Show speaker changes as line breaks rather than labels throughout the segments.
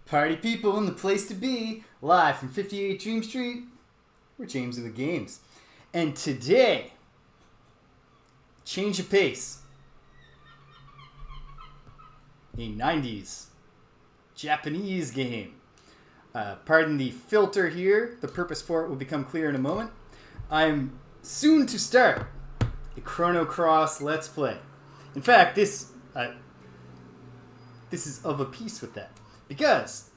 Party people in the place to be, live from 58 Dream Street. We're James of the Games. And today, change of pace. A 90s Japanese game. Pardon the filter here. The purpose for it will become clear in a moment. I'm soon to start a Chrono Cross Let's Play. In fact, this is of a piece with that. Because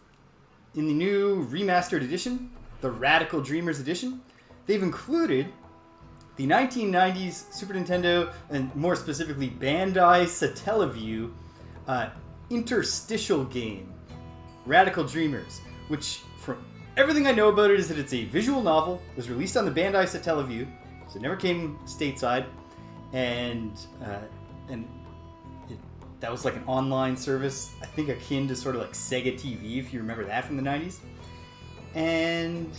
in the new remastered edition, the Radical Dreamers edition, they've included the 1990s Super Nintendo, and more specifically Bandai Satellaview, interstitial game, Radical Dreamers, which, from everything I know about it, is that it's a visual novel. It was released on the Bandai Satellaview, so it never came stateside, and that was like an online service, I think akin to sort of like Sega TV, if you remember that from the 90s. And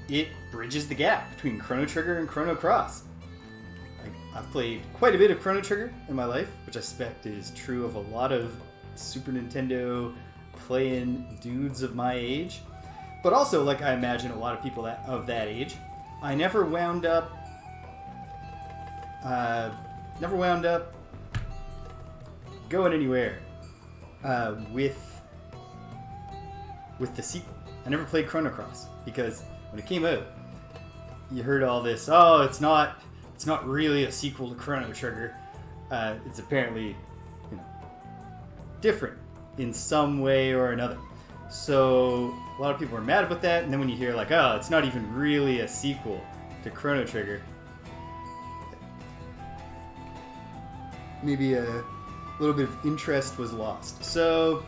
it bridges the gap between Chrono Trigger and Chrono Cross. I've played quite a bit of Chrono Trigger in my life, which I suspect is true of a lot of Super Nintendo playing dudes of my age. But also, like I imagine a lot of people of that age, I never wound up going anywhere with the sequel. I never played Chrono Cross because when it came out, you heard all this. Oh, it's not really a sequel to Chrono Trigger. It's apparently, different in some way or another. So a lot of people were mad about that. And then when you hear like, oh, it's not even really a sequel to Chrono Trigger, maybe a little bit of interest was lost. So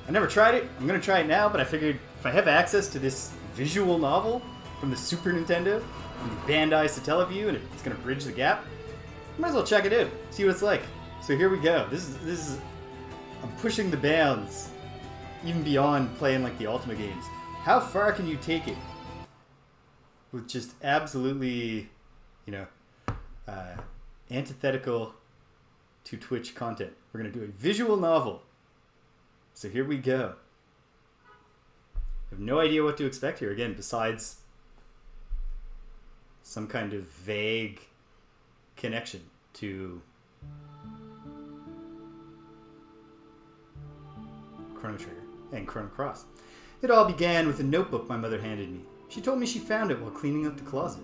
I never tried it. I'm going to try it now, but I figured if I have access to this visual novel from the Super Nintendo, from the Bandai Satellaview, and it's going to bridge the gap, I might as well check it out, see what it's like. So here we go. This is I'm pushing the bounds, even beyond playing like the Ultima games. How far can you take it with just absolutely, antithetical to Twitch content? We're going to do a visual novel. So here we go. I have no idea what to expect here, again, besides some kind of vague connection to Chrono Trigger and Chrono Cross. It all began with a notebook my mother handed me. She told me she found it while cleaning up the closet.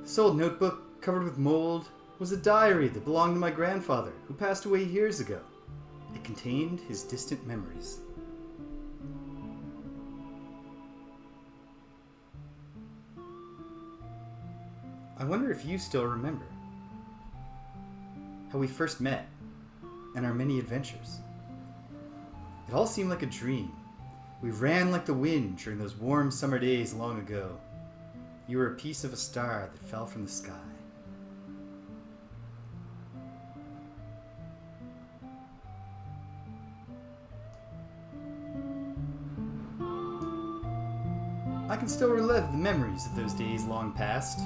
This old notebook, covered with mold, was a diary that belonged to my grandfather, who passed away years ago. It contained his distant memories. I wonder if you still remember how we first met and our many adventures. It all seemed like a dream. We ran like the wind during those warm summer days long ago. You were a piece of a star that fell from the sky. I can still relive the memories of those days long past,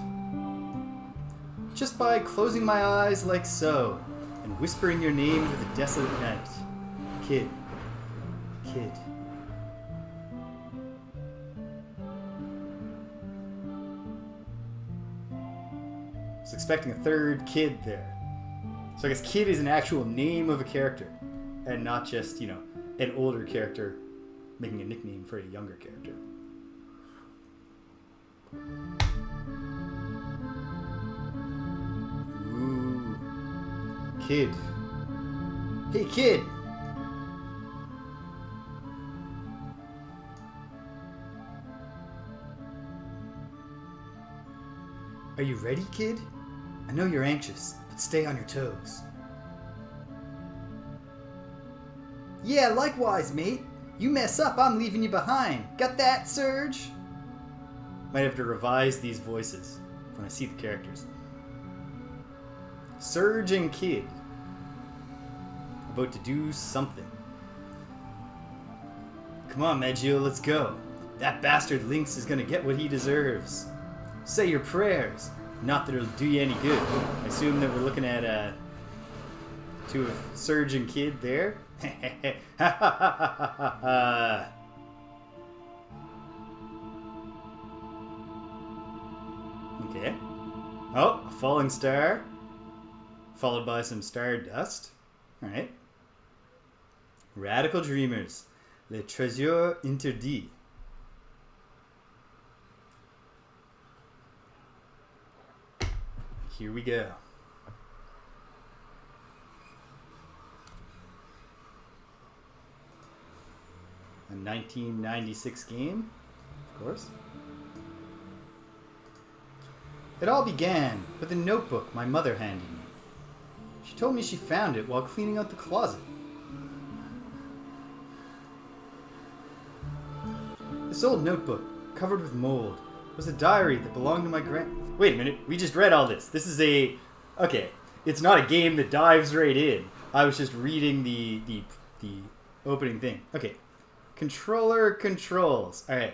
just by closing my eyes like so, and whispering your name into the desolate night. Kid. Kid. I was expecting a third kid there. So I guess Kid is an actual name of a character, and not just, an older character making a nickname for a younger character. Ooh. Kid. Hey, Kid! Are you ready, Kid? I know you're anxious, but stay on your toes. Yeah, likewise, mate. You mess up, I'm leaving you behind. Got that, Surge? Might have to revise these voices when I see the characters. Surge and Kid. About to do something. Come on, Megio, let's go. That bastard Lynx is gonna get what he deserves. Say your prayers. Not that it'll do you any good. I assume that we're looking at Two of Surge and Kid there. Okay. Oh, a falling star. Followed by some stardust. Alright. Radical Dreamers. Le Trésor Interdit. Here we go. A 1996 game, of course. It all began with a notebook my mother handed me. She told me she found it while cleaning out the closet. This old notebook, covered with mold, was a diary that belonged to my Wait a minute, we just read all this. This is a... Okay, it's not a game that dives right in. I was just reading the opening thing. Okay, controller controls. Alright,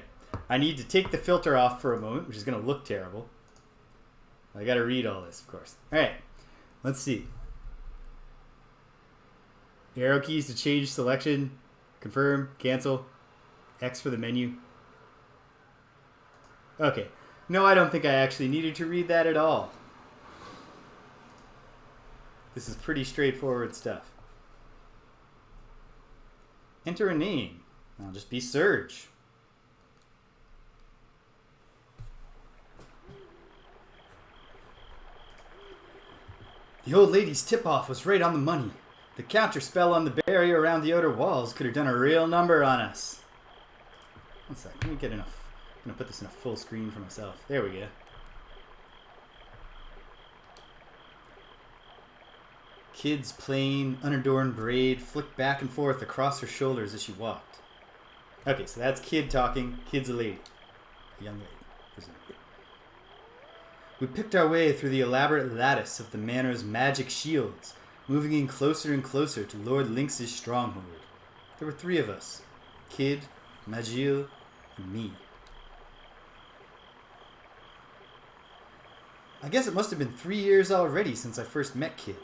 I need to take the filter off for a moment, which is going to look terrible. I gotta read all this, of course. Alright, let's see. Arrow keys to change selection. Confirm, cancel. X for the menu. Okay. No, I don't think I actually needed to read that at all. This is pretty straightforward stuff. Enter a name. I'll just be Surge. The old lady's tip-off was right on the money. The counter spell on the barrier around the outer walls could have done a real number on us. One sec, let me get enough. I'm going to put this in a full screen for myself. There we go. Kid's plain, unadorned braid flicked back and forth across her shoulders as she walked. Okay, so that's Kid talking. Kid's a lady. A young lady, presumably. We picked our way through the elaborate lattice of the manor's magic shields, moving in closer and closer to Lord Lynx's stronghold. There were three of us. Kid, Majil, and me. I guess it must have been 3 years already since I first met Kid.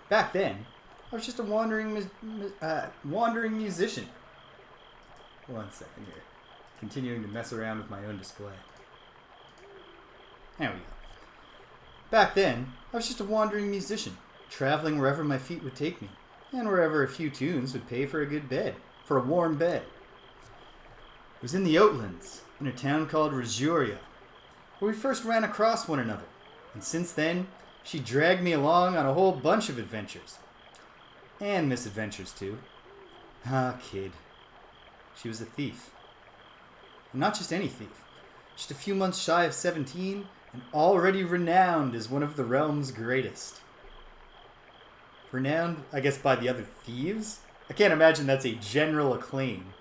Back then, I was just a wandering musician. One second here. Continuing to mess around with my own display. There we go. Back then, I was just a wandering musician, traveling wherever my feet would take me, and wherever a few tunes would pay for a good bed, for a warm bed. It was in the Outlands, in a town called Rajuria, where we first ran across one another, and since then, she dragged me along on a whole bunch of adventures. And misadventures, too. Ah, Kid. She was a thief. And not just any thief. Just a few months shy of 17, and already renowned as one of the realm's greatest. Renowned, I guess, by the other thieves? I can't imagine that's a general acclaim.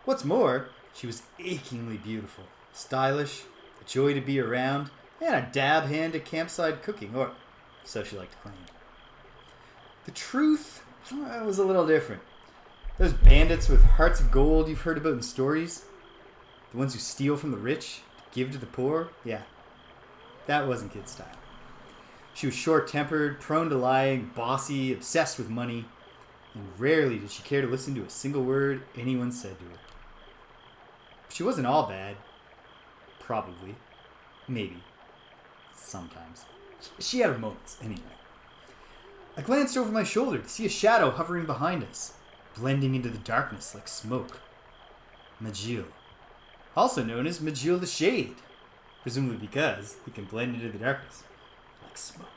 What's more, she was achingly beautiful, stylish, a joy to be around, and a dab hand at campsite cooking, or so she liked to claim. The truth was a little different. Those bandits with hearts of gold you've heard about in stories, the ones who steal from the rich, give to the poor, yeah, that wasn't Kid's style. She was short-tempered, prone to lying, bossy, obsessed with money, and rarely did she care to listen to a single word anyone said to her. She wasn't all bad. Probably. Maybe. Sometimes. She had her moments, anyway. I glanced over my shoulder to see a shadow hovering behind us, blending into the darkness like smoke. Majil. Also known as Majil the Shade, presumably because he can blend into the darkness like smoke.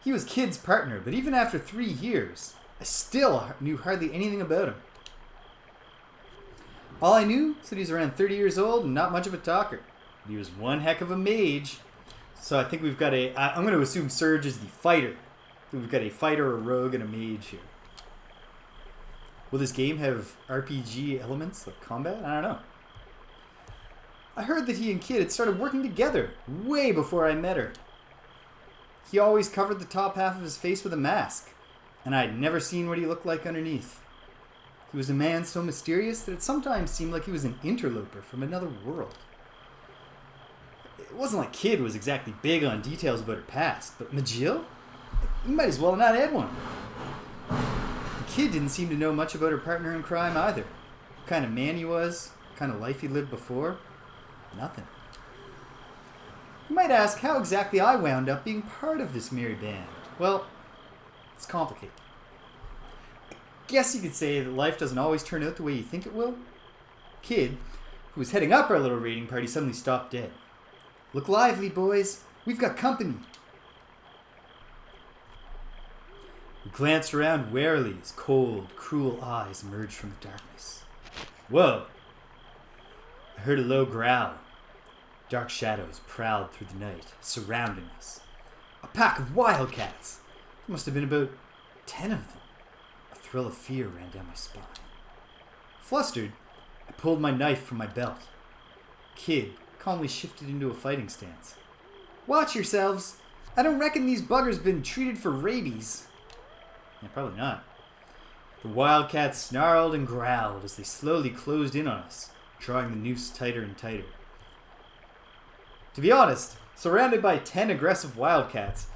He was Kid's partner, but even after 3 years, I still knew hardly anything about him. All I knew was that he was around 30 years old and not much of a talker. He was one heck of a mage. So I think we've got I'm going to assume Surge is the fighter. We've got a fighter, a rogue, and a mage here. Will this game have RPG elements like combat? I don't know. I heard that he and Kid had started working together way before I met her. He always covered the top half of his face with a mask, and I had never seen what he looked like underneath. He was a man so mysterious that it sometimes seemed like he was an interloper from another world. It wasn't like Kid was exactly big on details about her past, but Majil? You might as well not had one. Kid didn't seem to know much about her partner in crime either. What kind of man he was, what kind of life he lived before. Nothing. You might ask how exactly I wound up being part of this merry band. Well, it's complicated. I guess you could say that life doesn't always turn out the way you think it will. Kid, who was heading up our little raiding party, suddenly stopped dead. Look lively, boys. We've got company. We glanced around warily as cold, cruel eyes emerged from the darkness. Whoa! I heard a low growl. Dark shadows prowled through the night, surrounding us. A pack of wildcats. There must have been about 10 of them. A thrill of fear ran down my spine. Flustered, I pulled my knife from my belt. Kid calmly shifted into a fighting stance. Watch yourselves! I don't reckon these buggers been treated for rabies. Yeah, probably not. The wildcats snarled and growled as they slowly closed in on us, drawing the noose tighter and tighter. To be honest, surrounded by 10 aggressive wildcats,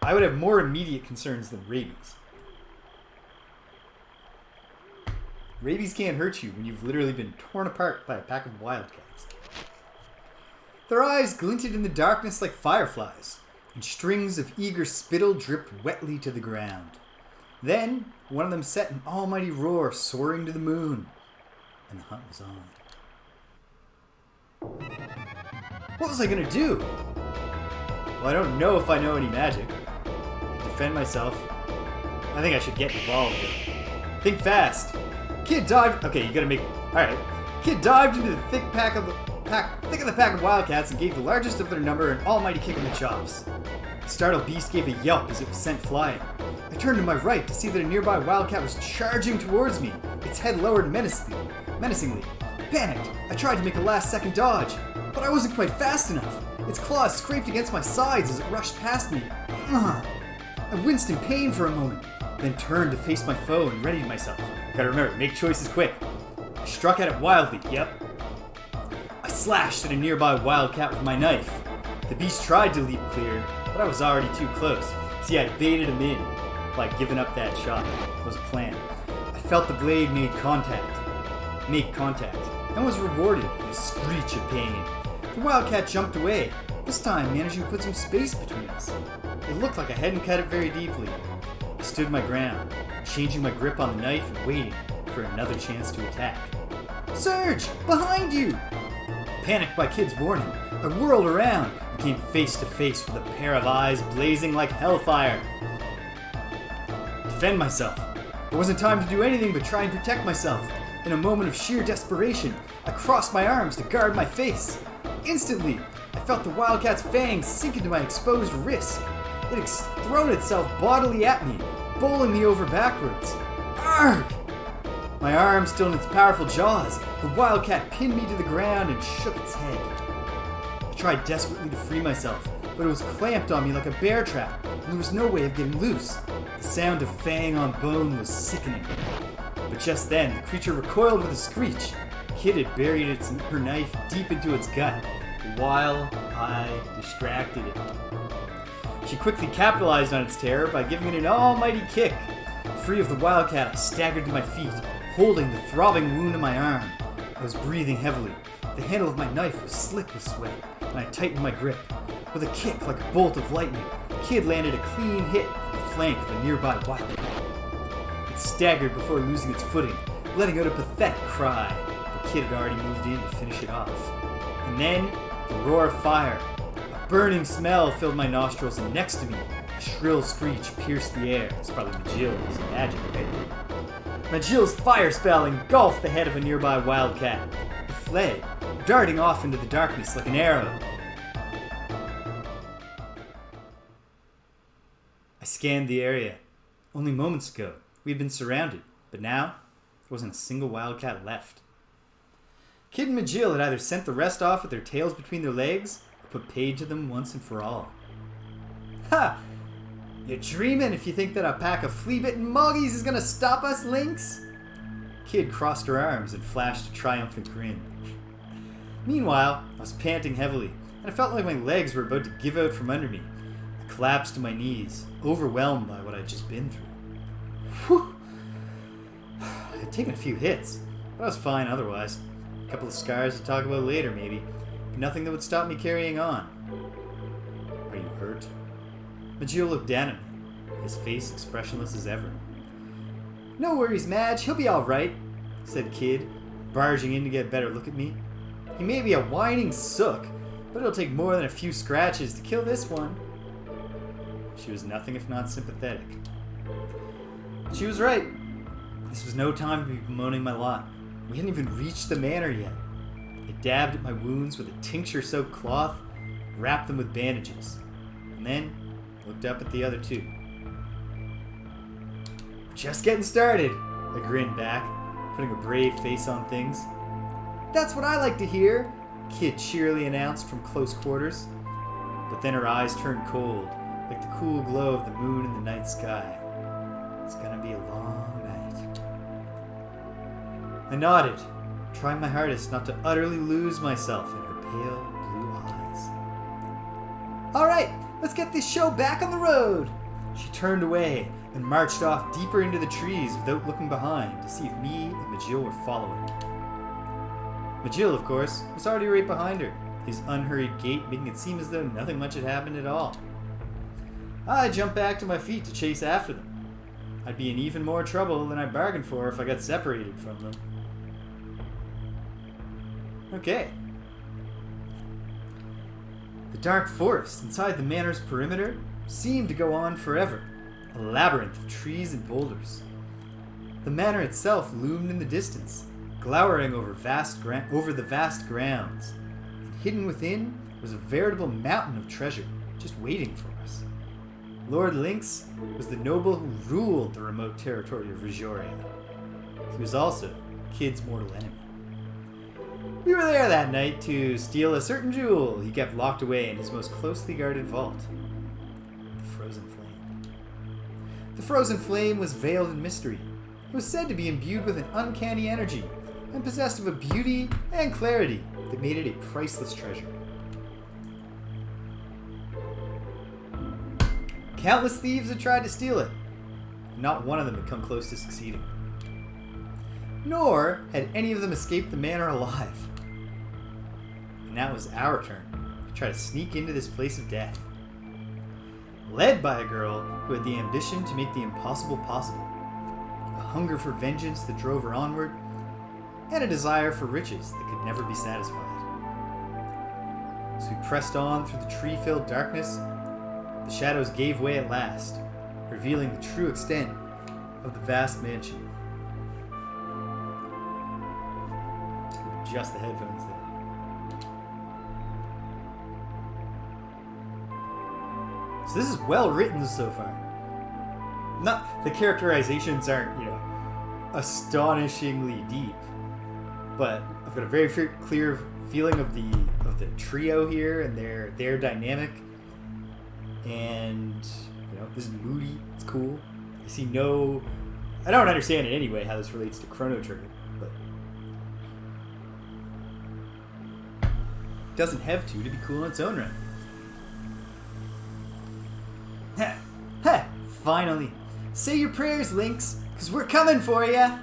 I would have more immediate concerns than rabies. Rabies can't hurt you when you've literally been torn apart by a pack of wildcats. Their eyes glinted in the darkness like fireflies, and strings of eager spittle dripped wetly to the ground. Then, one of them set an almighty roar soaring to the moon, and the hunt was on. What was I gonna do? Well, I don't know if I know any magic. Defend myself. I think I should get involved. Think fast. Kid dived. Okay, you gotta make. All right. Kid dived into the thick of the pack of wildcats and gave the largest of their number an almighty kick in the chops. The startled beast gave a yelp as it was sent flying. I turned to my right to see that a nearby wildcat was charging towards me, its head lowered menacingly. Panicked, I tried to make a last-second dodge, but I wasn't quite fast enough. Its claws scraped against my sides as it rushed past me. I winced in pain for a moment, then turned to face my foe and readied myself. Gotta remember, make choices quick. I struck at it wildly, yep. I slashed at a nearby wildcat with my knife. The beast tried to leap clear, but I was already too close. See, I baited him in by giving up that shot. It was a plan. I felt the blade make contact, and was rewarded with a screech of pain. The wildcat jumped away, this time managing to put some space between us. It looked like I hadn't cut it very deeply. I stood my ground, changing my grip on the knife and waiting for another chance to attack. Surge! Behind you! Panicked by Kid's warning, I whirled around and came face to face with a pair of eyes blazing like hellfire. Defend myself. There wasn't time to do anything but try and protect myself. In a moment of sheer desperation, I crossed my arms to guard my face. Instantly, I felt the wildcat's fangs sink into my exposed wrist. It had thrown itself bodily at me, bowling me over backwards. Arrgh! My arm still in its powerful jaws, the wildcat pinned me to the ground and shook its head. I tried desperately to free myself, but it was clamped on me like a bear trap, and there was no way of getting loose. The sound of fang on bone was sickening. But just then, the creature recoiled with a screech. Kid had buried her knife deep into its gut, while I distracted it. She quickly capitalized on its terror by giving it an almighty kick. Free of the wildcat, I staggered to my feet, holding the throbbing wound in my arm. I was breathing heavily. The handle of my knife was slick with sweat, and I tightened my grip. With a kick like a bolt of lightning, Kid landed a clean hit on the flank of a nearby wildcat. It staggered before losing its footing, letting out a pathetic cry. The Kid had already moved in to finish it off. And then, the roar of fire. A burning smell filled my nostrils, and next to me, a shrill screech pierced the air. It's probably Majil's magic, right? Majil's fire spell engulfed the head of a nearby wildcat. It fled, darting off into the darkness like an arrow. I scanned the area. Only moments ago, we had been surrounded, but now, there wasn't a single wildcat left. Kid and Majil had either sent the rest off with their tails between their legs, or put paid to them once and for all. Ha! You're dreaming if you think that a pack of flea-bitten moggies is gonna stop us, Lynx? Kid crossed her arms and flashed a triumphant grin. Meanwhile, I was panting heavily, and I felt like my legs were about to give out from under me. I collapsed to my knees, overwhelmed by what I'd just been through. Whew! I had taken a few hits, but I was fine otherwise. A couple of scars to talk about later, maybe. But nothing that would stop me carrying on. Are you hurt? Majil looked down at me, his face expressionless as ever. No worries, Madge, he'll be alright, said Kid, barging in to get a better look at me. He may be a whining sook, but it'll take more than a few scratches to kill this one. She was nothing if not sympathetic. She was right. This was no time to be bemoaning my lot. We hadn't even reached the manor yet. I dabbed at my wounds with a tincture-soaked cloth, wrapped them with bandages, and then looked up at the other two. Just getting started, I grinned back, putting a brave face on things. That's what I like to hear, Kid cheerily announced from close quarters. But then her eyes turned cold, like the cool glow of the moon in the night sky. It's gonna be a long night. I nodded, trying my hardest not to utterly lose myself in her pale blue eyes. Alright, let's get this show back on the road! She turned away and marched off deeper into the trees without looking behind to see if me and Majil were following her. Majil, of course, was already right behind her, his unhurried gait making it seem as though nothing much had happened at all. I jumped back to my feet to chase after them. I'd be in even more trouble than I bargained for if I got separated from them. Okay. The dark forest inside the manor's perimeter seemed to go on forever, a labyrinth of trees and boulders. The manor itself loomed in the distance, glowering over the vast grounds, and hidden within was a veritable mountain of treasure just waiting for us. Lord Lynx was the noble who ruled the remote territory of Rejoria. He was also Kid's mortal enemy. We were there that night to steal a certain jewel he kept locked away in his most closely guarded vault. The Frozen Flame. The Frozen Flame was veiled in mystery. It was said to be imbued with an uncanny energy and possessed of a beauty and clarity that made it a priceless treasure. Countless thieves had tried to steal it. Not one of them had come close to succeeding. Nor had any of them escaped the manor alive. And now it was our turn to try to sneak into this place of death. Led by a girl who had the ambition to make the impossible possible, a hunger for vengeance that drove her onward, and a desire for riches that could never be satisfied. As we pressed on through the tree-filled darkness, the shadows gave way at last, revealing the true extent of the vast mansion. Just the headphones there. So this is well written so far. Not the characterizations aren't, astonishingly deep, but I've got a very clear feeling of the trio here and their dynamic. And this is moody. It's cool. I don't understand in any way how this relates to Chrono Trigger, but it doesn't have to be cool in its own right. Ha! Finally, say your prayers, Lynx, because we're coming for ya.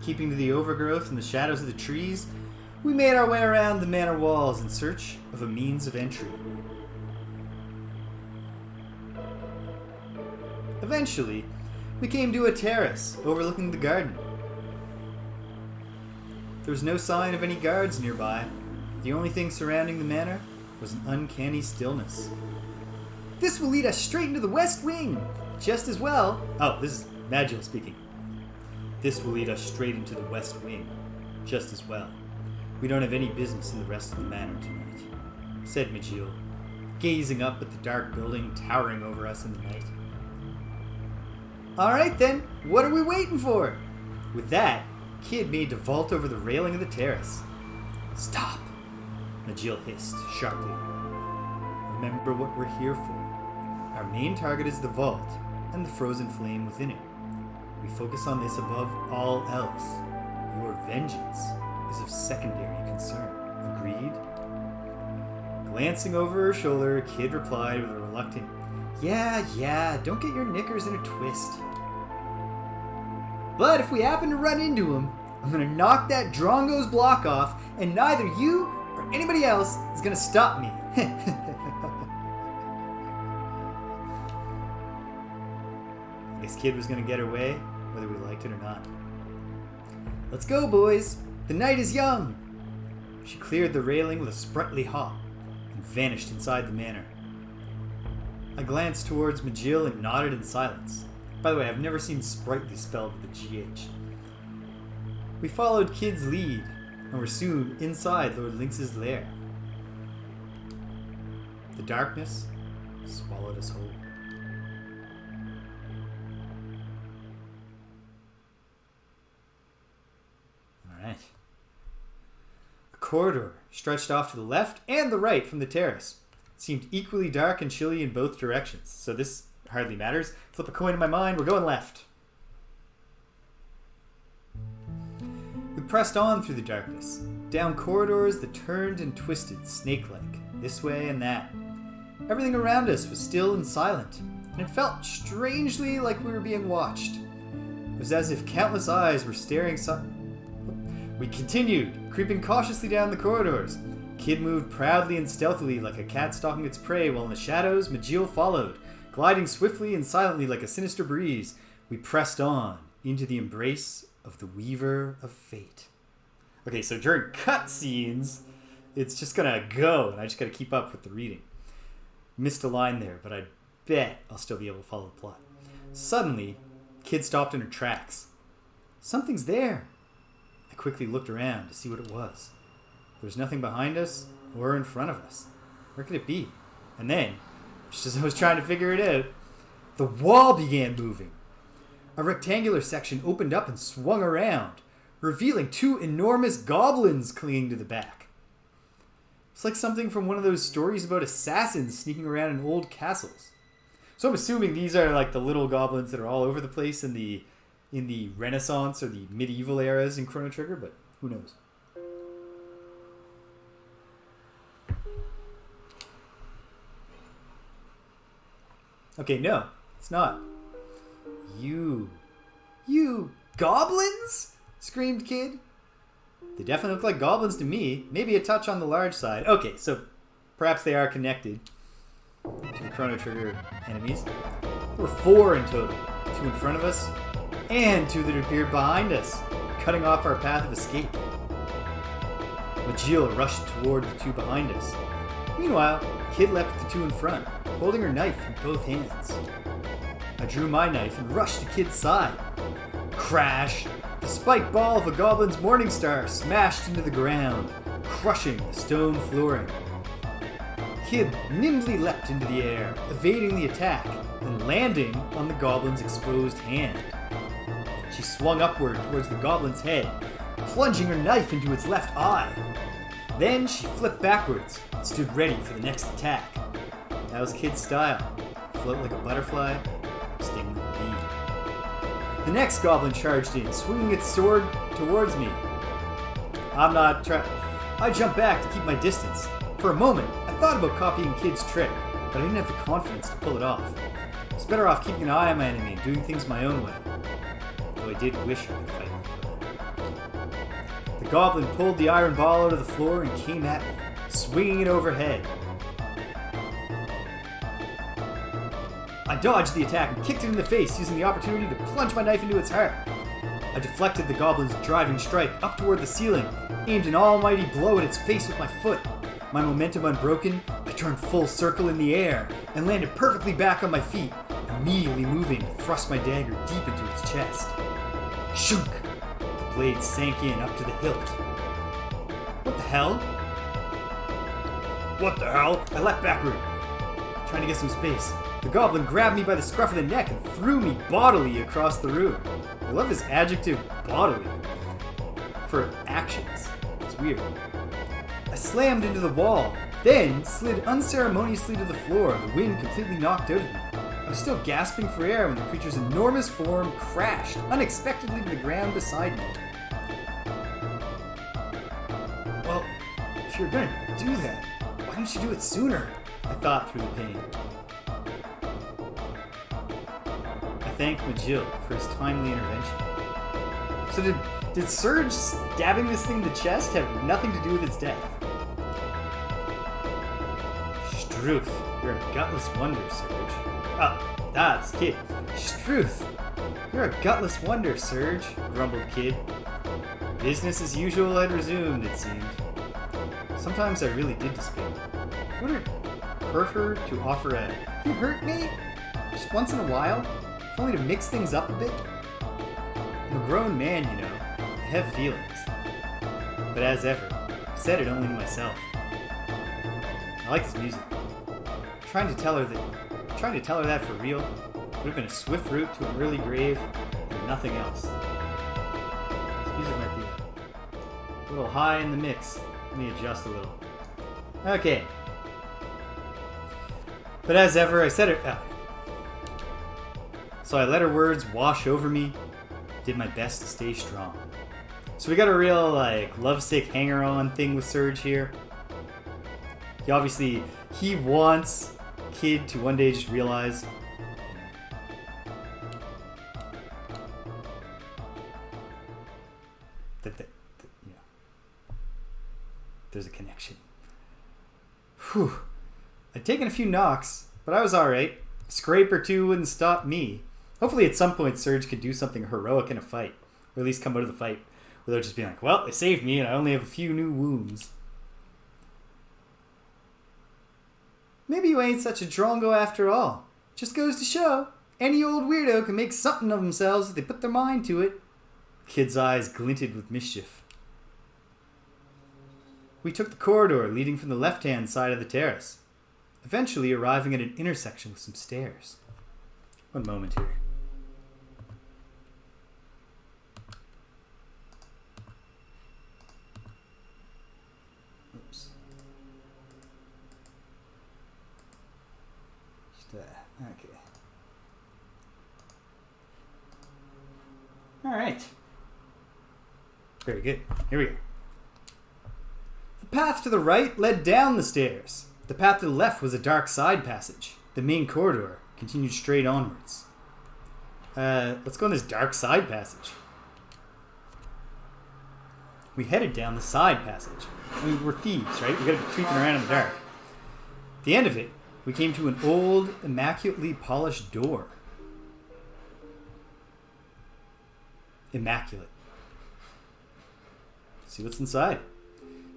Keeping to the overgrowth and the shadows of the trees, we made our way around the manor walls in search of a means of entry. Eventually, we came to a terrace overlooking the garden. There was no sign of any guards nearby. The only thing surrounding the manor was an uncanny stillness. This will lead us straight into the West Wing, just as well. Oh, this is Magil speaking. This will lead us straight into the West Wing, just as well. We don't have any business in the rest of the manor tonight, said Magil, gazing up at the dark building towering over us in the night. Alright then, what are we waiting for? With that, Kid made to vault over the railing of the terrace. Stop, Magil hissed sharply. Remember what we're here for. Our main target is the vault and the frozen flame within it. We focus on this above all else. Your vengeance is of secondary concern. agreed. Glancing over her shoulder, Kid replied with a reluctant, Yeah, don't get your knickers in a twist. But if we happen to run into him, I'm gonna knock that Drongo's block off, and neither you or anybody else is gonna stop me. I guess Kid was gonna get her way, whether we liked it or not. Let's go, boys. The night is young. She cleared the railing with a sprightly hop and vanished inside the manor. I glanced towards Majil and nodded in silence. By the way, I've never seen sprightly spelled with a GH. We followed Kid's lead and were soon inside Lord Lynx's lair. The darkness swallowed us whole. Alright. A corridor stretched off to the left and the right from the terrace. It seemed equally dark and chilly in both directions, so this hardly matters. Flip a coin in my mind, we're going left. We pressed on through the darkness, down corridors that turned and twisted snake-like, this way and that. Everything around us was still and silent, and it felt strangely like we were being watched. It was as if countless eyes were staring. We continued, creeping cautiously down the corridors. Kid moved proudly and stealthily like a cat stalking its prey, while in the shadows, Majil followed. Gliding swiftly and silently like a sinister breeze, we pressed on into the embrace of the Weaver of Fate. Okay, so during cutscenes, it's just gonna go, and I just gotta keep up with the reading. Missed a line there, but I bet I'll still be able to follow the plot. Suddenly, Kid stopped in her tracks. Something's there. I quickly looked around to see what it was. There was nothing behind us or in front of us. Where could it be? And then, just as I was trying to figure it out, the wall began moving. A rectangular section opened up and swung around, revealing two enormous goblins clinging to the back. It's like something from one of those stories about assassins sneaking around in old castles. So I'm assuming these are like the little goblins that are all over the place in the Renaissance or the medieval eras in Chrono Trigger, but who knows? Okay, no, it's not. You goblins? Screamed Kid. They definitely look like goblins to me. Maybe a touch on the large side. Okay, so perhaps they are connected to the Chrono Trigger enemies. There were 4 in total. 2 in front of us, and 2 that appeared behind us, cutting off our path of escape. Majil rushed toward the 2 behind us. Meanwhile, Kid leapt at the 2 in front, holding her knife in both hands. I drew my knife and rushed to Kid's side. Crash! The spiked ball of a goblin's morning star smashed into the ground, crushing the stone flooring. Kid nimbly leapt into the air, evading the attack, and landing on the goblin's exposed hand. She swung upward towards the goblin's head, plunging her knife into its left eye. Then she flipped backwards and stood ready for the next attack. That was Kid's style. Float like a butterfly, sting like a bee. The next goblin charged in, swinging its sword towards me. I jumped back to keep my distance. For a moment, I thought about copying Kid's trick, but I didn't have the confidence to pull it off. It's better off keeping an eye on my enemy and doing things my own way. Though I did wish I could fight like her. The goblin pulled the iron ball out of the floor and came at me, swinging it overhead. I dodged the attack and kicked it in the face, using the opportunity to plunge my knife into its heart. I deflected the goblin's driving strike up toward the ceiling, aimed an almighty blow at its face with my foot. My momentum unbroken, I turned full circle in the air and landed perfectly back on my feet, immediately moving to thrust my dagger deep into its chest. Shunk! The blade sank in up to the hilt. What the hell? What the hell? I leapt backward, trying to get some space. The goblin grabbed me by the scruff of the neck and threw me bodily across the room. I love this adjective, bodily, for actions. It's weird. I slammed into the wall, then slid unceremoniously to the floor, the wind completely knocked out of me. I was still gasping for air when the creature's enormous form crashed unexpectedly to the ground beside me. Well, If you're gonna do that, why didn't you do it sooner? I thought through the pain. I thanked Majil for his timely intervention. So did Surge stabbing this thing in the chest have nothing to do with its death? Struth, you're a gutless wonder, Surge. Oh, that's Kid. Struth, you're a gutless wonder, Surge, grumbled Kid. Business as usual had resumed, it seemed. Sometimes I really did despair. Would it hurt her to offer a, "You hurt me?" just once in a while, if only to mix things up a bit? I'm a grown man, you know. I have feelings. But as ever, I said it only to myself. I like this music. Trying to tell her that for real would have been a swift route to an early grave and nothing else. This music might be a little high in the mix. Let me adjust a little. Okay. But as ever, I said it. So I let her words wash over me. Did my best to stay strong. So we got a real lovesick hanger-on thing with Surge here. He wants Kid to one day just realize that there's a connection. Whew. I'd taken a few knocks, but I was alright. A scrape or two wouldn't stop me. Hopefully at some point Surge could do something heroic in a fight, or at least come out of the fight without just being like, well, they saved me and I only have a few new wounds. Maybe you ain't such a drongo after all. Just goes to show, any old weirdo can make something of themselves if they put their mind to it. Kid's eyes glinted with mischief. We took the corridor leading from the left-hand side of the terrace, eventually arriving at an intersection with some stairs. One moment here. Oops. Okay. All right. Very good. Here we go. The path to the right led down the stairs. The path to the left was a dark side passage. The main corridor continued straight onwards. Let's go on this dark side passage. We headed down the side passage. I mean, we're thieves, right? We gotta be creeping around in the dark. At the end of it, we came to an old, immaculately polished door. Immaculate. Let's see what's inside.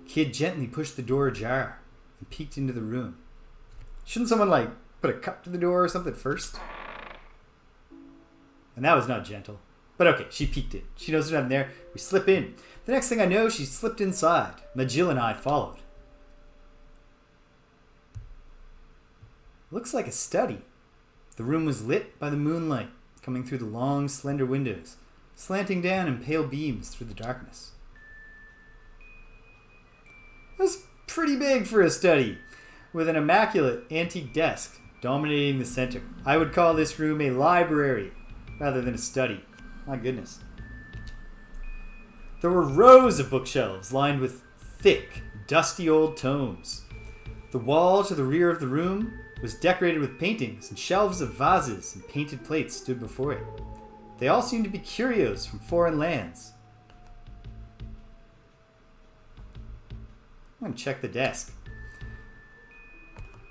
Kid gently pushed the door ajar and peeked into the room. Shouldn't someone put a cup to the door or something first? And that was not gentle. But okay, she peeked in. She knows that I'm there. We slip in. The next thing I know, she slipped inside. Majil and I followed. Looks like a study. The room was lit by the moonlight coming through the long, slender windows, slanting down in pale beams through the darkness. It was pretty big for a study, with an immaculate antique desk dominating the center. I would call this room a library rather than a study. My goodness. There were rows of bookshelves lined with thick, dusty old tomes. The wall to the rear of the room was decorated with paintings, and shelves of vases and painted plates stood before it. They all seemed to be curios from foreign lands. I'm going to check the desk,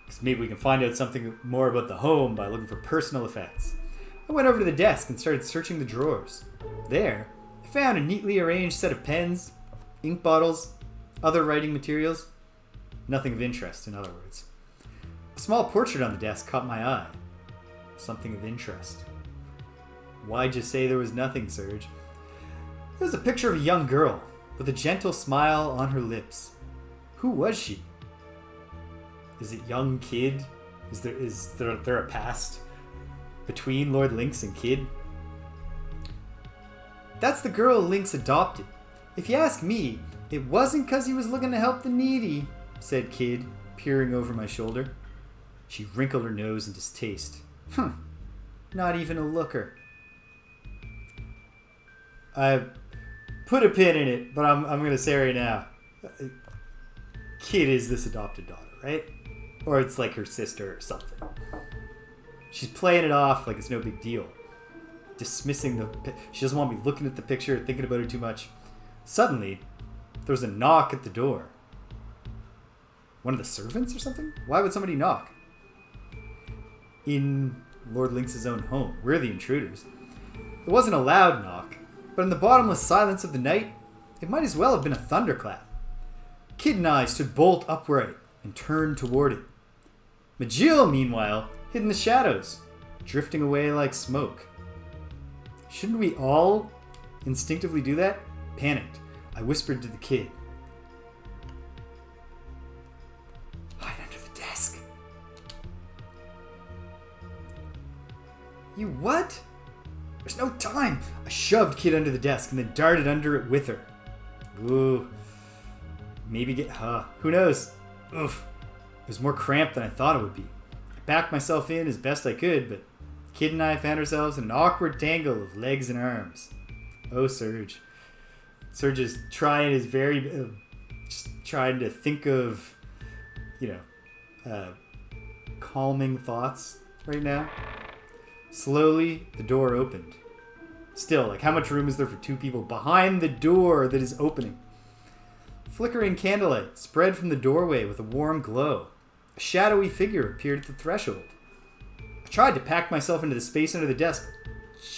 because maybe we can find out something more about the home by looking for personal effects. I went over to the desk and started searching the drawers. There, I found a neatly arranged set of pens, ink bottles, other writing materials. Nothing of interest, in other words. A small portrait on the desk caught my eye. Something of interest. Why'd you say there was nothing, Surge? It was a picture of a young girl, with a gentle smile on her lips. Who was she? Is it young Kid? Is there a past between Lord Lynx and Kid? That's the girl Lynx adopted. If you ask me, it wasn't because he was looking to help the needy, said Kid, peering over my shoulder. She wrinkled her nose in distaste. Not even a looker. I put a pin in it, but I'm going to say right now. Kid is this adopted daughter, right? Or it's like her sister or something. She's playing it off like it's no big deal. Dismissing she doesn't want me looking at the picture, thinking about it too much. Suddenly, there's a knock at the door. One of the servants or something? Why would somebody knock? In Lord Lynx's own home. We're the intruders. It wasn't a loud knock, but in the bottomless silence of the night, it might as well have been a thunderclap. Kid and I stood bolt upright and turned toward it. Majil, meanwhile, hid in the shadows, drifting away like smoke. Shouldn't we all instinctively do that? Panicked, I whispered to the kid. Hide under the desk. You what? There's no time. I shoved Kid under the desk and then darted under it with her. Ooh. Maybe who knows? Oof. It was more cramped than I thought it would be. I backed myself in as best I could, but Kid and I found ourselves in an awkward tangle of legs and arms. Oh, Serge. Serge is trying his very... just trying to think of, calming thoughts right now. Slowly, the door opened. Still, like, how much room is there for two people behind the door that is opening? Flickering candlelight spread from the doorway with a warm glow. A shadowy figure appeared at the threshold. I tried to pack myself into the space under the desk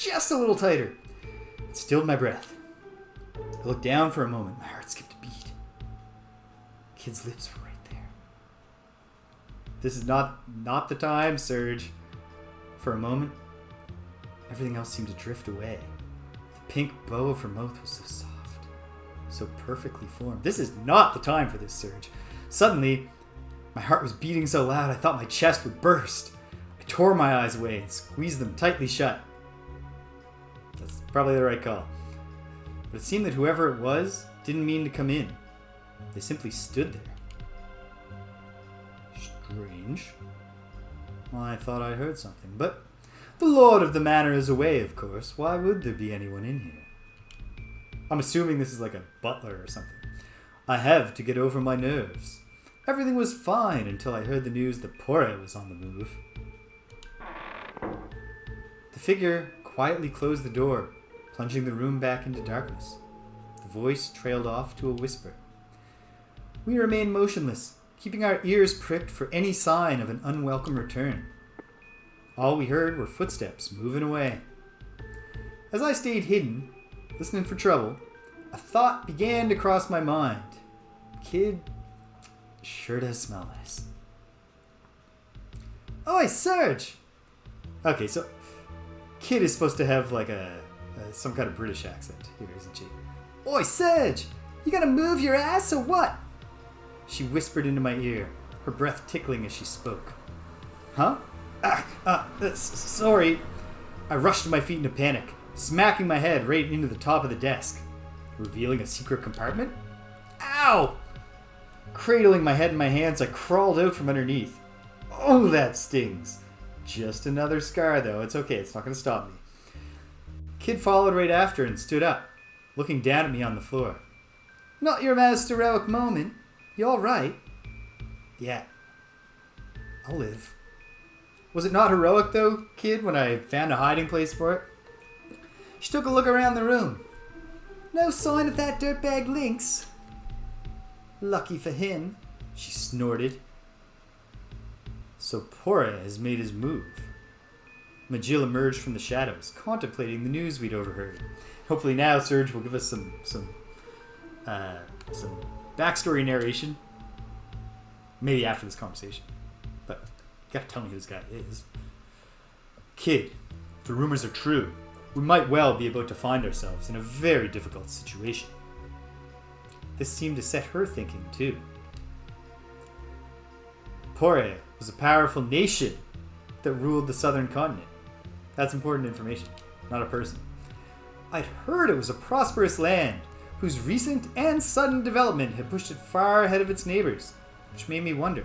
just a little tighter. It stilled my breath. I looked down for a moment. My heart skipped a beat. Kid's lips were right there. This is not the time, Serge. For a moment, everything else seemed to drift away. The pink bow of her mouth was so soft, so perfectly formed. This is not the time for this, Serge. Suddenly, my heart was beating so loud I thought my chest would burst. I tore my eyes away and squeezed them tightly shut. That's probably the right call. But it seemed that whoever it was didn't mean to come in. They simply stood there. Strange. Well, I thought I heard something, but the lord of the manor is away, of course. Why would there be anyone in here? I'm assuming this is like a butler or something. I have to get over my nerves. Everything was fine until I heard the news that Porre was on the move. The figure quietly closed the door, plunging the room back into darkness. The voice trailed off to a whisper. We remained motionless, keeping our ears pricked for any sign of an unwelcome return. All we heard were footsteps moving away. As I stayed hidden, listening for trouble, a thought began to cross my mind. Kid sure does smell nice. Oi, Serge! Okay, so Kid is supposed to have like some kind of British accent here, isn't she? Oi, Serge! You gonna move your ass or what? She whispered into my ear, her breath tickling as she spoke. Huh? Sorry. I rushed to my feet in a panic, smacking my head right into the top of the desk, revealing a secret compartment. Ow! Cradling my head in my hands, I crawled out from underneath. Oh, that stings. Just another scar, though. It's okay. It's not going to stop me. Kid followed right after and stood up, looking down at me on the floor. Not your most heroic moment. You all right? Yeah. I'll live. Was it not heroic, though, Kid, when I found a hiding place for it? She took a look around the room. No sign of that dirtbag Lynx. Lucky for him, she snorted. So Porre has made his move. Majil emerged from the shadows, contemplating the news we'd overheard. Hopefully now Serge will give us some backstory narration. Maybe after this conversation. But you gotta tell me who this guy is. Kid, if the rumors are true, we might well be about to find ourselves in a very difficult situation. This seemed to set her thinking too. Porre was a powerful nation that ruled the southern continent. That's important information, not a person. I'd heard it was a prosperous land whose recent and sudden development had pushed it far ahead of its neighbors, which made me wonder,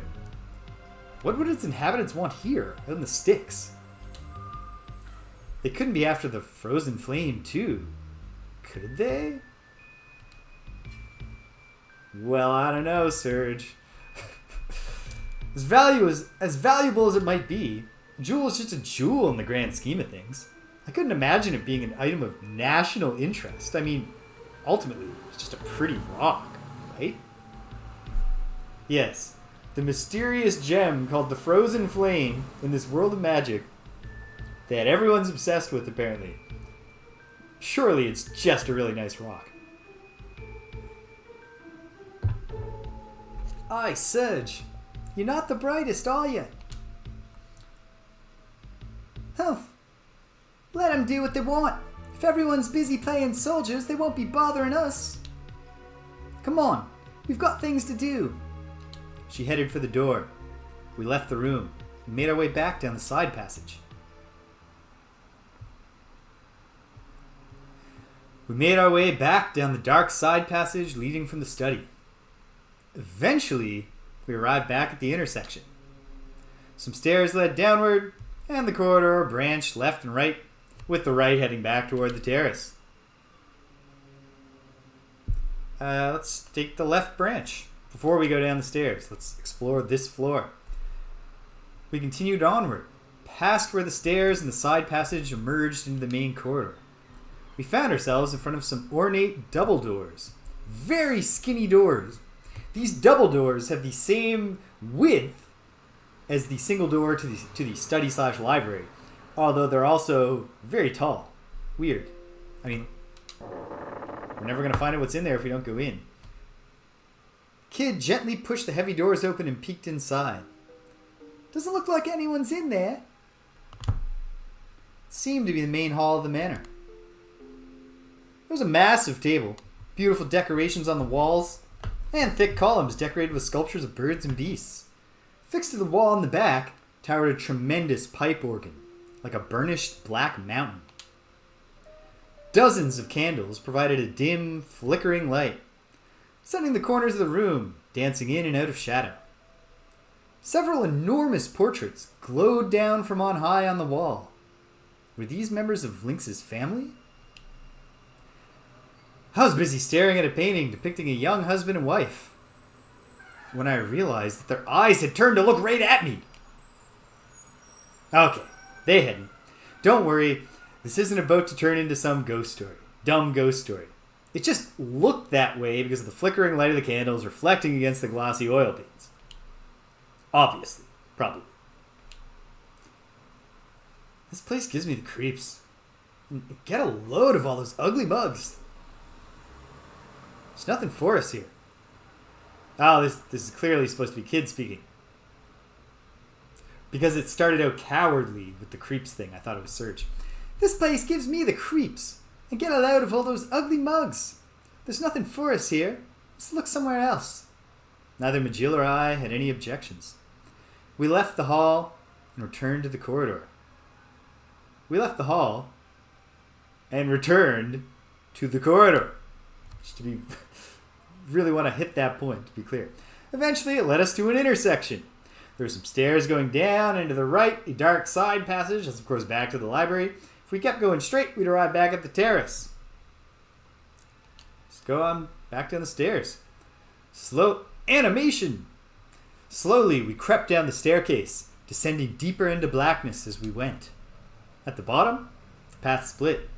what would its inhabitants want here, out in the sticks? They couldn't be after the frozen flame, too, could they? Well, I don't know, Serge. As valuable as it might be, a jewel is just a jewel in the grand scheme of things. I couldn't imagine it being an item of national interest. I mean, ultimately, it's just a pretty rock, right? Yes, the mysterious gem called the Frozen Flame in this world of magic that everyone's obsessed with, apparently. Surely it's just a really nice rock. Aye, Serge. You're not the brightest, are you? Humph. Let them do what they want. If everyone's busy playing soldiers, they won't be bothering us. Come on, we've got things to do. She headed for the door. We left the room and made our way back down the side passage. We made our way back down the dark side passage leading from the study. Eventually, we arrived back at the intersection. Some stairs led downward, and the corridor branched left and right, with the right heading back toward the terrace. Let's take the left branch. Before we go down the stairs, let's explore this floor. We continued onward, past where the stairs and the side passage emerged into the main corridor. We found ourselves in front of some ornate double doors. Very skinny doors. These double doors have the same width as the single door to the study/library, although they're also very tall. Weird. I mean, we're never going to find out what's in there if we don't go in. Kid gently pushed the heavy doors open and peeked inside. Doesn't look like anyone's in there. It seemed to be the main hall of the manor. There was a massive table, beautiful decorations on the walls, and thick columns decorated with sculptures of birds and beasts. Fixed to the wall in the back towered a tremendous pipe organ, like a burnished black mountain. Dozens of candles provided a dim, flickering light, setting the corners of the room dancing in and out of shadow. Several enormous portraits glowed down from on high on the wall. Were these members of Lynx's family? I was busy staring at a painting depicting a young husband and wife when I realized that their eyes had turned to look right at me. Okay, they hadn't. Don't worry, this isn't about to turn into some ghost story. Dumb ghost story. It just looked that way because of the flickering light of the candles reflecting against the glossy oil paints. Obviously. Probably. This place gives me the creeps. And get a load of all those ugly mugs. There's nothing for us here. Oh, this is clearly supposed to be kid speaking. Because it started out cowardly with the creeps thing, I thought it was Serge. This place gives me the creeps. And get a load of all those ugly mugs. There's nothing for us here. Let's look somewhere else. Neither Majil or I had any objections. We left the hall and returned to the corridor. We left the hall and returned to the corridor. Just to be... really want to hit that point, to be clear. Eventually, it led us to an intersection. There were some stairs going down and to the right, a dark side passage. That's, of course, back to the library. If we kept going straight, we'd arrive back at the terrace. Let's go on back down the stairs. Slow animation. Slowly, we crept down the staircase, descending deeper into blackness as we went. At the bottom, the path split.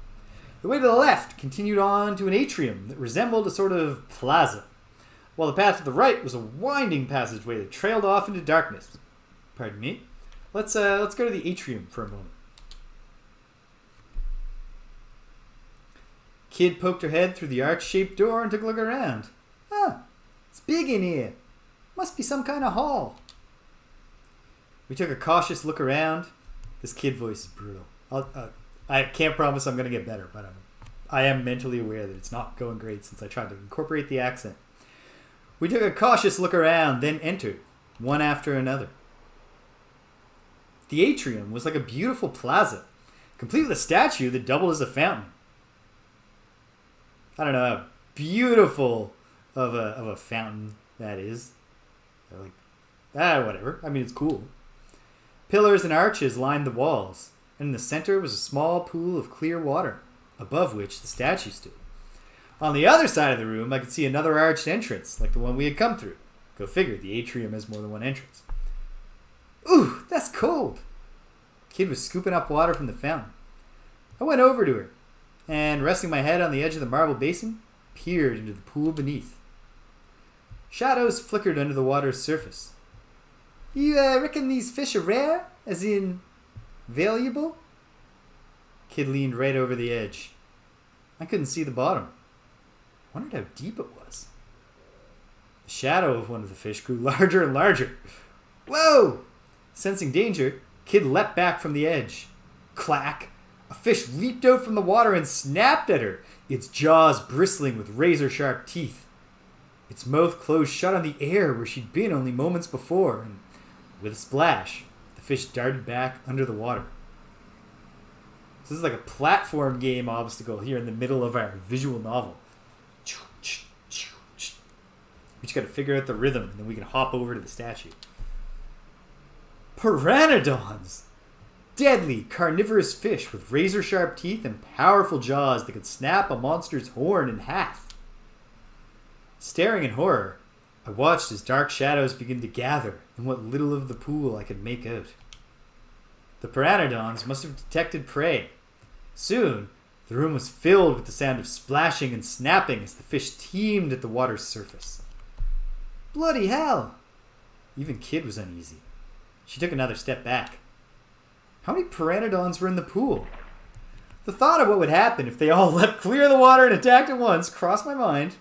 The way to the left continued on to an atrium that resembled a sort of plaza, while the path to the right was a winding passageway that trailed off into darkness. Pardon me. Let's go to the atrium for a moment. Kid poked her head through the arch-shaped door and took a look around. Ah, it's big in here. Must be some kind of hall. We took a cautious look around. This kid voice is brutal. I can't promise I'm going to get better, but I am mentally aware that it's not going great since I tried to incorporate the accent. We took a cautious look around, then entered, one after another. The atrium was like a beautiful plaza, complete with a statue that doubled as a fountain. I don't know how beautiful of a fountain that is. Whatever. I mean, it's cool. Pillars and arches lined the walls, and in the center was a small pool of clear water, above which the statue stood. On the other side of the room, I could see another arched entrance, like the one we had come through. Go figure, the atrium has more than one entrance. Ooh, that's cold. Kid was scooping up water from the fountain. I went over to her, and resting my head on the edge of the marble basin, peered into the pool beneath. Shadows flickered under the water's surface. You reckon these fish are rare? As in, valuable? Kid leaned right over the edge. I couldn't see the bottom. Wondered how deep it was. The shadow of one of the fish grew larger and larger. Whoa! Sensing danger, Kid leapt back from the edge. Clack! A fish leaped out from the water and snapped at her, its jaws bristling with razor-sharp teeth. Its mouth closed shut on the air where she'd been only moments before, and with a splash, the fish darted back under the water. This is like a platform game obstacle here in the middle of our visual novel. We just gotta figure out the rhythm, and then we can hop over to the statue. Pteranodons! Deadly, carnivorous fish with razor-sharp teeth and powerful jaws that could snap a monster's horn in half. Staring in horror, I watched as dark shadows began to gather in what little of the pool I could make out. The pteranodons must have detected prey. Soon, the room was filled with the sound of splashing and snapping as the fish teemed at the water's surface. Bloody hell! Even Kid was uneasy. She took another step back. How many pteranodons were in the pool? The thought of what would happen if they all leapt clear of the water and attacked at once crossed my mind.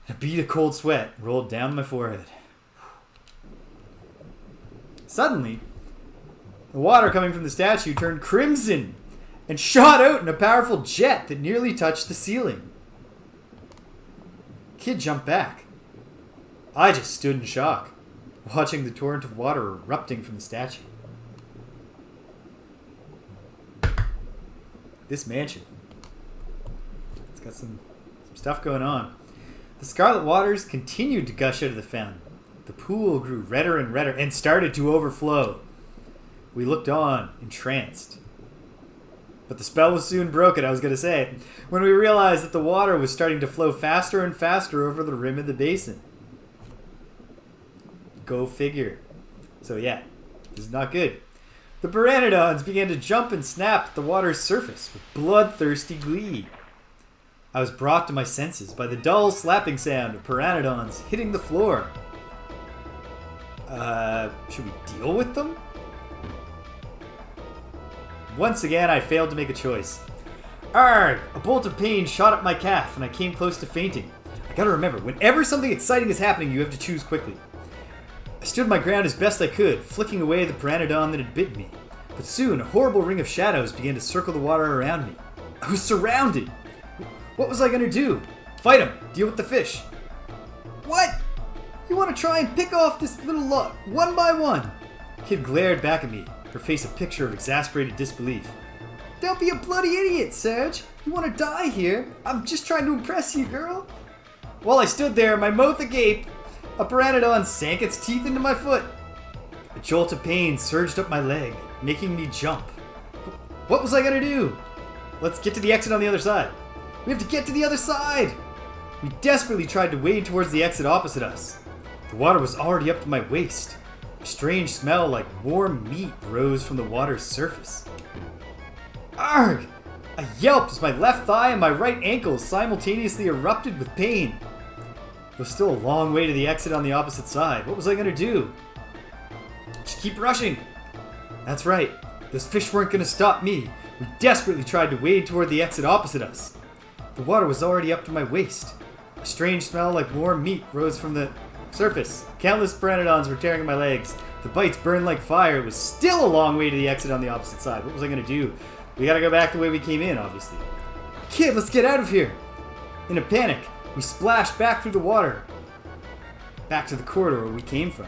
A bead of cold sweat rolled down my forehead. Suddenly, the water coming from the statue turned crimson and shot out in a powerful jet that nearly touched the ceiling. Kid jumped back. I just stood in shock, watching the torrent of water erupting from the statue. This mansion. It's got some stuff going on. The scarlet waters continued to gush out of the fountain. The pool grew redder and redder and started to overflow. We looked on, entranced. But the spell was soon broken, I was going to say, when we realized that the water was starting to flow faster and faster over the rim of the basin. Go figure. So yeah, this is not good. The pteranodons began to jump and snap at the water's surface with bloodthirsty glee. I was brought to my senses by the dull slapping sound of pteranodons hitting the floor. Should we deal with them? Once again, I failed to make a choice. Arrgh! A bolt of pain shot up my calf and I came close to fainting. I gotta remember, whenever something exciting is happening, you have to choose quickly. I stood my ground as best I could, flicking away the pteranodon that had bitten me. But soon, a horrible ring of shadows began to circle the water around me. I was surrounded! What was I gonna do? Fight him! Deal with the fish! What? You want to try and pick off this little lot, one by one? Kid glared back at me, her face a picture of exasperated disbelief. Don't be a bloody idiot, Serge! You want to die here? I'm just trying to impress you, girl! While I stood there, my mouth agape, a pteranodon sank its teeth into my foot. A jolt of pain surged up my leg, making me jump. What was I gonna do? Let's get to the exit on the other side. We have to get to the other side! We desperately tried to wade towards the exit opposite us. The water was already up to my waist. A strange smell like warm meat rose from the water's surface. Arrgh! I yelped as my left thigh and my right ankle simultaneously erupted with pain. It was still a long way to the exit on the opposite side. What was I gonna do? Just keep rushing! That's right. Those fish weren't gonna stop me. We desperately tried to wade toward the exit opposite us. The water was already up to my waist. A strange smell like warm meat rose from the surface. Countless pteranodons were tearing at my legs. The bites burned like fire. It was still a long way to the exit on the opposite side. What was I gonna do? We gotta go back the way we came in, obviously. Kid, let's get out of here! In a panic, we splashed back through the water. Back to the corridor where we came from.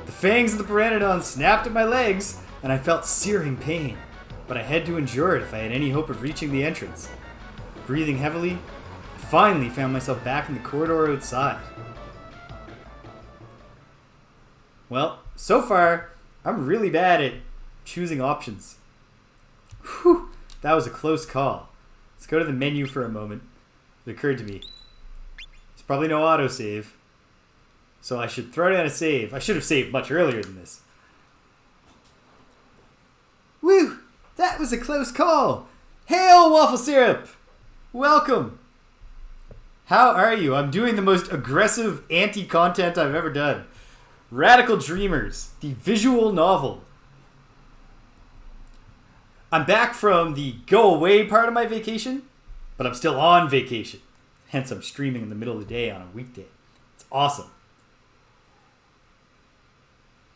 The fangs of the pteranodon snapped at my legs, and I felt searing pain. But I had to endure it if I had any hope of reaching the entrance. Breathing heavily, I finally found myself back in the corridor outside. Well, so far, I'm really bad at choosing options. Whew, that was a close call. Let's go to the menu for a moment. It occurred to me. There's probably no autosave. So I should throw down a save. I should have saved much earlier than this. Woo! That was a close call! Hail, Waffle Syrup! Welcome! How are you? I'm doing the most aggressive anti-content I've ever done. Radical Dreamers, the visual novel. I'm back from the go-away part of my vacation, but I'm still on vacation. Hence, I'm streaming in the middle of the day on a weekday. It's awesome.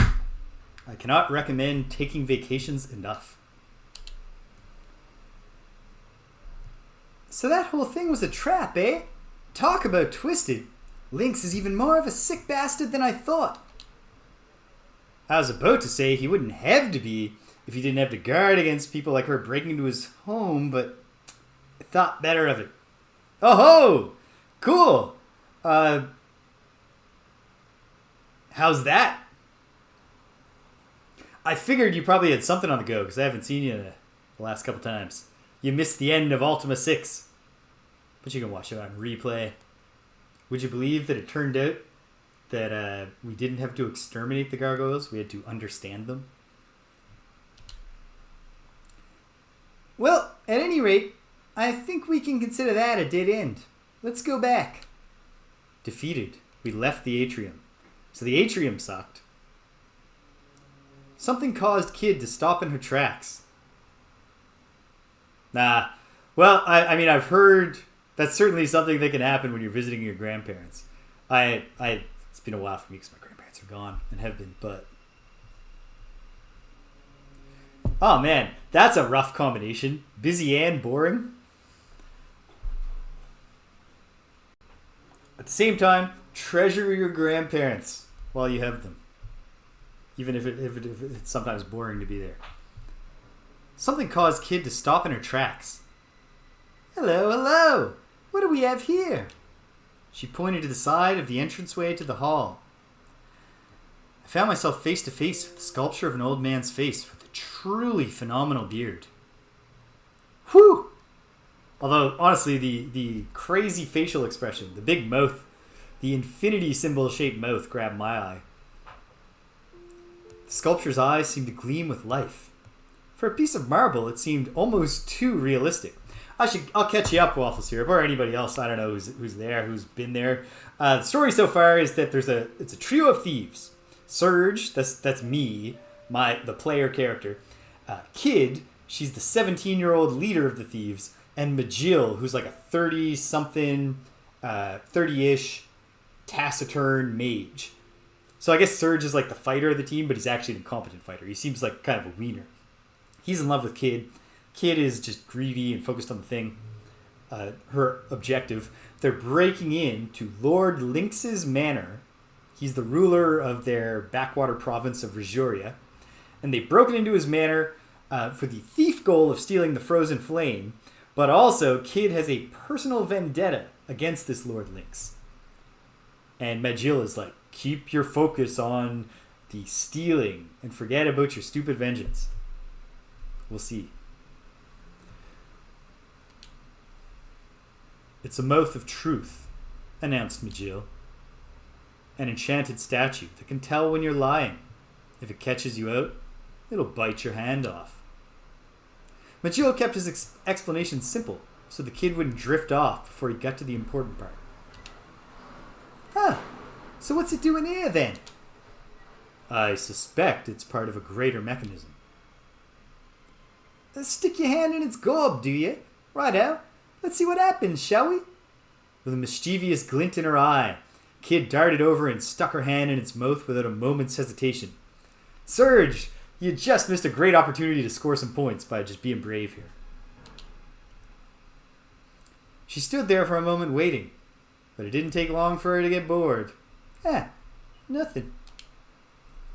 I cannot recommend taking vacations enough. So that whole thing was a trap, eh? Talk about twisted. Lynx is even more of a sick bastard than I thought. I was about to say he wouldn't have to be if he didn't have to guard against people like her breaking into his home, but I thought better of it. Oh ho! Cool! How's that? I figured you probably had something on the go because I haven't seen you the last couple times. You missed the end of Ultima 6. But you can watch it on replay. Would you believe that it turned out that we didn't have to exterminate the gargoyles? We had to understand them? Well, at any rate, I think we can consider that a dead end. Let's go back. Defeated, we left the atrium. So the atrium sucked. Something caused Kid to stop in her tracks. Nah. Well, I mean, I've heard that's certainly something that can happen when you're visiting your grandparents. It's been a while for me because my grandparents are gone and have been, but... Oh man, that's a rough combination. Busy and boring. At the same time, treasure your grandparents while you have them. Even if it's sometimes boring to be there. Something caused Kid to stop in her tracks. Hello, hello! What do we have here? She pointed to the side of the entranceway to the hall. I found myself face to face with the sculpture of an old man's face with a truly phenomenal beard. Whew! Although, honestly, the crazy facial expression, the big mouth, the infinity symbol-shaped mouth grabbed my eye. The sculpture's eyes seemed to gleam with life. For a piece of marble, it seemed almost too realistic. I'll catch you up, Waffle Syrup, or anybody else. I don't know who's there, who's been there. The story so far is that it's a trio of thieves. Surge, that's me, the player character. Kid, she's the 17-year-old leader of the thieves, and Majil, who's like a 30-something, 30-ish, taciturn mage. So I guess Surge is like the fighter of the team, but he's actually an incompetent fighter. He seems like kind of a wiener. He's in love with Kid. Kid is just greedy and focused on the thing. Her objective. They're breaking into Lord Lynx's manor. He's the ruler of their backwater province of Rejuria. And they've broken into his manor for the thief goal of stealing the frozen flame. But also, Kid has a personal vendetta against this Lord Lynx. And Majil is like, keep your focus on the stealing and forget about your stupid vengeance. We'll see. It's a mouth of truth, announced Majil. An enchanted statue that can tell when you're lying. If it catches you out, it'll bite your hand off. Majil kept his explanation simple, so the Kid wouldn't drift off before he got to the important part. Huh. So what's it doing here, then? I suspect it's part of a greater mechanism. Stick your hand in its gob, do you? Righto. Let's see what happens, shall we? With a mischievous glint in her eye, Kid darted over and stuck her hand in its mouth without a moment's hesitation. Surge, you just missed a great opportunity to score some points by just being brave here. She stood there for a moment waiting, but it didn't take long for her to get bored. Nothing.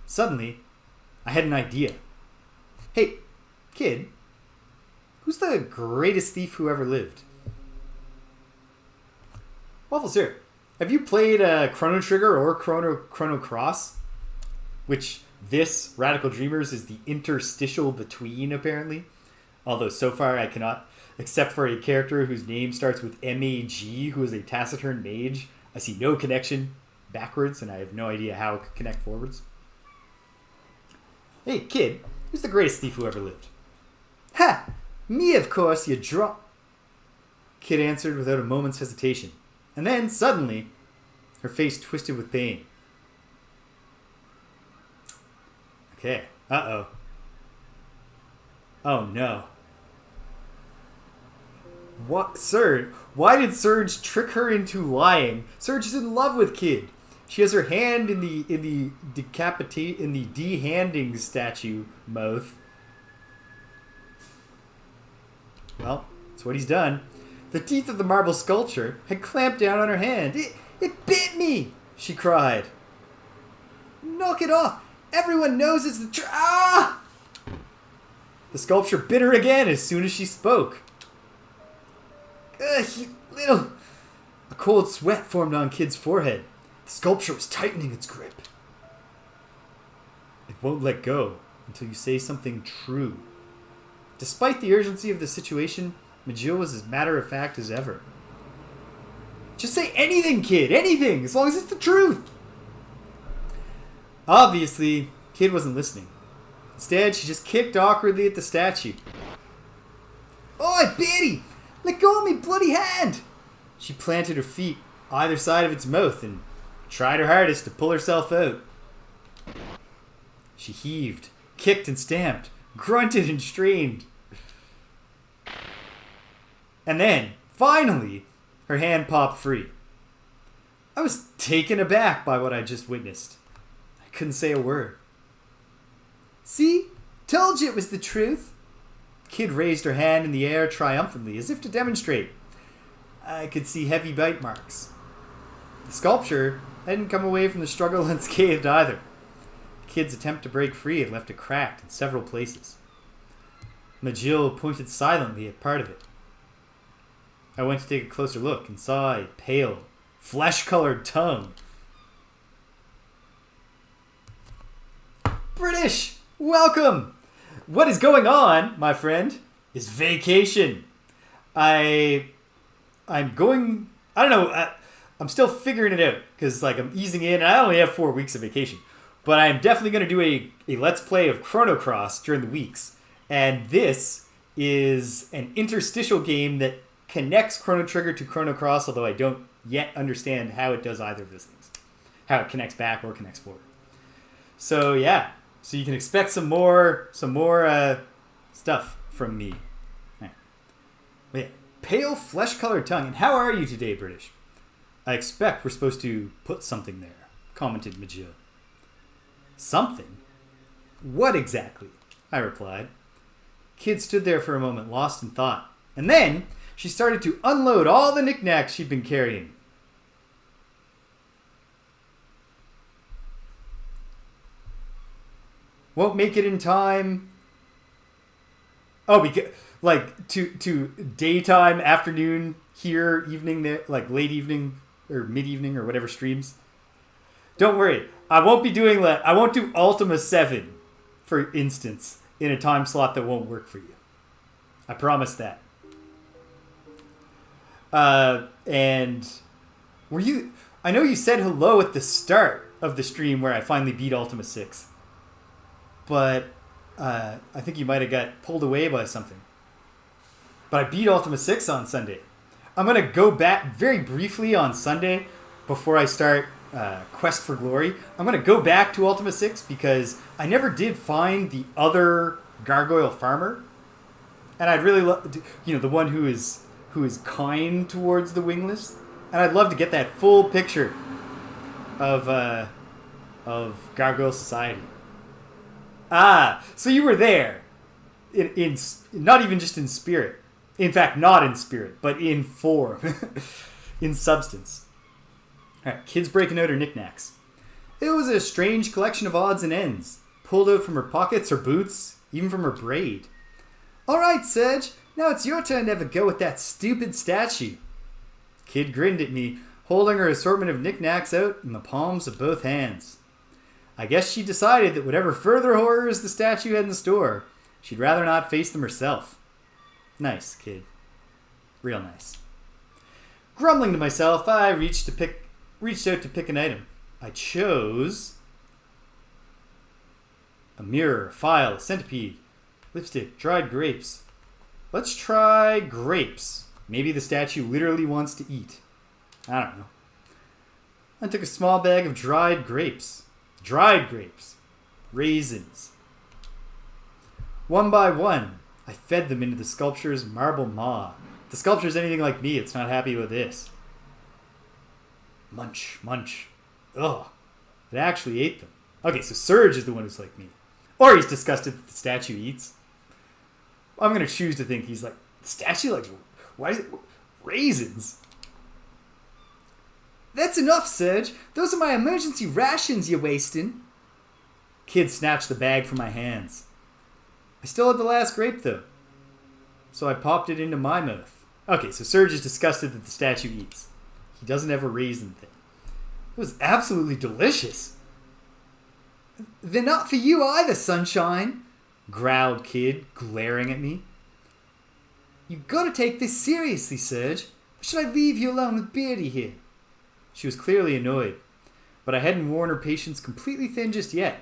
Suddenly, I had an idea. Hey, Kid, who's the greatest thief who ever lived? Waffle Syrup, have you played Chrono Trigger or Chrono Cross? Which this, Radical Dreamers, is the interstitial between, apparently. Although so far I cannot, except for a character whose name starts with M-A-G, who is a taciturn mage. I see no connection. backwards, and I have no idea how it could connect forwards. Hey, kid, who's the greatest thief who ever lived? Ha! Me, of course, you drop. Kid answered without a moment's hesitation. And then, suddenly, her face twisted with pain. Okay. Uh-oh. Oh, no. What? Surge? Why did Surge trick her into lying? Surge is in love with Kid. She has her hand in the de-handing statue mouth. Well, that's what he's done. The teeth of the marble sculpture had clamped down on her hand. It bit me, she cried. Knock it off. Everyone knows it's the truth. Ah! The sculpture bit her again as soon as she spoke. You little... A cold sweat formed on Kid's forehead. The sculpture was tightening its grip. It won't let go until you say something true. Despite the urgency of the situation, Majil was as matter-of-fact as ever. Just say anything, Kid! Anything! As long as it's the truth! Obviously, Kid wasn't listening. Instead, she just kicked awkwardly at the statue. Oi, Betty! Let go of me bloody hand! She planted her feet either side of its mouth and tried her hardest to pull herself out. She heaved, kicked and stamped, grunted and strained. And then, finally, her hand popped free. I was taken aback by what I just witnessed. I couldn't say a word. See? Told you it was the truth. Kid raised her hand in the air triumphantly, as if to demonstrate. I could see heavy bite marks. The sculpture hadn't come away from the struggle unscathed either. Kid's attempt to break free had left it cracked in several places. Majil pointed silently at part of it. I went to take a closer look and saw a pale, flesh-colored tongue. British! Welcome! What is going on, my friend, is vacation. I'm going... I don't know. I'm still figuring it out because I'm easing in. And I only have 4 weeks of vacation. But I'm definitely going to do a Let's Play of Chrono Cross during the weeks. And this is an interstitial game that connects Chrono Trigger to Chrono Cross, although I don't yet understand how it does either of those things. How it connects back or connects forward. So, yeah. So you can expect some more stuff from me. Right. Wait, pale flesh-colored tongue. And how are you today, British? I expect we're supposed to put something there, commented Majil. Something? What exactly? I replied. Kid stood there for a moment, lost in thought. And then she started to unload all the knickknacks she'd been carrying. Won't make it in time. Oh, because to daytime, afternoon here, evening there, late evening or mid-evening or whatever streams. Don't worry, I won't be doing that. I won't do Ultima 7, for instance, in a time slot that won't work for you. I promise that. And were you? I know you said hello at the start of the stream where I finally beat Ultima 6. But I think you might have got pulled away by something. But I beat Ultima 6 on Sunday. I'm going to go back very briefly on Sunday before I start Quest for Glory. I'm going to go back to Ultima 6 because I never did find the other Gargoyle Farmer. And I'd really love, the one who is kind towards the wingless. And I'd love to get that full picture of Gargoyle Society. Ah, so you were there, in not even just in spirit. In fact, not in spirit, but in form, in substance. All right, Kid's breaking out her knickknacks. It was a strange collection of odds and ends, pulled out from her pockets, her boots, even from her braid. All right, Serge, now it's your turn to have a go at that stupid statue. Kid grinned at me, holding her assortment of knickknacks out in the palms of both hands. I guess she decided that whatever further horrors the statue had in store, she'd rather not face them herself. Nice, Kid. Real nice. Grumbling to myself, I reached out to pick an item. I chose a mirror, a file, a centipede, lipstick, dried grapes. Let's try grapes. Maybe the statue literally wants to eat. I don't know. I took a small bag of dried grapes. Dried grapes. Raisins. One by one, I fed them into the sculpture's marble maw. If the sculpture's anything like me, it's not happy with this. Munch, munch. Ugh. It actually ate them. Okay, so Serge is the one who's like me. Or he's disgusted that the statue eats. I'm going to choose to think he's like, the statue like, why is it raisins? That's enough, Serge. Those are my emergency rations you're wasting. Kid snatched the bag from my hands. I still had the last grape, though. So I popped it into my mouth. Okay, so Serge is disgusted that the statue eats. He doesn't have a raisin thing. It was absolutely delicious. They're not for you either, sunshine, growled Kid, glaring at me. You gotta take this seriously, Serge. Or should I leave you alone with Beardy here? She was clearly annoyed, but I hadn't worn her patience completely thin just yet.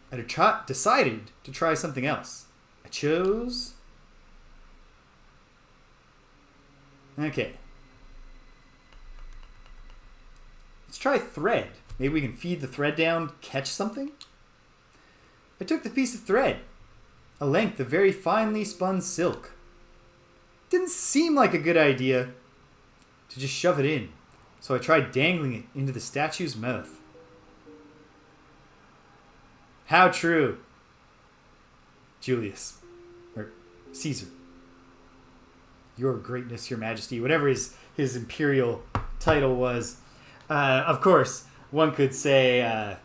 I decided to try something else. I chose... Okay. Let's try thread. Maybe we can feed the thread down, catch something? I took the piece of thread, a length of very finely spun silk. Didn't seem like a good idea to just shove it in, so I tried dangling it into the statue's mouth. How true, Julius, or Caesar. Your greatness, your majesty, whatever his imperial title was. Of course, one could say,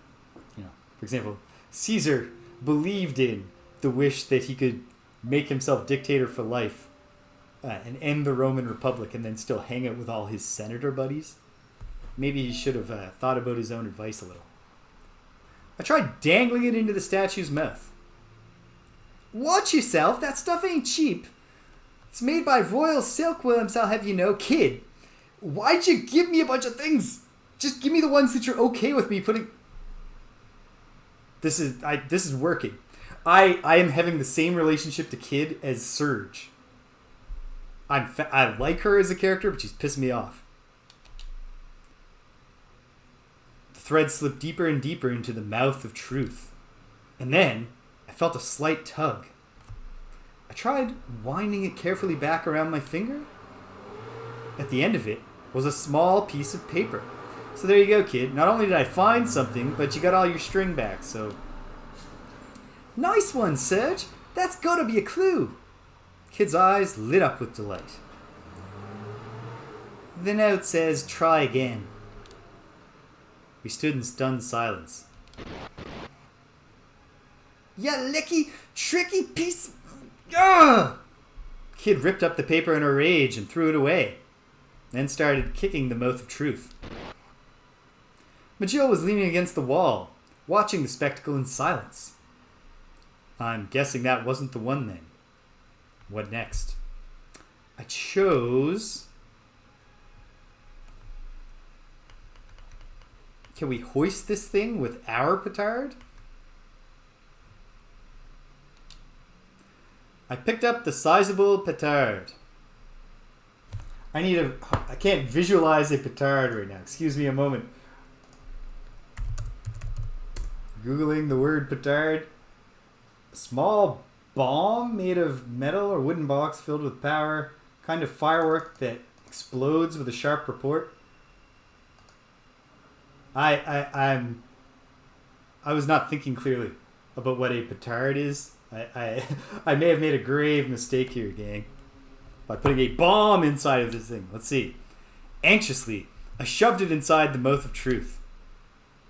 for example, Caesar believed in the wish that he could make himself dictator for life and end the Roman Republic and then still hang out with all his senator buddies. Maybe he should have thought about his own advice a little. I tried dangling it into the statue's mouth. Watch yourself, that stuff ain't cheap. It's made by royal silkworms, I'll have you know. Kid, why'd you give me a bunch of things? Just give me the ones that you're okay with me putting... This is working. I am having the same relationship to Kid as Serge. I like her as a character, but she's pissing me off. The thread slipped deeper and deeper into the mouth of truth. And then I felt a slight tug. I tried winding it carefully back around my finger. At the end of it was a small piece of paper. So there you go, Kid. Not only did I find something, but you got all your string back, so... Nice one, Serge. That's gotta be a clue. Kid's eyes lit up with delight. The note says, try again. We stood in stunned silence. Ya licky, tricky piece... Ugh! Kid ripped up the paper in a rage and threw it away, then started kicking the mouth of truth. Majil was leaning against the wall, watching the spectacle in silence. I'm guessing that wasn't the one then. What next? I chose... Can we hoist this thing with our petard? I picked up the sizable petard. I can't visualize a petard right now. Excuse me a moment. Googling the word petard. A small bomb made of metal or wooden box filled with power. Kind of firework that explodes with a sharp report. I was not thinking clearly about what a petard is. I may have made a grave mistake here, gang, by putting a bomb inside of this thing. Let's see. Anxiously, I shoved it inside the mouth of truth.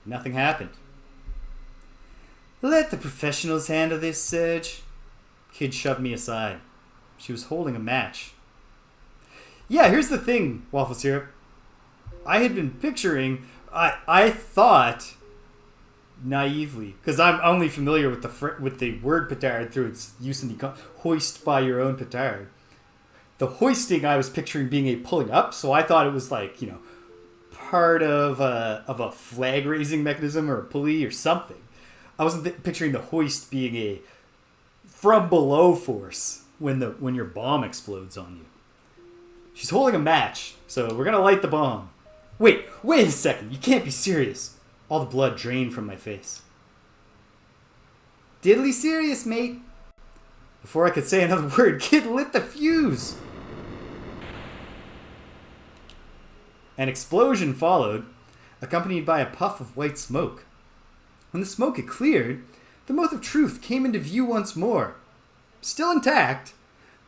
Nothing happened. Let the professionals handle this, Serge. Kid shoved me aside. She was holding a match. Yeah, here's the thing, Waffle Syrup. I had been picturing... I thought... naively, because I'm only familiar with the word petard through its use in the hoist by your own petard. The hoisting I was picturing being a pulling up, so I thought it was like, part of a flag raising mechanism or a pulley or something. I wasn't picturing the hoist being a from below force when your bomb explodes on you. She's holding a match, so we're gonna light the bomb. Wait a second, you can't be serious. All the blood drained from my face. Diddly serious, mate. Before I could say another word, Kid lit the fuse. An explosion followed, accompanied by a puff of white smoke. When the smoke had cleared, the mouth of truth came into view once more. Still intact,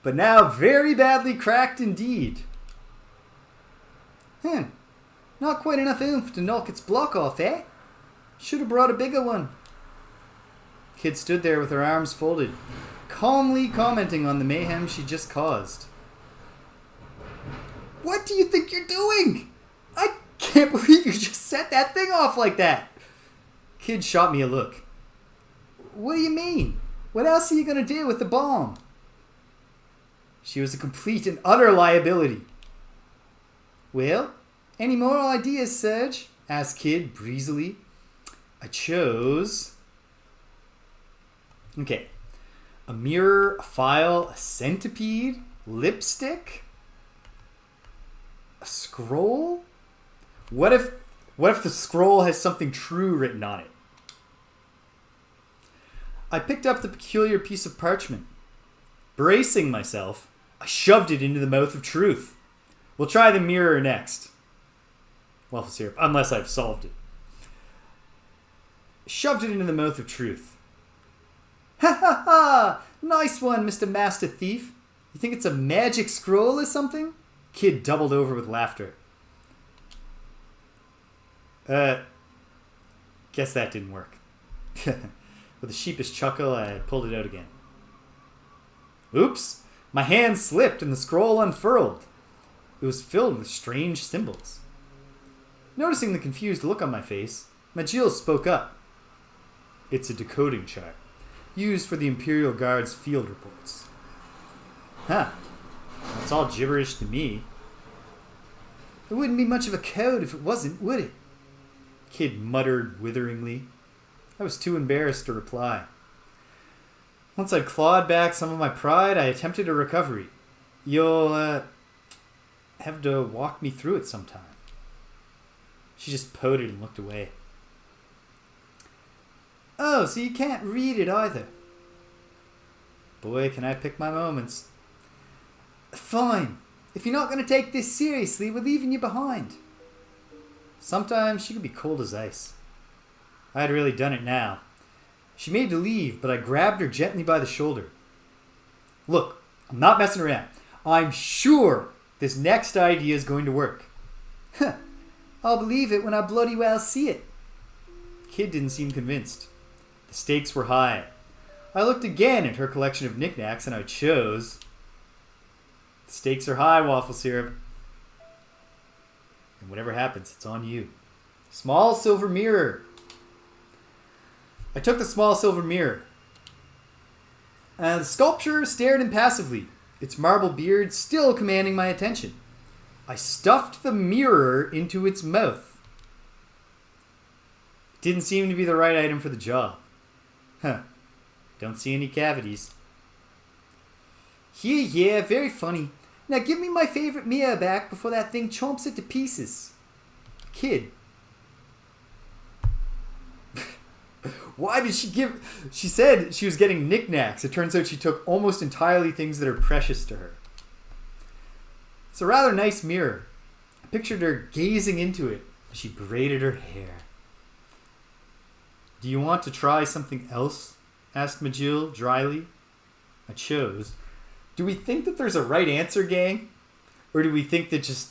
but now very badly cracked indeed. Not quite enough oomph to knock its block off, eh? Should have brought a bigger one. Kid stood there with her arms folded, calmly commenting on the mayhem she just caused. What do you think you're doing? I can't believe you just set that thing off like that. Kid shot me a look. What do you mean? What else are you going to do with the bomb? She was a complete and utter liability. Well, any more ideas, Serge? Asked Kid breezily. I chose... Okay. A mirror, a file, a centipede, lipstick, a scroll? What if the scroll has something true written on it? I picked up the peculiar piece of parchment. Bracing myself, I shoved it into the mouth of truth. We'll try the mirror next. Waffle syrup, unless I've solved it. Shoved it into the mouth of truth. Ha ha ha! Nice one, Mr. Master Thief. You think it's a magic scroll or something? Kid doubled over with laughter. Guess that didn't work. With a sheepish chuckle, I pulled it out again. Oops! My hand slipped and the scroll unfurled. It was filled with strange symbols. Noticing the confused look on my face, Majil spoke up. It's a decoding chart, used for the Imperial Guard's field reports. Huh. That's all gibberish to me. It wouldn't be much of a code if it wasn't, would it? Kid muttered witheringly. I was too embarrassed to reply. Once I'd clawed back some of my pride, I attempted a recovery. You'll, have to walk me through it sometime. She just pouted and looked away. Oh, so you can't read it either. Boy, can I pick my moments. Fine. If you're not going to take this seriously, we're leaving you behind. Sometimes she could be cold as ice. I had really done it now. She made to leave, but I grabbed her gently by the shoulder. Look, I'm not messing around. I'm sure this next idea is going to work. I'll believe it when I bloody well see it. Kid didn't seem convinced. The stakes were high. I looked again at her collection of knickknacks and I chose... The stakes are high, Waffle Syrup. And whatever happens, it's on you. Small silver mirror. I took the small silver mirror. The sculpture stared impassively, its marble beard still commanding my attention. I stuffed the mirror into its mouth. It didn't seem to be the right item for the job. Don't see any cavities. Yeah, very funny. Now give me my favorite mirror back before that thing chomps it to pieces. Kid. Why did she give... She said she was getting knickknacks. It turns out she took almost entirely things that are precious to her. It's a rather nice mirror. I pictured her gazing into it as she braided her hair. Do you want to try something else? Asked Majil dryly. I chose. Do we think that there's a right answer, gang? Or do we think that just,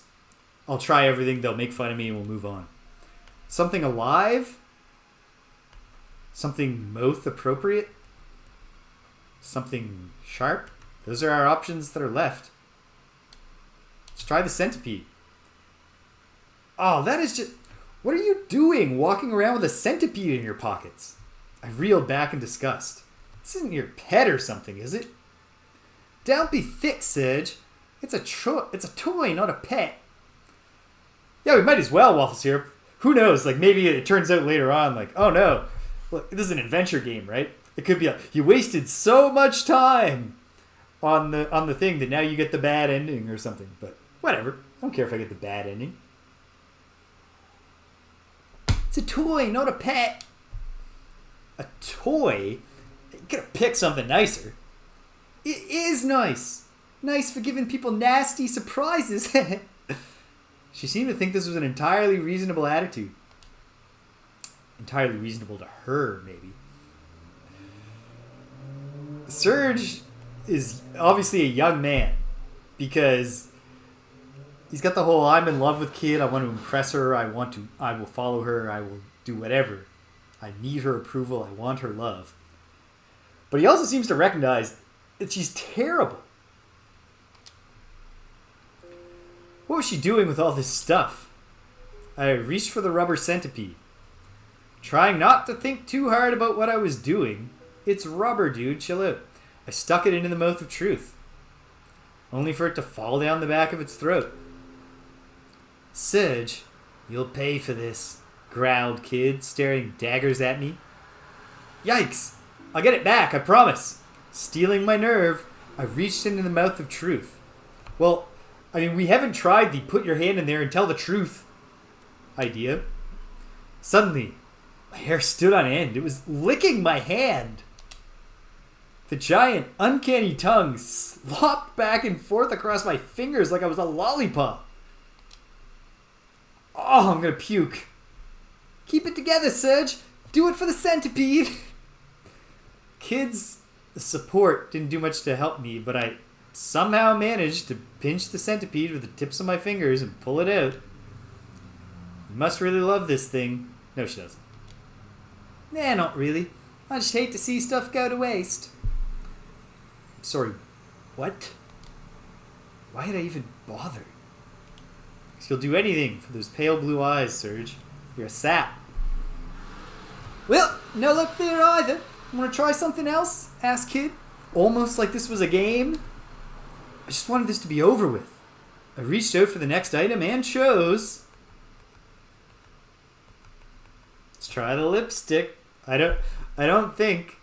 I'll try everything, they'll make fun of me, and we'll move on? Something alive? Something mouth appropriate? Something sharp? Those are our options that are left. Let's try the centipede. Oh, that is just... What are you doing walking around with a centipede in your pockets? I reeled back in disgust. This isn't your pet or something, is it? Don't be thick, Serge. It's a toy, not a pet. Yeah, we might as well, waffle syrup. Who knows? Like, maybe it turns out later on, like, oh no, look, this is an adventure game, right? It could be you wasted so much time on the thing that now you get the bad ending or something. But whatever. I don't care if I get the bad ending. It's a toy, not a pet. A toy? You gotta pick something nicer. It is nice. Nice for giving people nasty surprises. She seemed to think this was an entirely reasonable attitude. Entirely reasonable to her, maybe. Serge is obviously a young man because he's got the whole I'm in love with kid, I want to impress her, I will follow her, I will do whatever. I need her approval, I want her love. But he also seems to recognize that she's terrible. What was she doing with all this stuff? I reached for the rubber centipede. Trying not to think too hard about what I was doing. It's rubber, dude, chill out. I stuck it into the mouth of truth. Only for it to fall down the back of its throat. Serge, you'll pay for this, growled kid, staring daggers at me. Yikes! I'll get it back, I promise. Stealing my nerve, I reached into the mouth of truth. Well, I mean, we haven't tried the put your hand in there and tell the truth idea. Suddenly, my hair stood on end. It was licking my hand. The giant, uncanny tongue slopped back and forth across my fingers like I was a lollipop. Oh, I'm gonna puke. Keep it together, Serge. Do it for the centipede. Kids' support didn't do much to help me, but I somehow managed to pinch the centipede with the tips of my fingers and pull it out. You must really love this thing. No, she doesn't. Nah, not really. I just hate to see stuff go to waste. Sorry, what? Why did I even bother? Because you'll do anything for those pale blue eyes, Serge. You're a sap. Well, no luck there either. Want to try something else? Asked Kid. Almost like this was a game. I just wanted this to be over with. I reached out for the next item and chose... Let's try the lipstick. I don't think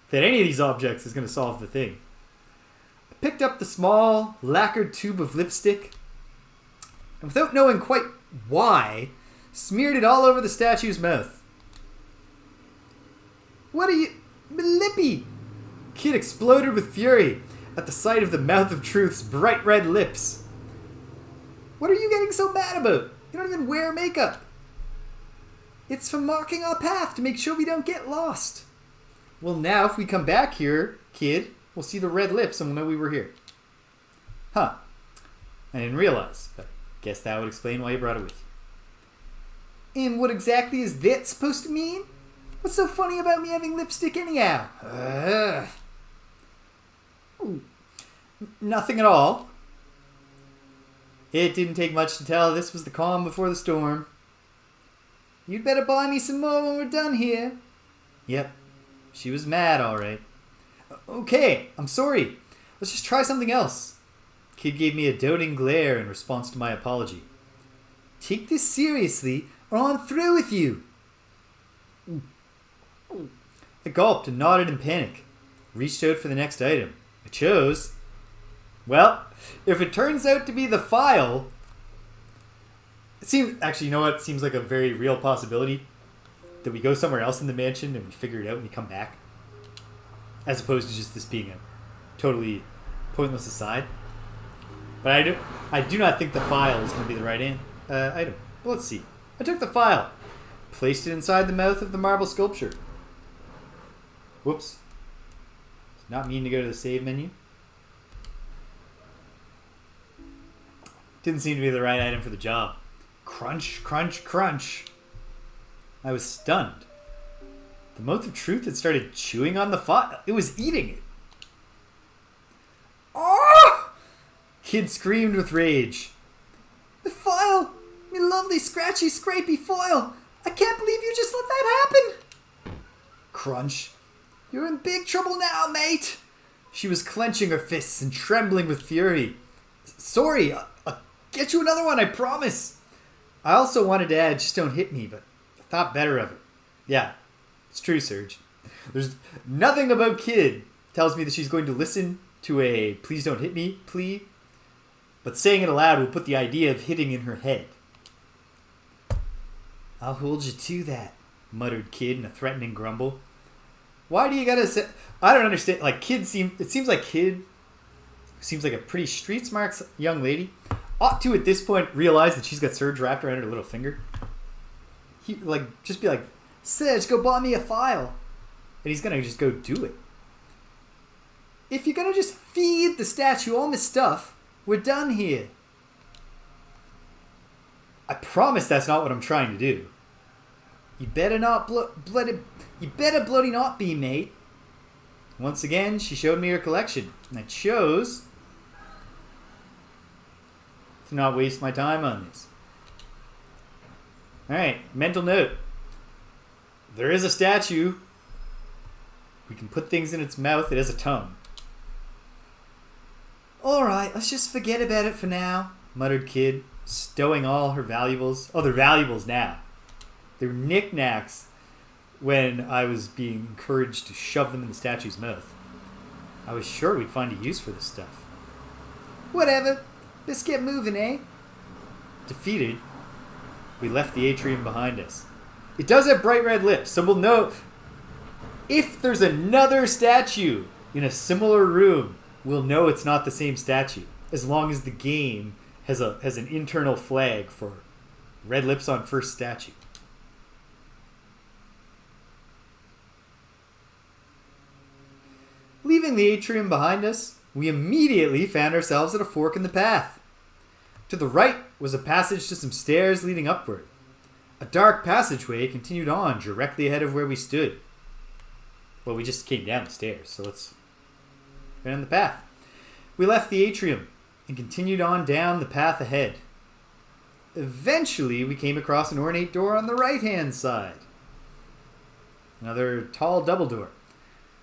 that any of these objects is going to solve the thing. I picked up the small, lacquered tube of lipstick, and without knowing quite why, smeared it all over the statue's mouth. What are you... Lippy! Kid exploded with fury at the sight of the mouth of truth's bright red lips. What are you getting so mad about? You don't even wear makeup. It's for marking our path to make sure we don't get lost. Well, now if we come back here, kid, we'll see the red lips and we'll know we were here. Huh. I didn't realize, but guess that would explain why you brought it with you. And what exactly is that supposed to mean? What's so funny about me having lipstick anyhow? Nothing at all. It didn't take much to tell this was the calm before the storm. You'd better buy me some more when we're done here. Yep, she was mad, all right. Okay, I'm sorry. Let's just try something else. Kid gave me a doting glare in response to my apology. Take this seriously or I'm through with you. I gulped and nodded in panic. Reached out for the next item. I chose... Well, if it turns out to be the file... It seems... Actually, you know what? It seems like a very real possibility. That we go somewhere else in the mansion and we figure it out and we come back. As opposed to just this being a totally pointless aside. But I do not think the file is going to be the right item. But let's see. I took the file. Placed it inside the mouth of the marble sculpture. Whoops. Did not mean to go to the save menu. Didn't seem to be the right item for the job. Crunch, crunch, crunch. I was stunned. The mouth of truth had started chewing on the file. It was eating it. Oh! Kid screamed with rage. The file! Me lovely scratchy scrapey foil! I can't believe you just let that happen! Crunch. You're in big trouble now, mate! She was clenching her fists and trembling with fury. Sorry, I'll get you another one, I promise. I also wanted to add Just Don't Hit Me, but I thought better of it. Yeah, it's true, Serge. There's nothing about Kid tells me that she's going to listen to a Please Don't Hit Me plea, but saying it aloud will put the idea of hitting in her head. I'll hold you to that, muttered Kid in a threatening grumble. Why do you gotta say... I don't understand. Like, it seems like Kid, who seems like a pretty street smart young lady, ought to at this point realize that she's got Serge wrapped around her little finger. He, like, just be like, Serge, go buy me a file. And he's gonna just go do it. If you're gonna just feed the statue all my stuff, we're done here. I promise that's not what I'm trying to do. You better not you better bloody not be, mate. Once again, she showed me her collection, and I chose to not waste my time on this. Alright, mental note. There is a statue. We can put things in its mouth. It has a tongue. Alright, let's just forget about it for now, muttered Kid, stowing all her valuables. Oh, they're valuables now. They were knickknacks when I was being encouraged to shove them in the statue's mouth. I was sure we'd find a use for this stuff. Whatever. Let's get moving, eh? Defeated, we left the atrium behind us. It does have bright red lips, so we'll know if there's another statue in a similar room, we'll know it's not the same statue, as long as the game has an internal flag for red lips on first statue. Leaving the atrium behind us, we immediately found ourselves at a fork in the path. To the right was a passage to some stairs leading upward. A dark passageway continued on directly ahead of where we stood. Well, we just came down the stairs, so let's go down the path. We left the atrium and continued on down the path ahead. Eventually, we came across an ornate door on the right-hand side. Another tall double door.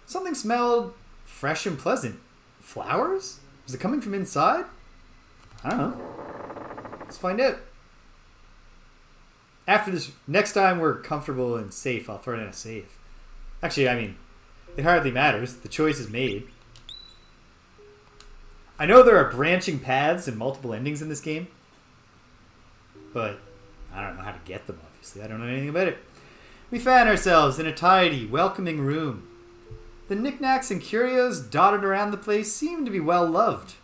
Something smelled fresh and pleasant. Flowers? Was it coming from inside? I don't know. Let's find out. After this, next time we're comfortable and safe, I'll throw in a save. Actually, I mean, it hardly matters. The choice is made. I know there are branching paths and multiple endings in this game, but I don't know how to get them, obviously. I don't know anything about it. We found ourselves in a tidy, welcoming room. The knickknacks and curios dotted around the place seemed to be well loved.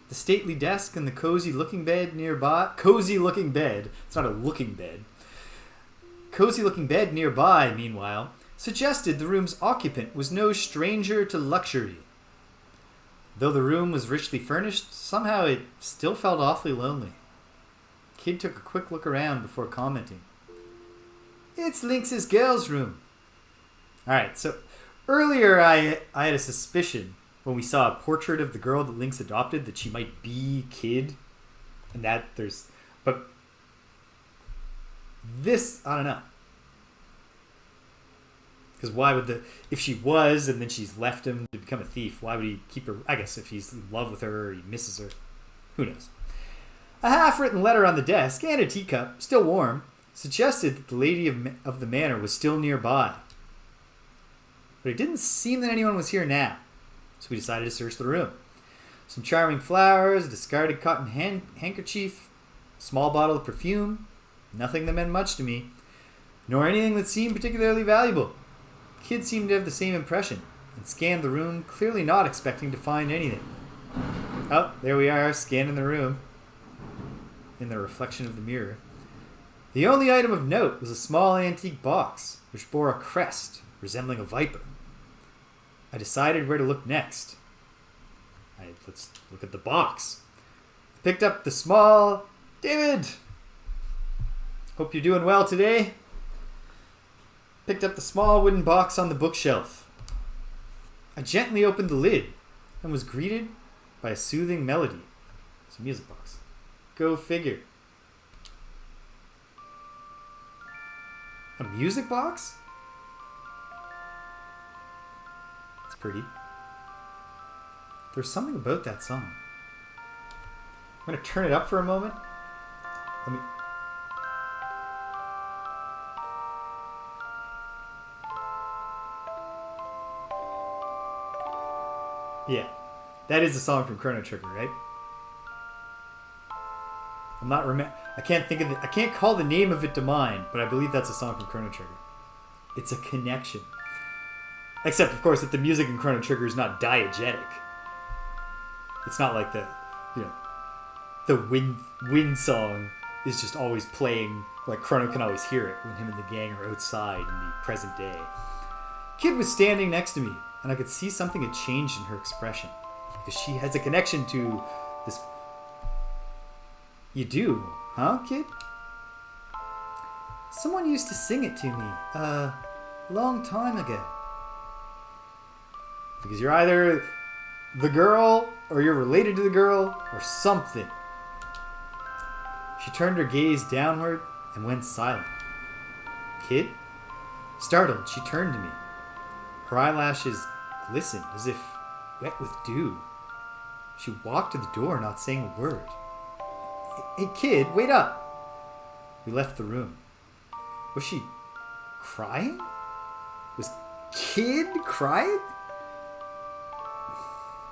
The stately desk and the cozy-looking bed nearby... Cozy-looking bed. It's not a looking bed. Cozy-looking bed nearby, meanwhile, suggested the room's occupant was no stranger to luxury. Though the room was richly furnished, somehow it still felt awfully lonely. Kid took a quick look around before commenting. It's Lynx's girls' room. Alright, so earlier I had a suspicion when we saw a portrait of the girl that Lynx adopted that she might be Kid. And that there's... But this, I don't know. Because why would the... If she was and then she's left him to become a thief, why would he keep her... I guess if he's in love with her or he misses her. Who knows? A half-written letter on the desk and a teacup, still warm, suggested that the lady of the manor was still nearby. But it didn't seem that anyone was here now, so we decided to search the room. Some charming flowers, a discarded cotton handkerchief, a small bottle of perfume, nothing that meant much to me, nor anything that seemed particularly valuable. Kid seemed to have the same impression, and scanned the room, clearly not expecting to find anything. Oh, there we are, scanning the room, in the reflection of the mirror. The only item of note was a small antique box, which bore a crest resembling a viper. I decided where to look next. Let's look at the box. I picked up the small... David! Hope you're doing well today. Picked up the small wooden box on the bookshelf. I gently opened the lid and was greeted by a soothing melody. It's a music box. Go figure. A music box? It's pretty. There's something about that song. I'm going to turn it up for a moment Let me... Yeah. That is a song from Chrono Trigger, right? I'm not I can't think of it. I can't call the name of it to mind, but I believe that's a song from Chrono Trigger. It's a connection. Except, of course, that the music in Chrono Trigger is not diegetic. It's not like the, you know, the wind song is just always playing, like Chrono can always hear it when him and the gang are outside in the present day. Kid was standing next to me, and I could see something had changed in her expression. Because she has a connection to this... You do, huh, kid? Someone used to sing it to me, long time ago. Because you're either the girl, or you're related to the girl, or something. She turned her gaze downward and went silent. Kid? Startled, she turned to me. Her eyelashes glistened as if wet with dew. She walked to the door, not saying a word. Hey, kid, wait up! We left the room. Was she crying? Was Kid crying?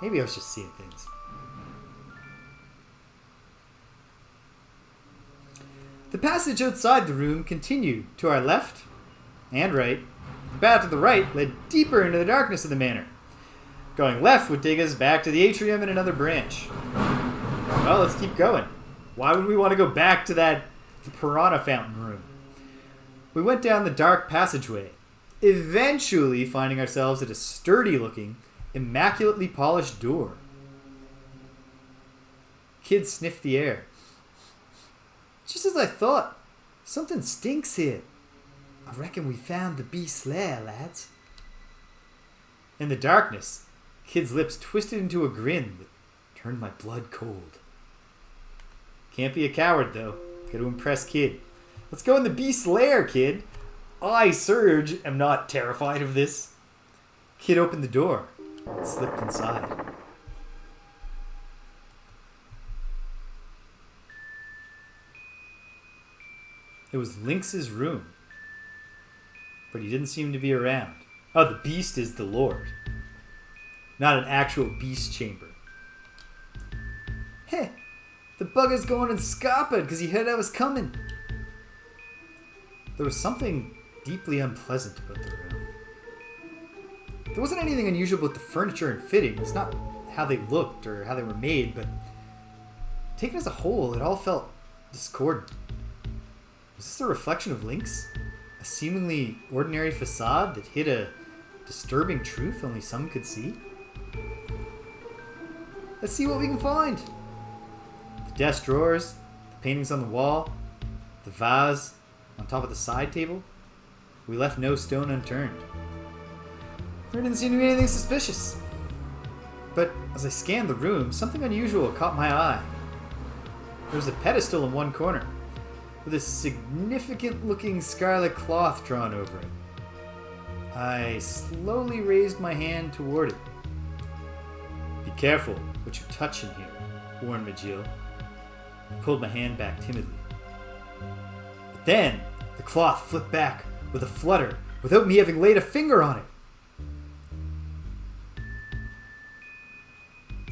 Maybe I was just seeing things. The passage outside the room continued to our left and right. The path to the right led deeper into the darkness of the manor. Going left would take us back to the atrium and another branch. Well, let's keep going. Why would we want to go back to the piranha fountain room? We went down the dark passageway, eventually finding ourselves at a sturdy-looking, immaculately polished door. Kid sniffed the air. Just as I thought. Something stinks here. I reckon we found the beast's lair, lads. In the darkness, Kid's lips twisted into a grin that turned my blood cold. Can't be a coward, though. Got to impress Kid. Let's go in the beast's lair, Kid. I, Surge, am not terrified of this. Kid opened the door and slipped inside. It was Lynx's room, but he didn't seem to be around. Oh, the beast is the Lord, not an actual beast chamber. Heh, the bugger's going and scarpered because he heard I was coming. There was something deeply unpleasant about the room. There wasn't anything unusual about the furniture and fittings, not how they looked or how they were made, but taken as a whole, it all felt discordant. Was this a reflection of Lynx? A seemingly ordinary facade that hid a disturbing truth only some could see? Let's see what we can find. The desk drawers, the paintings on the wall, the vase on top of the side table. We left no stone unturned. There didn't seem to be anything suspicious. But as I scanned the room, something unusual caught my eye. There was a pedestal in one corner, with a significant-looking scarlet cloth drawn over it. I slowly raised my hand toward it. Be careful what you touch in here, warned Majil. I pulled my hand back timidly. But then, the cloth flipped back with a flutter without me having laid a finger on it.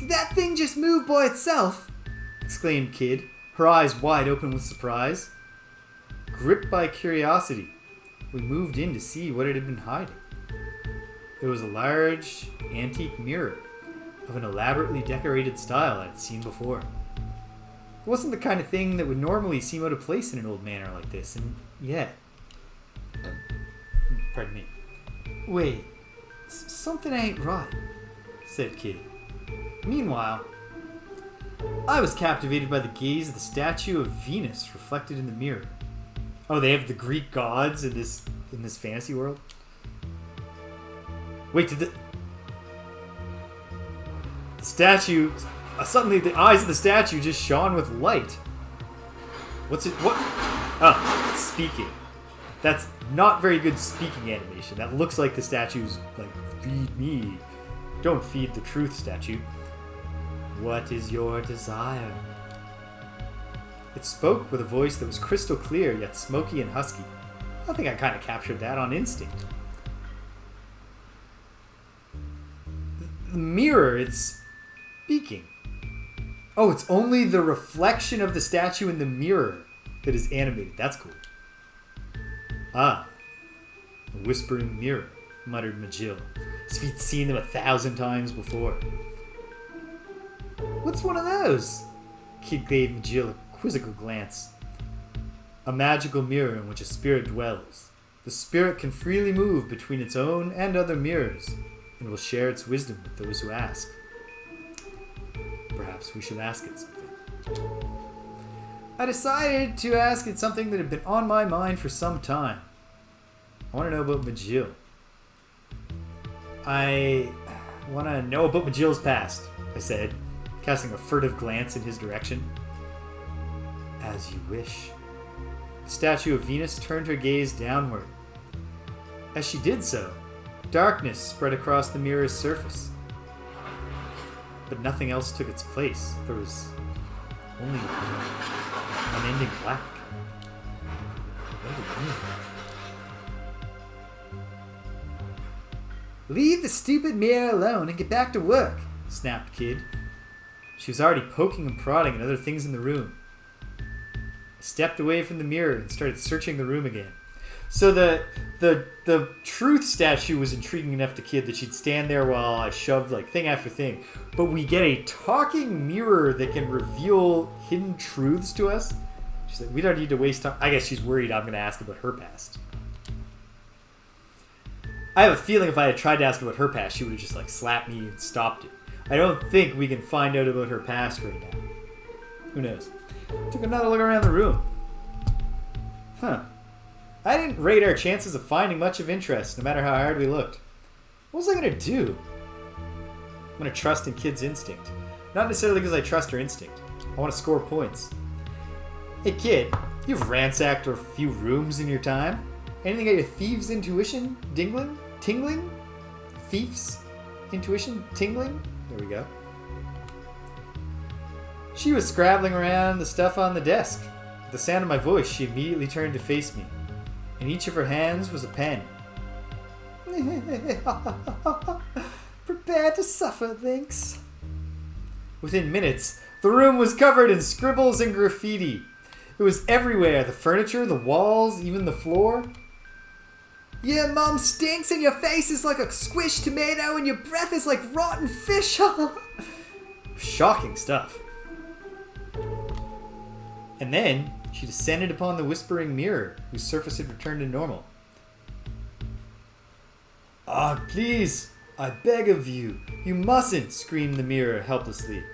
Did that thing just move by itself? Exclaimed Kid, her eyes wide open with surprise. Gripped by curiosity, we moved in to see what it had been hiding. It was a large, antique mirror of an elaborately decorated style I had seen before. It wasn't the kind of thing that would normally seem out of place in an old manor like this, and yet... Pardon me. Wait, something ain't right, said Kid. Meanwhile, I was captivated by the gaze of the statue of Venus reflected in the mirror. Oh, they have the Greek gods in this fantasy world? Wait, did the statue... suddenly the eyes of the statue just shone with light. What's it... What? Oh, it's speaking. That's not very good speaking animation. That looks like the statue's like, feed me. Don't feed the truth, statue. What is your desire? It spoke with a voice that was crystal clear, yet smoky and husky. I think I kind of captured that on instinct. The mirror, it's speaking. Oh, it's only the reflection of the statue in the mirror that is animated. That's cool. Ah, the whispering mirror, muttered Majil, as if he'd seen them 1,000 times before. What's one of those? Kid gave Majil a quizzical glance. A magical mirror in which a spirit dwells. The spirit can freely move between its own and other mirrors, and will share its wisdom with those who ask. Perhaps we should ask it something. I decided to ask it something that had been on my mind for some time. I want to know about Majil. I want to know about Majil's past, I said, casting a furtive glance in his direction. As you wish. The statue of Venus turned her gaze downward. As she did so, darkness spread across the mirror's surface. But nothing else took its place. There was only unending black. What did it mean? Leave the stupid mirror alone and get back to work, snapped Kid. She was already poking and prodding at other things in the room. I stepped away from the mirror and started searching the room again. So the truth statue was intriguing enough to Kid that she'd stand there while I shoved like thing after thing. But we get a talking mirror that can reveal hidden truths to us. She's like, we don't need to waste time. I guess she's worried I'm going to ask about her past. I have a feeling if I had tried to ask about her past, she would have just like slapped me and stopped it. I don't think we can find out about her past right now. Who knows? Took another look around the room. Huh. I didn't rate our chances of finding much of interest, no matter how hard we looked. What was I going to do? I'm going to trust in Kid's instinct. Not necessarily because I trust her instinct. I want to score points. Hey Kid, you've ransacked a few rooms in your time. Anything at your thieves' intuition? Tingling? Thieves' intuition? Tingling? There we go. She was scrabbling around the stuff on the desk. At the sound of my voice, she immediately turned to face me. In each of her hands was a pen. Prepare to suffer, thanks. Within minutes, the room was covered in scribbles and graffiti. It was everywhere, the furniture, the walls, even the floor. Your mom stinks and your face is like a squished tomato and your breath is like rotten fish. Shocking stuff. And then she descended upon the whispering mirror, whose surface had returned to normal. Ah, please, I beg of you. You mustn't, screamed the mirror helplessly.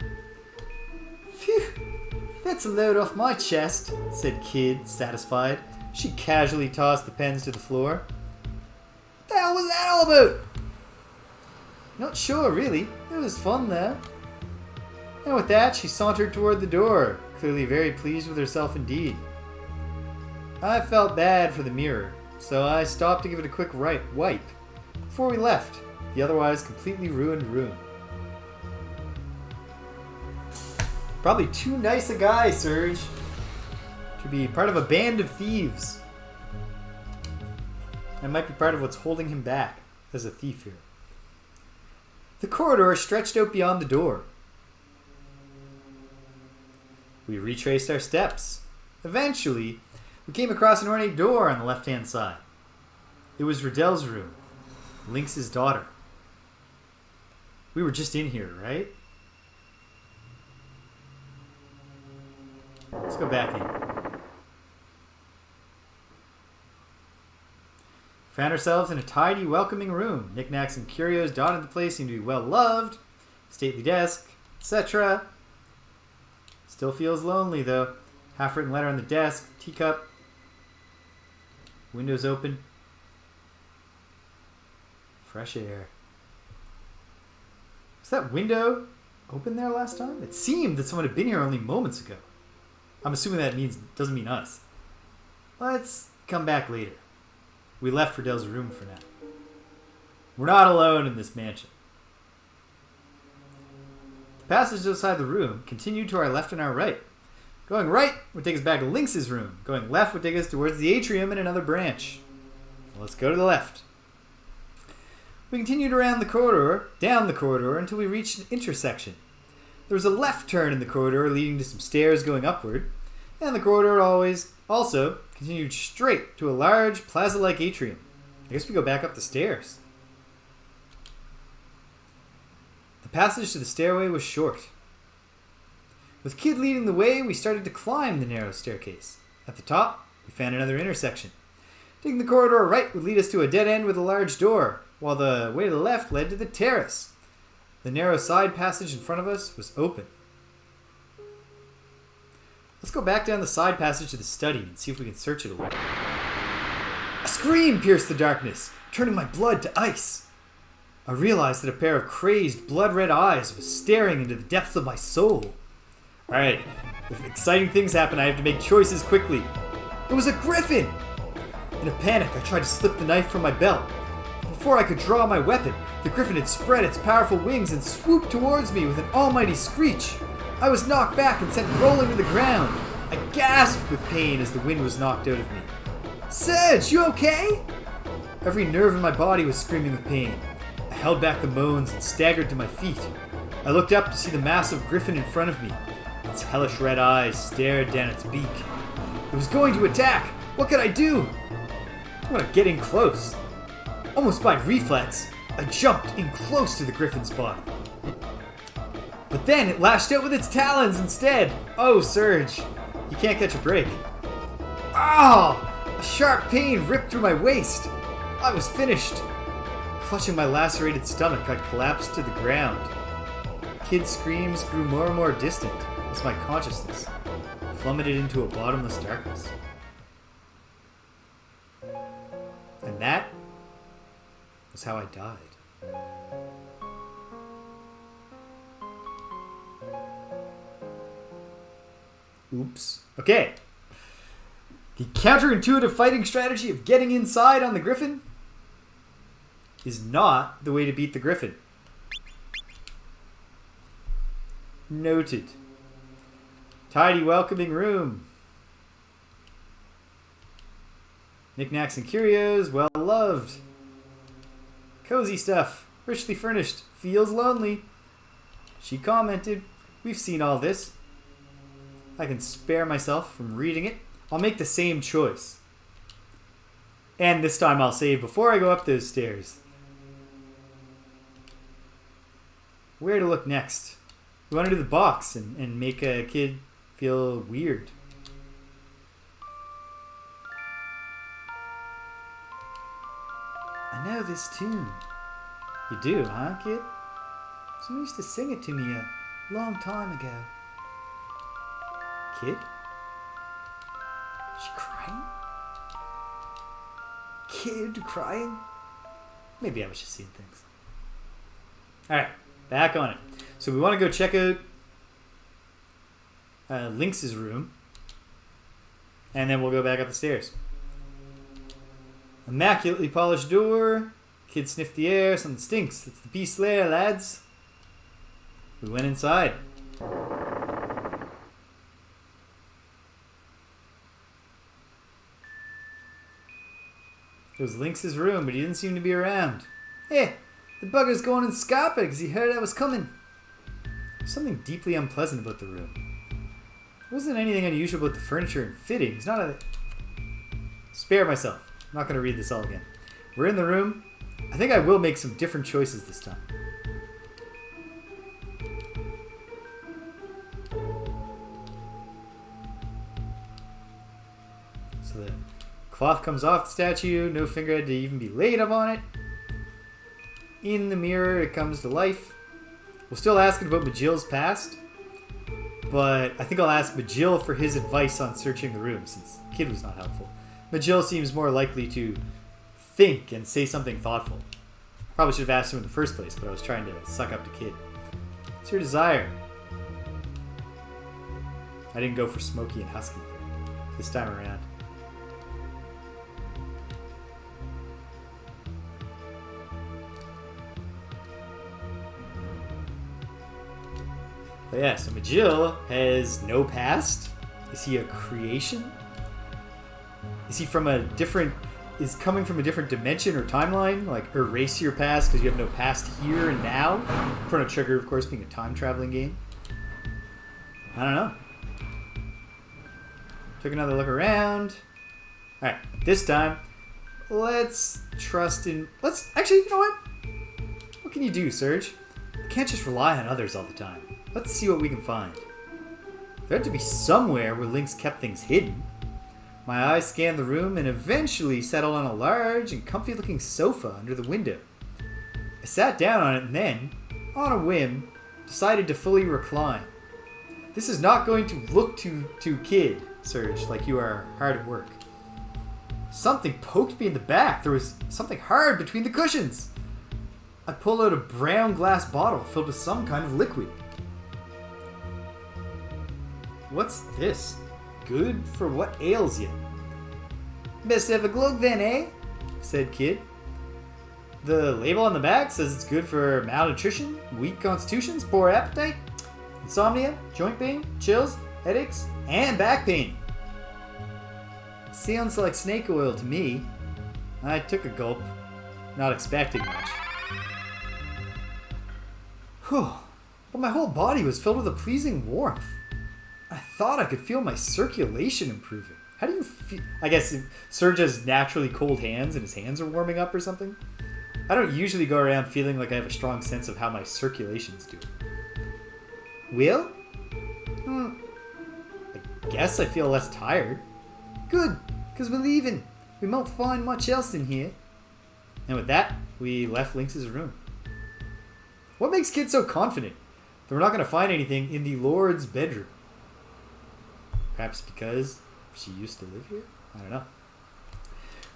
Phew, that's a load off my chest, said Kid, satisfied. She casually tossed the pens to the floor. What the hell was that all about? Not sure, really. It was fun, though. And with that, she sauntered toward the door, clearly very pleased with herself indeed. I felt bad for the mirror, so I stopped to give it a quick wipe before we left the otherwise completely ruined room. Probably too nice a guy, Serge, to be part of a band of thieves. That might be part of what's holding him back as a thief here. The corridor stretched out beyond the door. We retraced our steps. Eventually, we came across an ornate door on the left-hand side. It was Riddell's room, Lynx's daughter. We were just in here, right? Let's go back in. Found ourselves in a tidy, welcoming room. Knickknacks and curios dotted the place, seemed to be well loved. Stately desk, etc. Still feels lonely, though. Half-written letter on the desk, teacup. Windows open. Fresh air. Was that window open there last time? It seemed that someone had been here only moments ago. I'm assuming that doesn't mean us. Let's come back later. We left Riddell's room for now. We're not alone in this mansion. The passage outside the room continued to our left and our right. Going right would take us back to Lynx's room. Going left would take us towards the atrium and another branch. Well, let's go to the left. We continued around the corridor, down the corridor, until we reached an intersection. There was a left turn in the corridor leading to some stairs going upward, and the corridor also continued straight to a large plaza-like atrium. I guess we go back up the stairs. The passage to the stairway was short. With Kid leading the way, we started to climb the narrow staircase. At the top, we found another intersection. Taking the corridor right would lead us to a dead end with a large door, while the way to the left led to the terrace. The narrow side passage in front of us was open. Let's go back down the side passage to the study and see if we can search it a little. A scream pierced the darkness, turning my blood to ice. I realized that a pair of crazed, blood-red eyes was staring into the depths of my soul. Alright, if exciting things happen, I have to make choices quickly. It was a griffin! In a panic, I tried to slip the knife from my belt. Before I could draw my weapon, the griffin had spread its powerful wings and swooped towards me with an almighty screech. I was knocked back and sent rolling to the ground. I gasped with pain as the wind was knocked out of me. Serge, you okay? Every nerve in my body was screaming with pain. I held back the moans and staggered to my feet. I looked up to see the massive griffin in front of me. Its hellish red eyes stared down its beak. It was going to attack. What could I do? I'm gonna get in close. Almost by reflex, I jumped in close to the griffin's body. But then it lashed out with its talons instead. Oh, Serge, you can't catch a break. Ah! A sharp pain ripped through my waist. I was finished. Clutching my lacerated stomach, I collapsed to the ground. Kid's screams grew more and more distant as my consciousness plummeted into a bottomless darkness. And that was how I died. Oops. Okay. The counterintuitive fighting strategy of getting inside on the griffin is not the way to beat the griffin. Noted. Tidy, welcoming room. Knickknacks and curios, well loved. Cozy stuff, richly furnished, feels lonely. She commented, we've seen all this. I can spare myself from reading it. I'll make the same choice. And this time I'll save before I go up those stairs. Where to look next? We want to do the box and make a kid feel weird. I know this tune. You do, huh, kid? Someone used to sing it to me a long time ago. Kid? Is she crying? Kid crying? Maybe I was just seeing things. Alright, back on it. So we want to go check out Lynx's room. And then we'll go back up the stairs. Immaculately polished door. Kid sniffed the air. Something stinks. It's the beast lair, lads. We went inside. It was Lynx's room, but he didn't seem to be around. Hey, the bugger's going and scarping because he heard I was coming. There's something deeply unpleasant about the room. There wasn't anything unusual about the furniture and fittings. Not a... Spare myself. I'm not going to read this all again. We're in the room. I think I will make some different choices this time. So the cloth comes off the statue. No finger had to even be laid up on it. In the mirror, it comes to life. We'll still ask it about Majill's past. But I think I'll ask Majill for his advice on searching the room, since Kid was not helpful. Majill seems more likely to think and say something thoughtful. Probably should have asked him in the first place, but I was trying to suck up to Kid. What's your desire? I didn't go for Smokey and Husky this time around. But yeah, so Majill has no past, Is he a creation? Is he from a different... Is coming from a different dimension or timeline? Like, erase your past because you have no past here and now? Chrono Trigger, of course, being a time-traveling game. I don't know. Took another look around. Alright, this time, let's trust in... Actually, you know what? What can you do, Serge? You can't just rely on others all the time. Let's see what we can find. There had to be somewhere where Lynx kept things hidden. My eyes scanned the room and eventually settled on a large and comfy-looking sofa under the window. I sat down on it and then, on a whim, decided to fully recline. This is not going to look too kid, Serge, like you are hard at work. Something poked me in the back. There was something hard between the cushions. I pulled out a brown glass bottle filled with some kind of liquid. What's this? Good for what ails you? Best have a glug then, eh? Said Kid. The label on the back says it's good for malnutrition, weak constitutions, poor appetite, insomnia, joint pain, chills, headaches, and back pain. Sounds like snake oil to me. I took a gulp, not expecting much. Whew, but my whole body was filled with a pleasing warmth. I thought I could feel my circulation improving. How do you feel? I guess Serge has naturally cold hands and his hands are warming up or something. I don't usually go around feeling like I have a strong sense of how my circulation's doing. Will? I guess I feel less tired. Good, because we're leaving. We won't find much else in here. And with that, we left Lynx's room. What makes Kid so confident that we're not going to find anything in the Lord's bedroom? Perhaps because she used to live here? I don't know.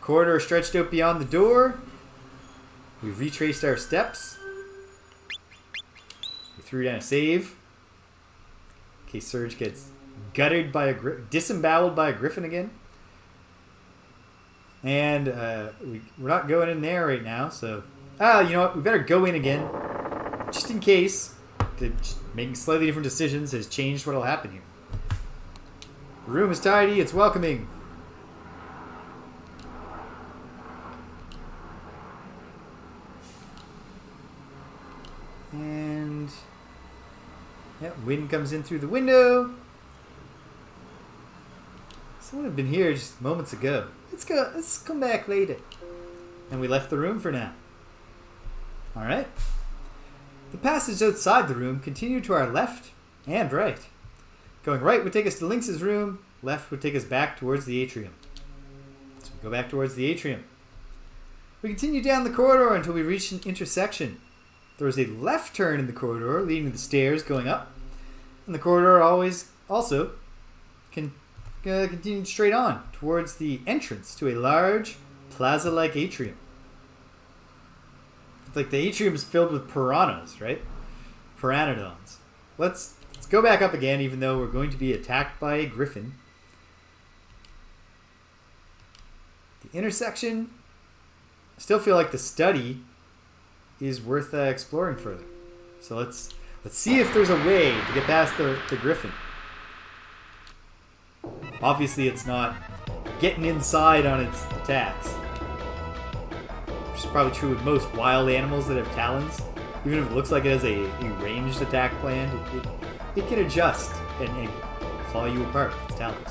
Corridor stretched out beyond the door. We retraced our steps. We threw down a save. In case Serge gets gutted by disemboweled by a griffin again. And we're not going in there right now, so... you know what? We better go in again. Just in case. Making slightly different decisions has changed what'll happen here. The room is tidy, it's welcoming. And... yeah, wind comes in through the window. Someone had been here just moments ago. Let's come back later. And we left the room for now. Alright. The passage outside the room continued to our left and right. Going right would take us to Lynx's room. Left would take us back towards the atrium. So we go back towards the atrium. We continue down the corridor until we reach an intersection. There was a left turn in the corridor leading to the stairs going up. And the corridor also continued straight on towards the entrance to a large plaza-like atrium. It's like the atrium is filled with piranhas, right? Pteranodons. Let's go back up again, even though we're going to be attacked by a griffin. The intersection. I still feel like the study is worth exploring further. So let's see if there's a way to get past the griffin. Obviously, it's not getting inside on its attacks. Which is probably true with most wild animals that have talons. Even if it looks like it has a ranged attack planned, it can adjust and claw you apart with its talons.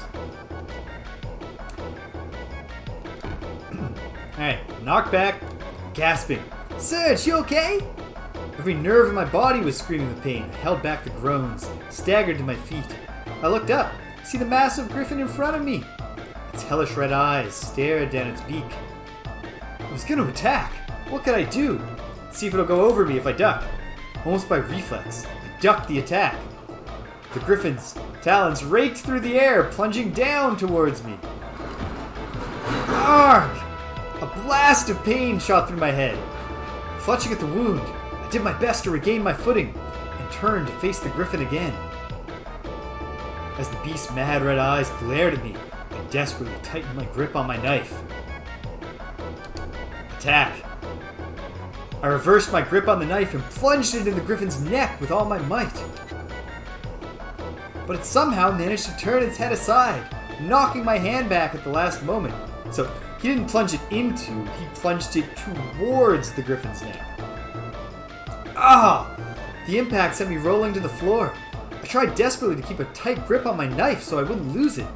Alright, knocked back, gasping. Serge, you okay? Every nerve in my body was screaming with pain. I held back the groans, staggered to my feet. I looked up, see the massive griffin in front of me. Its hellish red eyes stared down its beak. It was going to attack. What could I do? See if it'll go over me if I duck. Almost by reflex, I ducked the attack. The griffin's talons raked through the air, plunging down towards me. Argh! A blast of pain shot through my head. Clutching at the wound, I did my best to regain my footing and turned to face the griffin again. As the beast's mad red eyes glared at me, I desperately tightened my grip on my knife. Attack! I reversed my grip on the knife and plunged it into the griffin's neck with all my might. but it somehow managed to turn its head aside, knocking my hand back at the last moment. So he didn't plunge it into, he plunged it towards the griffin's neck. Ah! The impact sent me rolling to the floor. I tried desperately to keep a tight grip on my knife so I wouldn't lose it.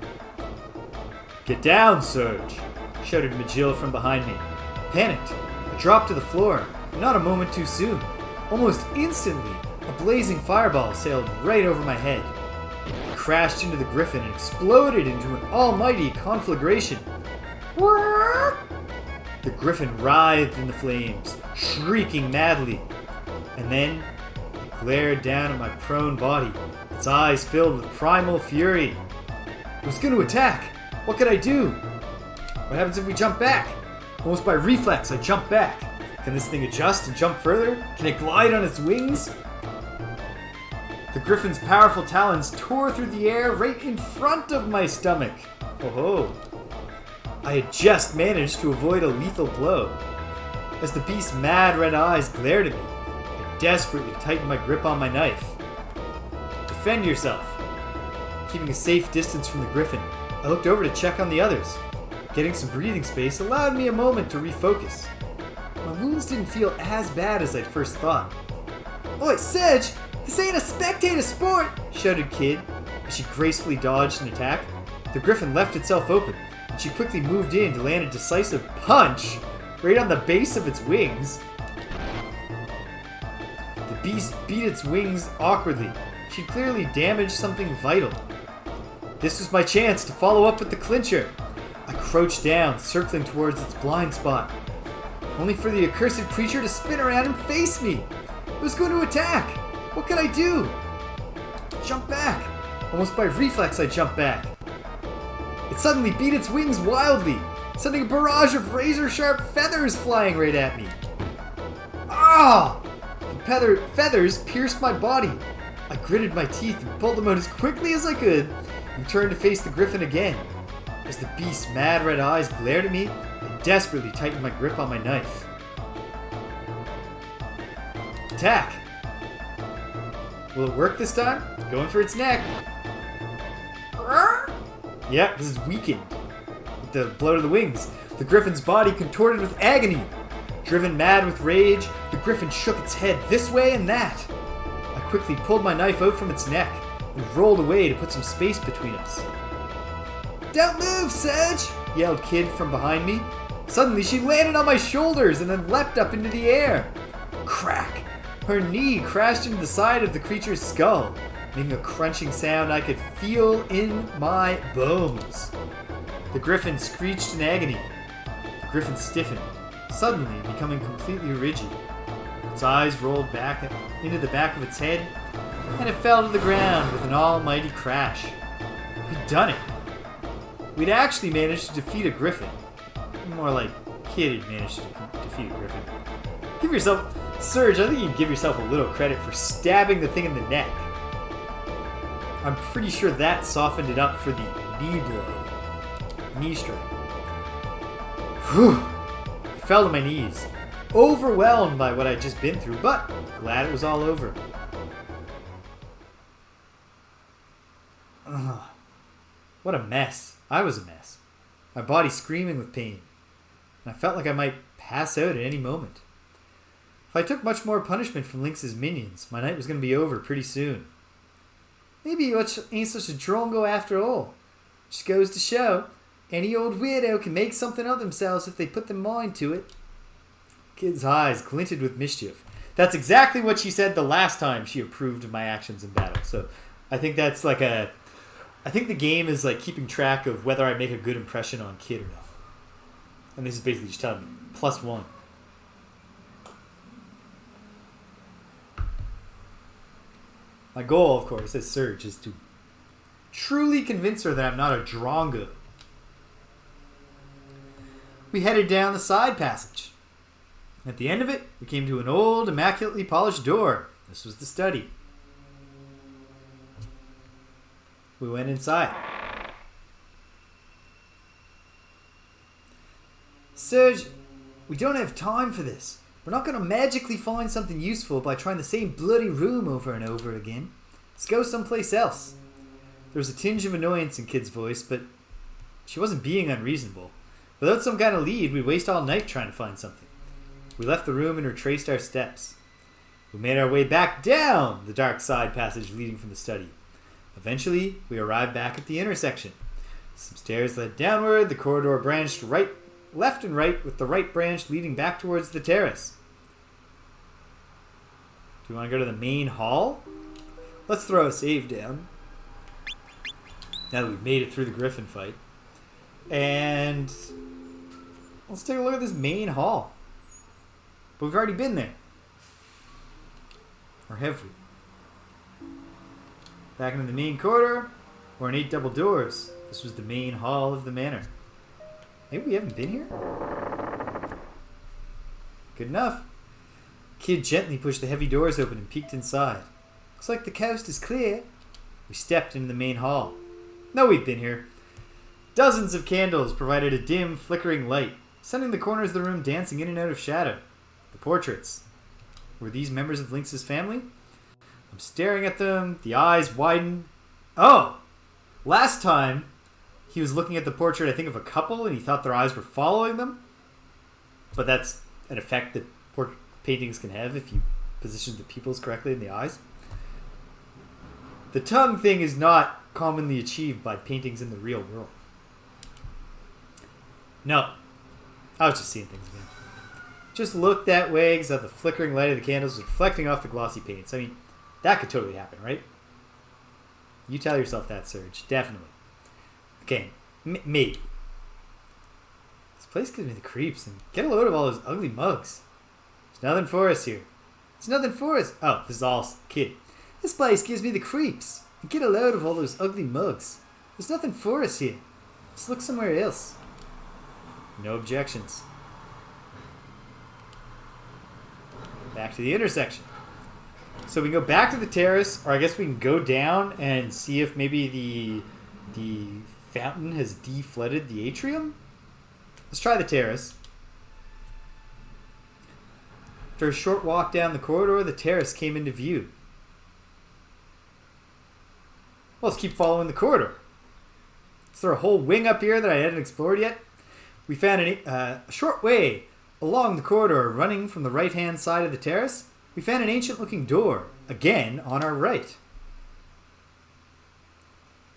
"Get down, Serge!" shouted Majil from behind me. Panicked, I dropped to the floor, and not a moment too soon. Almost instantly, a blazing fireball sailed right over my head. It crashed into the griffin and exploded into an almighty conflagration. The griffin writhed in the flames, shrieking madly. And then, it glared down at my prone body, its eyes filled with primal fury. It was going to attack. What could I do? What happens if we jump back? Almost by reflex, I jump back. Can this thing adjust and jump further? Can it glide on its wings? The griffin's powerful talons tore through the air right in front of my stomach. Oh ho! I had just managed to avoid a lethal blow. As the beast's mad red eyes glared at me, I desperately tightened my grip on my knife. Defend yourself. Keeping a safe distance from the griffin, I looked over to check on the others. Getting some breathing space allowed me a moment to refocus. My wounds didn't feel as bad as I'd first thought. "Oi, Sedge! This ain't a spectator sport!" shouted Kid as she gracefully dodged an attack. The griffin left itself open, and she quickly moved in to land a decisive punch right on the base of its wings. The beast beat its wings awkwardly. She'd clearly damaged something vital. This was my chance to follow up with the clincher. I crouched down, circling towards its blind spot, only for the accursed creature to spin around and face me. It was going to attack. What could I do? Jump back. Almost by reflex, I jumped back. It suddenly beat its wings wildly, sending a barrage of razor-sharp feathers flying right at me. Ah! The feathers pierced my body. I gritted my teeth and pulled them out as quickly as I could and turned to face the griffin again. As the beast's mad red eyes glared at me, I desperately tightened my grip on my knife. Attack! Will it work this time? Going for its neck. Yeah, this is weakened. With the blow to the wings, the griffin's body contorted with agony. Driven mad with rage, the griffin shook its head this way and that. I quickly pulled my knife out from its neck and rolled away to put some space between us. "Don't move, Sedge!" yelled Kid from behind me. Suddenly she landed on my shoulders and then leapt up into the air. Crack! Her knee crashed into the side of the creature's skull, making a crunching sound I could feel in my bones. The griffin screeched in agony. The griffin stiffened, suddenly becoming completely rigid. Its eyes rolled back into the back of its head, and it fell to the ground with an almighty crash. We'd done it. We'd actually managed to defeat a griffin. More like Kid had managed to defeat a griffin. Give yourself... Serge, I think you can give yourself a little credit for stabbing the thing in the neck. I'm pretty sure that softened it up for the knee blow. Knee strike. Whew. I fell to my knees, overwhelmed by what I'd just been through, but glad it was all over. Ugh. What a mess. I was a mess. My body screaming with pain. And I felt like I might pass out at any moment. If I took much more punishment from Lynx's minions, my night was going to be over pretty soon. Maybe it ain't such a drongo after all. Just goes to show, any old weirdo can make something of themselves if they put their mind to it. Kid's eyes glinted with mischief. That's exactly what she said the last time she approved of my actions in battle. So I think that's like a... I think the game is like keeping track of whether I make a good impression on Kid or not. And this is basically just telling me, +1. My goal, of course, as Serge, is to truly convince her that I'm not a drongo. We headed down the side passage. At the end of it, we came to an old, immaculately polished door. This was the study. We went inside. Serge, we don't have time for this. We're not going to magically find something useful by trying the same bloody room over and over again. Let's go someplace else. There was a tinge of annoyance in Kid's voice, but she wasn't being unreasonable. Without some kind of lead, we'd waste all night trying to find something. We left the room and retraced our steps. We made our way back down the dark side passage leading from the study. Eventually, we arrived back at the intersection. Some stairs led downward, the corridor branched left and right, with the right branch leading back towards the terrace. Do you want to go to the main hall? Let's throw a save down. Now that we've made it through the Griffin fight. And let's take a look at this main hall. But we've already been there. Or have we? Back into the main corridor, ornate double doors. This was the main hall of the manor. Maybe we haven't been here? Good enough. Kid gently pushed the heavy doors open and peeked inside. Looks like the coast is clear. We stepped into the main hall. No, we've been here. Dozens of candles provided a dim, flickering light, sending the corners of the room dancing in and out of shadow. The portraits. Were these members of Lynx's family? I'm staring at them, the eyes widen. Oh! Last time, he was looking at the portrait, I think, of a couple, and he thought their eyes were following them. But that's an effect that paintings can have if you position the pupils correctly in the eyes. The tongue thing is not commonly achieved by paintings in the real world. No. I was just seeing things again. Just looked that way because the flickering light of the candles was reflecting off the glossy paints. I mean, that could totally happen, right? You tell yourself that, Serge. Definitely. Okay, maybe. This place gives me the creeps, and get a load of all those ugly mugs. There's nothing for us here. There's nothing for us. Oh, this is all Kid. This place gives me the creeps, and get a load of all those ugly mugs. There's nothing for us here. Let's look somewhere else. No objections. Back to the intersection. So we can go back to the terrace, or I guess we can go down and see if maybe the fountain has deflooded the atrium. Let's try the terrace. After a short walk down the corridor, the terrace came into view. Well, let's keep following the corridor. Is there a whole wing up here that I hadn't explored yet? We found a short way along the corridor running from the right-hand side of the terrace. We found an ancient-looking door, again on our right.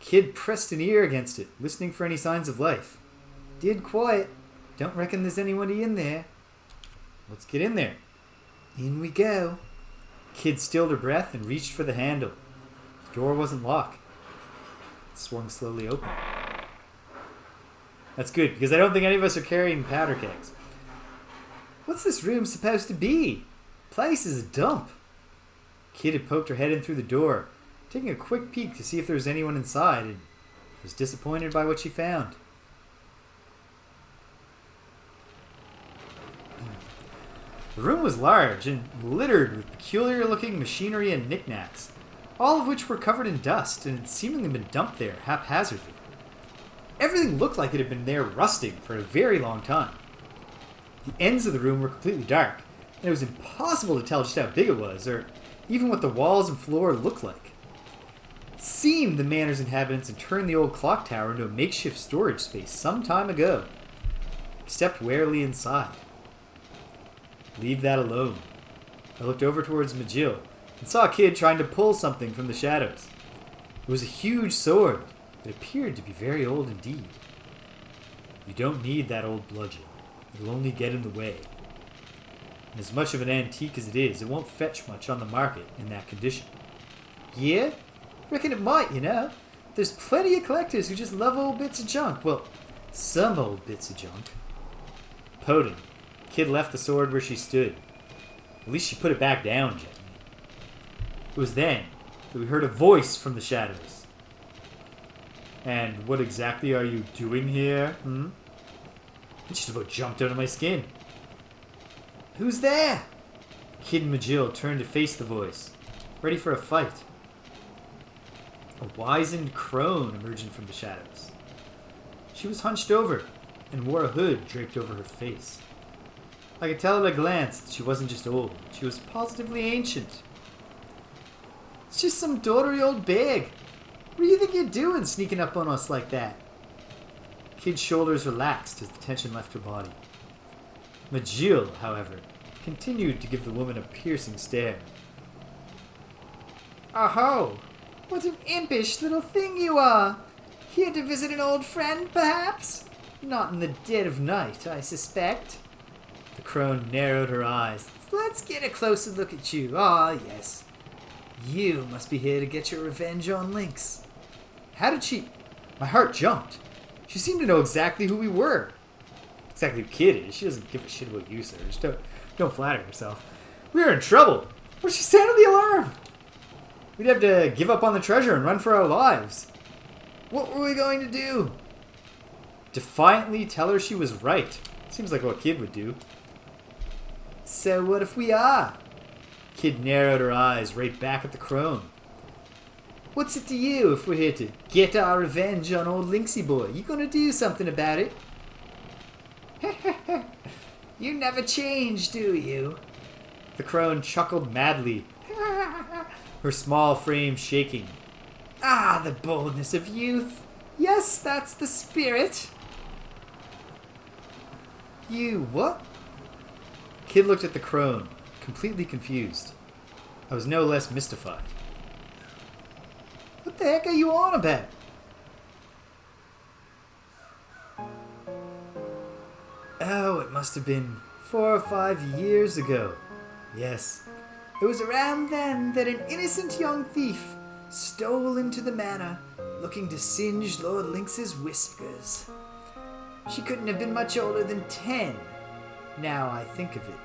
Kid pressed an ear against it, listening for any signs of life. Dead quiet. Don't reckon there's anybody in there. Let's get in there. In we go. Kid stilled her breath and reached for the handle. The door wasn't locked. It swung slowly open. That's good, because I don't think any of us are carrying powder kegs. What's this room supposed to be? Place is a dump. Kid had poked her head in through the door, taking a quick peek to see if there was anyone inside, and was disappointed by what she found. The room was large and littered with peculiar-looking machinery and knickknacks, all of which were covered in dust and had seemingly been dumped there haphazardly. Everything looked like it had been there rusting for a very long time. The ends of the room were completely dark, and it was impossible to tell just how big it was, or even what the walls and floor looked like. It seemed the manor's inhabitants had turned the old clock tower into a makeshift storage space some time ago. I stepped warily inside. Leave that alone. I looked over towards Majil and saw a kid trying to pull something from the shadows. It was a huge sword that appeared to be very old indeed. You don't need that old bludgeon. It'll only get in the way. And as much of an antique as it is, it won't fetch much on the market in that condition. Yeah? Reckon it might, you know. There's plenty of collectors who just love old bits of junk. Well, some old bits of junk. Podin. Kid left the sword where she stood. At least she put it back down gently. It was then that we heard a voice from the shadows. And what exactly are you doing here? It just about jumped out of my skin. Who's there? Kid and Majil turned to face the voice, ready for a fight. A wizened crone emerging from the shadows. She was hunched over and wore a hood draped over her face. I could tell at a glance that she wasn't just old, she was positively ancient. It's just some doughtery old bag. What do you think you're doing sneaking up on us like that? Kid's shoulders relaxed as the tension left her body. Majil, however, continued to give the woman a piercing stare. "Aho! What an impish little thing you are! Here to visit an old friend, perhaps? Not in the dead of night, I suspect." The crone narrowed her eyes. "Let's get a closer look at you. Ah, yes. You must be here to get your revenge on Lynx." How did she... My heart jumped. She seemed to know exactly who we were. Exactly who Kid is. She doesn't give a shit about you, sir. Just don't flatter yourself. We are in trouble. What did she sound the alarm? We'd have to give up on the treasure and run for our lives. What were we going to do? Defiantly tell her she was right. Seems like what Kid would do. So what if we are? Kid narrowed her eyes right back at the crone. What's it to you if we're here to get our revenge on old Lynxy boy? You gonna do something about it? You never change, do you? The crone chuckled madly, her small frame shaking. Ah, the boldness of youth. Yes, that's the spirit. You what? Kid looked at the crone, completely confused. I was no less mystified. What the heck are you on about? Oh, it must have been 4 or 5 years ago. Yes, it was around then that an innocent young thief stole into the manor, looking to singe Lord Lynx's whiskers. She couldn't have been much older than 10, now I think of it.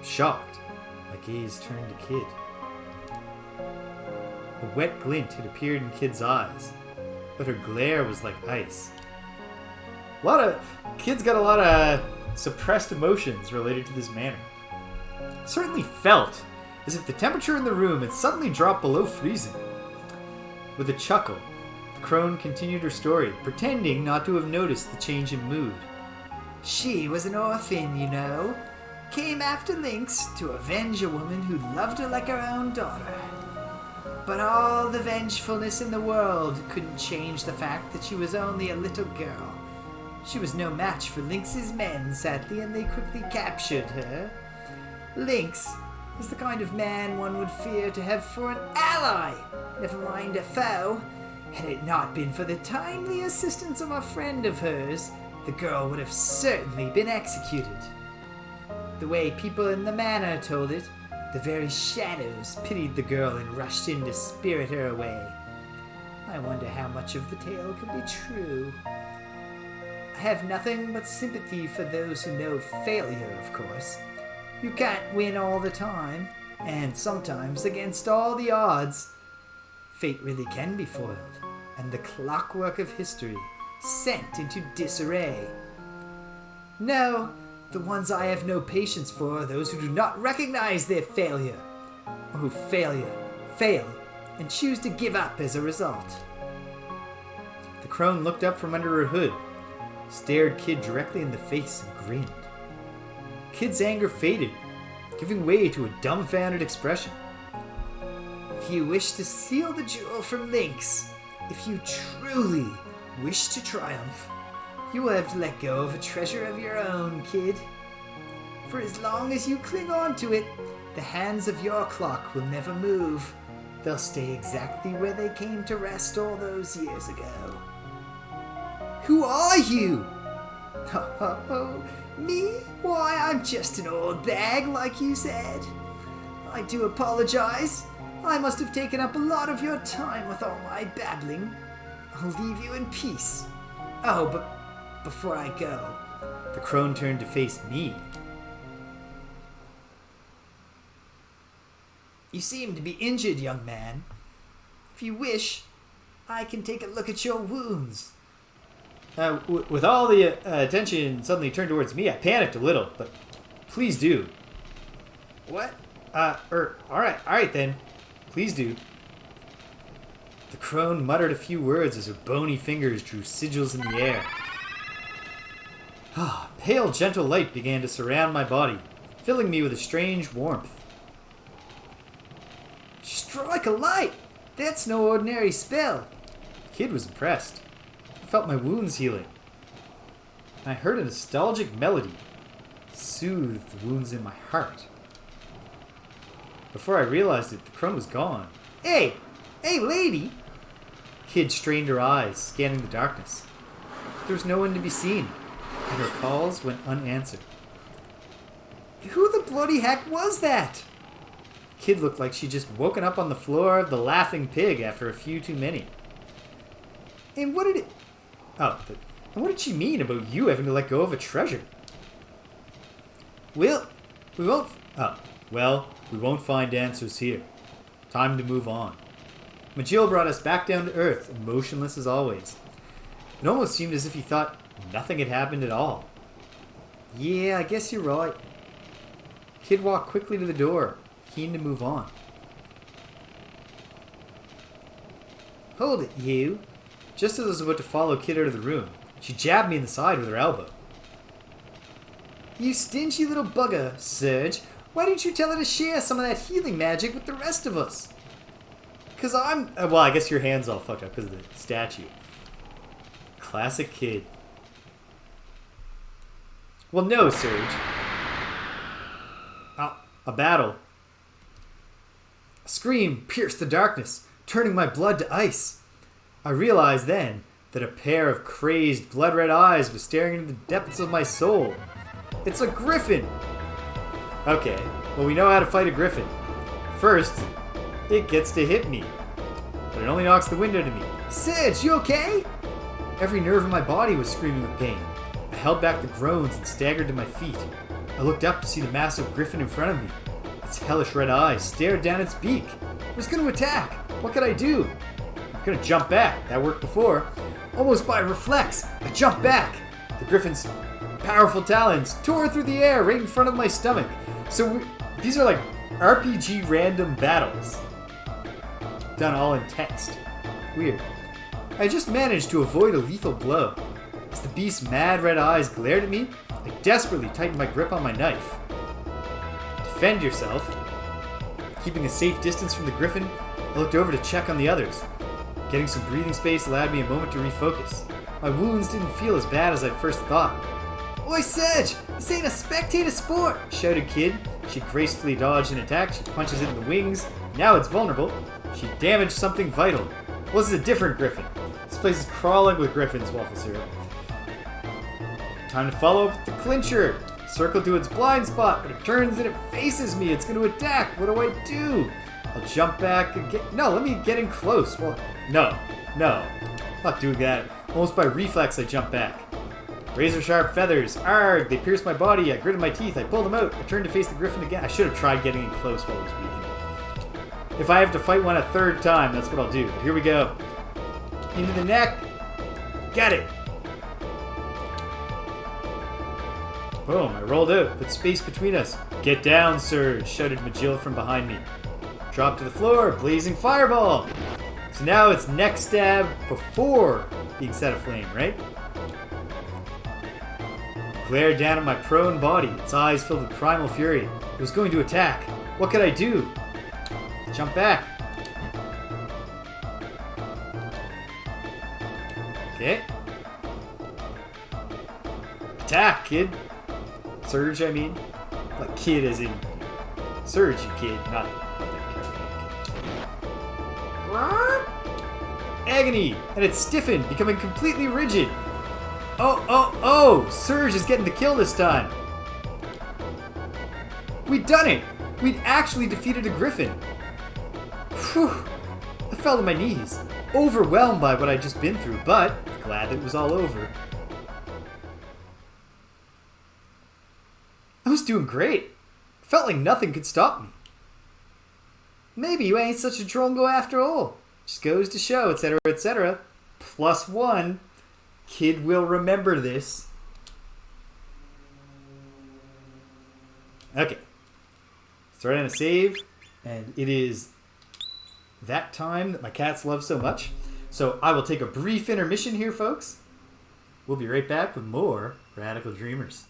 Shocked, my gaze turned to Kid. A wet glint had appeared in Kid's eyes, but her glare was like ice. Kid's got a lot of suppressed emotions related to this manor. Certainly felt as if the temperature in the room had suddenly dropped below freezing. With a chuckle, the crone continued her story, pretending not to have noticed the change in mood. She was an orphan, you know. Came after Lynx to avenge a woman who loved her like her own daughter. But all the vengefulness in the world couldn't change the fact that she was only a little girl. She was no match for Lynx's men, sadly, and they quickly captured her. Lynx is the kind of man one would fear to have for an ally, never mind a foe. Had it not been for the timely assistance of a friend of hers, the girl would have certainly been executed. The way people in the manor told it, the very shadows pitied the girl and rushed in to spirit her away. I wonder how much of the tale could be true. I have nothing but sympathy for those who know failure, of course. You can't win all the time, and sometimes against all the odds, fate really can be foiled, and the clockwork of history sent into disarray. No, the ones I have no patience for are those who do not recognize their failure, or who fail, and choose to give up as a result. The crone looked up from under her hood, stared Kid directly in the face, and grinned. Kid's anger faded, giving way to a dumbfounded expression. If you wish to steal the jewel from Lynx, if you truly wish to triumph, you will have to let go of a treasure of your own, Kid. For as long as you cling on to it, the hands of your clock will never move. They'll stay exactly where they came to rest all those years ago. Who are you? Oh, me? Why, I'm just an old bag, like you said. I do apologize. I must have taken up a lot of your time with all my babbling. I'll leave you in peace. Oh, but before I go, the crone turned to face me. You seem to be injured, young man. If you wish, I can take a look at your wounds. With all the attention suddenly turned towards me, I panicked a little, but please do. What? Alright then. Please do. The crone muttered a few words as her bony fingers drew sigils in the air. Pale, gentle light began to surround my body, filling me with a strange warmth. Strike a light! That's no ordinary spell. The kid was impressed. I felt my wounds healing. I heard a nostalgic melody. It soothed the wounds in my heart. Before I realized it, the Crono was gone. Hey! Hey, lady! Kid strained her eyes, scanning the darkness. There was no one to be seen, and her calls went unanswered. Who the bloody heck was that? Kid looked like she'd just woken up on the floor of the Laughing Pig after a few too many. And what did it... Oh, and what did she mean about you having to let go of a treasure? Well, we won't... Oh, well, we won't find answers here. Time to move on. Majil brought us back down to earth, motionless as always. It almost seemed as if he thought nothing had happened at all. Yeah, I guess you're right. Kid walked quickly to the door, keen to move on. Hold it, you. Just as I was about to follow Kid out of the room, she jabbed me in the side with her elbow. You stingy little bugger, Serge. Why didn't you tell her to share some of that healing magic with the rest of us? Because I'm... Well, I guess your hand's all fucked up because of the statue. Classic Kid. Well, no, Serge. A battle. A scream pierced the darkness, turning my blood to ice. I realized then that a pair of crazed, blood-red eyes was staring into the depths of my soul. It's a griffin! Okay, well, we know how to fight a griffin. First, it gets to hit me. But it only knocks the wind out of me. Serge, you okay? Every nerve in my body was screaming with pain. I held back the groans and staggered to my feet. I looked up to see the massive griffin in front of me. Its hellish red eyes stared down its beak. It was going to attack. What could I do? I'm going to jump back. That worked before. Almost by reflex, I jumped back. The griffin's powerful talons tore through the air right in front of my stomach. So these are like RPG random battles. Done all in text. Weird. I just managed to avoid a lethal blow. As the beast's mad red eyes glared at me, I desperately tightened my grip on my knife. Defend yourself. Keeping a safe distance from the griffin, I looked over to check on the others. Getting some breathing space allowed me a moment to refocus. My wounds didn't feel as bad as I'd first thought. Oi, Serge! This ain't a spectator sport! Shouted Kid. She gracefully dodged an attack. She punches it in the wings. Now it's vulnerable. She damaged something vital. Well, this is a different griffin. This place is crawling with griffins, waffle syrup. Time to follow up with the clincher. Circle to its blind spot, but it turns and it faces me. It's going to attack. What do I do? I'll jump back and get... No, let me get in close. Well, no. I'm not doing that. Almost by reflex, I jump back. Razor sharp feathers. Arrgh! They pierced my body. I gritted my teeth. I pulled them out. I turned to face the griffin again. I should have tried getting in close while it was weakened. If I have to fight one a third time, that's what I'll do. But here we go. Into the neck. Got it. Boom, I rolled out. Put space between us. Get down, Serge, shouted Majil from behind me. Dropped to the floor. Blazing fireball. So now it's neck stab before being set aflame, right? Glared down at my prone body. Its eyes filled with primal fury. It was going to attack. What could I do? Jump back. Okay. Attack, kid. Surge, I mean. Like kid as in Surge, you kid, not that character. Agony! And it's stiffened, becoming completely rigid. Oh! Surge is getting the kill this time. We'd done it! We'd actually defeated a griffin. Whew! I fell to my knees, overwhelmed by what I'd just been through, but glad that it was all over. I was doing great. Felt like nothing could stop me. Maybe you ain't such a drongo after all. Just goes to show, etc., etc. +1. Kid will remember this. Okay. Throw in a save, and it is that time that my cats love so much. So I will take a brief intermission here, folks. We'll be right back with more Radical Dreamers.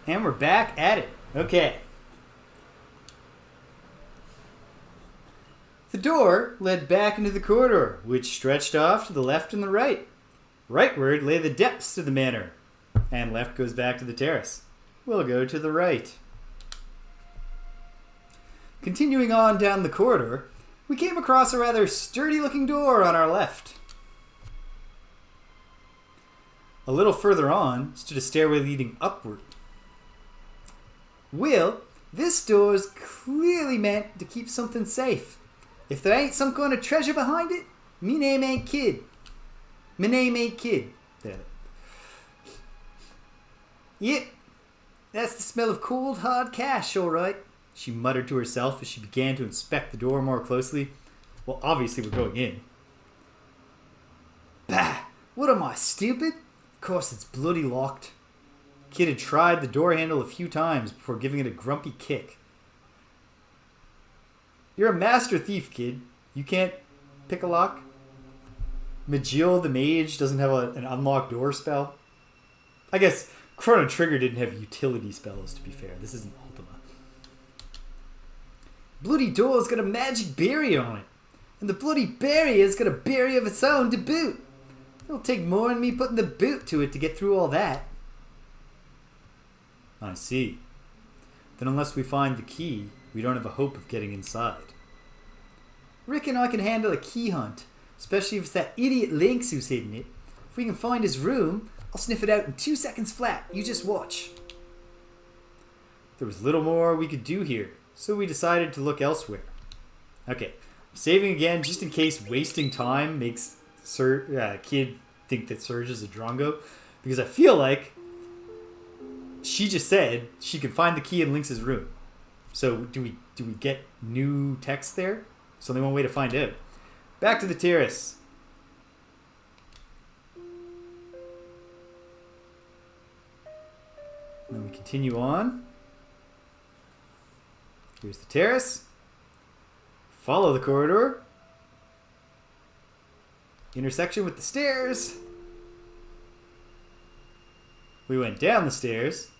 And we're back at it. Okay. The door led back into the corridor, which stretched off to the left and the right. Rightward lay the depths of the manor, and left goes back to the terrace. We'll go to the right. Continuing on down the corridor, we came across a rather sturdy-looking door on our left. A little further on stood a stairway leading upward. Well, this door's clearly meant to keep something safe. If there ain't some kind of treasure behind it, me name ain't Kid. Me name ain't Kid. Damn it. Yep, that's the smell of cold, hard cash, all right, she muttered to herself as she began to inspect the door more closely. Well, obviously we're going in. Bah! What am I, stupid? Of course it's bloody locked. Kid had tried the door handle a few times before giving it a grumpy kick. You're a master thief, Kid. You can't pick a lock? Majil the mage doesn't have an unlock door spell? I guess Chrono Trigger didn't have utility spells, to be fair. This isn't Ultima. Bloody door's got a magic barrier on it. And the bloody barrier's got a barrier of its own to boot. It'll take more than me putting the boot to it to get through all that. I see. Then unless we find the key, we don't have a hope of getting inside. Reckon I can handle a key hunt, especially if it's that idiot Lynx who's hidden it. If we can find his room, I'll sniff it out in 2 seconds flat. You just watch. There was little more we could do here, so we decided to look elsewhere. Okay, I'm saving again just in case wasting time makes Kid think that Surge is a Drongo, because I feel like she just said she can find the key in Lynx's room. So do we get new text there? It's only one way to find out. Back to the terrace. And then we continue on. Here's the terrace. Follow the corridor. Intersection with the stairs. We went down the stairs.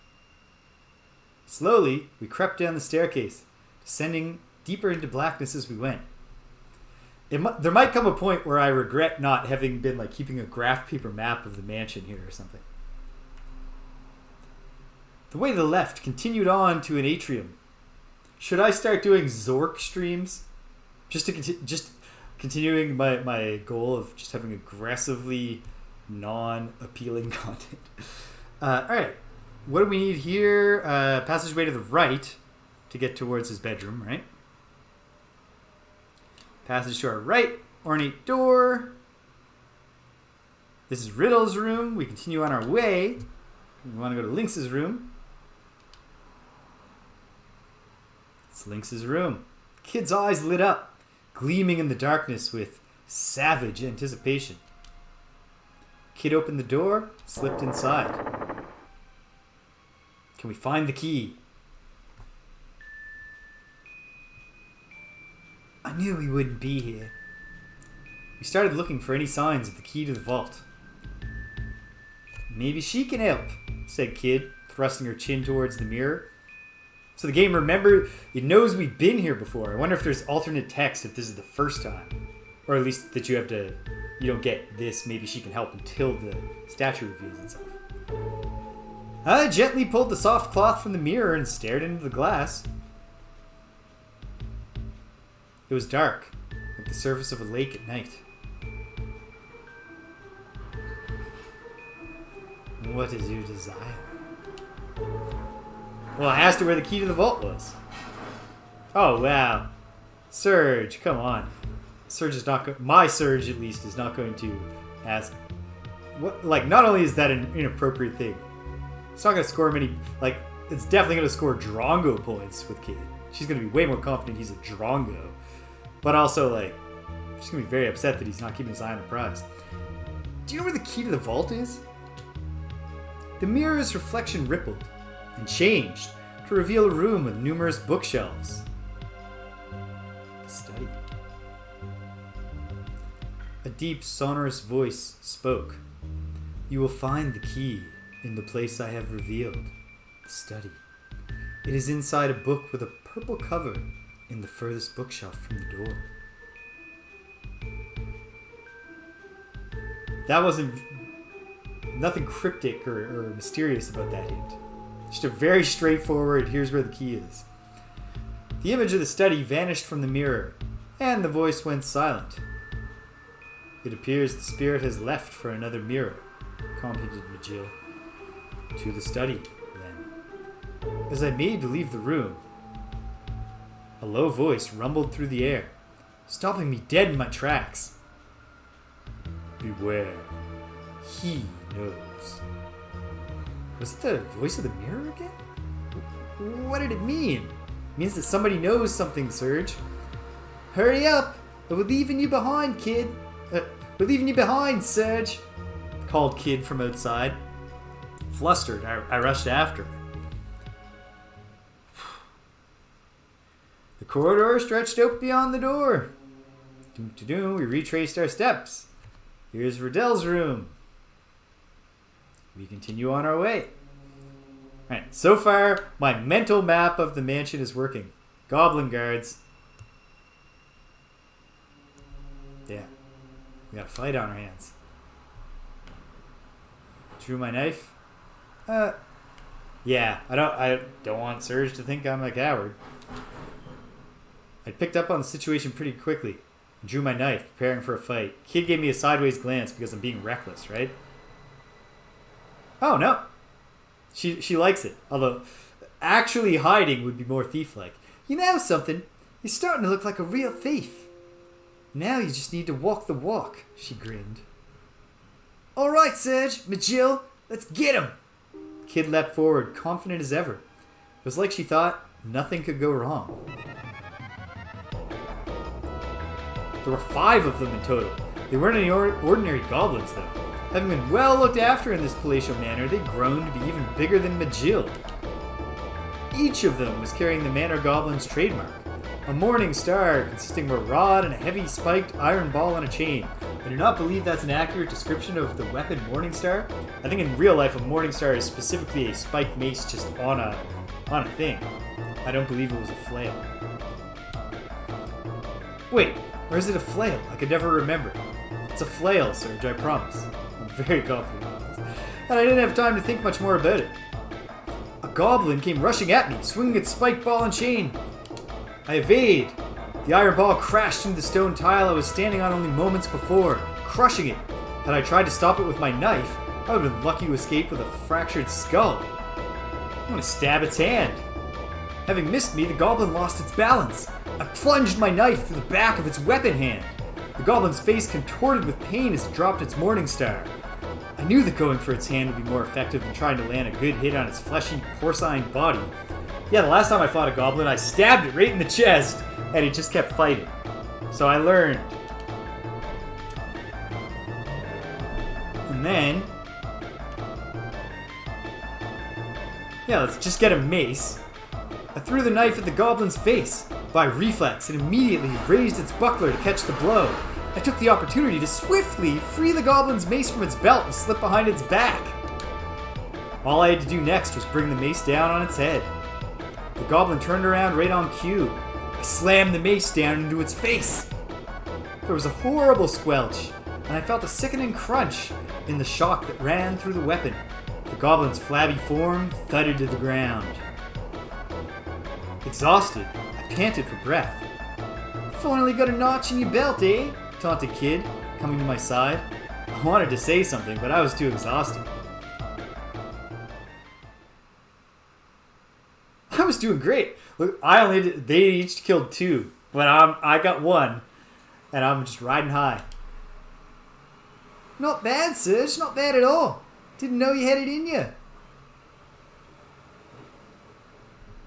Slowly, we crept down the staircase, descending deeper into blackness as we went. There might come a point where I regret not having been like keeping a graph paper map of the mansion here or something. The way to the left continued on to an atrium. Should I start doing Zork streams? Just continuing my goal of just having aggressively non-appealing content. Alright. What do we need here? Passageway to the right to get towards his bedroom, right? Passage to our right. Ornate door. This is Riddle's room. We continue on our way. We want to go to Lynx's room. It's Lynx's room. Kid's eyes lit up, gleaming in the darkness with savage anticipation. Kid opened the door, slipped inside. Can we find the key? I knew we wouldn't be here. We started looking for any signs of the key to the vault. Maybe she can help, said Kid, thrusting her chin towards the mirror. So the game, it knows we've been here before. I wonder if there's alternate text if this is the first time. Or at least that you don't get this, maybe she can help until the statue reveals itself. I gently pulled the soft cloth from the mirror and stared into the glass. It was dark, like the surface of a lake at night. What is your desire? Well, I asked her where the key to the vault was. Oh, wow. Surge, come on. Surge is not my Surge, at least, is not going to ask. What? Like, not only is that an inappropriate thing, it's not going to score many. Like, it's definitely going to score Drongo points with Kid. She's going to be way more confident he's a Drongo. But also, like, she's going to be very upset that he's not keeping his eye on the prize. Do you know where the key to the vault is? The mirror's reflection rippled and changed to reveal a room with numerous bookshelves. The study. A deep, sonorous voice spoke. You will find the key in the place I have revealed. The study. It is inside a book with a purple cover in the furthest bookshelf from the door. That wasn't nothing cryptic or mysterious about that hint. Just a very straightforward, here's where the key is. The image of the study vanished from the mirror, and the voice went silent. It appears the spirit has left for another mirror, commented Majil. To the study, then. As I made to leave the room, a low voice rumbled through the air, stopping me dead in my tracks. Beware. He knows. Was it the voice of the mirror again? What did it mean? It means that somebody knows something, Serge. Hurry up! We're leaving you behind, kid. We're leaving you behind, Serge, called Kid from outside. Flustered, I rushed after her. The corridor stretched out beyond the door. We retraced our steps. Here's Riddell's room. We continue on our way. Alright, so far, my mental map of the mansion is working. Goblin guards. Yeah. We got a fight on our hands. Drew my knife. Yeah, I don't want Serge to think I'm a coward. I picked up on the situation pretty quickly. Drew my knife, preparing for a fight. Kid gave me a sideways glance because I'm being reckless, right? Oh, no. She likes it. Although, actually hiding would be more thief-like. You know something? You're starting to look like a real thief. Now you just need to walk the walk, she grinned. All right, Serge, Majil, let's get him. Kid leapt forward, confident as ever. It was like she thought nothing could go wrong. There were 5 of them in total. They weren't any ordinary goblins, though. Having been well looked after in this palatial manor, they'd grown to be even bigger than Majil. Each of them was carrying the Manor Goblin's trademark, a morning star consisting of a rod and a heavy spiked iron ball on a chain. I do not believe that's an accurate description of the weapon Morning Star. I think in real life a Morning Star is specifically a spiked mace just on a thing. I don't believe it was a flail. Wait, or is it a flail? I could never remember. It's a flail, Serge, I promise. I'm very confident about this. And I didn't have time to think much more about it. A goblin came rushing at me, swinging its spiked ball and chain. I evade. The iron ball crashed into the stone tile I was standing on only moments before, crushing it. Had I tried to stop it with my knife, I would have been lucky to escape with a fractured skull. I'm going to stab its hand. Having missed me, the goblin lost its balance. I plunged my knife through the back of its weapon hand. The goblin's face contorted with pain as it dropped its morning star. I knew that going for its hand would be more effective than trying to land a good hit on its fleshy, porcine body. Yeah, the last time I fought a goblin, I stabbed it right in the chest, and it just kept fighting. So I learned. And then... yeah, let's just get a mace. I threw the knife at the goblin's face. By reflex, it immediately raised its buckler to catch the blow. I took the opportunity to swiftly free the goblin's mace from its belt and slip behind its back. All I had to do next was bring the mace down on its head. The goblin turned around right on cue. I slammed the mace down into its face. There was a horrible squelch, and I felt a sickening crunch in the shock that ran through the weapon. The goblin's flabby form thudded to the ground. Exhausted, I panted for breath. Finally got a notch in your belt, eh? Taunted Kid, coming to my side. I wanted to say something, but I was too exhausted. I was doing great. Look, they each killed 2, but I got 1, and I'm just riding high. Not bad, Serge. Not bad at all. Didn't know you had it in you.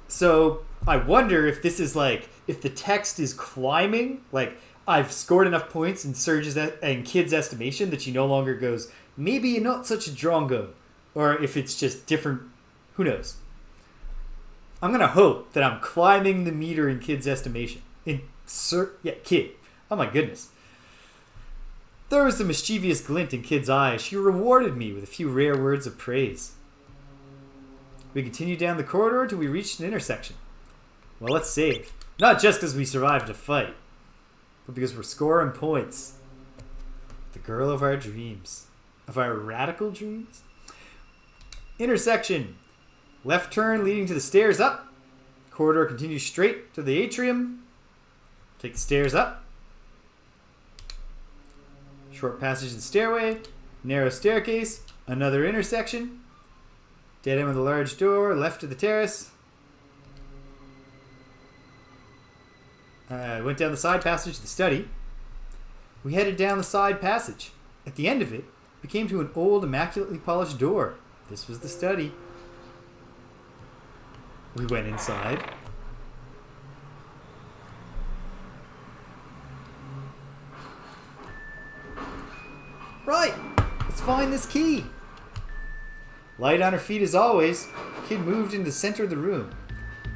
So I wonder if this is like, if the text is climbing, like I've scored enough points in Serge's and Kid's estimation that she no longer goes, maybe you're not such a drongo, or if it's just different. Who knows? I'm gonna hope that I'm climbing the meter in Kid's estimation. Kid. Oh my goodness. There was a mischievous glint in Kid's eye as she rewarded me with a few rare words of praise. We continue down the corridor till we reach an intersection. Well, let's save. Not just because we survived a fight, but because we're scoring points. The girl of our dreams. Of our radical dreams? Intersection. Left turn leading to the stairs up. Corridor continues straight to the atrium. Take the stairs up. Short passage to the stairway. Narrow staircase. Another intersection. Dead end with a large door. Left to the terrace. Went down the side passage to the study. We headed down the side passage. At the end of it, we came to an old, immaculately polished door. This was the study. We went inside. Right, let's find this key. Light on her feet as always, Kid moved into the center of the room.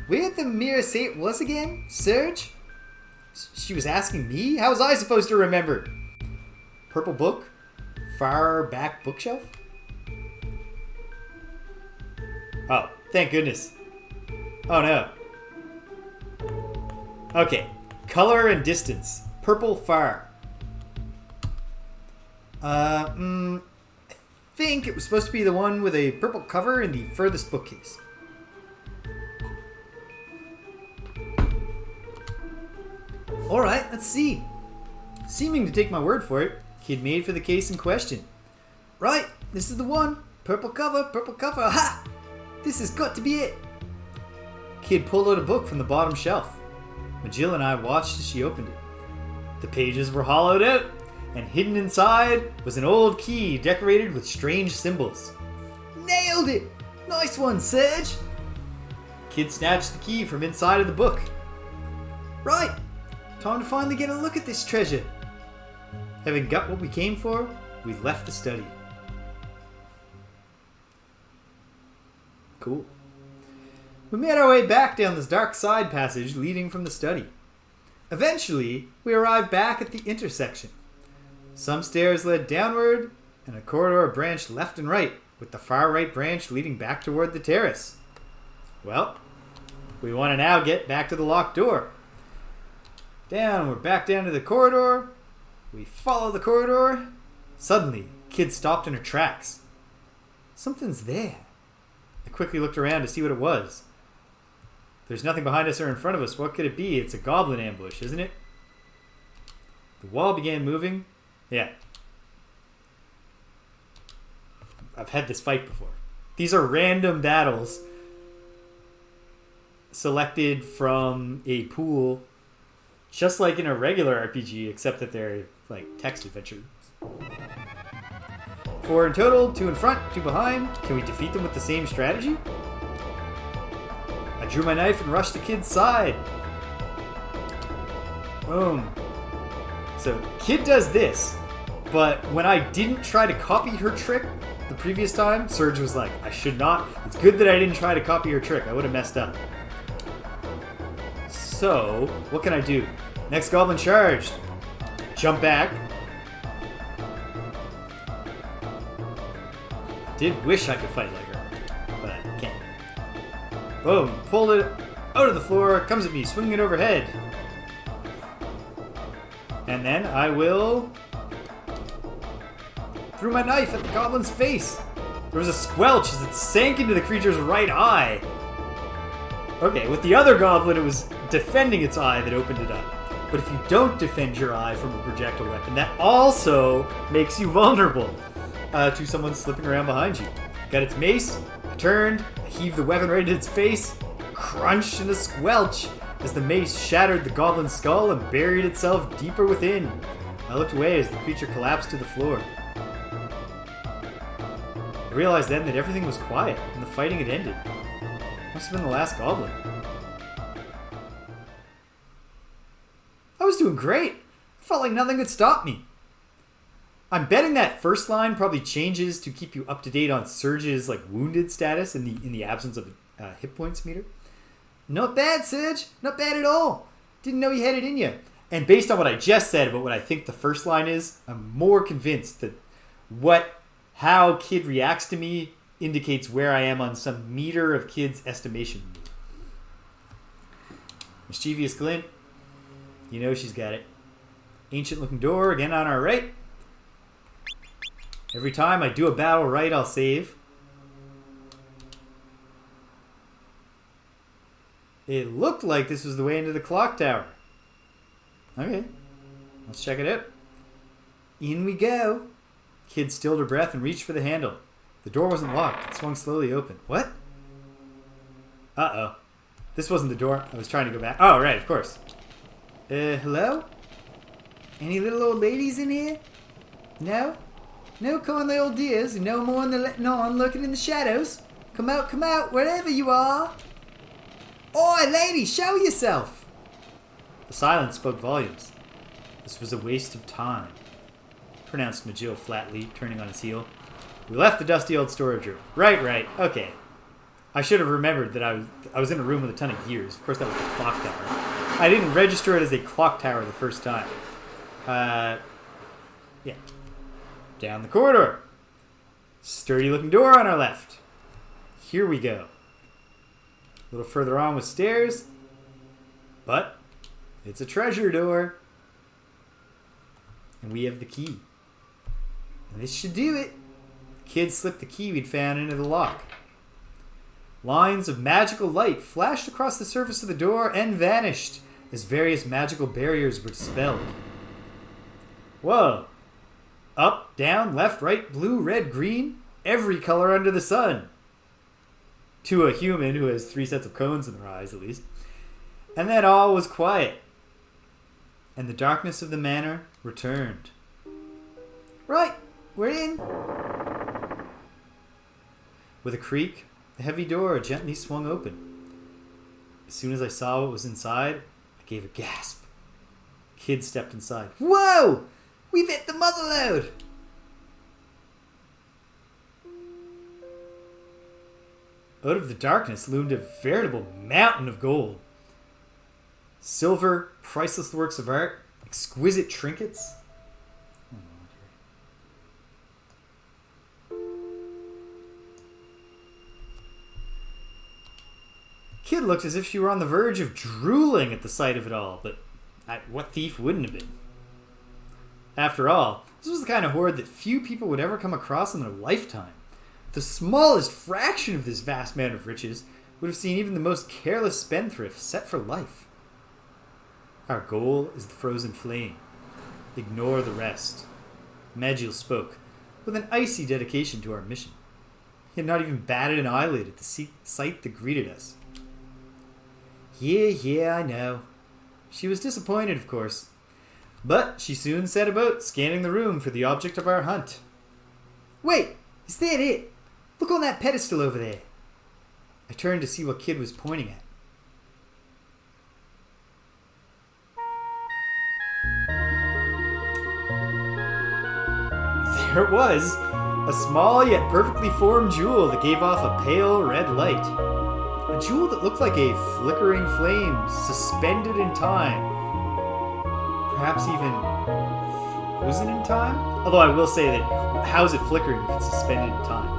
Where'd the mirror say it was again, Serge? She was asking me? How was I supposed to remember? Purple book? Far back bookshelf? Oh, thank goodness. Oh no. Okay, color and distance. Purple far. I think it was supposed to be the one with a purple cover in the furthest bookcase. Alright, let's see. Seeming to take my word for it, Kid made for the case in question. Right, this is the one. Purple cover, ha! This has got to be it. Kid pulled out a book from the bottom shelf. Jill and I watched as she opened it. The pages were hollowed out, and hidden inside was an old key decorated with strange symbols. Nailed it! Nice one, Serge! Kid snatched the key from inside of the book. Right, time to finally get a look at this treasure. Having got what we came for, we left the study. Cool. We made our way back down this dark side passage leading from the study. Eventually, we arrived back at the intersection. Some stairs led downward, and a corridor branched left and right, with the far right branch leading back toward the terrace. Well, we want to now get back to the locked door. We're back down to the corridor. We follow the corridor. Suddenly, Kid stopped in her tracks. Something's there. I quickly looked around to see what it was. There's nothing behind us or in front of us. What could it be? It's a goblin ambush, isn't it? The wall began moving. Yeah. I've had this fight before. These are random battles selected from a pool, just like in a regular RPG, except that they're like text adventures. 4 in total, 2 in front, 2 behind. Can we defeat them with the same strategy? I drew my knife and rushed the Kid's side. Boom. So Kid does this, but when I didn't try to copy her trick the previous time, Serge was like, I should not. It's good that I didn't try to copy her trick. I would have messed up. So, what can I do? Next goblin charged. Jump back. I did wish I could fight like her, but I can't. Boom. Pulled it out of the floor. Comes at me, swinging it overhead. And then I will threw my knife at the goblin's face. There was a squelch as it sank into the creature's right eye. Okay, with the other goblin, it was defending its eye that opened it up. But if you don't defend your eye from a projectile weapon, that also makes you vulnerable to someone slipping around behind you. Got its mace, I turned, I heaved the weapon right into its face, crunch and a squelch as the mace shattered the goblin's skull and buried itself deeper within. I looked away as the creature collapsed to the floor. I realized then that everything was quiet and the fighting had ended. Must have been the last goblin. I was doing great. I felt like nothing could stop me. I'm betting that first line probably changes to keep you up to date on Serge's like wounded status in the absence of a hit points meter. Not bad, Serge. Not bad at all. Didn't know you had it in you. And based on what I just said about what I think the first line is, I'm more convinced that how Kid reacts to me indicates where I am on some meter of kids' estimation. Mischievous glint. You know she's got it. Ancient looking door, again on our right. Every time I do a battle right, I'll save. It looked like this was the way into the clock tower. Okay, let's check it out. In we go. Kid stilled her breath and reached for the handle. The door wasn't locked. It swung slowly open. What? Uh-oh. This wasn't the door. I was trying to go back. Oh, right, of course. Hello? Any little old ladies in here? No? No kindly old dears, no more than letting on lurking in the shadows. Come out, wherever you are. Oi, lady, show yourself! The silence spoke volumes. This was a waste of time, pronounced Majil flatly, turning on his heel. We left the dusty old storage room. Right, okay. I should have remembered that I was in a room with a ton of gears. Of course, that was the clock tower. I didn't register it as a clock tower the first time. Yeah. Down the corridor. Sturdy looking door on our left. Here we go. A little further on with stairs. But it's a treasure door. And we have the key. And this should do it. Kid slipped the key we'd found into the lock. Lines of magical light flashed across the surface of the door and vanished as various magical barriers were dispelled. Whoa. Up, down, left, right, blue, red, green. Every color under the sun. To a human who has 3 sets of cones in their eyes, at least. And then all was quiet. And the darkness of the manor returned. Right, we're in. With a creak, the heavy door gently swung open. As soon as I saw what was inside, I gave a gasp. Kid stepped inside. Whoa! We've hit the motherlode! Out of the darkness loomed a veritable mountain of gold. Silver, priceless works of art, exquisite trinkets. Kid looked as if she were on the verge of drooling at the sight of it all, but what thief wouldn't have been? After all, this was the kind of hoard that few people would ever come across in their lifetime. The smallest fraction of this vast amount of riches would have seen even the most careless spendthrift set for life. Our goal is the frozen flame. Ignore the rest. Magil spoke, with an icy dedication to our mission. He had not even batted an eyelid at the sight that greeted us. Yeah, I know. She was disappointed, of course. But she soon set about scanning the room for the object of our hunt. Wait, is that it? Look on that pedestal over there. I turned to see what Kid was pointing at. There it was, a small yet perfectly formed jewel that gave off a pale red light. A jewel that looked like a flickering flame suspended in time. Perhaps even frozen in time? Although I will say that, how is it flickering if it's suspended in time?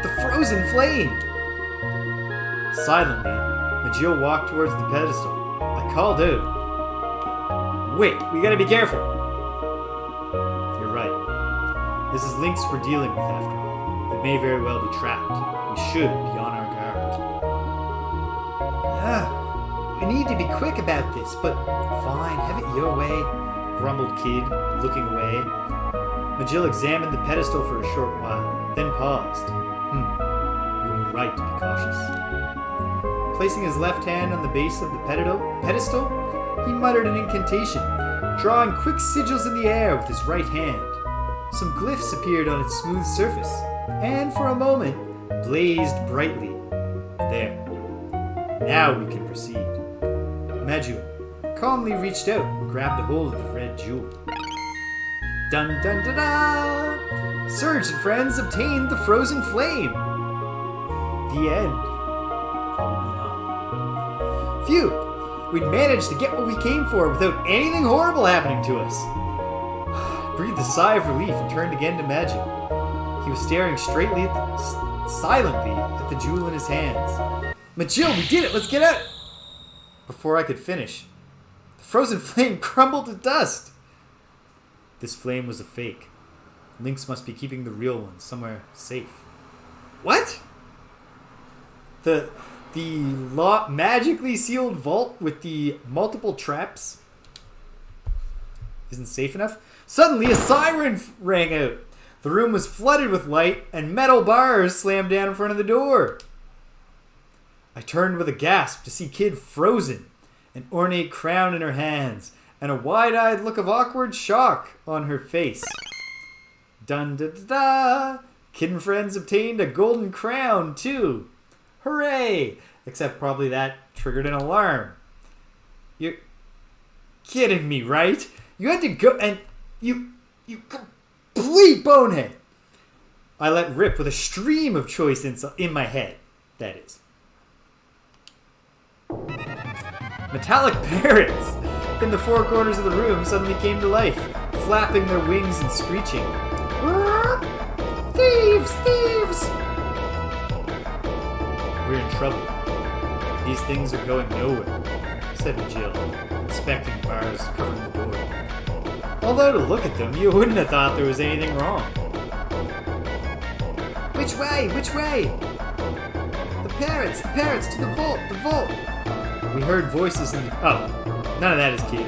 The frozen flame! Silently, Majil walked towards the pedestal. I called out. Wait, we gotta be careful. You're right. This is Lynx we're dealing with after all. It may very well be trapped. We should be on our guard. We need to be quick about this, but fine, have it your way, grumbled Kid, looking away. Majil examined the pedestal for a short while, then paused. We were right to be cautious. Placing his left hand on the base of the pedestal, he muttered an incantation, drawing quick sigils in the air with his right hand. Some glyphs appeared on its smooth surface, and for a moment, blazed brightly. There. Now we can proceed. Majil calmly reached out and grabbed a hold of the red jewel. Dun dun da da! Surge and friends obtained the frozen flame! The end. Probably not. Phew! We'd managed to get what we came for without anything horrible happening to us. Breathed a sigh of relief and turned again to Majil. He was staring straightly silently at the jewel in his hands. Majil, we did it! Let's get out! Before I could finish, the frozen flame crumbled to dust. This flame was a fake. Lynx must be keeping the real one somewhere safe. What? The magically sealed vault with the multiple traps isn't safe enough? Suddenly, a siren rang out. The room was flooded with light, and metal bars slammed down in front of the door. I turned with a gasp to see Kid frozen, an ornate crown in her hands, and a wide-eyed look of awkward shock on her face. Dun-da-da-da! Kid and friends obtained a golden crown, too. Hooray! Except probably that triggered an alarm. You're kidding me, right? You had to go and... You complete bonehead! I let rip with a stream of choice in my head, that is. Metallic parrots in the four corners of the room suddenly came to life, flapping their wings and screeching. Thieves! Thieves! We're in trouble. These things are going nowhere, said Jill, inspecting the bars covering the door. Although to look at them, you wouldn't have thought there was anything wrong. Which way? Which way? The parrots, to the vault, the vault. We heard voices in the... Oh, none of that is key.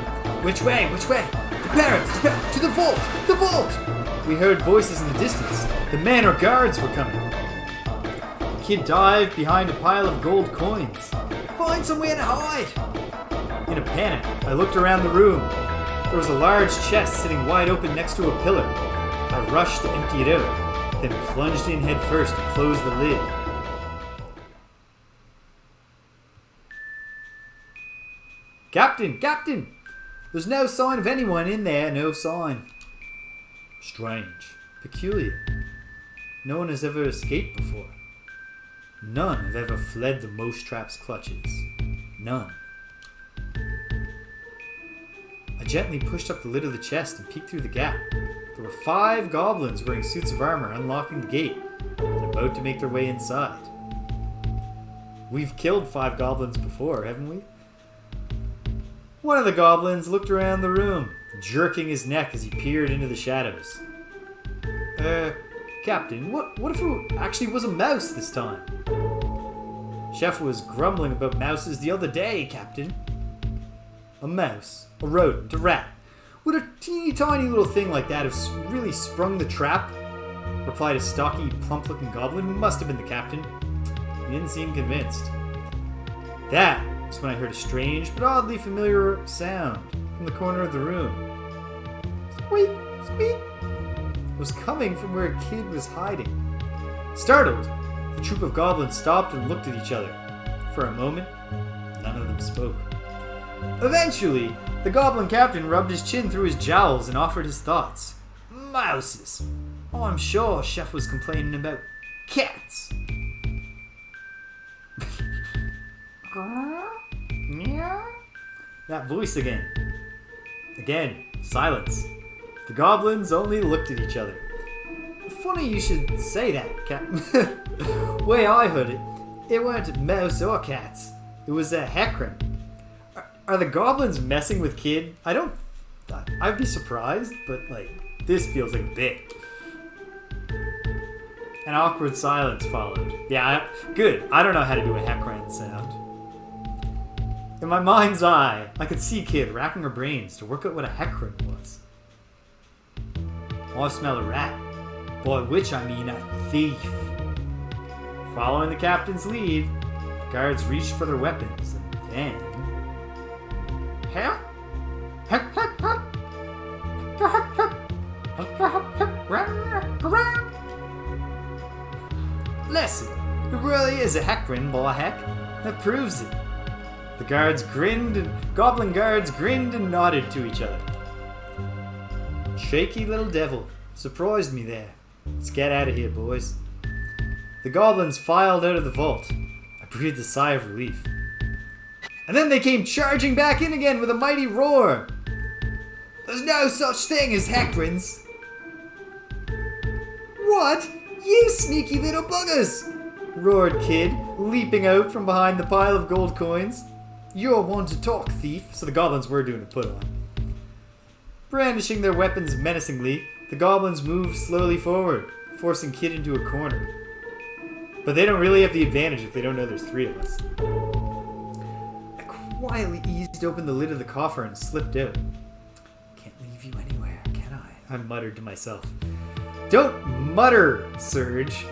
Which way? Which way? The parrots, to the vault, the vault. We heard voices in the distance. The men or guards were coming. Kid dived behind a pile of gold coins. Find somewhere to hide! In a panic, I looked around the room. There was a large chest sitting wide open next to a pillar. I rushed to empty it out, then plunged in head first and closed the lid. Captain! Captain! There's no sign of anyone in there, no sign. Strange. Peculiar. No one has ever escaped before. None have ever fled the Mousetrap's clutches. None. I gently pushed up the lid of the chest and peeked through the gap. There were 5 goblins wearing suits of armor unlocking the gate and about to make their way inside. We've killed 5 goblins before, haven't we? One of the goblins looked around the room, jerking his neck as he peered into the shadows. Captain, what if it actually was a mouse this time? Chef was grumbling about mouses the other day, Captain. A mouse, a rodent, a rat. Would a teeny tiny little thing like that have really sprung the trap? Replied a stocky, plump-looking goblin who must have been the captain. He didn't seem convinced. That was when I heard a strange but oddly familiar sound from the corner of the room. Squeak! Squeak! It was coming from where a kid was hiding. Startled, the troop of goblins stopped and looked at each other. For a moment, none of them spoke. Eventually, the goblin captain rubbed his chin through his jowls and offered his thoughts. Mouses. Oh, I'm sure Chef was complaining about cats. That voice again. Again, silence. The goblins only looked at each other. Funny you should say that, Captain. Way I heard it, it weren't mouse or cats. It was a heckran. Are the goblins messing with Kid? I'd be surprised, but this feels like a bit. An awkward silence followed. Yeah, good. I don't know how to do a heckran sound. In my mind's eye, I could see Kid racking her brains to work out what a heckran was. Oh, I smell a rat. By which I mean a thief. Following the captain's lead, the guards reached for their weapons, and then... Listen, it really is a heckran, boy heck. That proves it. The goblin guards grinned and nodded to each other. Shaky little devil. Surprised me there. Let's get out of here, boys. The goblins filed out of the vault. I breathed a sigh of relief. And then they came charging back in again with a mighty roar. There's no such thing as heckrans. What? You sneaky little buggers! Roared Kid, leaping out from behind the pile of gold coins. You're one to talk, thief. So the goblins were doing a put-on. Brandishing their weapons menacingly, the goblins moved slowly forward, forcing Kid into a corner. But they don't really have the advantage if they don't know there's 3 of us. I quietly eased open the lid of the coffer and slipped out. Can't leave you anywhere, can I? I muttered to myself. Don't mutter, Surge.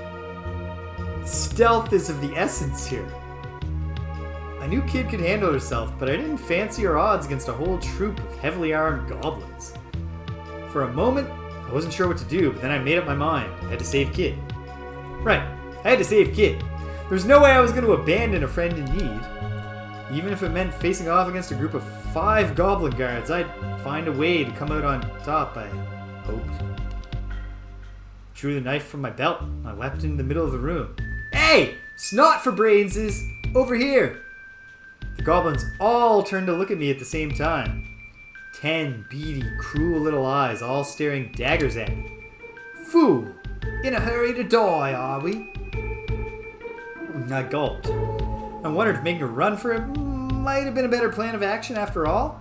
Stealth is of the essence here. I knew Kid could handle herself, but I didn't fancy her odds against a whole troop of heavily armed goblins. For a moment, I wasn't sure what to do, but then I made up my mind. I had to save Kid. Right, I had to save Kid. There's no way I was going to abandon a friend in need. Even if it meant facing off against a group of 5 goblin guards, I'd find a way to come out on top, I hoped. Drew the knife from my belt. I leapt into the middle of the room. Hey! Snot for brainses! Over here! The goblins all turned to look at me at the same time. 10 beady, cruel little eyes all staring daggers at me. Fool! In a hurry to die, are we? I gulped. I wondered if making a run for it might have been a better plan of action after all.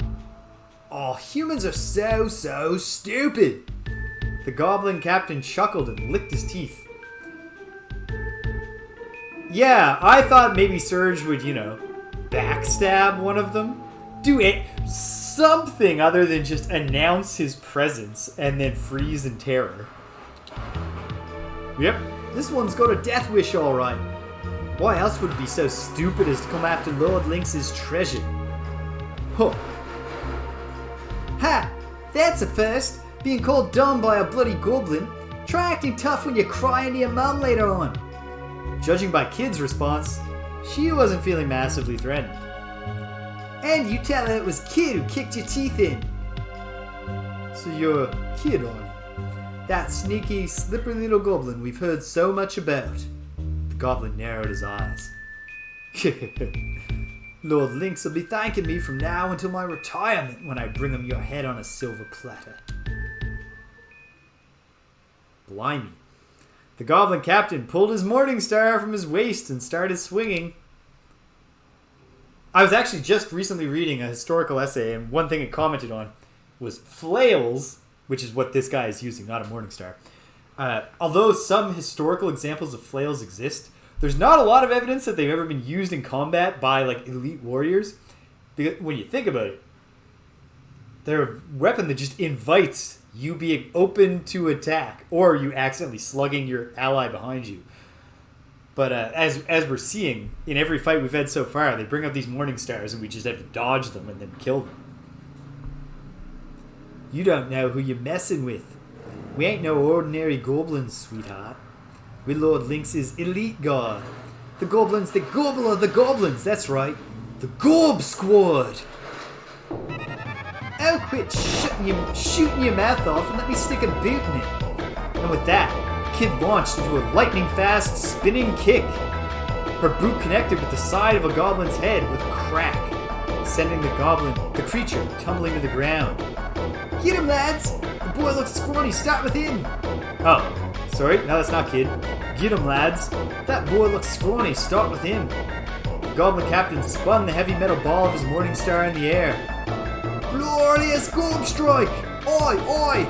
Oh, humans are so stupid! The goblin captain chuckled and licked his teeth. Yeah, I thought maybe Surge would, backstab one of them. Do it something other than just announce his presence and then freeze in terror. Yep, this one's got a death wish alright. Why else would it be so stupid as to come after Lord Lynx's treasure? Huh. Ha! That's a first! Being called dumb by a bloody goblin. Try acting tough when you're crying to your mum later on. Judging by Kid's response, she wasn't feeling massively threatened. And you tell her it was Kid who kicked your teeth in. So you're Kid, are you? That sneaky, slippery little goblin we've heard so much about. The goblin narrowed his eyes. Lord Lynx will be thanking me from now until my retirement when I bring him your head on a silver platter. Blimey. The goblin captain pulled his morning star from his waist and started swinging. I was actually just recently reading a historical essay, and one thing it commented on was flails, which is what this guy is using, not a morning star. Although some historical examples of flails exist, there's not a lot of evidence that they've ever been used in combat by elite warriors. Because when you think about it, they're a weapon that just invites you being open to attack, or you accidentally slugging your ally behind you. But as we're seeing in every fight we've had so far, they bring up these morning stars and we just have to dodge them and then kill them. You don't know who you're messing with. We ain't no ordinary goblins, sweetheart. We're Lord Lynx's elite guard. The goblins that gobble are the goblins, that's right. The Gorb Squad! Oh, quit shooting your mouth off and let me stick a boot in it. And with that, Kid launched into a lightning-fast, spinning kick. Her boot connected with the side of a goblin's head with a crack, sending the creature tumbling to the ground. Get him, lads! The boy looks scrawny, start with him! Oh, sorry, no, that's not Kid. Get him, lads! That boy looks scrawny, start with him! The goblin captain spun the heavy metal ball of his morning star in the air. Glorious Gorb Strike! Oi, oi!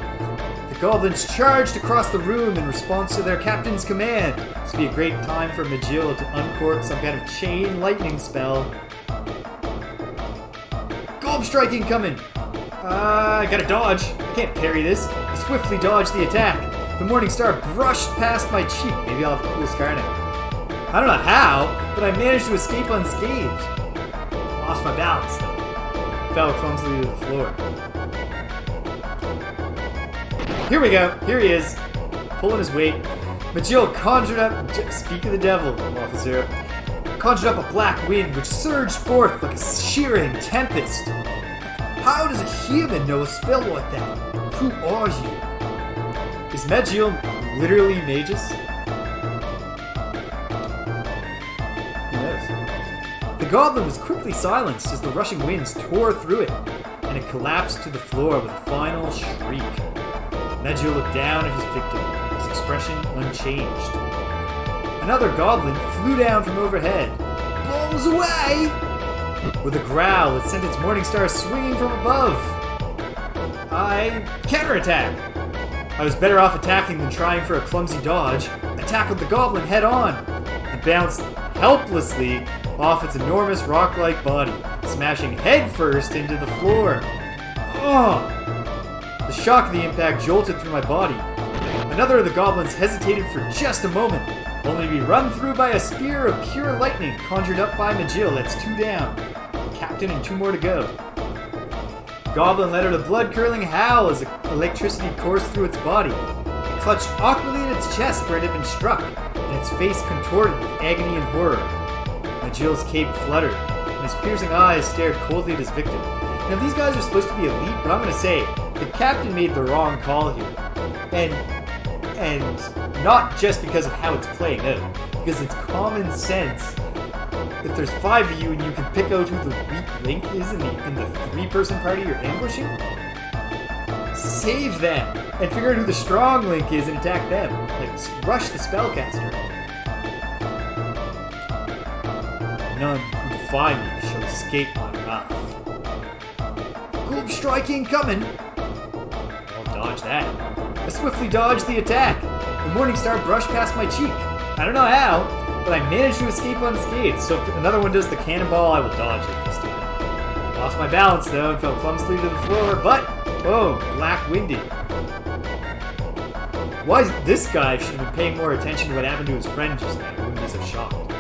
The goblins charged across the room in response to their captain's command. This would be a great time for Majil to uncork some kind of chain lightning spell. Gorb Strike incoming! I gotta dodge. I can't parry this. I swiftly dodged the attack. The morning star brushed past my cheek. Maybe I'll have a cool scar now. I don't know how, but I managed to escape unscathed. Lost my balance though. Fell clumsily to the floor. Here we go. Here he is. Pulling his weight. Majil conjured up... Speak of the devil, officer. Conjured up a black wind which surged forth like a shearing tempest. How does a human know a spell like that? Who are you? Is Majil literally magus? Who knows? The goblin was quickly silenced as the rushing winds tore through it, and it collapsed to the floor with a final shriek. Majil looked down at his victim, his expression unchanged. Another goblin flew down from overhead. Bombs away! With a growl, it sent its Morningstar swinging from above. I counterattack. I was better off attacking than trying for a clumsy dodge. I tackled the goblin head on and bounced helplessly off its enormous rock-like body, smashing headfirst into the floor. Ugh! The shock of the impact jolted through my body. Another of the goblins hesitated for just a moment, only to be run through by a spear of pure lightning conjured up by Majil. That's 2 down. The captain and 2 more to go. The goblin let out a blood-curdling howl as electricity coursed through its body. It clutched awkwardly at its chest where it had been struck, and its face contorted with agony and horror. Majil's cape fluttered, and his piercing eyes stared coldly at his victim. Now, these guys are supposed to be elite, but I'm going to say, the captain made the wrong call here. And not just because of how it's playing out, because it's common sense. If there's 5 of you and you can pick out who the weak link is in the 3-person party you're ambushing, save them and figure out who the strong link is and attack them. Like, rush the spellcaster. None who defy me shall escape my wrath. Globe strike incoming! I'll dodge that. I swiftly dodged the attack. The Morningstar brushed past my cheek. I don't know how, but I managed to escape unscathed, so if another one does the cannonball, I will dodge it this time. Lost my balance though and fell clumsily to the floor, but boom, black-winded. Why this guy should have been paying more attention to what happened to his friend just now. He wouldn't be so shocked.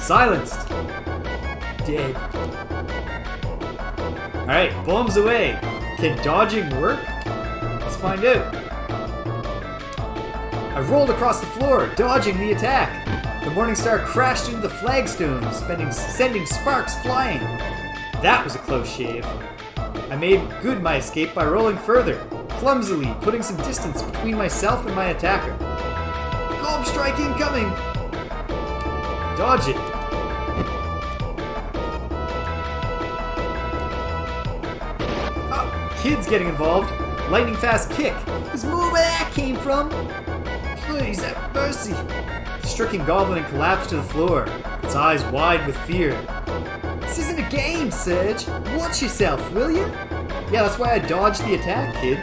Silenced. Dead. Alright, bombs away. Can dodging work? Let's find out. I rolled across the floor, dodging the attack. The Morningstar crashed into the flagstones, sending sparks flying. That was a close shave. I made good my escape by rolling further, clumsily putting some distance between myself and my attacker. Globe strike incoming! Dodge it. Oh, kid's getting involved. Lightning fast kick. There's more where that came from. Please have mercy. The stricken goblin collapsed to the floor, its eyes wide with fear. This isn't a game, Serge. Watch yourself, will you? Yeah, that's why I dodged the attack, kid.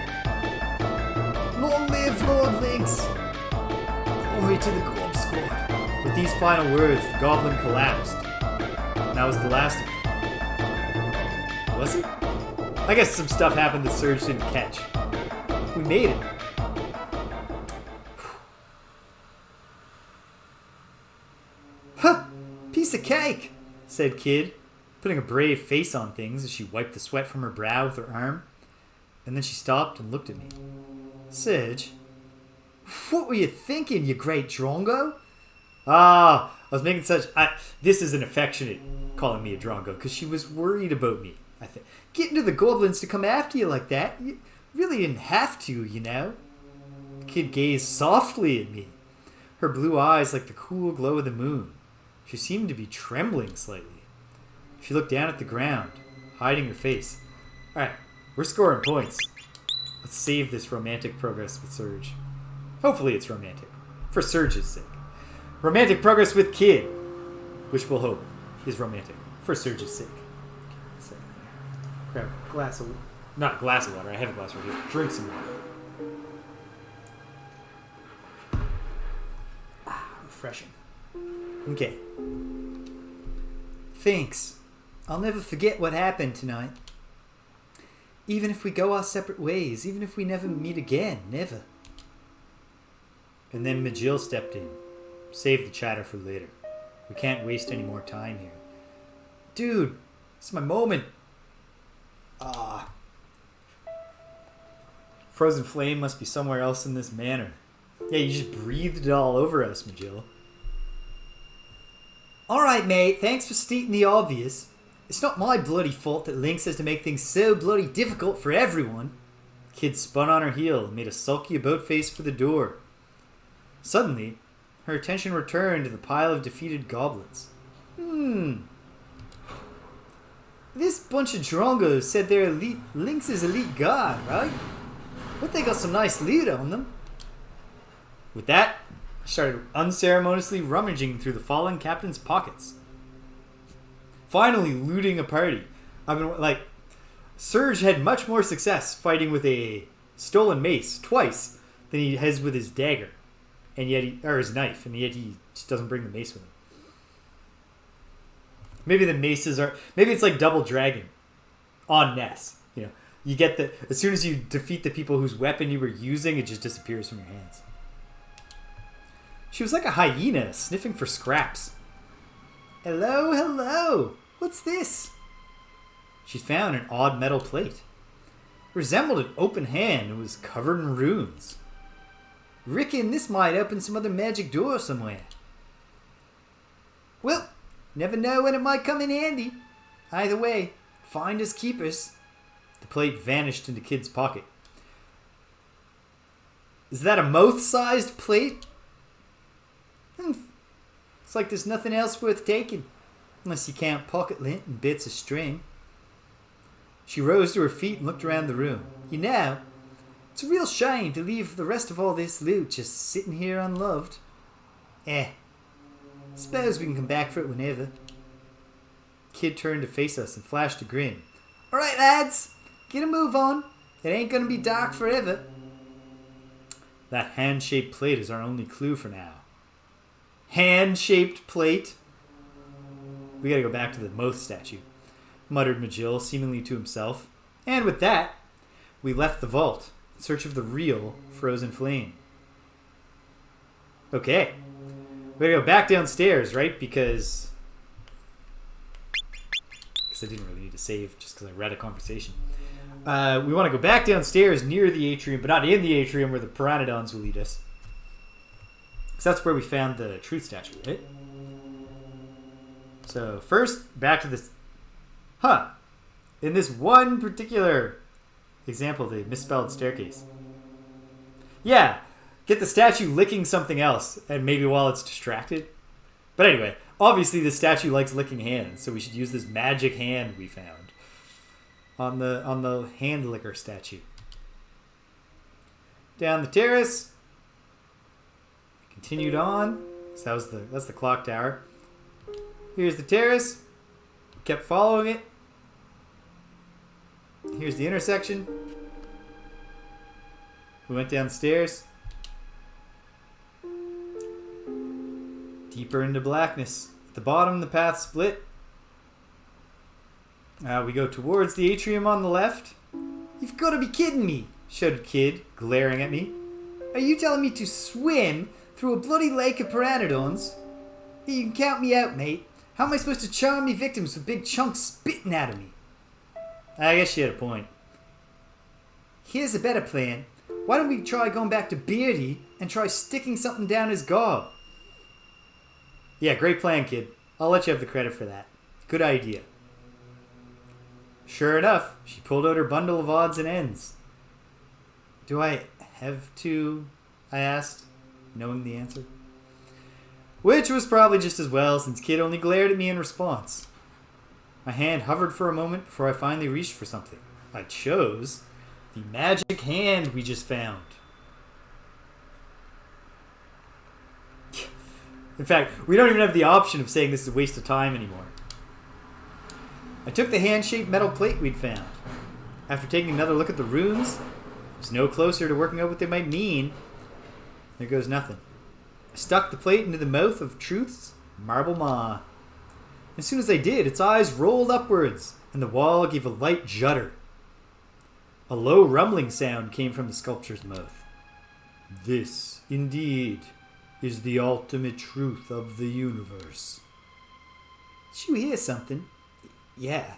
Long live Lord Lynx. Glory to the Gorb Squad. With these final words, the goblin collapsed. And that was the last of it. Was it? I guess some stuff happened that Serge didn't catch. We made it. Huh! Piece of cake! Said Kid, putting a brave face on things as she wiped the sweat from her brow with her arm. And then she stopped and looked at me. Serge, what were you thinking, you great drongo? Ah, I was making such... this is an affectionate calling me a drongo, because she was worried about me, I think. Getting to the goblins to come after you like that, you really didn't have to, you know? The kid gazed softly at me, her blue eyes like the cool glow of the moon. She seemed to be trembling slightly. She looked down at the ground, hiding her face. Alright, we're scoring points. Let's save this romantic progress with Serge. Hopefully it's romantic. For Serge's sake. Romantic progress with Kid. Which we'll hope is romantic. For Serge's sake. So, grab a glass of... Not a glass of water. I have a glass right here. Drink some water. Refreshing. Okay. Thanks. I'll never forget what happened tonight. Even if we go our separate ways, even if we never meet again, never. And then Majil stepped in. Save the chatter for later. We can't waste any more time here. Dude, it's my moment. Frozen flame must be somewhere else in this manor. Yeah, you just breathed it all over us, Majil. Alright, mate, thanks for stating the obvious. It's not my bloody fault that Lynx has to make things so bloody difficult for everyone. Kid spun on her heel and made a sulky about-face for the door. Suddenly, her attention returned to the pile of defeated goblins. This bunch of drongos said they're Lynx's elite guard, right? But they got some nice loot on them. With that, I started unceremoniously rummaging through the fallen captain's pockets. Finally looting a party. I've been like, Serge had much more success fighting with a stolen mace twice than he has with his dagger, and yet or his knife, and yet he just doesn't bring the mace with him. Maybe the maces are. Maybe it's like Double Dragon on NES. You know, you get the as soon as you defeat the people whose weapon you were using, it just disappears from your hands. She was like a hyena sniffing for scraps. Hello, hello. What's this? She found an odd metal plate. It resembled an open hand and was covered in runes. Reckon this might open some other magic door somewhere. Well, never know when it might come in handy. Either way, finders keepers. The plate vanished into Kid's pocket. Is that a mouth-sized plate? It's like there's nothing else worth taking. Unless you count pocket lint and bits of string. She rose to her feet and looked around the room. You know, it's a real shame to leave the rest of all this loot just sitting here unloved. Suppose we can come back for it whenever. Kid turned to face us and flashed a grin. Alright lads, get a move on. It ain't gonna be dark forever. That hand-shaped plate is our only clue for now. Hand-shaped plate? We gotta go back to the Moth statue, muttered Majil seemingly to himself. And with that, we left the vault in search of the real Frozen Flame. Okay. We gotta go back downstairs, right? Because I didn't really need to save just because I read a conversation. We want to go back downstairs near the atrium, but not in the atrium where the Pteranodons will lead us. Because that's where we found the truth statue, right? So first, back to this. In this one particular example, the misspelled staircase. Yeah, get the statue licking something else, and maybe while it's distracted. But anyway, obviously the statue likes licking hands, so we should use this magic hand we found on the hand licker statue. Down the terrace. Continued on. So that's the clock tower. Here's the terrace. Kept following it. Here's the intersection. We went downstairs. Deeper into blackness. At the bottom, the path split. We go towards the atrium on the left. You've got to be kidding me, shouted Kid, glaring at me. Are you telling me to swim through a bloody lake of pteranodons? You can count me out, mate. How am I supposed to charm me victims with big chunks spitting out of me? I guess she had a point. Here's a better plan. Why don't we try going back to Beardy and try sticking something down his gob? Yeah, great plan, Kid. I'll let you have the credit for that. Good idea. Sure enough, she pulled out her bundle of odds and ends. Do I have to? I asked, knowing the answer. Which was probably just as well, since Kid only glared at me in response. My hand hovered for a moment before I finally reached for something. I chose the magic hand we just found. In fact, we don't even have the option of saying this is a waste of time anymore. I took the hand-shaped metal plate we'd found. After taking another look at the runes, I was no closer to working out what they might mean. There goes nothing. I stuck the plate into the mouth of Truth's marble maw. As soon as I did, its eyes rolled upwards, and the wall gave a light judder. A low rumbling sound came from the sculpture's mouth. This, indeed, is the ultimate truth of the universe. Did you hear something? Yeah.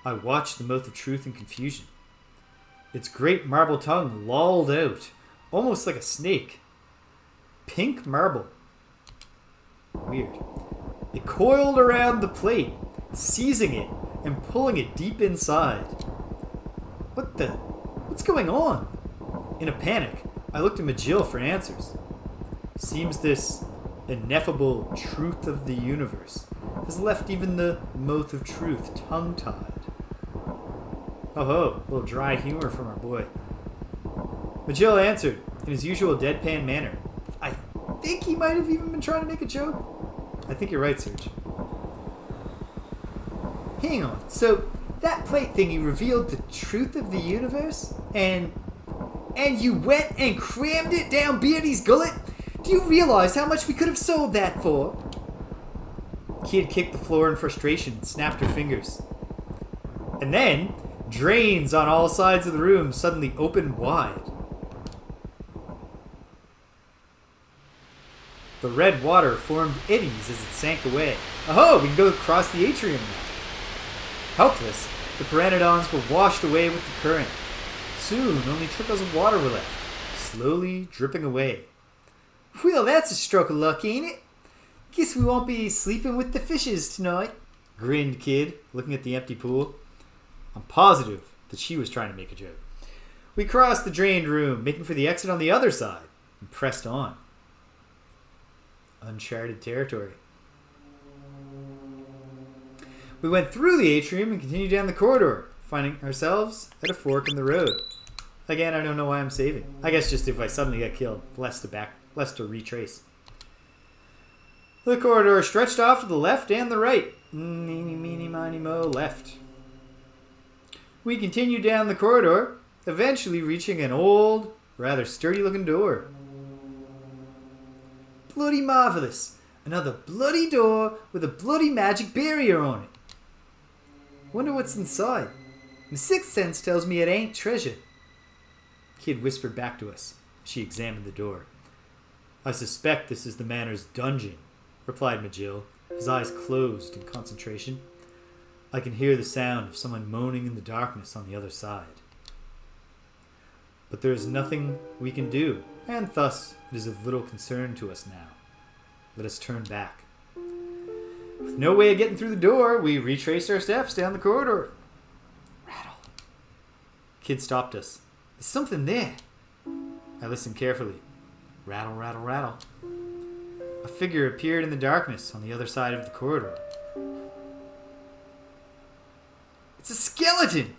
I watched the mouth of truth in confusion. Its great marble tongue lolled out, almost like a snake. Pink marble. Weird. It coiled around the plate, seizing it and pulling it deep inside. What's going on? In a panic, I looked at Majil for answers. Seems this ineffable truth of the universe has left even the mouth of truth tongue-tied. Oh ho, a little dry humor from our boy. Majil answered, in his usual deadpan manner. I think he might have even been trying to make a joke. I think you're right, Serge. Hang on, so that plate thingy revealed the truth of the universe? And you went and crammed it down Beardy's gullet? Do you realize how much we could have sold that for? Kid kicked the floor in frustration and snapped her fingers. And then, drains on all sides of the room suddenly opened wide. The red water formed eddies as it sank away. Oh, we can go across the atrium now. Helpless, the pteranodons were washed away with the current. Soon, only trickles of water were left, slowly dripping away. Well, that's a stroke of luck, ain't it? Guess we won't be sleeping with the fishes tonight, grinned Kid, looking at the empty pool. I'm positive that she was trying to make a joke. We crossed the drained room, making for the exit on the other side, and pressed on. Uncharted territory. We went through the atrium and continued down the corridor, finding ourselves at a fork in the road. Again, I don't know why I'm saving. I guess just if I suddenly get killed, less to retrace. The corridor stretched off to the left and the right. Meeny, meeny, miny, mo, left. We continued down the corridor, eventually reaching an old, rather sturdy-looking door. Bloody marvelous. Another bloody door with a bloody magic barrier on it. Wonder what's inside. My sixth sense tells me it ain't treasure. Kid whispered back to us. She examined the door. I suspect this is the manor's dungeon, replied Majil, his eyes closed in concentration. I can hear the sound of someone moaning in the darkness on the other side. But there is nothing we can do, and thus it is of little concern to us now. Let us turn back. With no way of getting through the door, we retraced our steps down the corridor. Rattle. Kid stopped us. There's something there. I listened carefully. Rattle, rattle, rattle. A figure appeared in the darkness on the other side of the corridor. It's a skeleton!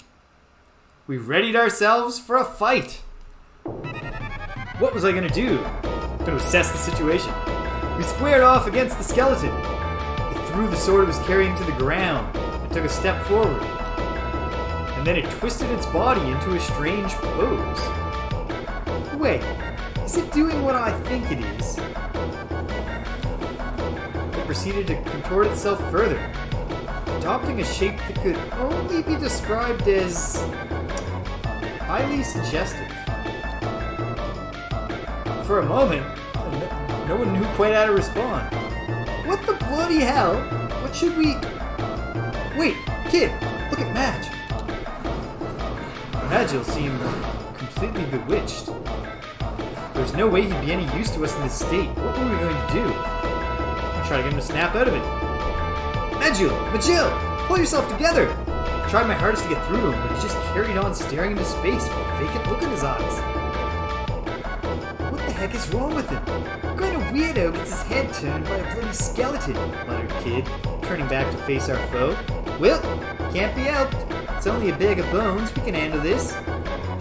We readied ourselves for a fight. What was I going to do? Going to assess the situation. We squared off against the skeleton. It threw the sword it was carrying to the ground and took a step forward. And then it twisted its body into a strange pose. Wait, is it doing what I think it is? It proceeded to contort itself further, adopting a shape that could only be described as highly suggestive. For a moment, no one knew quite how to respond. What the bloody hell? What should we... Wait, Kid, look at Madge. Magil seemed completely bewitched. There's no way he'd be any use to us in this state. What were we going to do? Try to get him to snap out of it. Magil, pull yourself together! I tried my hardest to get through to him, but he just carried on staring into space with a vacant look in his eyes. What the heck is wrong with him? What kind of weirdo gets his head turned by a bloody skeleton? Muttered Kid, turning back to face our foe. Well, can't be helped. It's only a bag of bones. We can handle this.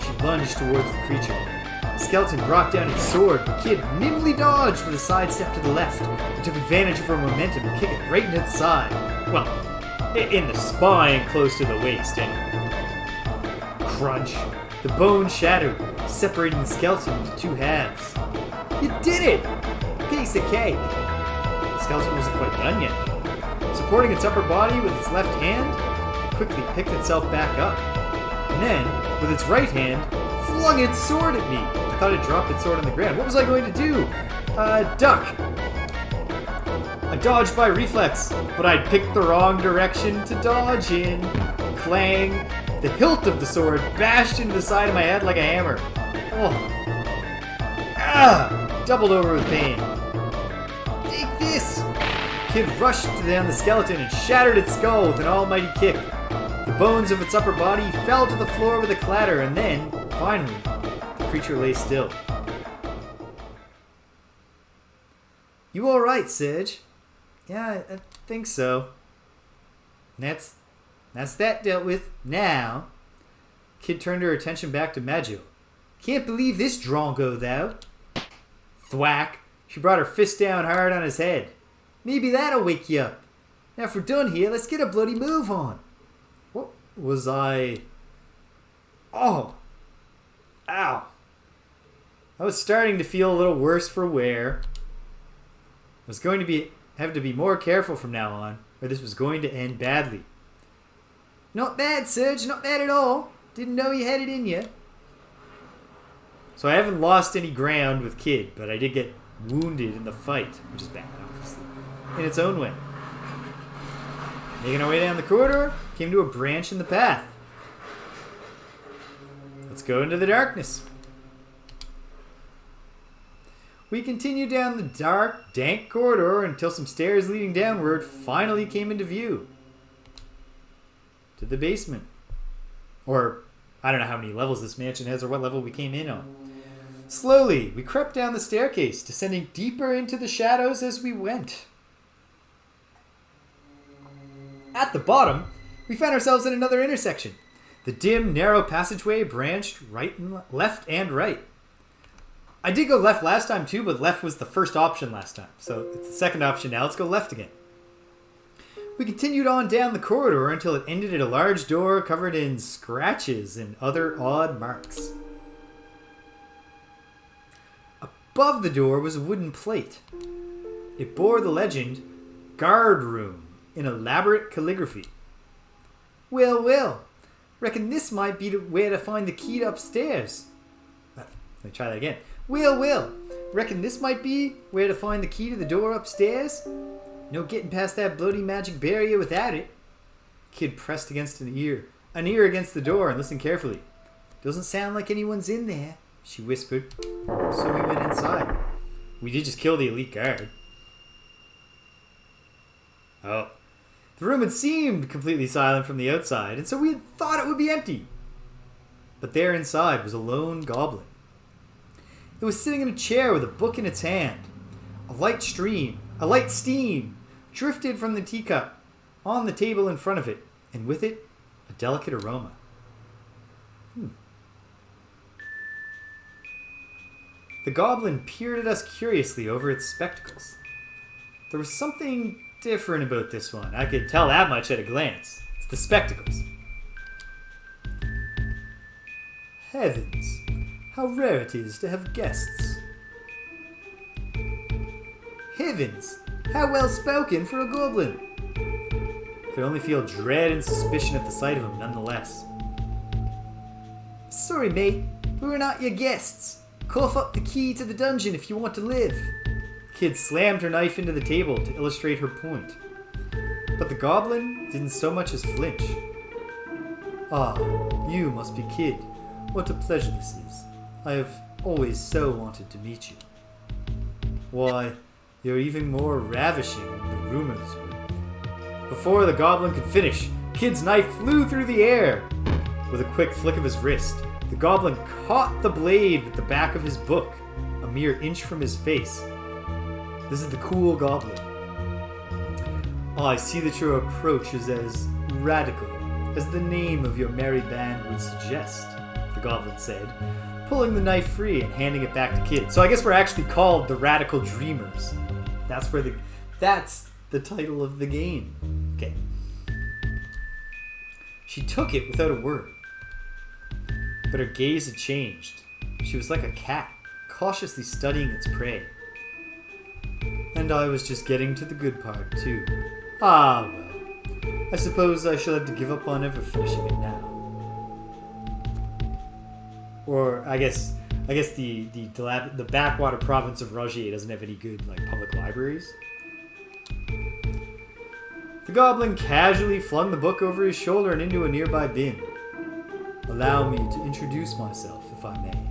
She lunged towards the creature. The skeleton brought down its sword, but Kid nimbly dodged with a sidestep to the left and took advantage of her momentum to kick it right in its side. Well, in the spine close to the waist, anyway. Crunch. The bone shattered, separating the skeleton into two halves. You did it! Piece of cake. The skeleton wasn't quite done yet. Supporting its upper body with its left hand, it quickly picked itself back up. And then, with its right hand, flung its sword at me. I thought it dropped its sword on the ground. What was I going to do? Duck. I dodged by reflex, but I'd picked the wrong direction to dodge in. Clang. The hilt of the sword bashed into the side of my head like a hammer. Oh. Ah! Doubled over with pain. Take this! Kid rushed down the skeleton and shattered its skull with an almighty kick. The bones of its upper body fell to the floor with a clatter, and then, finally, the creature lay still. You alright, Serge? Yeah, I think so. That's that dealt with. Now, Kid turned her attention back to Magil. Can't believe this drongo, though. Thwack. She brought her fist down hard on his head. Maybe that'll wake you up. Now if we're done here, let's get a bloody move on. What was I... Oh. Ow. I was starting to feel a little worse for wear. I was going to have to be more careful from now on, or this was going to end badly. Not bad, Serge. Not bad at all. Didn't know you had it in you. So I haven't lost any ground with Kid, but I did get wounded in the fight, which is bad, obviously, in its own way. Making our way down the corridor, came to a branch in the path. Let's go into the darkness. We continued down the dark, dank corridor until some stairs leading downward finally came into view. To the basement. Or, I don't know how many levels this mansion has or what level we came in on. Slowly, we crept down the staircase, descending deeper into the shadows as we went. At the bottom, we found ourselves in another intersection. The dim, narrow passageway branched left and right. I did go left last time too, but left was the first option last time. So it's the second option now. Let's go left again. We continued on down the corridor until it ended at a large door covered in scratches and other odd marks. Above the door was a wooden plate. It bore the legend, "Guard Room," in elaborate calligraphy. Well, well. Reckon this might be where to find the key upstairs. Let me try that again. Well, well. Reckon this might be where to find the key to the door upstairs? No getting past that bloody magic barrier without it. Kid pressed against an ear against the door, and listened carefully. Doesn't sound like anyone's in there, she whispered. So we went inside. We did just kill the elite guard. Oh. The room had seemed completely silent from the outside, and so we had thought it would be empty. But there inside was a lone goblin. It was sitting in a chair with a book in its hand. A light steam, drifted from the teacup on the table in front of it, and with it, a delicate aroma. The goblin peered at us curiously over its spectacles. There was something different about this one. I could tell that much at a glance. It's the spectacles. Heavens, how rare it is to have guests. Heavens, how well spoken for a goblin. Could only feel dread and suspicion at the sight of him nonetheless. Sorry, mate, we were not your guests. Cough up the key to the dungeon if you want to live. Kid slammed her knife into the table to illustrate her point. But the goblin didn't so much as flinch. Ah, you must be Kid. What a pleasure this is. I have always so wanted to meet you. Why, you're even more ravishing than the rumors would. Before the goblin could finish, Kid's knife flew through the air. With a quick flick of his wrist, the goblin caught the blade with the back of his book, a mere inch from his face. This is the cool goblin. Oh, I see that your approach is as radical as the name of your merry band would suggest, the goblin said, pulling the knife free and handing it back to Kid. So I guess we're actually called the Radical Dreamers. That's the title of the game. Okay. She took it without a word. But her gaze had changed. She was like a cat, cautiously studying its prey. And I was just getting to the good part, too. Ah, well. I suppose I shall have to give up on ever finishing it now. Or, I guess the backwater province of Rogier doesn't have any good, public libraries. The goblin casually flung the book over his shoulder and into a nearby bin. Allow me to introduce myself, if I may.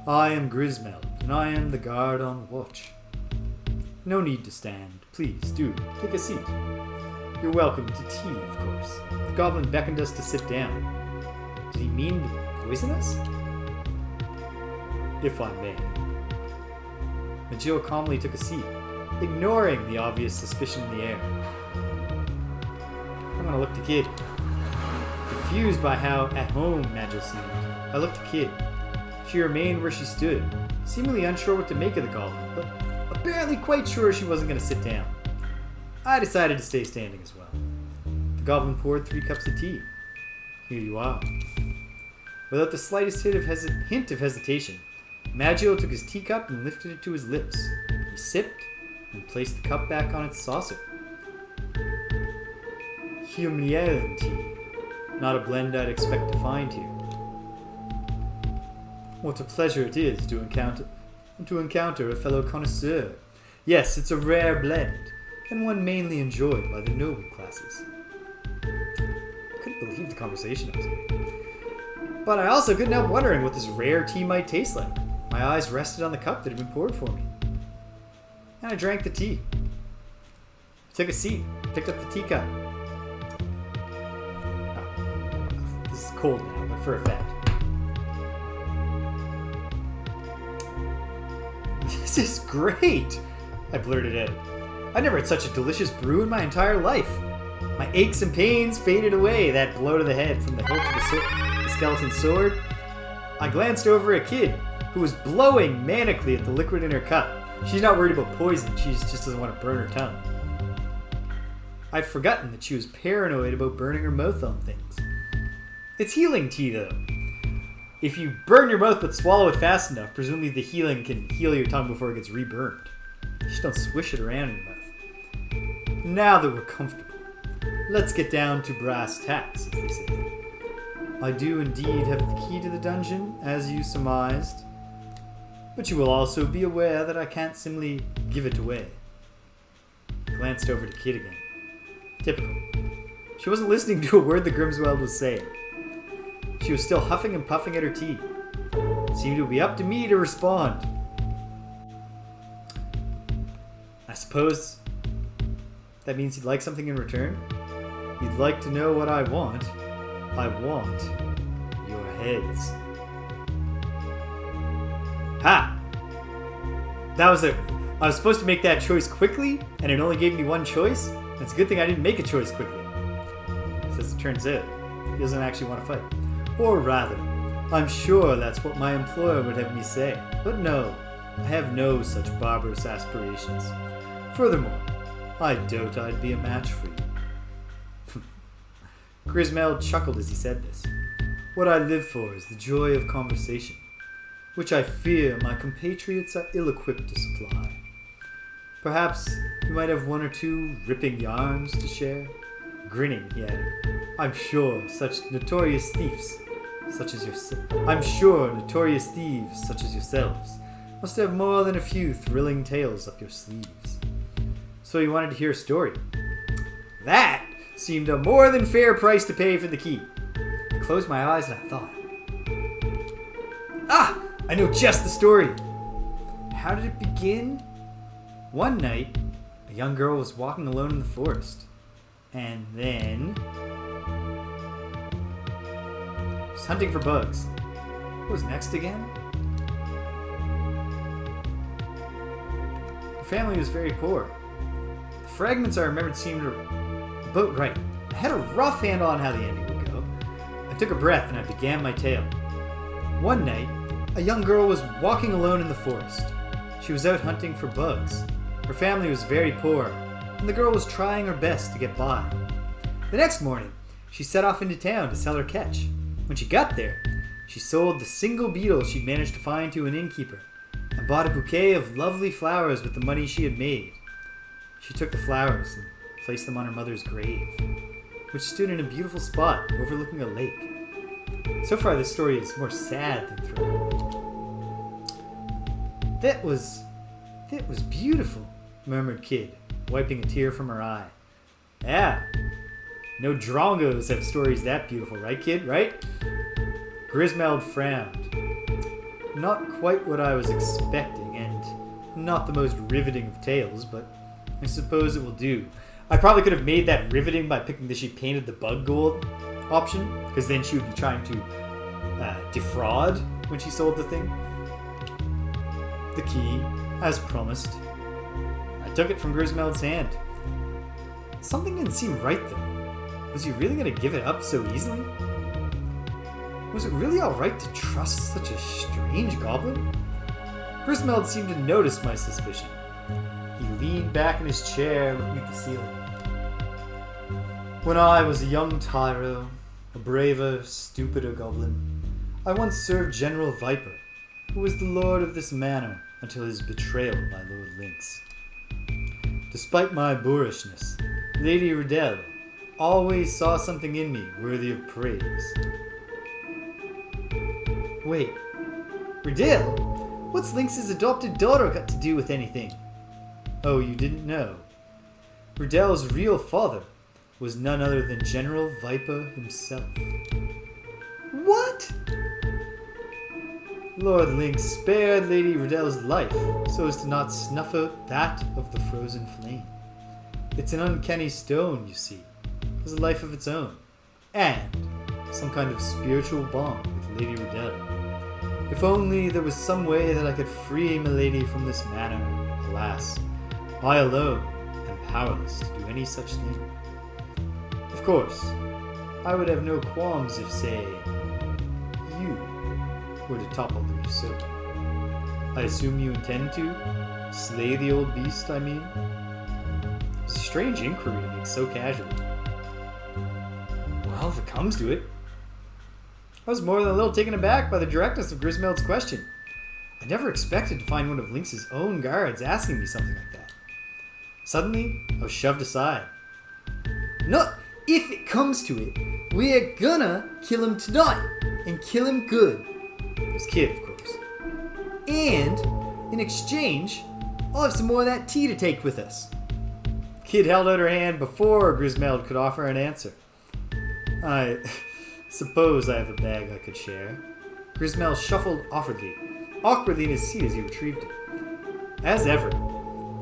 I am Grismeld, and I am the guard on watch. No need to stand. Please, do. Take a seat. You're welcome to tea, of course. The goblin beckoned us to sit down. Did he mean to poison us? If I may. Majil calmly took a seat, ignoring the obvious suspicion in the air. I'm gonna look to Kid. Confused by how at home Majil seemed, I looked to Kid. She remained where she stood, seemingly unsure what to make of the goblin, but apparently quite sure she wasn't going to sit down. I decided to stay standing as well. The goblin poured 3 cups of tea. Here you are. Without the slightest hint of hesitation, Maggio took his teacup and lifted it to his lips. He sipped and placed the cup back on its saucer. Humilian tea. Not a blend I'd expect to find here. What a pleasure it is to encounter a fellow connoisseur. Yes, it's a rare blend, and one mainly enjoyed by the noble classes. I couldn't believe the conversation I was having. But I also couldn't help wondering what this rare tea might taste like. My eyes rested on the cup that had been poured for me. And I drank the tea. I took a seat, picked up the teacup. Oh, this is cold now, but for a fact. This is great! I blurted out. I never had such a delicious brew in my entire life. My aches and pains faded away, that blow to the head from the hilt of the skeleton sword. I glanced over at Kid, who was blowing manically at the liquid in her cup. She's not worried about poison, she just doesn't want to burn her tongue. I'd forgotten that she was paranoid about burning her mouth on things. It's healing tea, though. If you burn your mouth but swallow it fast enough, presumably the healing can heal your tongue before it gets reburned. You just don't swish it around in your mouth. Now that we're comfortable, let's get down to brass tacks, as they say. I do indeed have the key to the dungeon, as you surmised. But you will also be aware that I can't simply give it away. I glanced over to Kid again. Typical. She wasn't listening to a word the Grimsweld was saying. She was still huffing and puffing at her tea. It seemed to be up to me to respond. I suppose that means you'd like something in return? You'd like to know what I want? I want your heads. Ha! That was I was supposed to make that choice quickly, and it only gave me one choice. It's a good thing I didn't make a choice quickly. As it turns out, he doesn't actually want to fight. Or rather, I'm sure that's what my employer would have me say. But no, I have no such barbarous aspirations. Furthermore, I doubt I'd be a match for you. Grismeld chuckled as he said this. What I live for is the joy of conversation, which I fear my compatriots are ill-equipped to supply. Perhaps you might have 1 or 2 ripping yarns to share? Grinning, he added, I'm sure notorious thieves such as yourselves must have more than a few thrilling tales up your sleeves. So you wanted to hear a story? That seemed a more than fair price to pay for the key. I closed my eyes and I thought. Ah! I know just the story! How did it begin? One night, a young girl was walking alone in the forest. And then she's hunting for bugs. What was next again? The family was very poor. The fragments I remembered seemed about right. I had a rough handle on how the ending would go. I took a breath and I began my tale. One night, a young girl was walking alone in the forest. She was out hunting for bugs. Her family was very poor, and the girl was trying her best to get by. The next morning, she set off into town to sell her catch. When she got there, she sold the single beetle she'd managed to find to an innkeeper, and bought a bouquet of lovely flowers with the money she had made. She took the flowers and placed them on her mother's grave, which stood in a beautiful spot overlooking a lake. So far, this story is more sad than thrilling. That was beautiful, murmured Kid, wiping a tear from her eye. Yeah, no drongos have stories that beautiful, right, Kid, right? Grismeld frowned. Not quite what I was expecting, and not the most riveting of tales, but I suppose it will do. I probably could have made that riveting by picking the she painted the bug gold option, because then she would be trying to defraud when she sold the thing. The key, as promised. I took it from Grismeld's hand. Something didn't seem right, though. Was he really going to give it up so easily? Was it really alright to trust such a strange goblin? Grismeld seemed to notice my suspicion. He leaned back in his chair, looking at the ceiling. When I was a young tyro, a braver, stupider goblin, I once served General Viper, who was the lord of this manor until his betrayal by Lord Lynx. Despite my boorishness, Lady Riddell always saw something in me worthy of praise. Wait, Riddell? What's Lynx's adopted daughter got to do with anything? Oh, you didn't know? Riddell's real father was none other than General Viper himself. What? Lord Lynx spared Lady Riddell's life so as to not snuff out that of the frozen flame. It's an uncanny stone, you see. It has a life of its own, and some kind of spiritual bond with Lady Riddell. If only there was some way that I could free Milady from this manor. Alas, I alone am powerless to do any such thing. Of course, I would have no qualms if, say, you were to topple the usurper. I assume you intend to? Slay the old beast, I mean? It's a strange inquiry to make so casually. Well, if it comes to it. I was more than a little taken aback by the directness of Grismeld's question. I never expected to find one of Lynx's own guards asking me something like that. Suddenly, I was shoved aside. Not if it comes to it. We're gonna kill him tonight, and kill him good. This kid, of course. And, in exchange, I'll have some more of that tea to take with us. Kid held out her hand before Grismeld could offer an answer. I suppose I have a bag I could share. Grismeld shuffled awkwardly in his seat as he retrieved it. As ever,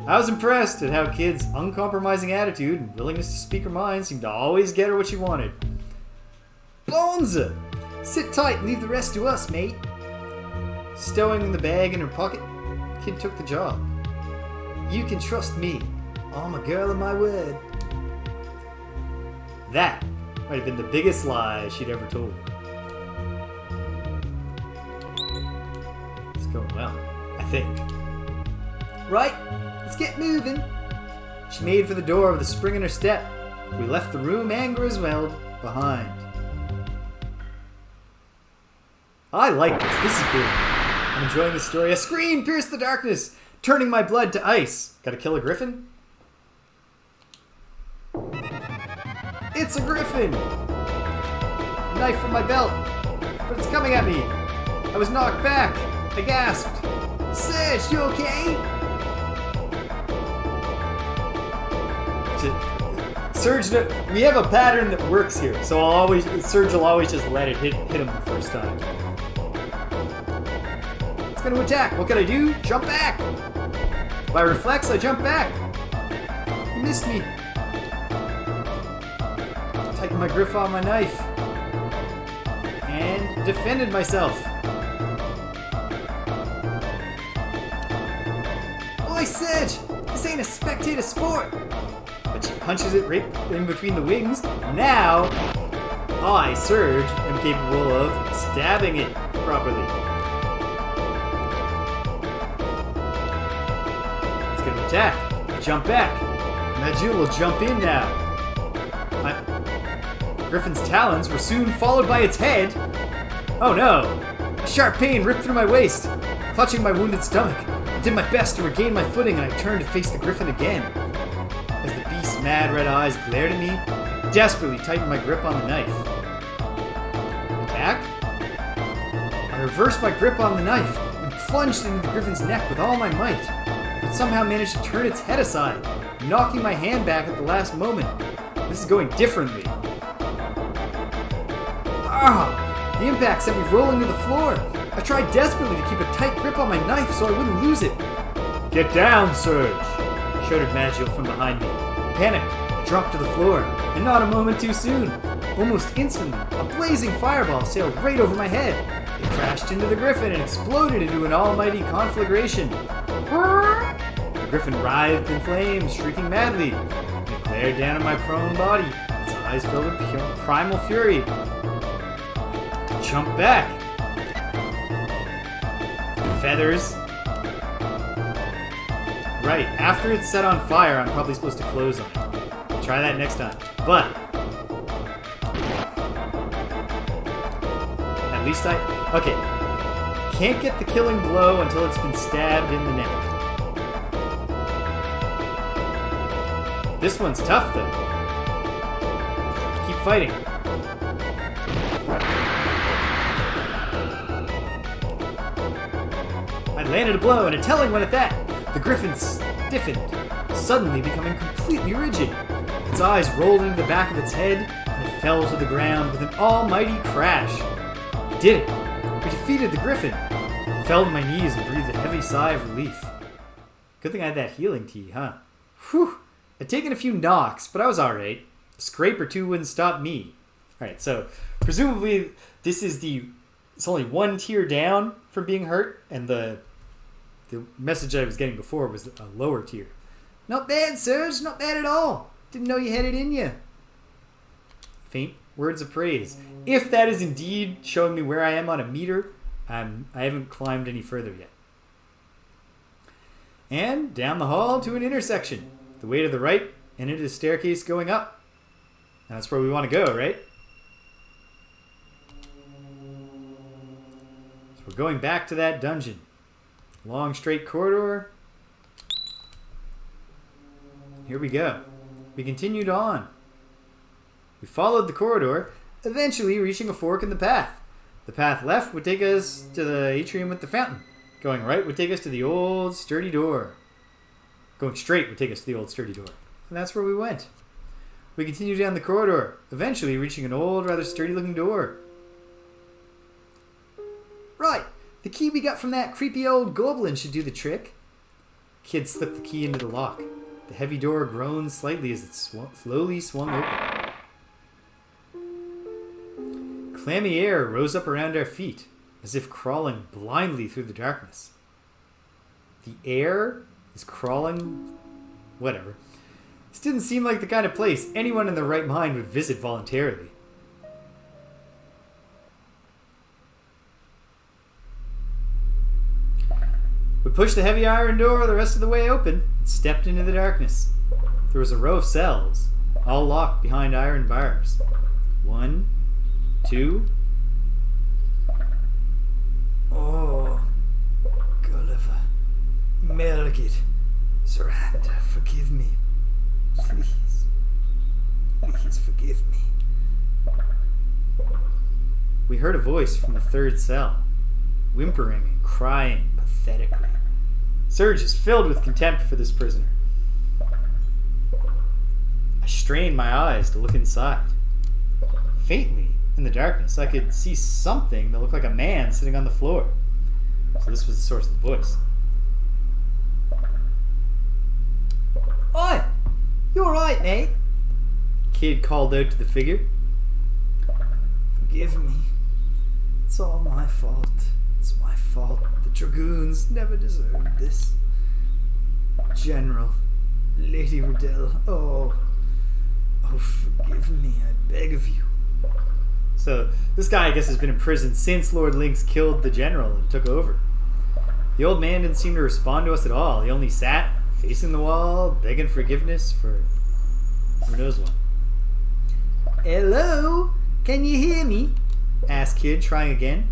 I was impressed at how Kid's uncompromising attitude and willingness to speak her mind seemed to always get her what she wanted. Bonza! Sit tight and leave the rest to us, mate. Stowing the bag in her pocket, Kid took the job. You can trust me. I'm a girl of my word. That might have been the biggest lie she'd ever told. It's going well, I think. Right, let's get moving. She made for the door with a spring in her step. We left the room and Grismeld behind. I like this. This is cool. I'm enjoying the story. A scream pierced the darkness, turning my blood to ice. Gotta kill a griffin? It's a griffin! Knife from my belt, but it's coming at me. I was knocked back. I gasped. Serge, you okay? Serge, we have a pattern that works here, so Serge will always just let it hit him the first time. It's going to attack. What can I do? Jump back. By reflex, I jump back. He missed me. Tightened my grip on my knife and defended myself. Oi, Serge! This ain't a spectator sport! But she punches it right in between the wings. Now, I, Serge, am capable of stabbing it properly. It's gonna attack. I jump back. Majul will jump in now. Griffin's talons were soon followed by its head. Oh no! A sharp pain ripped through my waist. Clutching my wounded stomach, I did my best to regain my footing and I turned to face the griffin again. As the beast's mad red eyes glared at me, I desperately tightened my grip on the knife. Attack? I reversed my grip on the knife and plunged into the griffin's neck with all my might, but somehow managed to turn its head aside, knocking my hand back at the last moment. This is going differently. Ah! The impact sent me rolling to the floor. I tried desperately to keep a tight grip on my knife so I wouldn't lose it. Get down, Serge! Shouted Magiel from behind me. Panicked, I dropped to the floor, and not a moment too soon. Almost instantly, a blazing fireball sailed right over my head. It crashed into the griffin and exploded into an almighty conflagration. The griffin writhed in flames, shrieking madly. It glared down at my prone body, its eyes filled with primal fury. Jump back. Feathers. Right, after it's set on fire, I'm probably supposed to close on it. I'll try that next time. But at least okay. Can't get the killing blow until it's been stabbed in the neck. This one's tough, though. Keep fighting. I landed a blow, and a telling one at that. The griffin stiffened, suddenly becoming completely rigid. Its eyes rolled into the back of its head, and it fell to the ground with an almighty crash. We did it. We defeated the griffin. I fell to my knees and breathed a heavy sigh of relief. Good thing I had that healing tea, huh? Whew. I'd taken a few knocks, but I was alright. A scrape or two wouldn't stop me. Alright, so presumably this is it's only one tier down from being hurt, and the message I was getting before was a lower tier. Not bad, Serge. Not bad at all. Didn't know you had it in you. Faint words of praise. If that is indeed showing me where I am on a meter, I haven't climbed any further yet. And down the hall to an intersection. The way to the right, and into the staircase going up. And that's where we want to go, right? So we're going back to that dungeon. Long straight corridor. Here we go. We continued on. We followed the corridor, eventually reaching a fork in the path. The path left would take us to the atrium with the fountain. Going right would take us to the old sturdy door. Going straight would take us to the old sturdy door. And that's where we went. We continued down the corridor, eventually reaching an old, rather sturdy looking door. Right. The key we got from that creepy old goblin should do the trick. Kid slipped the key into the lock. The heavy door groaned slightly as it slowly swung open. Clammy air rose up around our feet, as if crawling blindly through the darkness. The air is crawling... whatever. This didn't seem like the kind of place anyone in their right mind would visit voluntarily. We pushed the heavy iron door the rest of the way open and stepped into the darkness. There was a row of cells, all locked behind iron bars. 1, 2... Oh, Gulliver, Melgit, Zoranda, forgive me. Please, please forgive me. We heard a voice from the third cell, whimpering and crying pathetically. Serge is filled with contempt for this prisoner. I strained my eyes to look inside. Faintly, in the darkness, I could see something that looked like a man sitting on the floor. So this was the source of the voice. Oi! You alright, mate? Kid called out to the figure. Forgive me. It's all my fault. It's my fault. The Dragoons never deserved this. General, Lady Riddell, oh, forgive me, I beg of you. So, this guy, I guess, has been in prison since Lord Lynx killed the general and took over. The old man didn't seem to respond to us at all. He only sat, facing the wall, begging forgiveness for who knows what. Hello? Can you hear me? Asked Kid, trying again.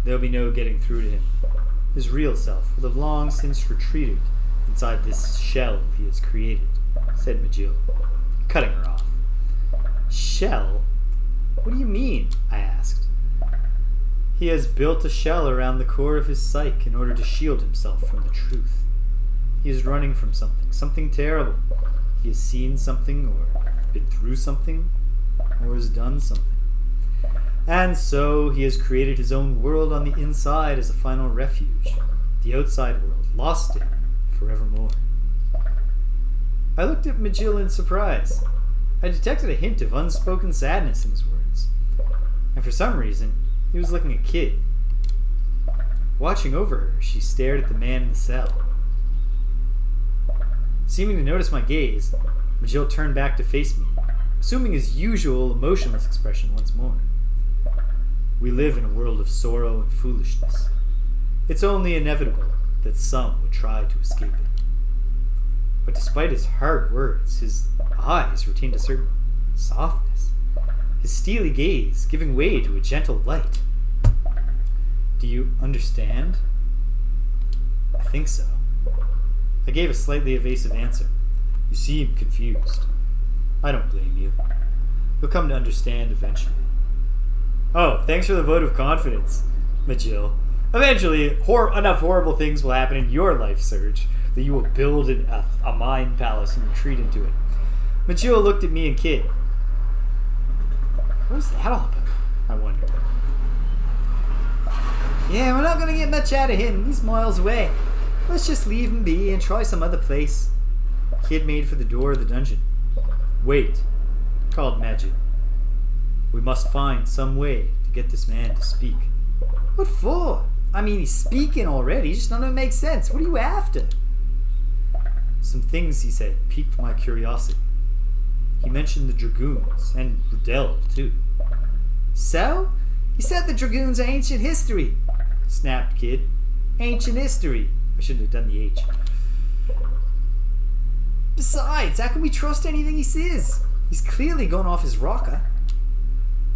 There'll be no getting through to him. His real self will have long since retreated inside this shell he has created, said Majil, cutting her off. Shell? What do you mean? I asked. He has built a shell around the core of his psyche in order to shield himself from the truth. He is running from something, something terrible. He has seen something, or been through something, or has done something. And so he has created his own world on the inside as a final refuge. The outside world, lost to him forevermore. I looked at Majil in surprise. I detected a hint of unspoken sadness in his words. And for some reason, he was looking at Kid. Watching over her, she stared at the man in the cell. Seeming to notice my gaze, Majil turned back to face me, assuming his usual emotionless expression once more. We live in a world of sorrow and foolishness. It's only inevitable that some would try to escape it. But despite his hard words, his eyes retained a certain softness, his steely gaze giving way to a gentle light. Do you understand? I think so. I gave a slightly evasive answer. You seem confused. I don't blame you. You'll come to understand eventually. Oh, thanks for the vote of confidence, Majil. Eventually, enough horrible things will happen in your life, Serge, that you will build a mind palace and retreat into it. Majil looked at me and Kid. What was that all about? I wondered. Yeah, we're not going to get much out of him. He's miles away. Let's just leave him be and try some other place. Kid made for the door of the dungeon. Wait, called Majid. We must find some way to get this man to speak. What for? I mean, he's speaking already. Just none of it makes sense. What are you after? Some things he said piqued my curiosity. He mentioned the Dragoons, and Riddell, too. So? He said the Dragoons are ancient history, snapped Kid. Ancient history. I shouldn't have done the H. Besides, how can we trust anything he says? He's clearly gone off his rocker.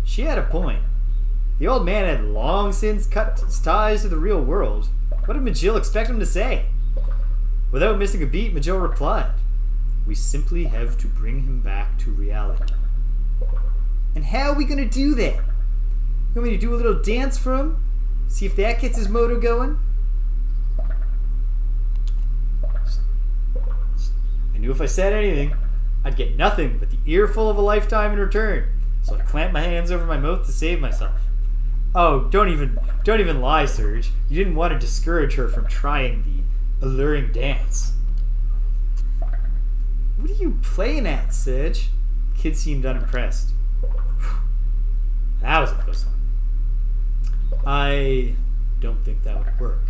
She had a point. The old man had long since cut his ties to the real world. What did Majil expect him to say? Without missing a beat, Majil replied, We simply have to bring him back to reality. And how are we going to do that? You want me to do a little dance for him? See if that gets his motor going? I knew if I said anything, I'd get nothing but the earful of a lifetime in return. So I clamped my hands over my mouth to save myself. Oh, don't even lie, Serge. You didn't want to discourage her from trying the alluring dance. What are you playing at, Serge? Kid seemed unimpressed. That was a close one. I don't think that would work,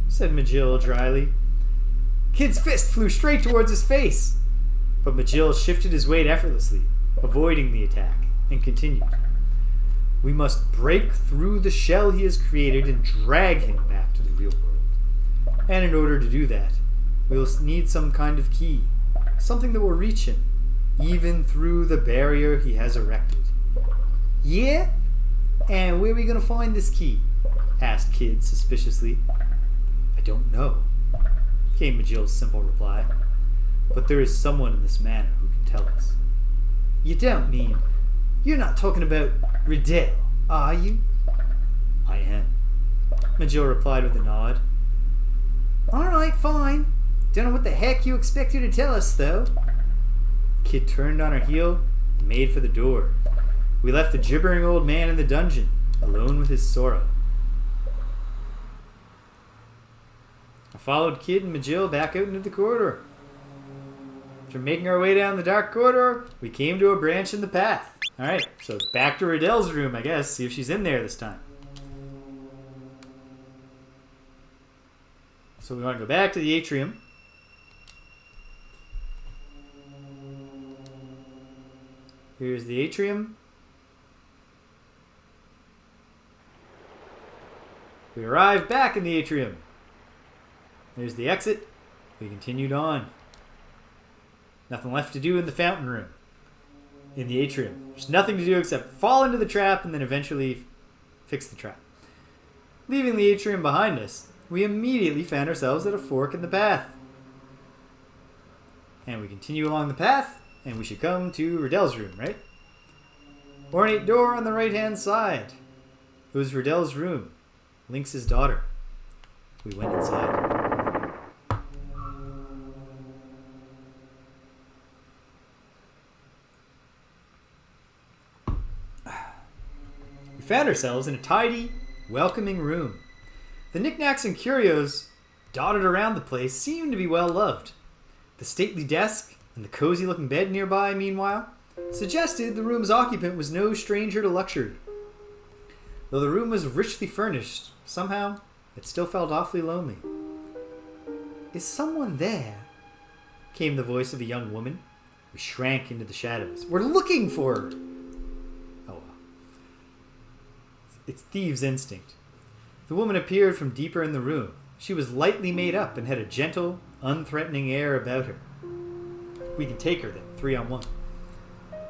said Majil dryly. Kid's fist flew straight towards his face, but Majil shifted his weight effortlessly, avoiding the attack, and continued. We must break through the shell he has created and drag him back to the real world. And in order to do that, we'll need some kind of key, something that will reach him, even through the barrier he has erected. Yeah? And where are we going to find this key? Asked Kid suspiciously. I don't know, came Majil's simple reply. But there is someone in this manor who can tell us. You don't mean... You're not talking about Riddell, are you? I am, Majil replied with a nod. Alright, fine. Don't know what the heck you expect her to tell us, though. Kid turned on her heel and made for the door. We left the gibbering old man in the dungeon, alone with his sorrow. I followed Kid and Majil back out into the corridor. After making our way down the dark corridor, we came to a branch in the path. Alright, so back to Riddell's room, I guess. See if she's in there this time. So we want to go back to the atrium. Here's the atrium. We arrived back in the atrium. There's the exit. We continued on. Nothing left to do in the fountain room. In the atrium. There's nothing to do except fall into the trap and then eventually fix the trap. Leaving the atrium behind us, we immediately found ourselves at a fork in the path. And we continue along the path, and we should come to Riddell's room, right? Ornate door on the right-hand side. It was Riddell's room. Lynx's daughter. We went inside. We found ourselves in a tidy, welcoming room. The knickknacks and curios dotted around the place seemed to be well loved. The stately desk and the cozy-looking bed nearby, meanwhile, suggested the room's occupant was no stranger to luxury. Though the room was richly furnished, somehow it still felt awfully lonely. Is someone there? Came the voice of a young woman. We shrank into the shadows. We're looking for her! Oh well. It's thieves' instinct. The woman appeared from deeper in the room. She was lightly made up and had a gentle, unthreatening air about her. We can take her then, 3-on-1.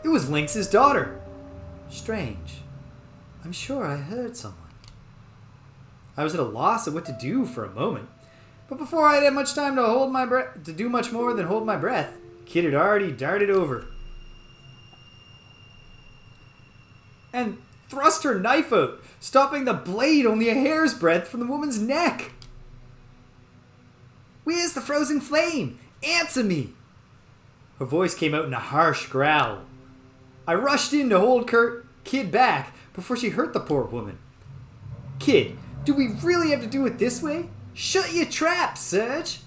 It was Lynx's daughter. Strange. I'm sure I heard someone. I was at a loss of what to do for a moment, but before I had much time to do much more than hold my breath, Kid had already darted over and thrust her knife out, stopping the blade only a hair's breadth from the woman's neck. Where's the frozen flame? Answer me! Her voice came out in a harsh growl. I rushed in to hold Kid back before she hurt the poor woman. Kid, do we really have to do it this way? Shut your trap, Serge!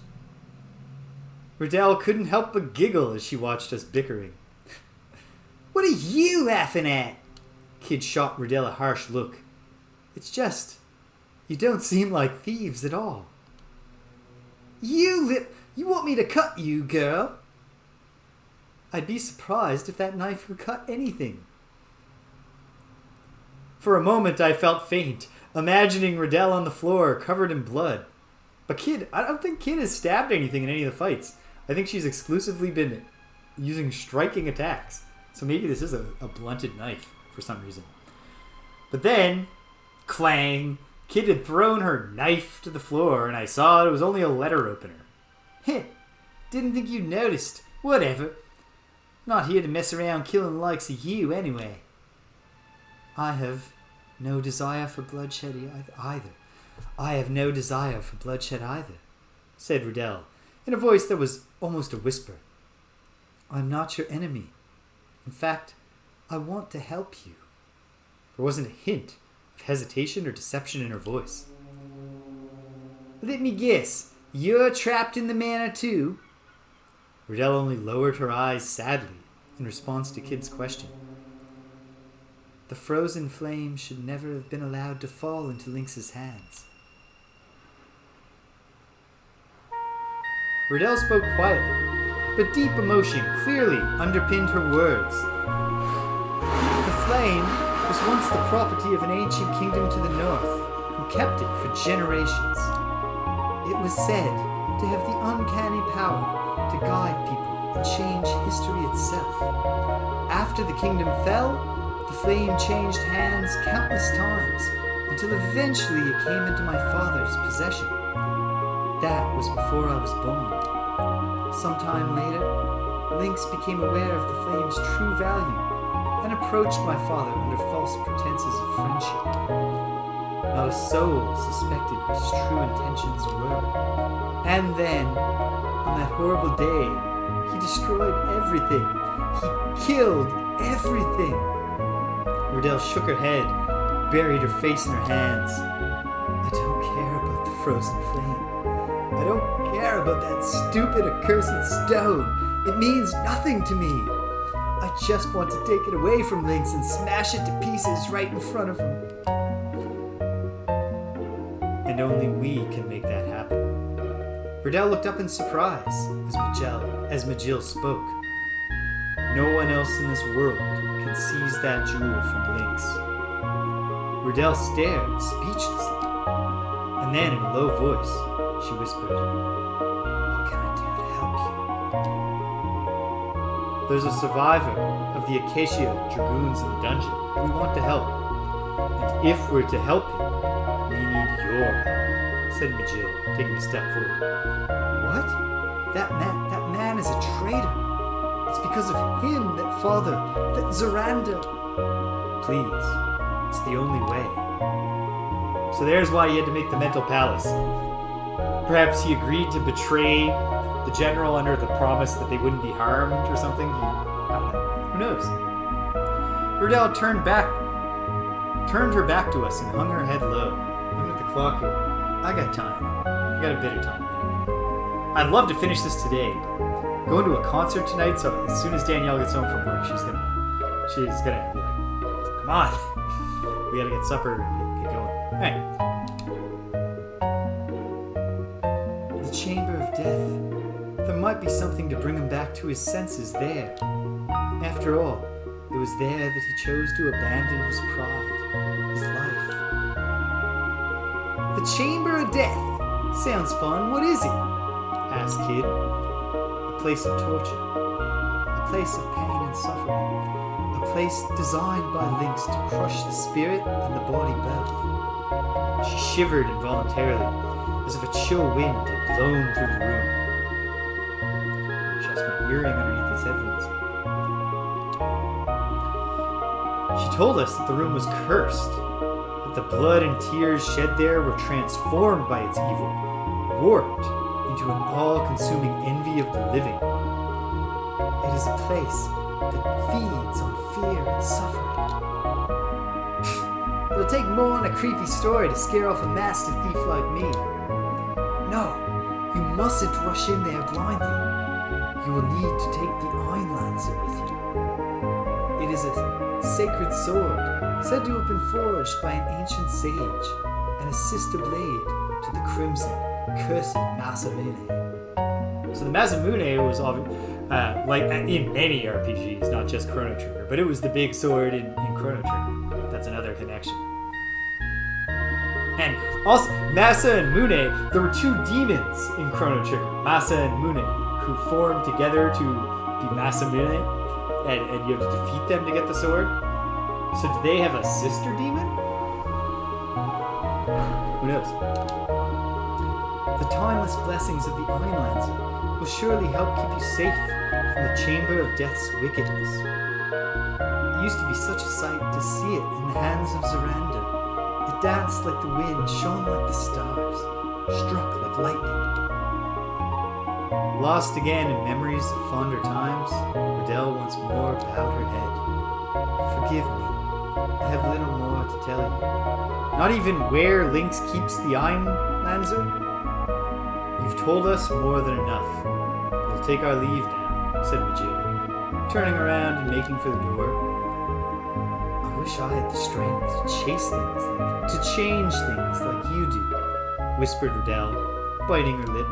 Riddell couldn't help but giggle as she watched us bickering. What are you laughing at? Kid shot Riddell a harsh look. It's just, you don't seem like thieves at all. You want me to cut you, girl? I'd be surprised if that knife would cut anything. For a moment I felt faint, imagining Riddell on the floor, covered in blood. But Kid, I don't think Kid has stabbed anything in any of the fights. I think she's exclusively been using striking attacks. So maybe this is a blunted knife for some reason. But then, clang, Kid had thrown her knife to the floor and I saw it was only a letter opener. Heh, didn't think you noticed. Whatever. Not here to mess around killing the likes of you anyway. I have no desire for bloodshed either. I have no desire for bloodshed either, said Riddell, in a voice that was almost a whisper. I'm not your enemy. In fact, I want to help you. There wasn't a hint of hesitation or deception in her voice. Let me guess, you're trapped in the manor too? Riddell only lowered her eyes sadly in response to Kid's question. The frozen flame should never have been allowed to fall into Lynx's hands. Riddell spoke quietly, but deep emotion clearly underpinned her words. The flame was once the property of an ancient kingdom to the north, who kept it for generations. It was said to have the uncanny power to guide people and change history itself. After the kingdom fell, the flame changed hands countless times, until eventually it came into my father's possession. That was before I was born. Sometime later, Lynx became aware of the flame's true value and approached my father under false pretenses of friendship. Not a soul suspected what his true intentions were. And then, on that horrible day, he destroyed everything. He killed everything. Riddell shook her head, buried her face in her hands. I don't care about the frozen flame. I don't care about that stupid, accursed stone. It means nothing to me. I just want to take it away from Lynx and smash it to pieces right in front of him. And only we can make that happen. Riddell looked up in surprise as Majil spoke. No one else in this world can seize that jewel from Lynx. Riddell stared speechlessly, and then in a low voice, she whispered, What can I do to help you? There's a survivor of the Acacia Dragoons in the dungeon. We want to help. And if we're to help him, we need your help, said Majil, taking a step forward. What? That man is a traitor. It's because of him that Zoranda... Please, it's the only way. So there's why he had to make the mental palace. Perhaps he agreed to betray the general under the promise that they wouldn't be harmed or something. I don't know. Who knows? Riddell turned her back to us and hung her head low. Looking at the clock here. I got time. I got a bit of time anyway. I'd love to finish this today. Going to a concert tonight, so as soon as Danielle gets home from work, she's gonna be like, come on, we gotta get supper and get going. Alright. The Chamber of Death. There might be something to bring him back to his senses there. After all, It was there that he chose to abandon his pride, his life. The Chamber of Death. Sounds fun. What is it? Asked Kid. A place of torture. A place of pain and suffering. A place designed by Lynx to crush the spirit and the body both. She shivered involuntarily, as if a chill wind had blown through the room. Adjust my earring underneath these headphones. She told us that the room was cursed, that the blood and tears shed there were transformed by its evil, warped into an all-consuming envy of the living. It is a place that feeds on fear and suffering. It'll take more than a creepy story to scare off a master thief like me. No, you mustn't rush in there blindly. You will need to take the Iron Lancer with you. It is a sacred sword, said to have been forged by an ancient sage, and a sister blade to the crimson, cursed Masamune. So the Masamune was like in many RPGs, not just Chrono Trigger, but it was the big sword in Chrono Trigger. That's another connection. And also, Masa and Mune, there were two demons in Chrono Trigger, Masa and Mune, who formed together to be Masamune, and you have to defeat them to get the sword. So do they have a sister demon? Who knows? The timeless blessings of the Iron Lancer will surely help keep you safe from the Chamber of Death's wickedness. It used to be such a sight to see it in the hands of Zoranda. It danced like the wind, shone like the stars, struck like lightning. Lost again in memories of fonder times, Riddell once more bowed her head. Forgive me, I have little more to tell you. Not even where Lynx keeps the Iron Lancer? You've told us more than enough. We'll take our leave now, said Majid, turning around and making for the door. I wish I had the strength to chase things, to change things like you do, whispered Riddell, biting her lip.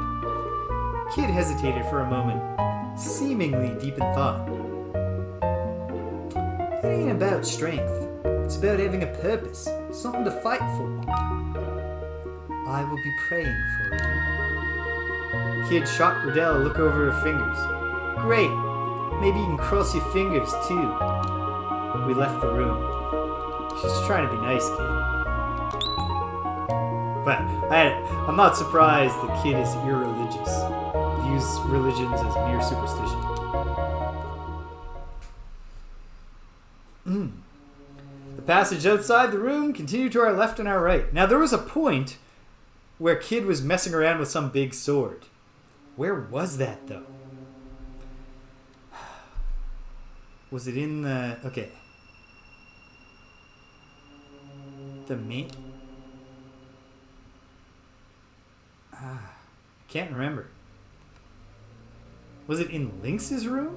Kid hesitated for a moment, seemingly deep in thought. It ain't about strength. It's about having a purpose, something to fight for. I will be praying for you. Kid shot Riddell a look over her fingers. Great. Maybe you can cross your fingers too. We left the room. She's trying to be nice, Kid. But I'm not surprised the kid is irreligious. Views religions as mere superstition. The passage outside the room continued to our left and our right. Now there was a point where Kid was messing around with some big sword. Where was that though? Was it in the... Okay. The main... Can't remember. Was it in Lynx's room?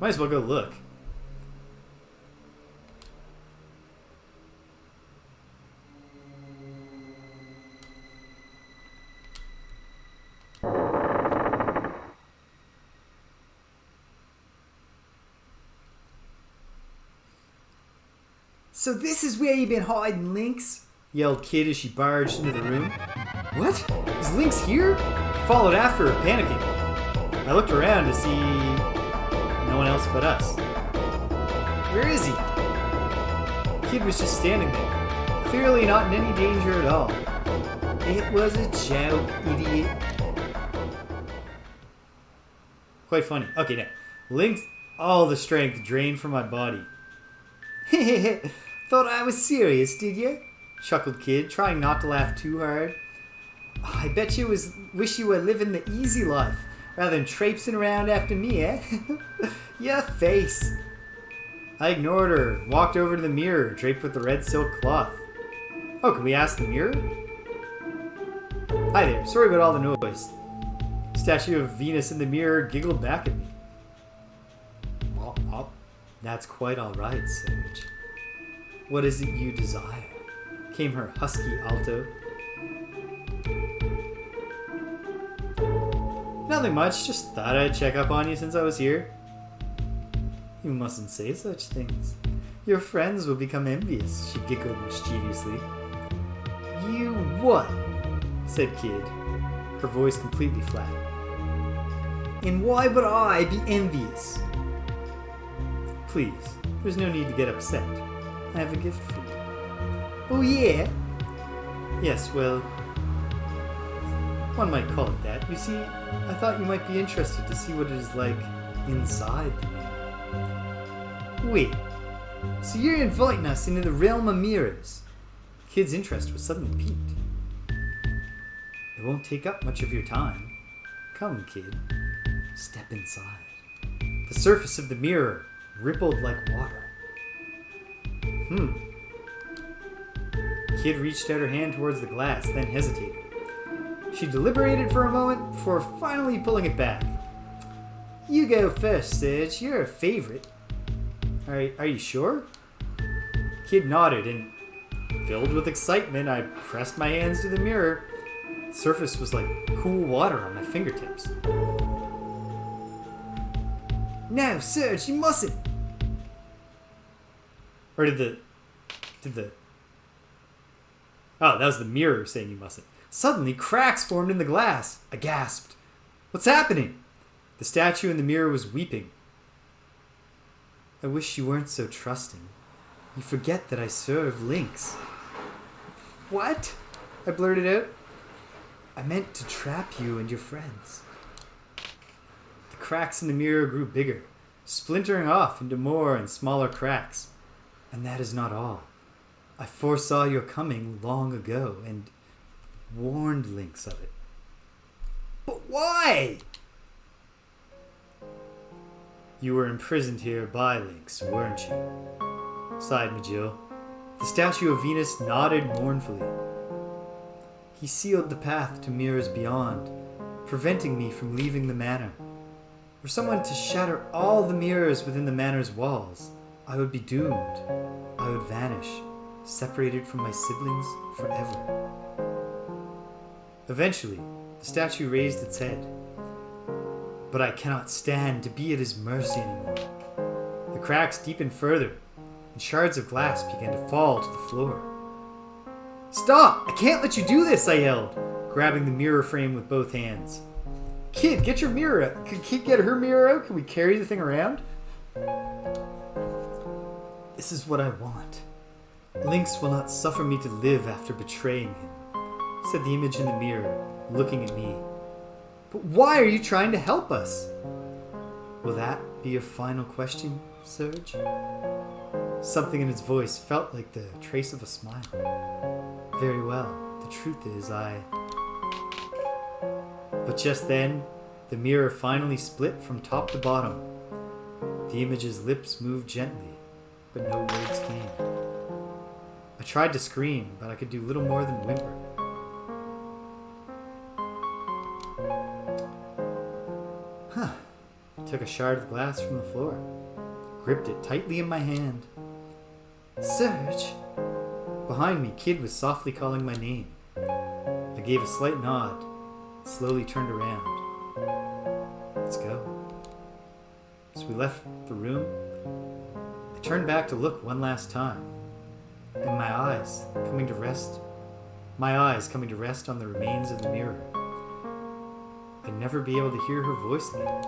Might as well go look. So this is where you've been hiding, Lynx? Yelled Kid as she barged into the room. What? Is Lynx here? I followed after her, panicking. I looked around to see no one else but us. Where is he? Kid was just standing there, clearly not in any danger at all. It was a joke, idiot. Quite funny. Okay, now, Lynx, all the strength drained from my body. Thought I was serious, did you? Chuckled Kid, trying not to laugh too hard. I bet you wish you were living the easy life, rather than traipsing around after me, eh? Your face. I ignored her, walked over to the mirror, draped with the red silk cloth. Oh, can we ask the mirror? Hi there, sorry about all the noise. Statue of Venus in the mirror giggled back at me. Oh, that's quite alright, Sage. What is it you desire? Came her husky alto. Nothing much, just thought I'd check up on you since I was here. You mustn't say such things. Your friends will become envious, she giggled mischievously. You what? Said Kid, her voice completely flat. And why would I be envious? Please, there's no need to get upset. I have a gift for you. Oh yeah? Yes, well, one might call it that. You see, I thought you might be interested to see what it is like inside the mirror. Wait, so you're inviting us into the realm of mirrors? Kid's interest was suddenly piqued. It won't take up much of your time. Come, Kid. Step inside. The surface of the mirror rippled like water. Kid reached out her hand towards the glass, then hesitated. She deliberated for a moment before finally pulling it back. You go first, Serge. You're a favorite. Are you sure? Kid nodded, and filled with excitement, I pressed my hands to the mirror. The surface was like cool water on my fingertips. No, Serge, you mustn't. Or did the... Oh, that was the mirror saying you mustn't. Suddenly, cracks formed in the glass. I gasped. What's happening? The statue in the mirror was weeping. I wish you weren't so trusting. You forget that I serve Lynx. What? I blurted out. I meant to trap you and your friends. The cracks in the mirror grew bigger, splintering off into more and smaller cracks. And that is not all. I foresaw your coming long ago and warned Lynx of it. But why? You were imprisoned here by Lynx, weren't you? Sighed Majil. The statue of Venus nodded mournfully. He sealed the path to mirrors beyond, preventing me from leaving the manor. Were someone to shatter all the mirrors within the manor's walls, I would be doomed. I would vanish, separated from my siblings forever. Eventually, the statue raised its head. But I cannot stand to be at his mercy anymore. The cracks deepened further, and shards of glass began to fall to the floor. Stop! I can't let you do this, I yelled, grabbing the mirror frame with both hands. Kid, get your mirror out. Can Kid get her mirror out? Can we carry the thing around? This is what I want. Lynx will not suffer me to live after betraying him, said the image in the mirror, looking at me. But why are you trying to help us? Will that be your final question, Serge? Something in its voice felt like the trace of a smile. Very well. The truth is, But just then, the mirror finally split from top to bottom. The image's lips moved gently, but no words came. I tried to scream, but I could do little more than whimper. I took a shard of glass from the floor, gripped it tightly in my hand. Serge! Behind me, Kid was softly calling my name. I gave a slight nod, slowly turned around. Let's go. As we left the room, I turned back to look one last time, and my eyes coming to rest on the remains of the mirror. I'd never be able to hear her voice again.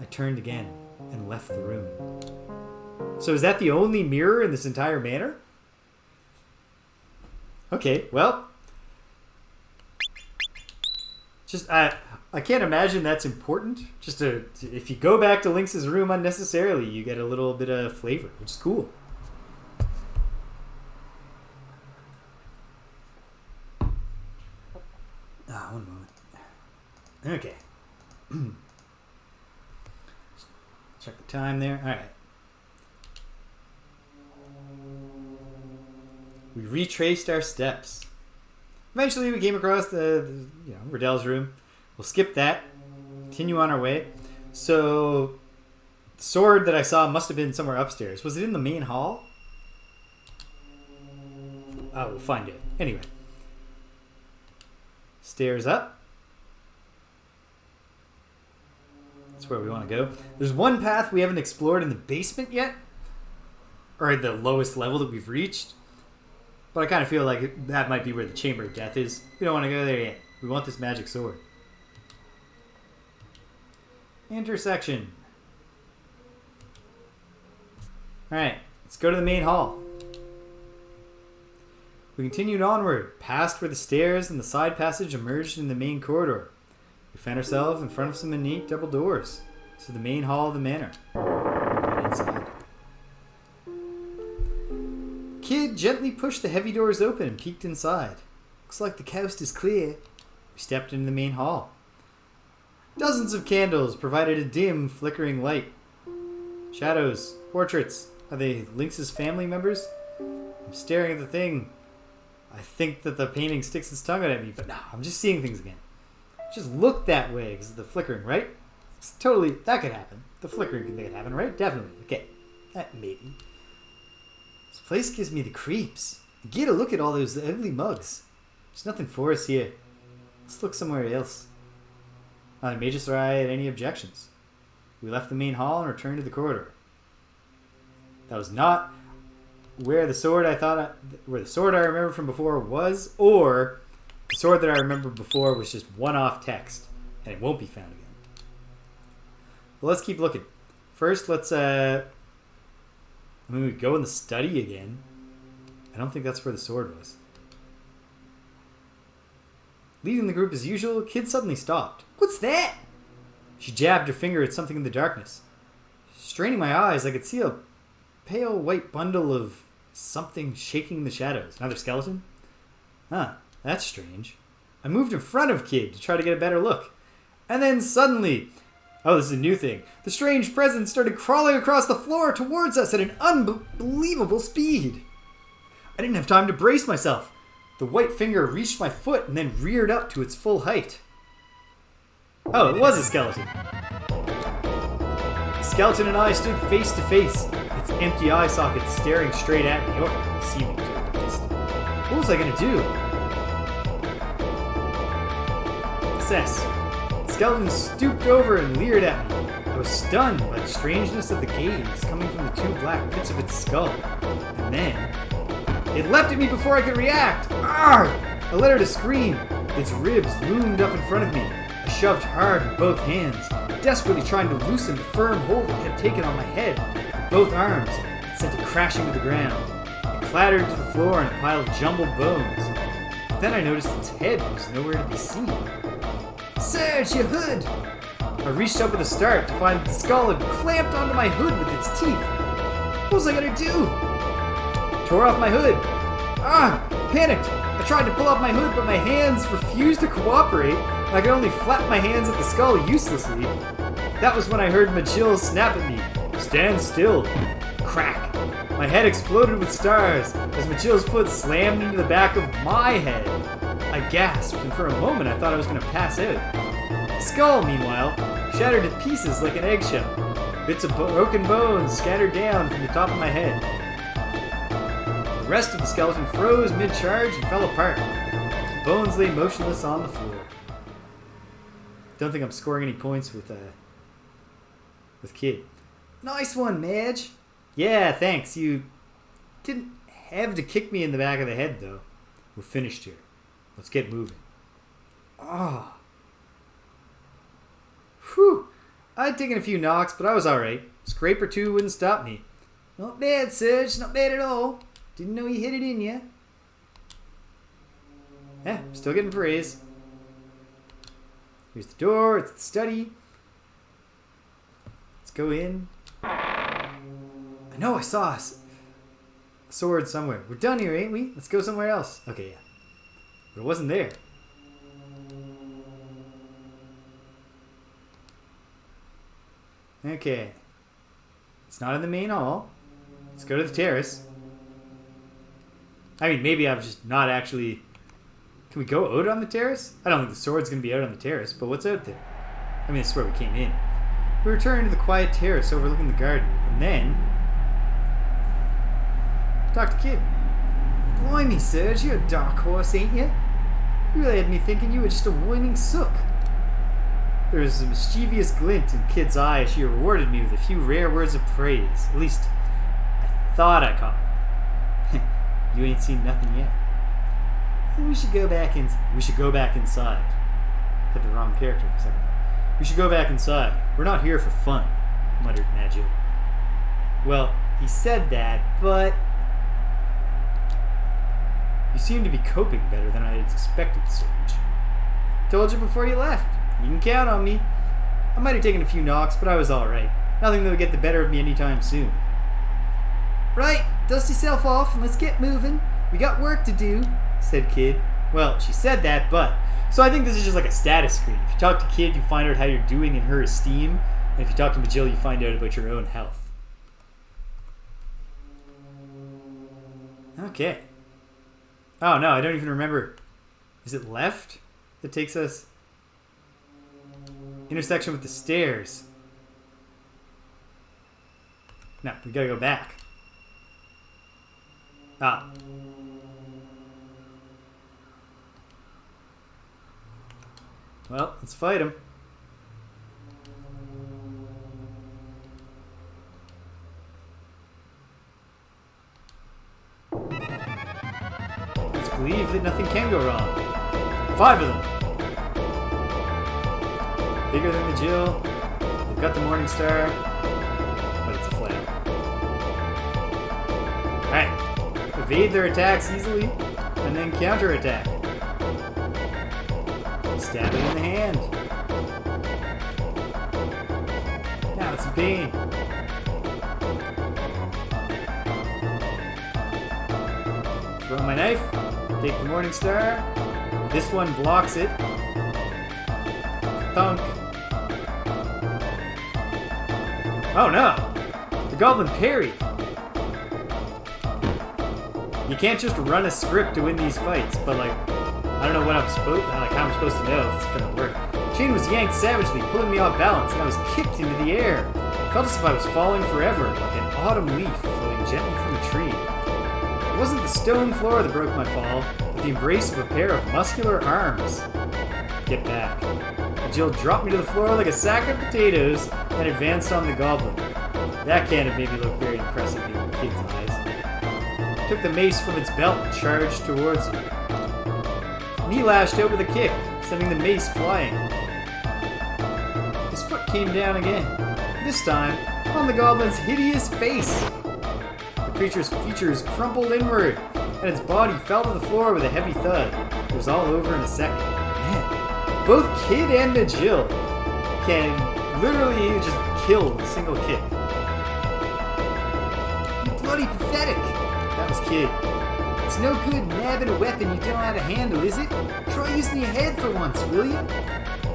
I turned again and left the room. So is that the only mirror in this entire manor? Okay, well, just I can't imagine that's important. Just if you go back to Lynx's room unnecessarily, you get a little bit of flavor, which is cool. One moment. Okay. Check the time there. All right. We retraced our steps. Eventually, we came across Riddell's room. We'll skip that. Continue on our way. So, the sword that I saw must have been somewhere upstairs. Was it in the main hall? Oh, we'll find it. Anyway. Stairs up. That's where we want to go. There's one path we haven't explored in the basement yet. Or at the lowest level that we've reached. But I kind of feel like that might be where the Chamber of Death is. We don't want to go there yet. We want this magic sword. Intersection. Alright, let's go to the main hall. We continued onward, past where the stairs and the side passage emerged in the main corridor. We found ourselves in front of some unique double doors. This is the main hall of the manor. We went inside. Kid gently pushed the heavy doors open and peeked inside. Looks like the coast is clear. We stepped into the main hall. Dozens of candles provided a dim, flickering light. Shadows, portraits. Are they Lynx's family members? I'm staring at the thing. I think that the painting sticks its tongue out at me, but no, I'm just seeing things again. Just look that way because of the flickering, right? It's totally, that could happen. The flickering could make it happen, right? Definitely. Okay, maybe. This place gives me the creeps. Get a look at all those ugly mugs. There's nothing for us here. Let's look somewhere else. Neither Magus or I had any objections. We left the main hall and returned to the corridor. That was not where the sword I remember from before was, or the sword that I remember before was just one-off text, and it won't be found again. But let's keep looking. First, let's we go in the study again. I don't think that's where the sword was. Leading the group as usual, Kid suddenly stopped. What's that? She jabbed her finger at something in the darkness. Straining my eyes, I could see a pale white bundle of something shaking in the shadows. Another skeleton? Huh, that's strange. I moved in front of Kid to try to get a better look. And then suddenly, oh, this is a new thing, the strange presence started crawling across the floor towards us at an unbelievable speed. I didn't have time to brace myself. The white finger reached my foot and then reared up to its full height. Oh, it was a skeleton. The skeleton and I stood face to face, its empty eye sockets staring straight at me, or seeming to at least. What was I going to do? Assess. The skeleton stooped over and leered at me. I was stunned by the strangeness of the gaze coming from the two black pits of its skull. And then it leapt at me before I could react. Arrgh! I let out a scream. Its ribs loomed up in front of me. I shoved hard with both hands, desperately trying to loosen the firm hold it had taken on my head. With both arms, it sent it crashing to the ground. It clattered to the floor in a pile of jumbled bones. But then I noticed its head was nowhere to be seen. Serge, your hood! I reached up with a start to find that the skull had clamped onto my hood with its teeth. What was I gonna do? Tore off my hood. Panicked. I tried to pull off my hood, but my hands refused to cooperate. I could only flap my hands at the skull uselessly. That was when I heard Majil snap at me. Stand still. Crack. My head exploded with stars as Majil's foot slammed into the back of my head. I gasped, and for a moment I thought I was going to pass out. The skull, meanwhile, shattered to pieces like an eggshell. Bits of broken bones scattered down from the top of my head. The rest of the skeleton froze mid-charge and fell apart. The bones lay motionless on the floor. Don't think I'm scoring any points with Kid. Nice one, Madge. Yeah, thanks. You didn't have to kick me in the back of the head, though. We're finished here. Let's get moving. Whew. I'd taken a few knocks, but I was alright. Scrape or two wouldn't stop me. Not bad, Serge. Not bad at all. Didn't know you hit it in ya. Still getting praise. Here's the door. It's the study. Let's go in. I know I saw a sword somewhere. We're done here, ain't we? Let's go somewhere else. Okay, yeah. But it wasn't there. Okay. It's not in the main hall. Let's go to the terrace. I mean, maybe I've just not actually... Can we go out on the terrace? I don't think the sword's going to be out on the terrace, but what's out there? I mean, that's where we came in. We returned to the quiet terrace overlooking the garden, and then... Talk to Kid. Blimey, Serge, you're a dark horse, ain't you? You really had me thinking you were just a whining sook. There was a mischievous glint in Kid's eye as she rewarded me with a few rare words of praise. At least, I thought I caught her. You ain't seen nothing yet. We should go back inside. Hit the wrong character for a second. We should go back inside. We're not here for fun, muttered Najil. Well, he said that, but you seem to be coping better than I had expected, Stage. Told you before you left. You can count on me. I might have taken a few knocks, but I was alright. Nothing that would get the better of me anytime soon. Right, dust yourself off and let's get moving. We got work to do, said Kid. Well, she said that, but... So I think this is just like a status screen. If you talk to Kid, you find out how you're doing in her esteem. And if you talk to Majil, you find out about your own health. Okay. Oh no, I don't even remember. Is it left that takes us? Intersection with the stairs. No, we gotta go back. Ah. Well, let's fight him. Let's believe that nothing can go wrong. 5 of them. Bigger than the Jill. They've got the Morning Star, but it's a flag. Alright. Evade their attacks easily, and then counterattack. Stab it in the hand. Now it's in pain. Throw my knife. Take the Morning Star. This one blocks it. Thunk. Oh no! The goblin parried. You can't just run a script to win these fights, but like, I don't know what how I'm supposed to know if it's gonna work. Chain was yanked savagely, pulling me off balance, and I was kicked into the air. It felt as if I was falling forever, like an autumn leaf floating gently from a tree. It wasn't the stone floor that broke my fall, but the embrace of a pair of muscular arms. Get back. Jill dropped me to the floor like a sack of potatoes and advanced on the goblin. That can't have made me look very impressive in the Kid's eyes. Took the mace from its belt and charged towards him. And he lashed out with a kick, sending the mace flying. His foot came down again, this time on the goblin's hideous face. The creature's features crumpled inward, and its body fell to the floor with a heavy thud. It was all over in a second. Man, both Kid and Najil can literally just kill with a single kick. You bloody pathetic! That was Kid. It's no good nabbing a weapon you don't know how to handle, is it? Try using your head for once, will you?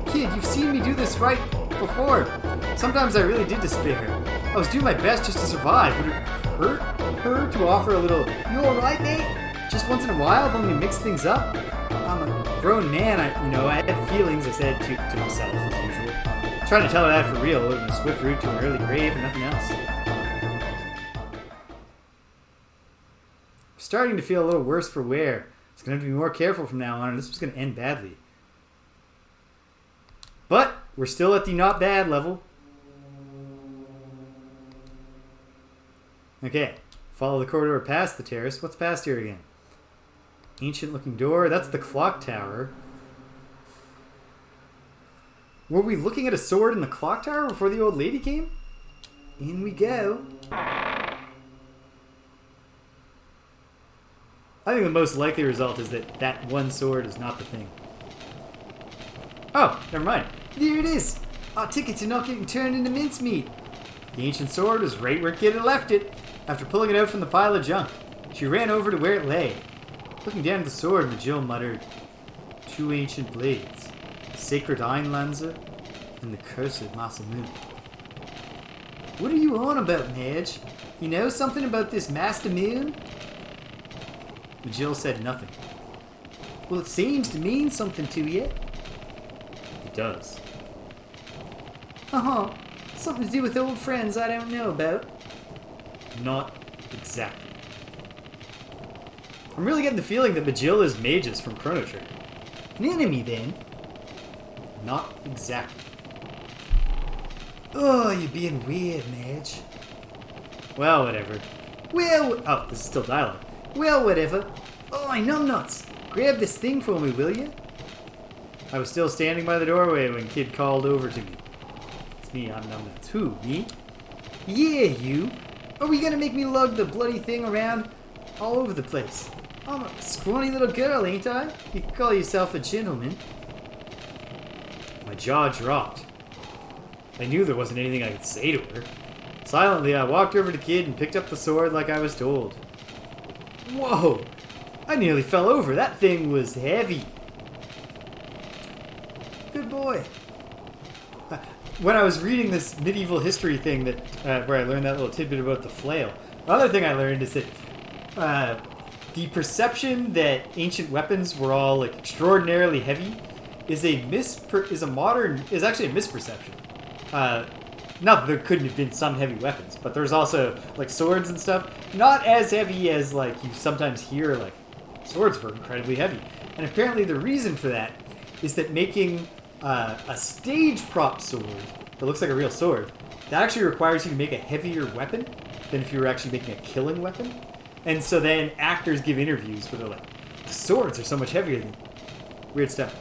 Kid, you've seen me do this right before. Sometimes I really did despair. I was doing my best just to survive. Would it hurt her to offer a little, you alright, mate? Just once in a while, if only to mix things up? I'm a grown man, I have feelings, I said to myself, as usual. Trying to tell her that for real, in a swift route to an early grave and nothing else. Starting to feel a little worse for wear. I was going to have to be more careful from now on, or this was going to end badly. But we're still at the not bad level. Okay, follow the corridor past the terrace. What's past here again? Ancient looking door. That's the clock tower. Were we looking at a sword in the clock tower before the old lady came? In we go. I think the most likely result is that that one sword is not the thing. Oh, never mind. There it is. Our ticket to not getting turned into mincemeat. The ancient sword was right where Kid had left it. After pulling it out from the pile of junk, she ran over to where it lay. Looking down at the sword, Majil muttered, 2 ancient blades, the sacred Einlanzer and the cursed Masamune. What are you on about, Madge? You know something about this Master Moon? Majil said nothing. Well, it seems to mean something to you. It does. Uh-huh. Something to do with old friends I don't know about. Not exactly. I'm really getting the feeling that Majil is Magus from Chrono Trigger. An enemy, then? Not exactly. Oh, you're being weird, Madge. Well, whatever. Well, oh, this is still dialogue. Well, whatever. Oh, numbnuts. Grab this thing for me, will you? I was still standing by the doorway when Kid called over to me. It's me, I'm numbnuts. Who, me? Yeah, you. Are we gonna make me lug the bloody thing around all over the place? I'm a scrawny little girl, ain't I? You call yourself a gentleman. My jaw dropped. I knew there wasn't anything I could say to her. Silently, I walked over to Kid and picked up the sword like I was told. Whoa! I nearly fell over. That thing was heavy. Good boy. When I was reading this medieval history thing that where I learned that little tidbit about the flail, the other thing I learned is that the perception that ancient weapons were all like extraordinarily heavy is actually a misperception. Not that there couldn't have been some heavy weapons, but there's also like swords and stuff not as heavy as like you sometimes hear like swords were incredibly heavy. And apparently the reason for that is that making a stage prop sword that looks like a real sword, that actually requires you to make a heavier weapon than if you were actually making a killing weapon. And so then actors give interviews where they're like, the swords are so much heavier than... Weird stuff.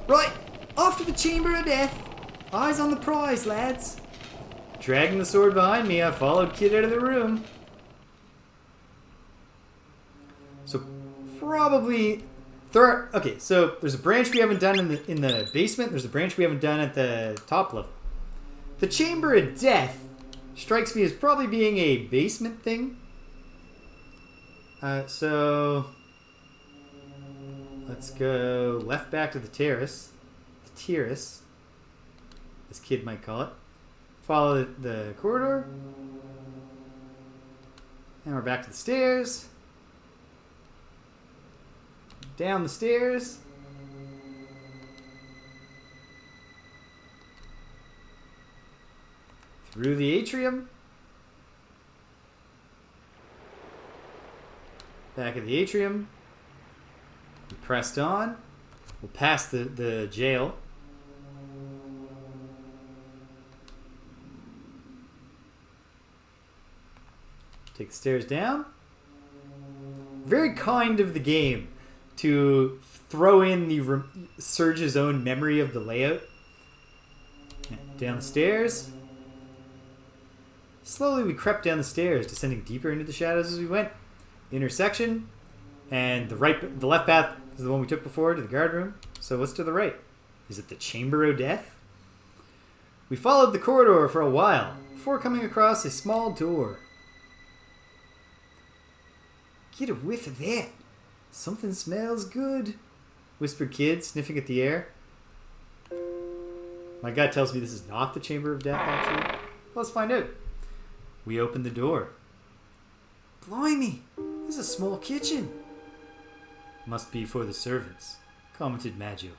Right, off to the Chamber of Death. Eyes on the prize, lads. Dragging the sword behind me, I followed Kid out of the room. So probably... Okay, so there's a branch we haven't done in the basement. There's a branch we haven't done at the top level. The Chamber of Death strikes me as probably being a basement thing. So let's go left back to the terrace. The terrace, this Kid might call it. Follow the corridor. And we're back to the stairs. Down the stairs. Through the atrium. Back at the atrium. We pressed on. We'll pass the jail. Take the stairs down. Very kind of the game to throw in the Surge's own memory of the layout. And down the stairs. Slowly we crept down the stairs, descending deeper into the shadows as we went. Intersection, and the left path is the one we took before to the guard room. So what's to the right? Is it the Chamber of Death? We followed the corridor for a while before coming across a small door. Get a whiff of that. Something smells good, whispered Kid, sniffing at the air. My gut tells me this is not the Chamber of Death, actually. Let's find out. We opened the door. Blimey, there's a small kitchen. Must be for the servants, commented Maggio.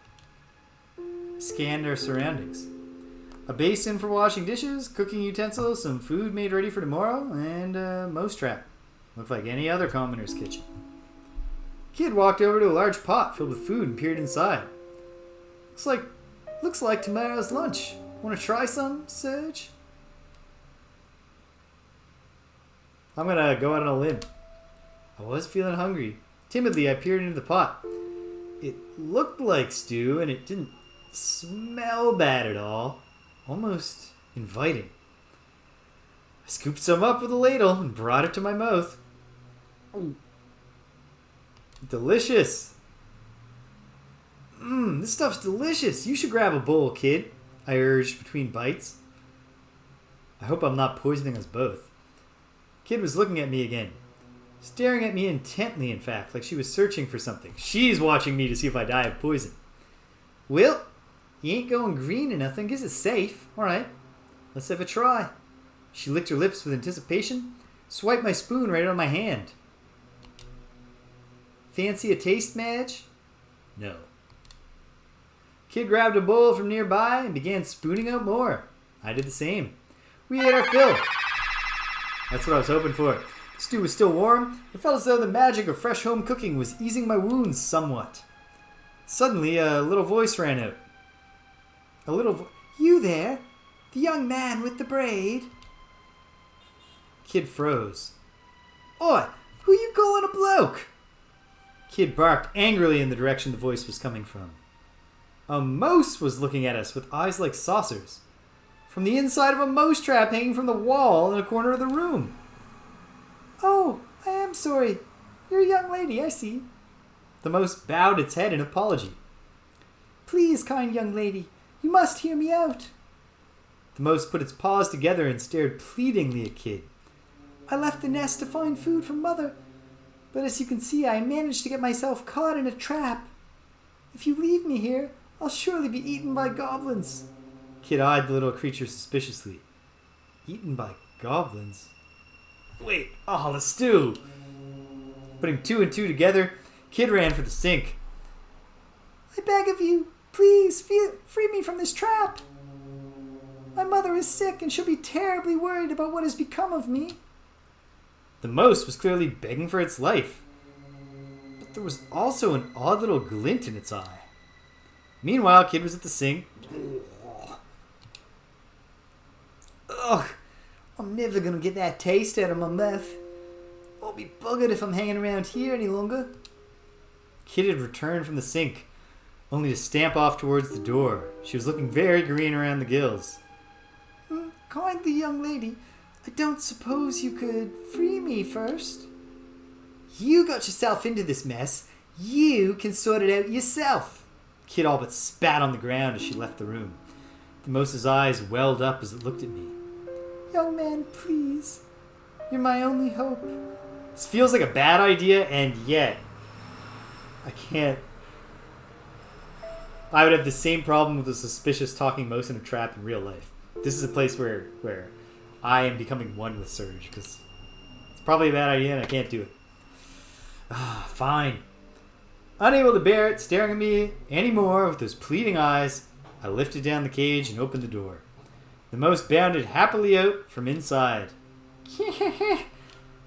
Scanned our surroundings. A basin for washing dishes, cooking utensils, some food made ready for tomorrow, and a mouse trap. Looked like any other commoner's kitchen. Kid walked over to a large pot filled with food and peered inside. Looks like tomorrow's lunch. Want to try some, Serge? I'm gonna go out on a limb. I was feeling hungry. Timidly, I peered into the pot. It looked like stew, and it didn't smell bad at all. Almost inviting. I scooped some up with a ladle and brought it to my mouth. Delicious. This stuff's delicious. You should grab a bowl, Kid, I urged between bites. I hope I'm not poisoning us both. Kid was looking at me again. Staring at me intently, in fact, like she was searching for something. She's watching me to see if I die of poison. Well, you ain't going green or nothing. Guess it's safe. Alright, let's have a try. She licked her lips with anticipation, swiped my spoon right on my hand. Fancy a taste, Madge? No. Kid grabbed a bowl from nearby and began spooning out more. I did the same. We ate our fill. That's what I was hoping for. The stew was still warm. It felt as though the magic of fresh home cooking was easing my wounds somewhat. Suddenly, a little voice ran out. You there?
The young man with the braid.
Kid froze. Oi, who you calling a bloke? Kid barked angrily in the direction the voice was coming from. A mouse was looking at us with eyes like saucers. From the inside of a mouse trap hanging from the wall in a corner of the room.
Oh, I am sorry. You're a young lady, I see.
The mouse bowed its head in apology.
Please, kind young lady, you must hear me out.
The mouse put its paws together and stared pleadingly at Kid.
I left the nest to find food for Mother, but as you can see, I managed to get myself caught in a trap. If you leave me here, I'll surely be eaten by goblins.
Kid eyed the little creature suspiciously. Eaten by goblins? Wait, the stew! Putting two and two together, Kid ran for the sink.
I beg of you, please free me from this trap. My mother is sick and she'll be terribly worried about what has become of me.
The mouse was clearly begging for its life, but there was also an odd little glint in its eye. Meanwhile, Kid was at the sink.
Ugh, I'm never gonna get that taste out of my mouth. I'll be buggered if I'm hanging around here any longer.
Kid had returned from the sink, only to stamp off towards the door. She was looking very green around the gills.
Kindly young lady, I don't suppose you could free me first? You got yourself into this mess. You can sort it out yourself.
Kid all but spat on the ground as she left the room. The mouse's eyes welled up as it looked at me.
Young man, please. You're my only hope.
This feels like a bad idea, and yet I can't. I would have the same problem with a suspicious talking mouse in a trap in real life. This is a place where I am becoming one with Surge, because it's probably a bad idea and I can't do it. Fine. Unable to bear it staring at me anymore with those pleading eyes, I lifted down the cage and opened the door. The mouse bounded happily out from inside. The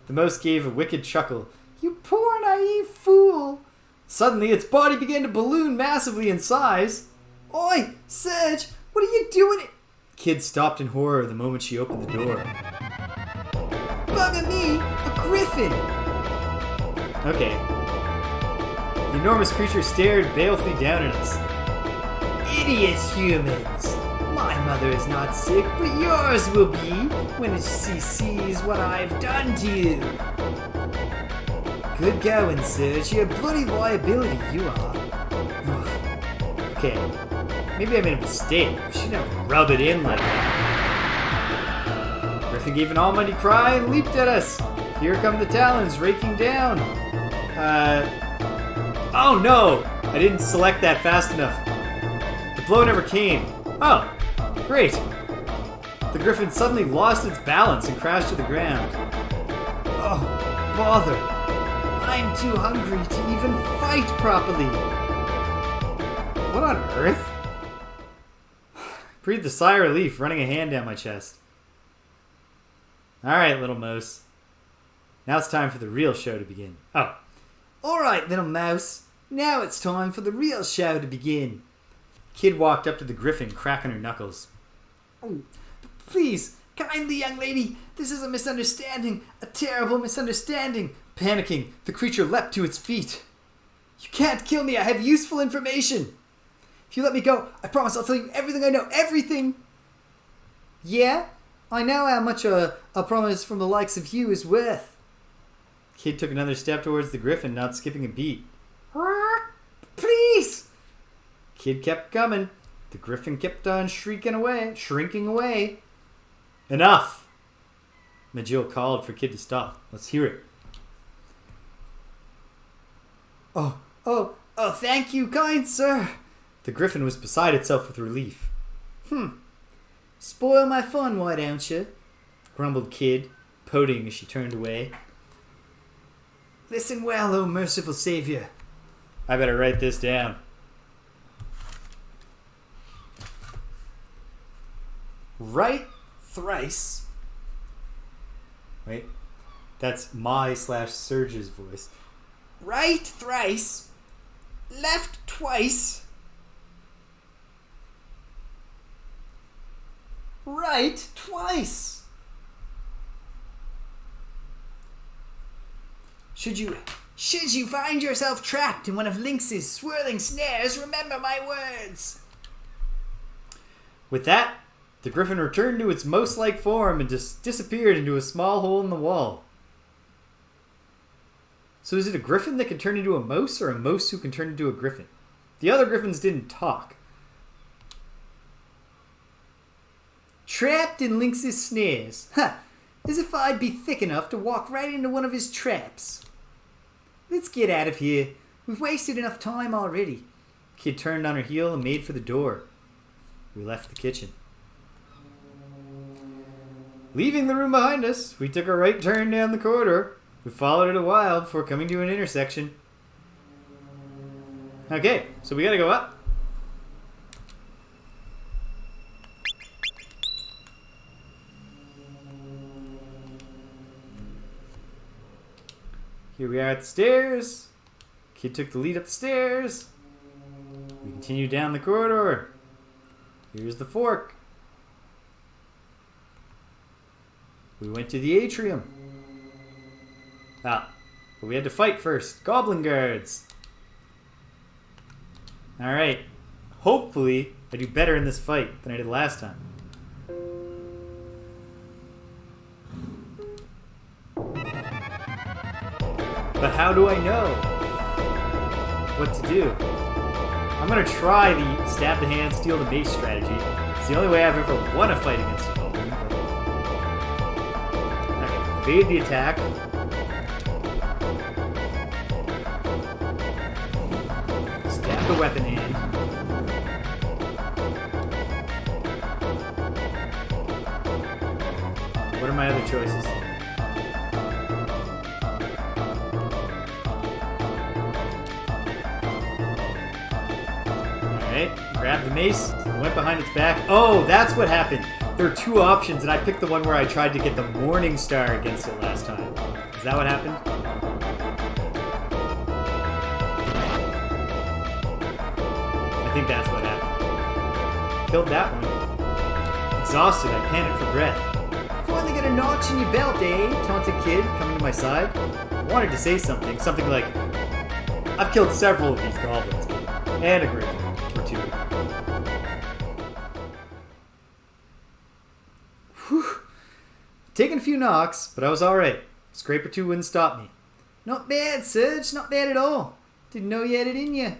mouse gave a wicked chuckle.
You poor naive fool.
Suddenly, its body began to balloon massively in size.
Oi, Surge, what are you doing?
Kid stopped in horror the moment she opened the door.
Bugger me, a griffin!
Okay. The enormous creature stared balefully down at us.
Idiots, humans! My mother is not sick, but yours will be when she sees what I've done to you. Good going, Surge. You're a bloody liability, you are.
Okay, maybe I made a mistake. We shouldn't have to rub it in like that. Griffin gave an almighty cry and leaped at us. Here come the talons raking down. Oh no! I didn't select that fast enough. The blow never came. Oh, great. The griffin suddenly lost its balance and crashed to the ground.
Oh, bother. I'm too hungry to even fight properly.
What on earth? Breathed a sigh of relief, running a hand down my chest. Alright, little mouse. Now it's time for the real show to begin. Oh.
Alright, little mouse. Now it's time for the real show to begin.
Kid walked up to the griffin, cracking her knuckles.
Oh, please, kindly young lady, this is a misunderstanding. A terrible misunderstanding.
Panicking, the creature leapt to its feet.
You can't kill me. I have useful information. If you let me go, I promise I'll tell you everything I know. Everything. Yeah? I know how much a promise from the likes of you is worth.
Kid took another step towards the griffin, not skipping a beat.
Please!
Kid kept coming. The griffin kept on shrinking away. Enough! Majil called for Kid to stop. Let's hear it.
Oh, thank you, kind sir.
The griffin was beside itself with relief.
Spoil my fun, why don't you?
Grumbled Kid, pouting as she turned away.
Listen well, O merciful savior.
I better write this down. Right thrice. Wait, that's my/Surge's voice.
Right thrice, left twice. Right, twice. Should you find yourself trapped in one of Lynx's swirling snares, remember my words.
With that, the griffin returned to its mouse-like form and just disappeared into a small hole in the wall. So is it a griffin that can turn into a mouse, or a mouse who can turn into a griffin? The other griffins didn't talk.
Trapped in Lynx's snares. Huh. As if I'd be thick enough to walk right into one of his traps. Let's get out of here. We've wasted enough time already.
Kid turned on her heel and made for the door. We left the kitchen. Leaving the room behind us, we took a right turn down the corridor. We followed it a while before coming to an intersection. Okay, so we gotta go up. Here we are at the stairs. Kid took the lead up the stairs. We continue down the corridor. Here's the fork. We went to the atrium. But we had to fight first. Goblin guards. Alright. Hopefully, I do better in this fight than I did last time. But how do I know what to do? I'm going to try the stab the hand, steal the mace strategy. It's the only way I've ever won a fight against a goblin. Okay, evade the attack. Stab the weapon hand. What are my other choices? Grabbed the mace, went behind its back. Oh, that's what happened. There are two options, and I picked the one where I tried to get the Morning Star against it last time. Is that what happened? I think that's what happened. Killed that one. Exhausted, I panicked for breath.
Finally get a notch in your belt, eh? Taunted kid coming to my side.
I wanted to say something like, I've killed several of these goblins, and a griffin. Taking a few knocks, but I was alright. Scrape or two wouldn't stop me.
Not bad, Serge. Not bad at all. Didn't know you had it in you.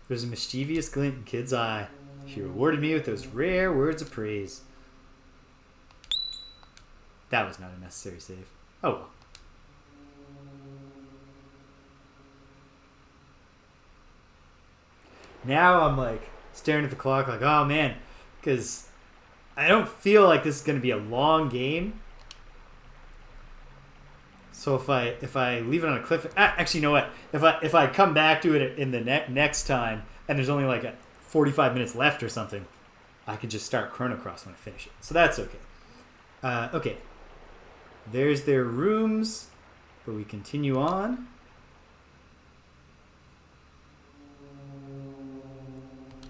There's a mischievous glint in Kid's eye. She rewarded me with those rare words of praise. That was not a necessary save. Oh well. Now I'm like staring at the clock like, oh man, because I don't feel like this is going to be a long game. So if I leave it on a cliff, actually, you know what? If I come back to it in the next time, and there's only like 45 minutes left or something, I could just start Chrono Cross when I finish it. So that's okay. Okay. There's their rooms, but we continue on.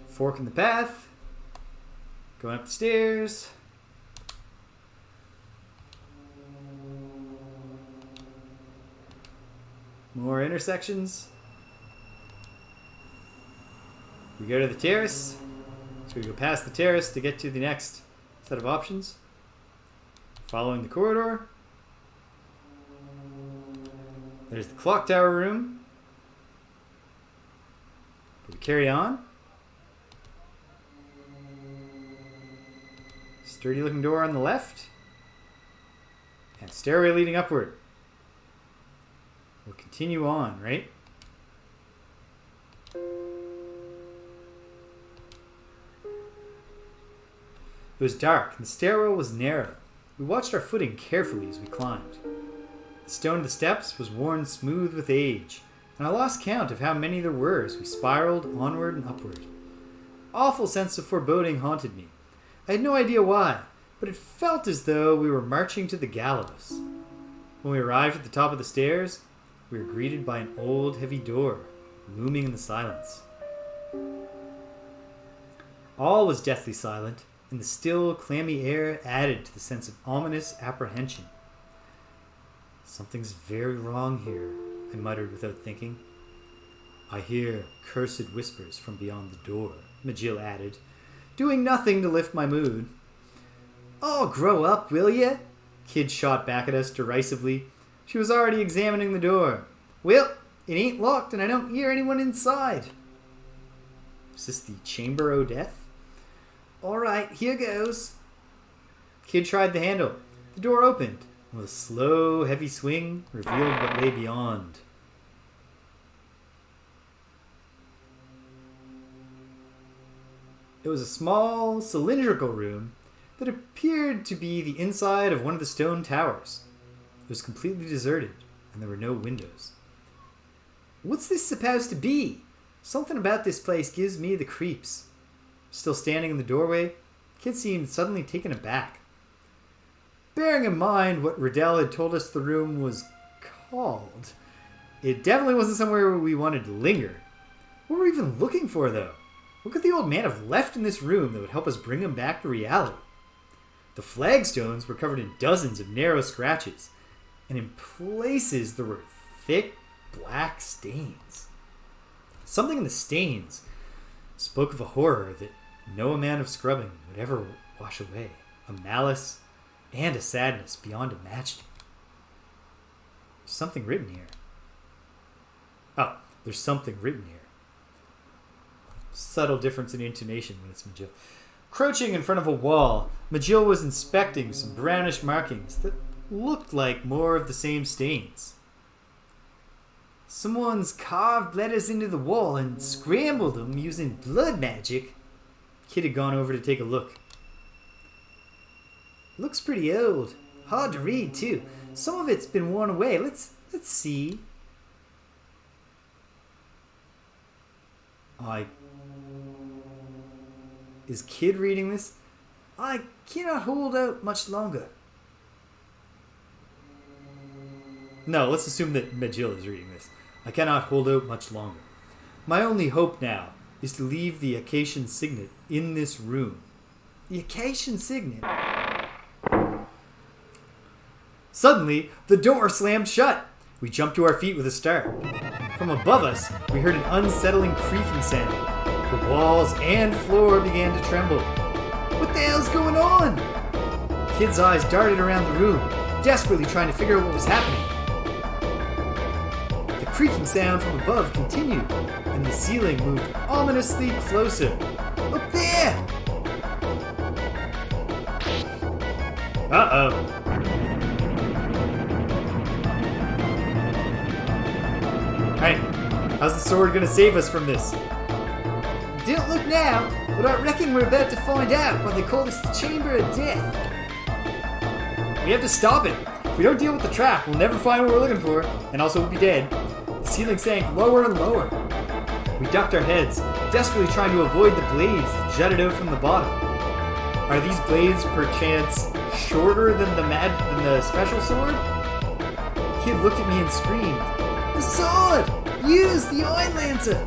Fork in the path. Going up the stairs. More intersections. We go to the terrace. So we go past the terrace to get to the next set of options. Following the corridor. There's the clock tower room. We carry on. Sturdy looking door on the left. And stairway leading upward. We'll continue on, right? It was dark, and the stairwell was narrow. We watched our footing carefully as we climbed. The stone of the steps was worn smooth with age, and I lost count of how many there were as we spiraled onward and upward. Awful sense of foreboding haunted me. I had no idea why, but it felt as though we were marching to the gallows. When we arrived at the top of the stairs, we were greeted by an old, heavy door, looming in the silence. All was deathly silent, and the still, clammy air added to the sense of ominous apprehension. Something's very wrong here, I muttered without thinking. I hear cursed whispers from beyond the door, Majil added, doing nothing to lift my mood. Oh, grow up, will ya? Kid shot back at us derisively. She was already examining the door. Well, it ain't locked and I don't hear anyone inside. Is this the Chamber o' Death? Alright, here goes. Kid tried the handle. The door opened. With a slow, heavy swing, revealed what lay beyond. It was a small, cylindrical room that appeared to be the inside of one of the stone towers. It was completely deserted, and there were no windows. What's this supposed to be? Something about this place gives me the creeps. Still standing in the doorway, Kid seemed suddenly taken aback. Bearing in mind what Riddell had told us the room was called, it definitely wasn't somewhere we wanted to linger. What were we even looking for, though? What could the old man have left in this room that would help us bring him back to reality? The flagstones were covered in dozens of narrow scratches, and in places there were thick, black stains. Something in the stains spoke of a horror that no amount of scrubbing would ever wash away, a malice and a sadness beyond imagining. There's something written here. Oh, there's something written here. Subtle difference in intonation when it's Majil. Crouching in front of a wall, Majil was inspecting some brownish markings that looked like more of the same stains. Someone's carved letters into the wall and scrambled them using blood magic. Kid had gone over to take a look. Looks pretty old. Hard to read, too. Some of it's been worn away. Let's see. Is Kid reading this? I cannot hold out much longer. No, let's assume that Majil is reading this. I cannot hold out much longer. My only hope now is to leave the Acacian signet in this room. The Acacian signet? Suddenly, the door slammed shut. We jumped to our feet with a start. From above us, we heard an unsettling creaking sound. The walls and floor began to tremble. What the hell's going on? Kid's eyes darted around the room, desperately trying to figure out what was happening. The creaking sound from above continued, and the ceiling moved ominously closer. Up there! Uh-oh. Alright, how's the sword gonna save us from this? Don't look now, but I reckon we're about to find out when they call this the Chamber of Death. We have to stop it. If we don't deal with the trap, we'll never find what we're looking for, and also we'll be dead. The ceiling sank lower and lower. We ducked our heads, desperately trying to avoid the blades that jutted out from the bottom. Are these blades, perchance, shorter than the special sword? Kid looked at me and screamed, "The sword! Use the Iron Lancer!"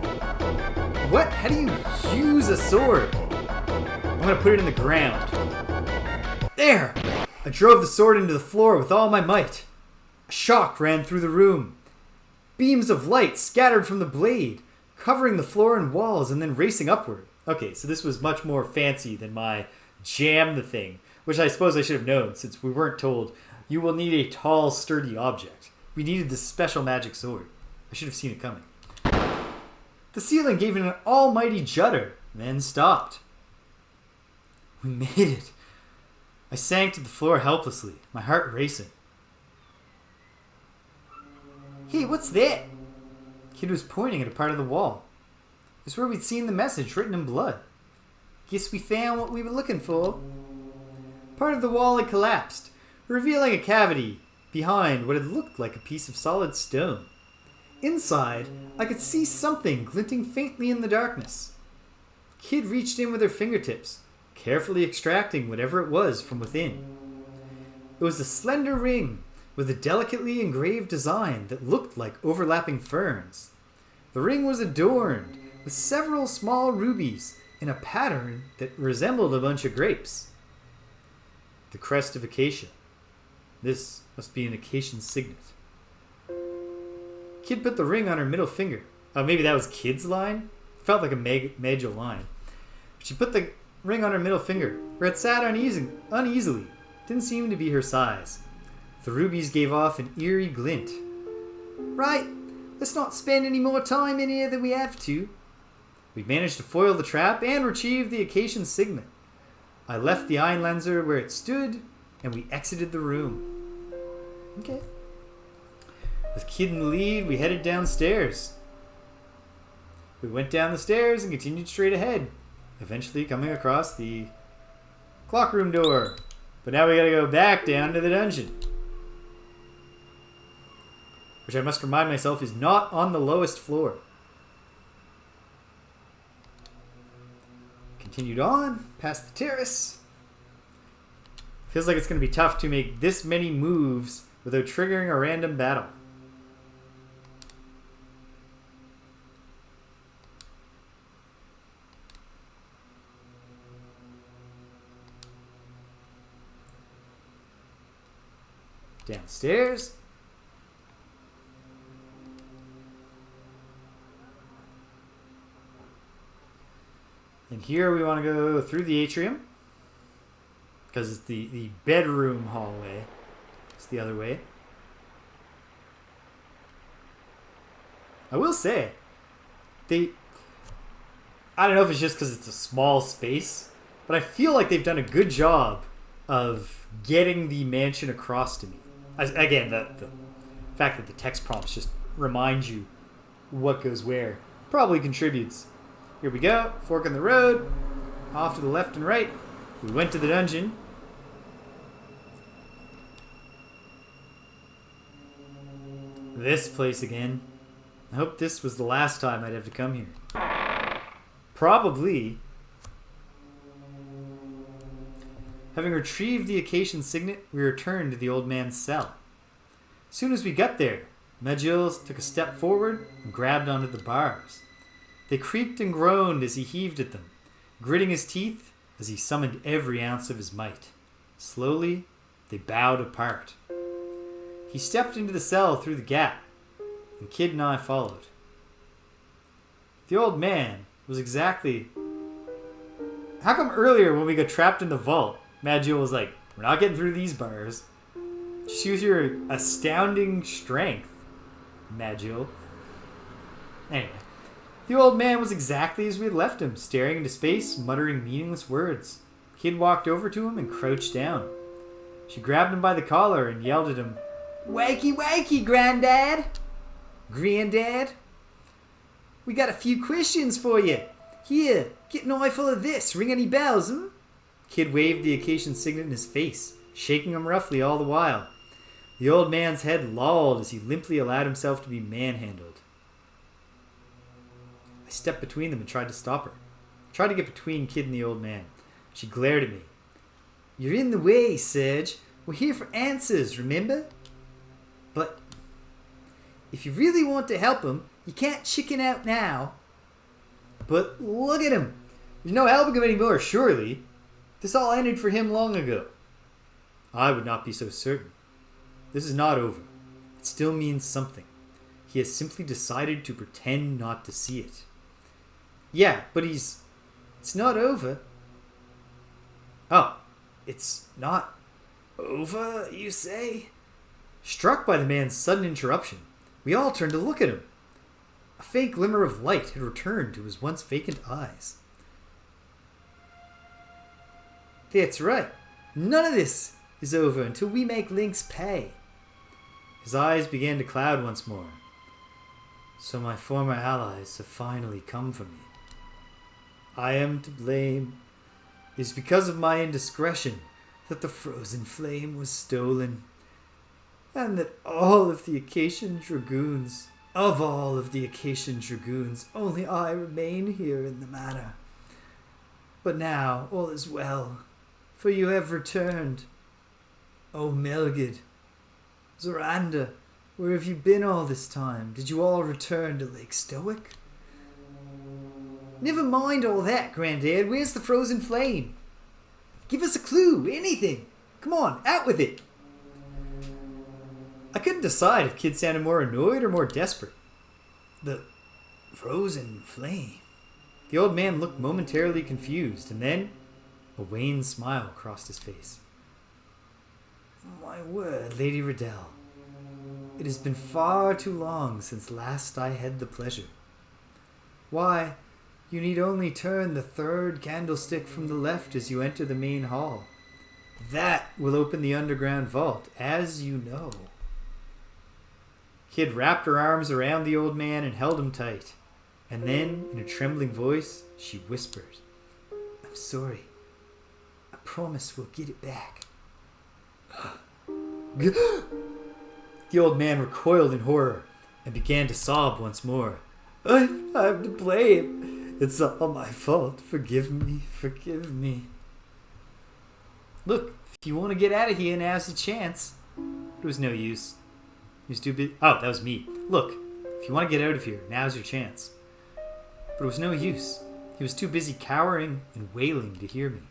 What? How do you use a sword? I'm gonna put it in the ground. There! I drove the sword into the floor with all my might. A shock ran through the room. Beams of light scattered from the blade, covering the floor and walls and then racing upward. Okay, so this was much more fancy than my jam the thing, which I suppose I should have known since we weren't told you will need a tall, sturdy object. We needed this special magic sword. I should have seen it coming. The ceiling gave it an almighty judder, then stopped. We made it. I sank to the floor helplessly, my heart racing. Hey, what's that? Kid was pointing at a part of the wall. It's where we'd seen the message written in blood. Guess we found what we were looking for. Part of the wall had collapsed, revealing a cavity behind what had looked like a piece of solid stone. Inside, I could see something glinting faintly in the darkness. Kid reached in with her fingertips, carefully extracting whatever it was from within. It was a slender ring with a delicately engraved design that looked like overlapping ferns. The ring was adorned with several small rubies
in a pattern that resembled a bunch of grapes. The crest of acacia. This must be an acacian signet. Kid put the ring on her middle finger. Oh, maybe that was Kid's line? Felt like a major line. She put the ring on her middle finger, where it sat uneasily. Didn't seem to be her size. The rubies gave off an eerie glint. Right, let's not spend any more time in here than we have to. We managed to foil the trap and retrieve the acacian signet. I left the iron lenser where it stood, and we exited the room. Okay. With Kid in the lead, we headed downstairs. We went down the stairs and continued straight ahead, eventually coming across the clock room door. But now we gotta go back down to the dungeon, which I must remind myself is not on the lowest floor. Continued on, past the terrace. Feels like it's going to be tough to make this many moves without triggering a random battle. Downstairs. And here we want to go through the atrium, because it's the bedroom hallway. It's the other way. I will say, I don't know if it's just because it's a small space, but I feel like they've done a good job of getting the mansion across to me. Again, the fact that the text prompts just remind you what goes where probably contributes. Here we go, fork in the road, off to the left and right. We went to the dungeon. This place again. I hope this was the last time I'd have to come here. Probably. Having retrieved the acacian signet, we returned to the old man's cell. As soon as we got there, Majils took a step forward and grabbed onto the bars. They creaked and groaned as he heaved at them, gritting his teeth as he summoned every ounce of his might. Slowly, they bowed apart. He stepped into the cell through the gap, and Kid and I followed. The old man was exactly... How come earlier when we got trapped in the vault, Majil was like, we're not getting through these bars. Just use your astounding strength, Majil. Anyway. The old man was exactly as we had left him, staring into space, muttering meaningless words. Kid walked over to him and crouched down. She grabbed him by the collar and yelled at him, "Wakey, wakey, Granddad! Granddad? We got a few questions for you. Here, get an eyeful of this. Ring any bells, hmm?" Kid waved the acacian signet in his face, shaking him roughly all the while. The old man's head lolled as he limply allowed himself to be manhandled. I stepped between them and tried to stop her. Tried to get between Kid and the old man. She glared at me. "You're in the way, Serge. We're here for answers, remember? But if you really want to help him, you can't chicken out now." "But look at him. There's no helping him anymore, surely. This all ended for him long ago." I would not be so certain. This is not over. It still means something. He has simply decided to pretend not to see it. Yeah, but it's not over. Oh, it's not over, you say? Struck by the man's sudden interruption, we all turned to look at him. A faint glimmer of light had returned to his once vacant eyes. That's right. None of this is over until we make Lynx pay. His eyes began to cloud once more. So my former allies have finally come for me. I am to blame. It is because of my indiscretion that the frozen flame was stolen, and that all of the Acacian Dragoons, only I remain here in the manor. But now all is well, for you have returned. O Melgid, Zoranda, where have you been all this time? Did you all return to Lake Stoic? Never mind all that, Granddad. Where's the frozen flame? Give us a clue, anything. Come on, out with it.
I couldn't decide if Kid sounded more annoyed or more desperate.
The frozen flame.
The old man looked momentarily confused, and then a wan smile crossed his face.
My word, Lady Riddell. It has been far too long since last I had the pleasure. Why, you need only turn the third candlestick from the left as you enter the main hall. That will open the underground vault, as you know.
Kid wrapped her arms around the old man and held him tight. And then, in a trembling voice, she whispered,
I'm sorry. I promise we'll get it back.
The old man recoiled in horror and began to sob once more.
I'm to blame. It's all my fault. Forgive me. Forgive me.
Look, if you want to get out of here, now's the chance. It was no use. He was too busy. Oh, that was me. Look, if you want to get out of here, now's your chance. But it was no use. He was too busy cowering and wailing to hear me.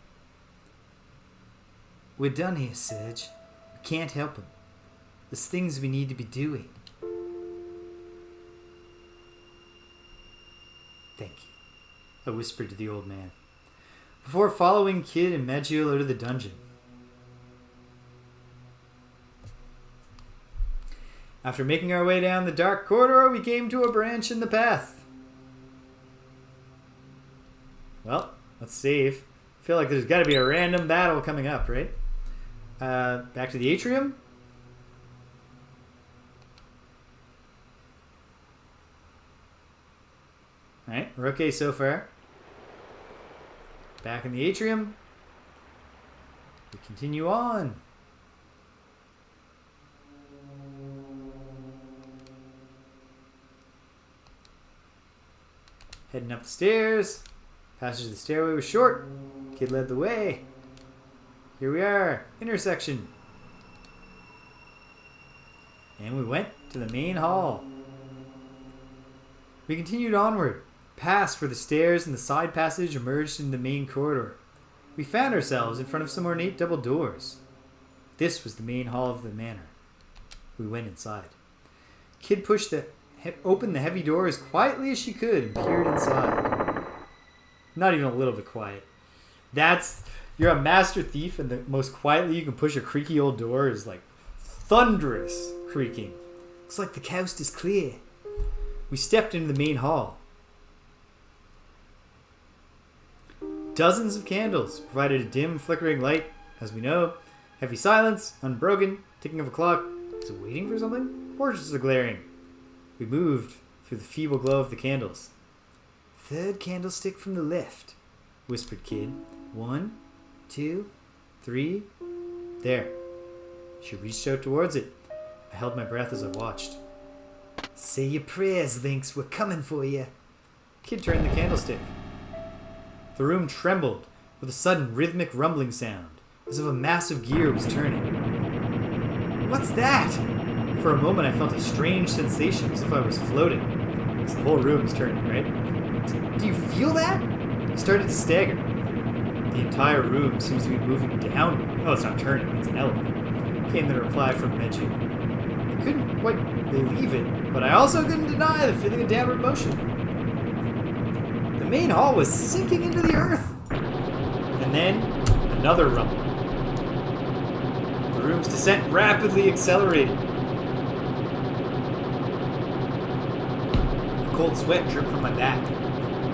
We're done here, Serge. We can't help him. There's things we need to be doing.
Thank you, I whispered to the old man, before following Kid and Magiel out of the dungeon. After making our way down the dark corridor, we came to a branch in the path. Well, let's save. I feel like there's got to be a random battle coming up, right? Back to the atrium. Alright, we're okay so far. Back in the atrium. We continue on. Heading up the stairs. Passage to the stairway was short. Kid led the way. Here we are. Intersection. And we went to the main hall. We continued onward, past where the stairs and the side passage emerged into the main corridor. We found ourselves in front of some ornate double doors. This was the main hall of the manor. We went inside. Kid pushed opened the heavy door as quietly as she could and peered inside. Not even a little bit quiet. You're a master thief, and the most quietly you can push a creaky old door is like thunderous creaking.
Looks like the coast is clear.
We stepped into the main hall. Dozens of candles provided a dim, flickering light. As we know, heavy silence, unbroken, ticking of a clock. Is it waiting for something? Torches are glaring. We moved through the feeble glow of the candles.
Third candlestick from the left,
whispered Kid. 1, 2, 3. There. She reached out towards it. I held my breath as I watched.
Say your prayers, Lynx. We're coming for you.
Kid turned the candlestick. The room trembled with a sudden rhythmic rumbling sound, as if a massive gear was turning.
What's that?
For a moment I felt a strange sensation, as if I was floating. Because the whole room is turning, right?
Do you feel that?
I started to stagger. The entire room seems to be moving downward. Oh, it's not turning, it's an elevator. Came the reply from Meji. I couldn't quite believe it, but I also couldn't deny the feeling of downward motion. The main hall was sinking into the earth. And then, another rumble. The room's descent rapidly accelerated. A cold sweat dripped from my back.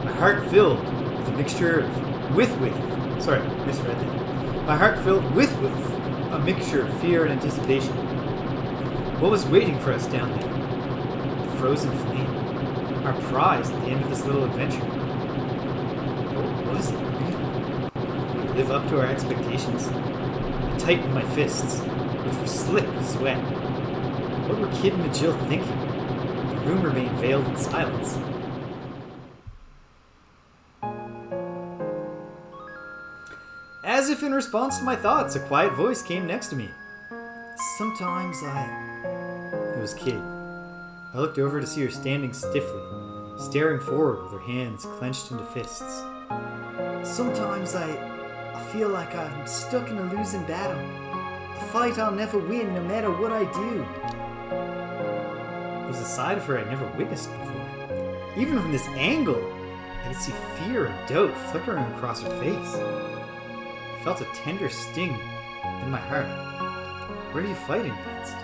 My heart filled with a mixture of... Sorry, misread that. My heart filled with a mixture of fear and anticipation. What was waiting for us down there? The frozen flame. Our prize at the end of this little adventure. What was it really? Did we live up to our expectations? I tightened my fists, which were slick with sweat. What were Kid and Jill thinking? The room remained veiled in silence. As if in response to my thoughts, a quiet voice came next to me. It was Kid. I looked over to see her standing stiffly, staring forward with her hands clenched into fists.
Sometimes I feel like I'm stuck in a losing battle. A fight I'll never win no matter what I do.
It was a side of her I'd never witnessed before. Even from this angle, I could see fear and doubt flickering across her face. I felt a tender sting in my heart. What are you fighting against?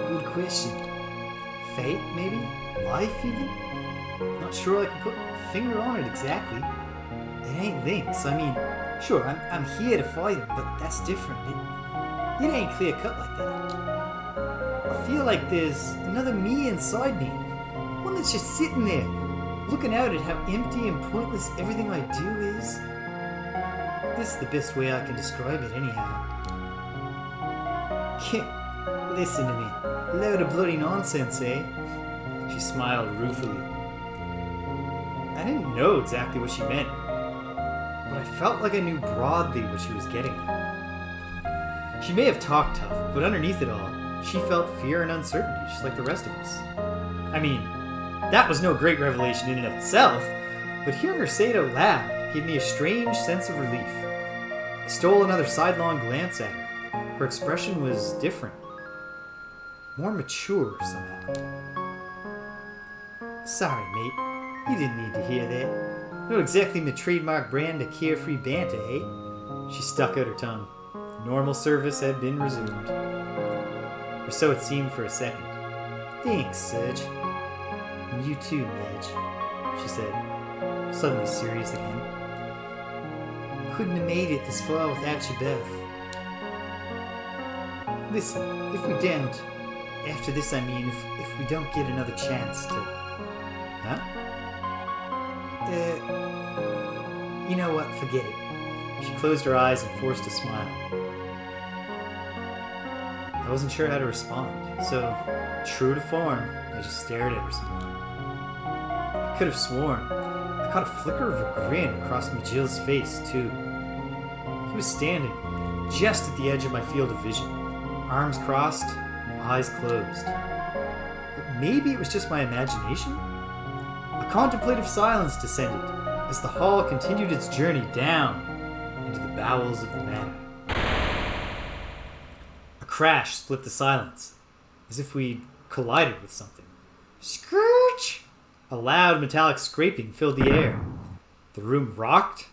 Good question. Fate, maybe? Life, even?
Not sure I can put a finger on it exactly.
It ain't Link's. I mean, sure, I'm here to fight him, but that's different. It ain't clear cut like that. I feel like there's another me inside me. One that's just sitting there, looking out at how empty and pointless everything I do is. This is the best way I can describe it, anyhow. Listen to me. A load of bloody nonsense, eh?
She smiled ruefully. I didn't know exactly what she meant, but I felt like I knew broadly what she was getting at. She may have talked tough, but underneath it all, she felt fear and uncertainty, just like the rest of us. I mean, that was no great revelation in and of itself, but hearing her say it out loud gave me a strange sense of relief. I stole another sidelong glance at her. Her expression was different. More mature, somehow.
Sorry, mate. You didn't need to hear that. Not exactly my trademark brand of carefree banter, eh?
She stuck out her tongue. Normal service had been resumed. Or so it seemed for a second.
Thanks, Serge. And you too, Madge, she said, suddenly serious again. Couldn't have made it this far without you both. Listen, if we don't, after this I mean, if we don't get another chance to...
Huh?
You know what, forget it.
She closed her eyes and forced a smile. I wasn't sure how to respond, so, true to form, I just stared at her some more. I could have sworn I caught a flicker of a grin across Majil's face, too. He was standing just at the edge of my field of vision, arms crossed and eyes closed. But maybe it was just my imagination? A contemplative silence descended as the hall continued its journey down into the bowels of the manor. A crash split the silence, as if we'd collided with something. Screech! A loud metallic scraping filled the air. The room rocked.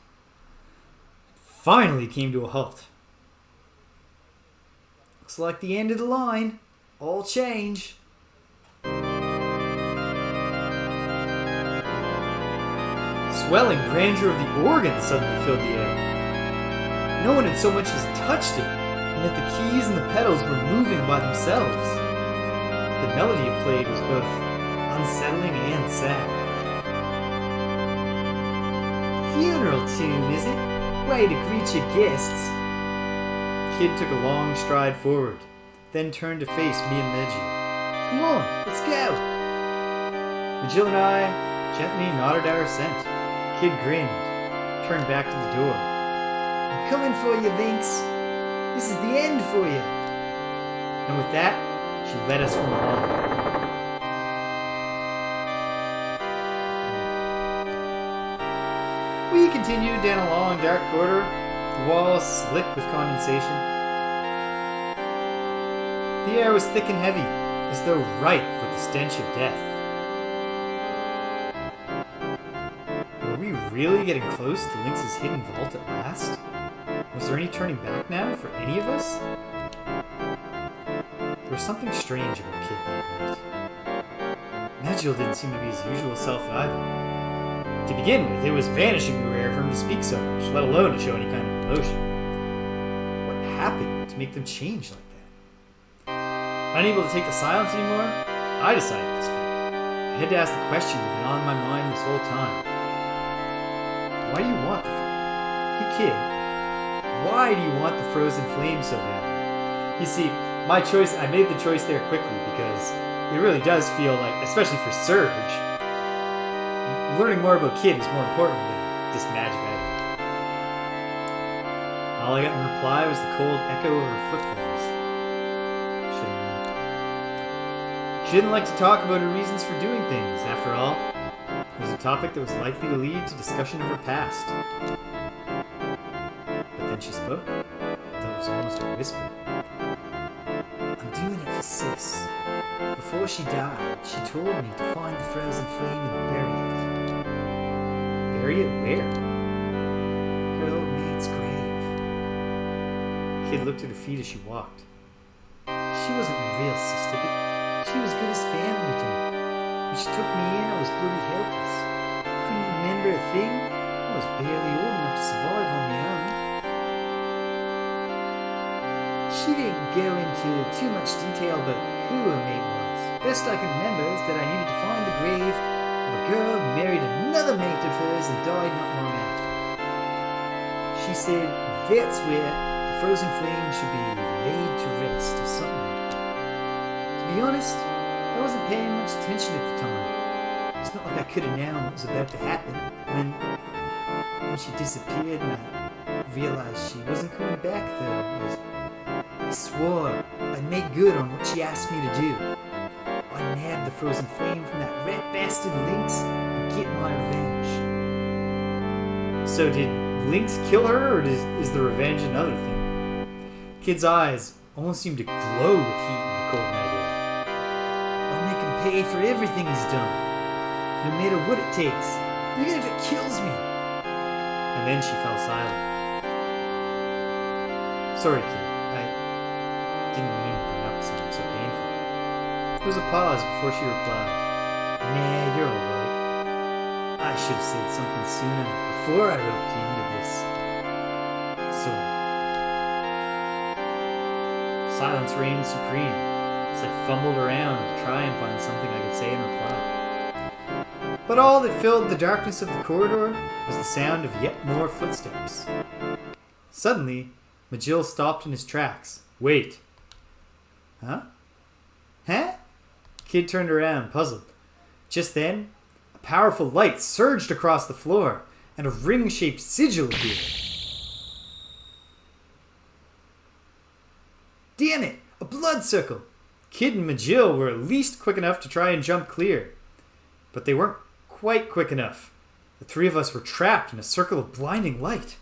Finally came to a halt.
Looks like the end of the line. All change.
Swelling grandeur of the organ suddenly filled the air. No one had so much as touched it, and yet the keys and the pedals were moving by themselves. The melody it played was both unsettling and sad.
Funeral tune, is it? Way to greet your guests.
Kid took a long stride forward, then turned to face me and Meji.
Come on, let's go.
Majil and I gently nodded our assent. Kid grinned, turned back to the door.
I'm coming for you, Lynx. This is the end for you.
And with that, she led us from the hall. We continued down a long, dark corridor, the walls slick with condensation. The air was thick and heavy, as though ripe with the stench of death. Were we really getting close to Lynx's hidden vault at last? Was there any turning back now for any of us? There was something strange about Kid that night. Magiel didn't seem to be his usual self either. To begin with, it was vanishingly rare for him to speak so much, let alone to show any kind of emotion. What happened to make them change like that? Unable to take the silence anymore, I decided to speak. I had to ask the question that had been on my mind this whole time. Why do you want the Hey kid, why do you want the frozen flame so badly? You see, I made the choice there quickly because it really does feel like, especially for Surge, learning more about Kid is more important than this magic item. All I got in reply was the cold echo of her footfalls. She She didn't like to talk about her reasons for doing things. After all, it was a topic that was likely to lead to discussion of her past. But then she spoke, though it was almost a whisper.
I'm doing it for Sis. Before she died, she told me to find the frozen flame and bury it.
Bury it where?
Her old maid's grave.
Kid looked at her feet as she walked.
She wasn't my real sister, but she was good as family to me. When she took me in, I was bloody helpless. Couldn't remember a thing. I was barely old enough to survive on my own. She didn't go into too much detail about who her mate was. Best I can remember is that I needed to find the grave of a girl who married another mate of hers and died not long after. She said that's where the frozen flame should be laid to rest or something like that. To be honest, I wasn't paying much attention at the time. It's not like I could have known what was about to happen when she disappeared and I realized she wasn't coming back though. I swore I'd make good on what she asked me to do. I'd nab the frozen flame from that rat bastard Lynx and get my revenge.
So did Lynx kill her, or is the revenge another thing? Kid's eyes almost seemed to glow with heat in the cold night air.
I'll make him pay for everything he's done, no matter what it takes, even if it kills me.
And then she fell silent. Sorry, kid. I didn't mean to bring up something so painful. There was a pause before she replied.
Nah, you're alright. I should have said something sooner, before I roped you into this. Sorry.
Silence reigned supreme as I fumbled around to try and find something I could say in reply. But all that filled the darkness of the corridor was the sound of yet more footsteps. Suddenly, Majil stopped in his tracks. Wait. Huh?
Huh?
Kid turned around, puzzled. Just then, a powerful light surged across the floor, and a ring-shaped sigil appeared.
Damn it! A blood circle!
Kid and Majil were at least quick enough to try and jump clear. But they weren't quite quick enough. The three of us were trapped in a circle of blinding light.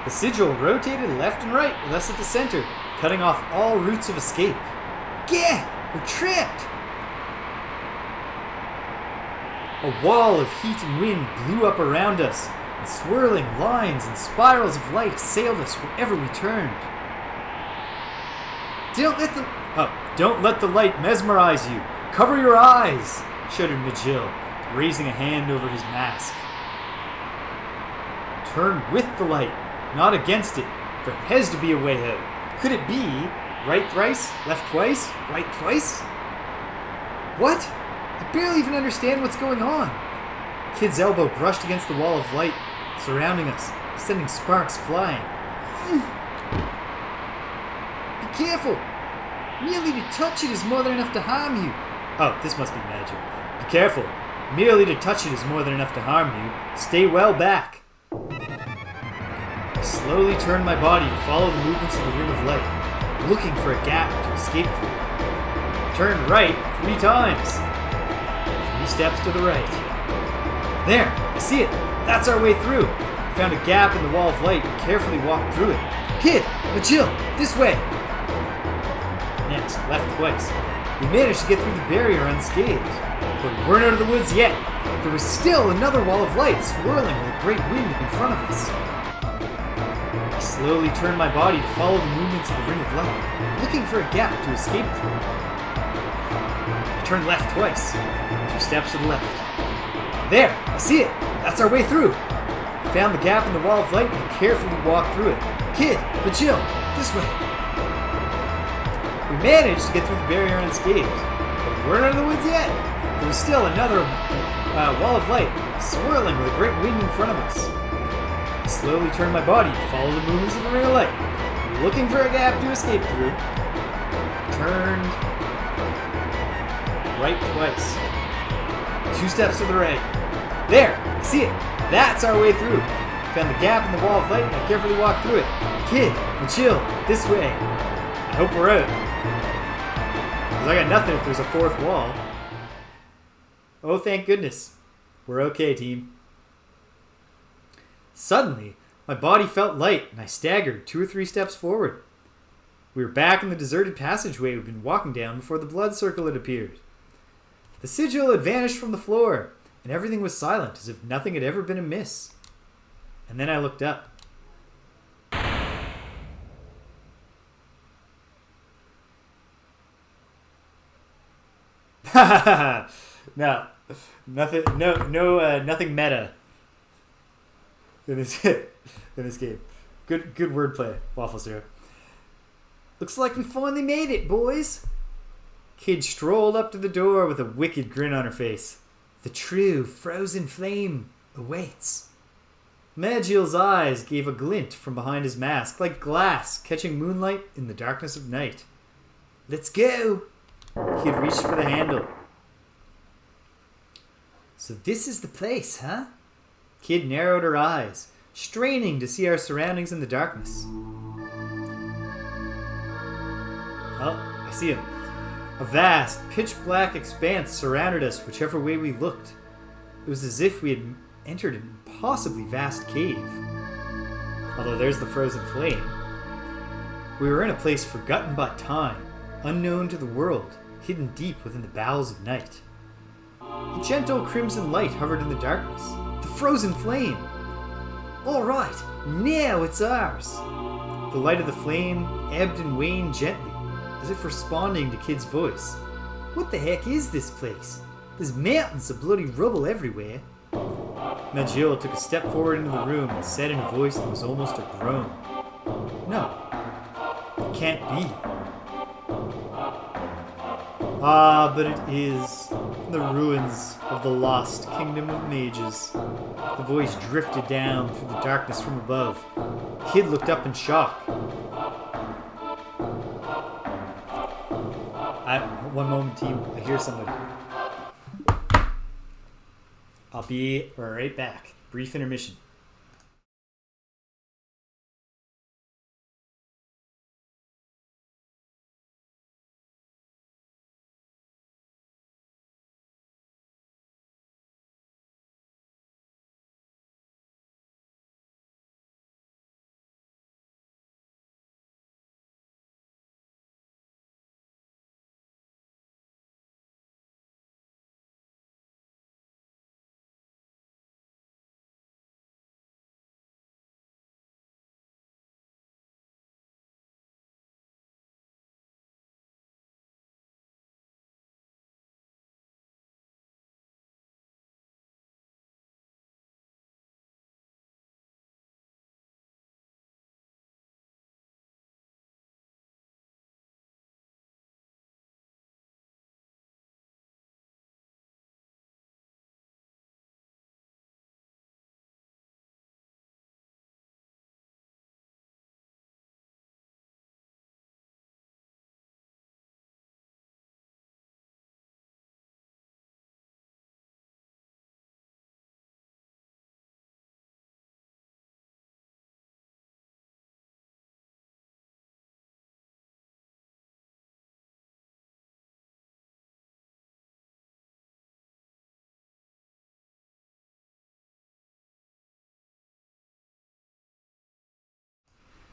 The sigil rotated left and right with us at the center, cutting off all routes of escape.
Gah! We're trapped!
A wall of heat and wind blew up around us, and swirling lines and spirals of light assailed us wherever we turned. Don't let the light mesmerize you. Cover your eyes, shuddered Majil, raising a hand over his mask. Turn with the light, not against it. There has to be a way out. Could it be right thrice, left twice, right twice?
What? I barely even understand what's going on.
Kid's elbow brushed against the wall of light surrounding us, sending sparks flying.
Be careful! Merely to touch it is more than enough to harm you.
Oh, this must be magic. Be careful. Merely to touch it is more than enough to harm you. Stay well back. I slowly turned my body to follow the movements of the ring of light, looking for a gap to escape through. I turned right 3 times. 3 steps to the right. There, I see it. That's our way through. I found a gap in the wall of light and carefully walked through it.
Kid, Majil, this way.
Next, left twice. We managed to get through the barrier unscathed, but we weren't out of the woods yet. There was still another wall of light swirling with a great wind in front of us. I slowly turned my body to follow the movements of the ring of light, looking for a gap to escape through. I turned left twice, 2 steps to the left. There, I see it. That's our way through. I found the gap in the wall of light and carefully walked through it.
Kid, Majil, this way.
We managed to get through the barrier unscathed, but we weren't out of the woods yet. There was still another wall of light swirling with a great wind in front of us. I slowly turned my body to follow the movements of the ring of light, looking for a gap to escape through. Turned right twice. 2 steps to the right. There! See it! That's our way through. found the gap in the wall of light and I carefully walked through it. Kid, chill, this way. I hope we're out. Because I got nothing if there's a fourth wall. Oh, thank goodness. We're okay, team. Suddenly, my body felt light and I staggered 2 or 3 steps forward. We were back in the deserted passageway we'd been walking down before the blood circle had appeared. The sigil had vanished from the floor, and everything was silent as if nothing had ever been amiss. And then I looked up. No, nothing. Nothing meta in this game. Good wordplay, waffle syrup. Looks like we finally made it, boys. Kid strolled up to the door with a wicked grin on her face. The true frozen flame awaits. Magil's eyes gave a glint from behind his mask, like glass catching moonlight in the darkness of night. Let's go. Kid reached for the handle. So this is the place, huh? Kid narrowed her eyes, straining to see our surroundings in the darkness. Oh, I see him. A vast, pitch-black expanse surrounded us whichever way we looked. It was as if we had entered an impossibly vast cave. Although there's the frozen flame. We were in a place forgotten by time, unknown to the world, hidden deep within the bowels of night. A gentle crimson light hovered in the darkness. The frozen flame! Alright, now it's ours! The light of the flame ebbed and waned gently, as if responding to Kid's voice. What the heck is this place? There's mountains of bloody rubble everywhere. Magil took a step forward into the room and said in a voice that was almost a groan. No, it can't be. Ah, but it is the ruins of the lost kingdom of mages. The voice drifted down through the darkness from above. Kid looked up in shock. One moment, team. I hear somebody. I'll be right back. Brief intermission.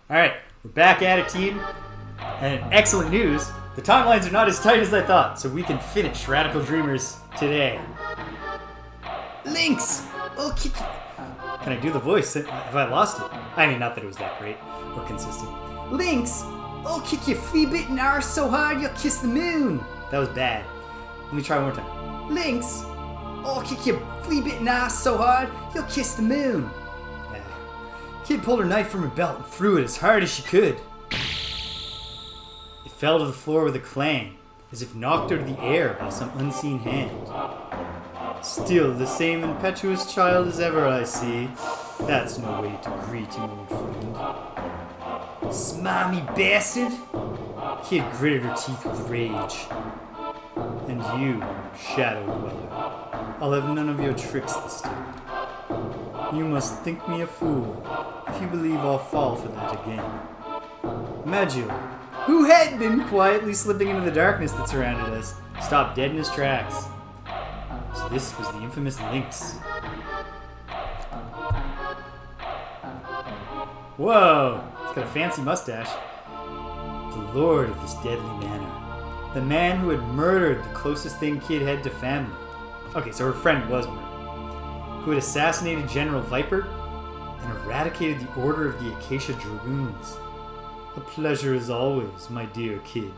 Alright, we're back at it, team. And excellent news, the timelines are not as tight as I thought, so we can finish Radical Dreamers today. Lynx! Oh, can I do the voice? Have I lost it? I mean, not that it was that great or consistent. Lynx! I'll kick your flea-bitten arse so hard you'll kiss the moon! That was bad. Let me try one more time. Lynx! I'll kick your flea-bitten arse so hard you'll kiss the moon! Kid pulled her knife from her belt and threw it as hard as she could. It fell to the floor with a clang, as if knocked out of the air by some unseen hand. Still the same impetuous child as ever, I see. That's no way to greet an old friend. Smarmy bastard! Kid gritted her teeth with rage. And you, Shadow Dweller, I'll have none of your tricks this time. You must think me a fool if you believe I'll fall for that again. Magil, who had been quietly slipping into the darkness that surrounded us, stopped dead in his tracks. So this was the infamous Lynx. Whoa! He's got a fancy mustache. The lord of this deadly manor. The man who had murdered the closest thing Kid had to family. Okay, so her friend was murdered. Who had assassinated General Viper and eradicated the Order of the Acacia Dragoons. A pleasure as always, my dear Kid.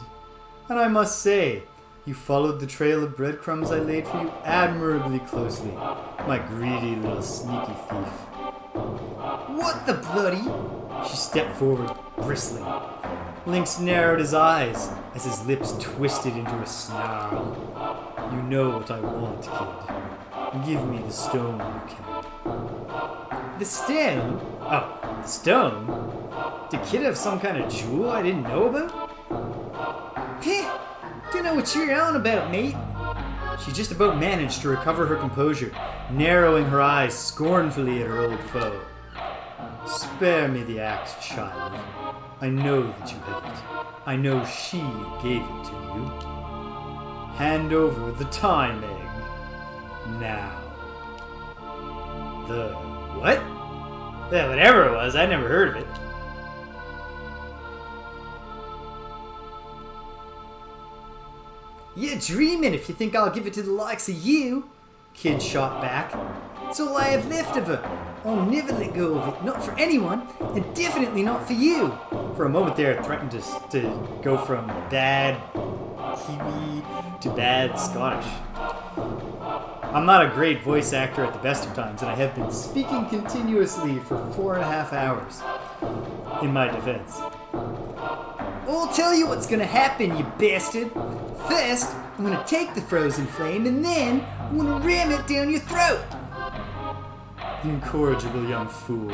And I must say, you followed the trail of breadcrumbs I laid for you admirably closely, my greedy little sneaky thief.
What the bloody?
She stepped forward, bristling. Lynx narrowed his eyes as his lips twisted into a snarl. You know what I want, Kid. Give me the stone you carry. The stone? Oh, the stone? Did Kid have some kind of jewel I didn't know about?
Heh! Don't know what you're on about, mate.
She just about managed to recover her composure, narrowing her eyes scornfully at her old foe. Spare me the act, child. I know that you have it. I know she gave it to you. Hand over the time egg. Now. The what? Yeah, whatever it was, I'd never heard of it.
You're dreaming if you think I'll give it to the likes of you, Kid shot back. It's all I have left of her. I'll never let go of it, not for anyone, and definitely not for you.
For a moment there, it threatened to go from bad Kiwi to bad Scottish. I'm not a great voice actor at the best of times, and I have been speaking continuously for 4.5 hours. In my defense.
I'll tell you what's gonna happen, you bastard. First, I'm gonna take the frozen flame, and then I'm gonna ram it down your throat.
Incorrigible young fool.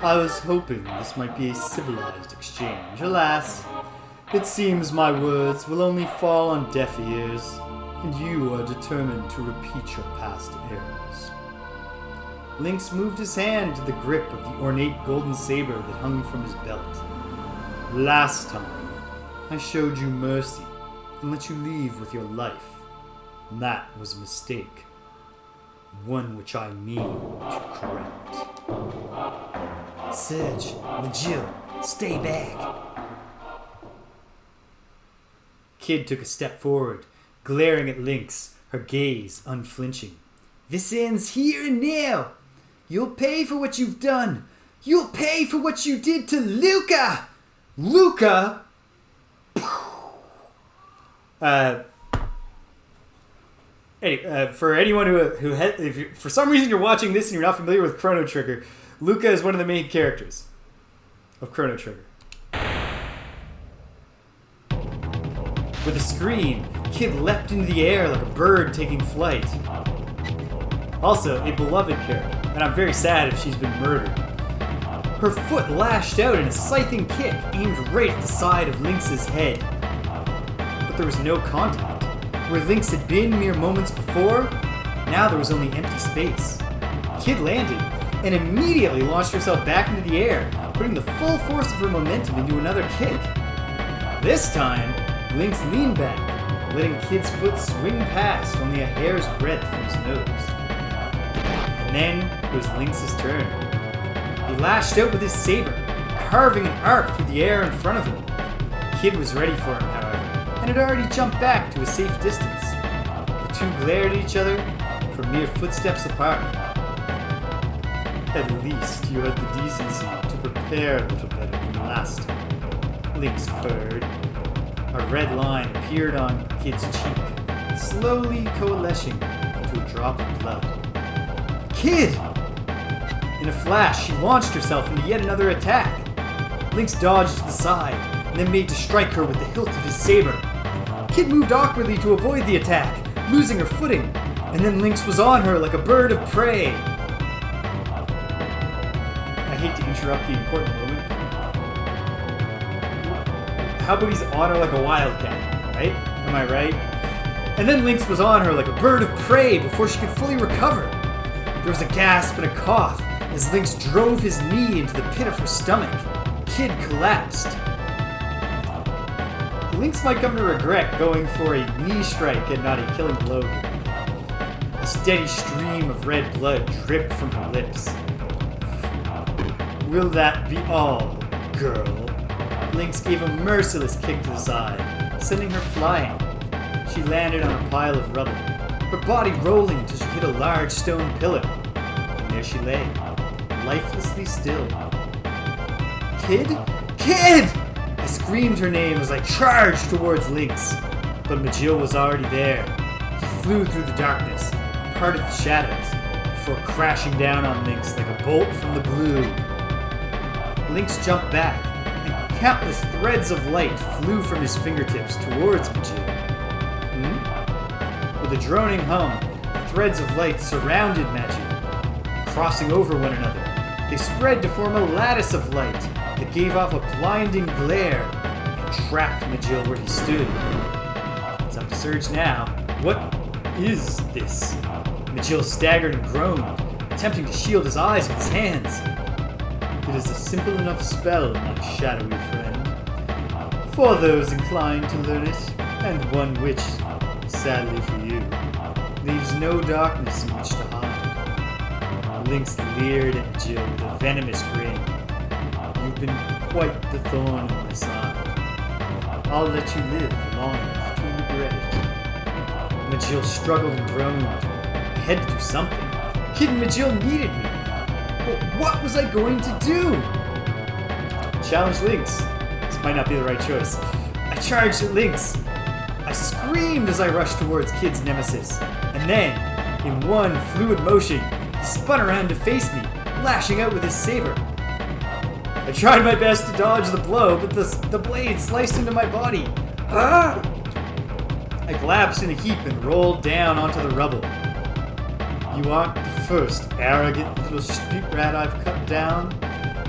I was hoping this might be a civilized exchange. Alas, it seems my words will only fall on deaf ears, and you are determined to repeat your past errors. Lynx moved his hand to the grip of the ornate golden saber that hung from his belt. Last time, I showed you mercy and let you leave with your life. That was a mistake. One which I mean to correct.
Serge, Magil, stay back.
Kid took a step forward, glaring at Lynx, her gaze unflinching.
This ends here and now. You'll pay for what you've done. You'll pay for what you did to Luca!
Luca? For anyone who if for some reason you're watching this and you're not familiar with Chrono Trigger, Luca is one of the main characters of Chrono Trigger. With a scream, Kid leapt into the air like a bird taking flight. Also, a beloved character, and I'm very sad if she's been murdered. Her foot lashed out in a scything kick aimed right at the side of Lynx's head. But there was no contact. Where Lynx had been mere moments before, now there was only empty space. Kid landed and immediately launched herself back into the air, putting the full force of her momentum into another kick. This time, Lynx leaned back, letting Kid's foot swing past only a hair's breadth from his nose. And then it was Lynx's turn. He lashed out with his saber, carving an arc through the air in front of him. Kid was ready for him, however, and had already jumped back to a safe distance. The two glared at each other from mere footsteps apart. At least you had the decency to prepare a little better than last time, Lynx purred. A red line appeared on Kid's cheek, slowly coalescing into a drop of blood. Kid! In a flash, she launched herself into yet another attack. Lynx dodged to the side, and then made to strike her with the hilt of his saber. Kid moved awkwardly to avoid the attack, losing her footing, and then Lynx was on her like a bird of prey. I hate to interrupt the important moment. How about he's on her like a wildcat, right? Am I right? And then Lynx was on her like a bird of prey before she could fully recover. There was a gasp and a cough,
As Lynx drove his knee into the pit of her stomach, Kid collapsed.
Lynx might come to regret going for a knee strike and not a killing blow here. A steady stream of red blood dripped from her lips. Will that be all, girl? Lynx gave a merciless kick to the side, sending her flying. She landed on a pile of rubble, her body rolling until she hit a large stone pillar. And there she lay, lifelessly still. Kid? Kid! I screamed her name as I charged towards Lynx, but Majil was already there. He flew through the darkness, parted the shadows, before crashing down on Lynx like a bolt from the blue. Lynx jumped back, and countless threads of light flew from his fingertips towards Majil. With a droning hum, the threads of light surrounded Majil, crossing over one another. They spread to form a lattice of light that gave off a blinding glare and trapped Majil where he stood. It's up to Surge now. What is this? Majil staggered and groaned, attempting to shield his eyes with his hands. It is a simple enough spell, my shadowy friend, for those inclined to learn it, and one which, sadly for you, leaves no darkness in which to hide. Lynx leered at Majil with a venomous grin. You've been quite the thorn in my side. I'll let you live long enough to regret it. Majil struggled and groaned. I had to do something. Kid Majil needed me. But what was I going to do? Challenge Lynx. This might not be the right choice. I charged at Lynx. I screamed as I rushed towards Kid's nemesis. And then, in one fluid motion, he spun around to face me, lashing out with his saber. I tried my best to dodge the blow, but the blade sliced into my body. Ah! I collapsed in a heap and rolled down onto the rubble. You aren't the first arrogant little street rat I've cut down,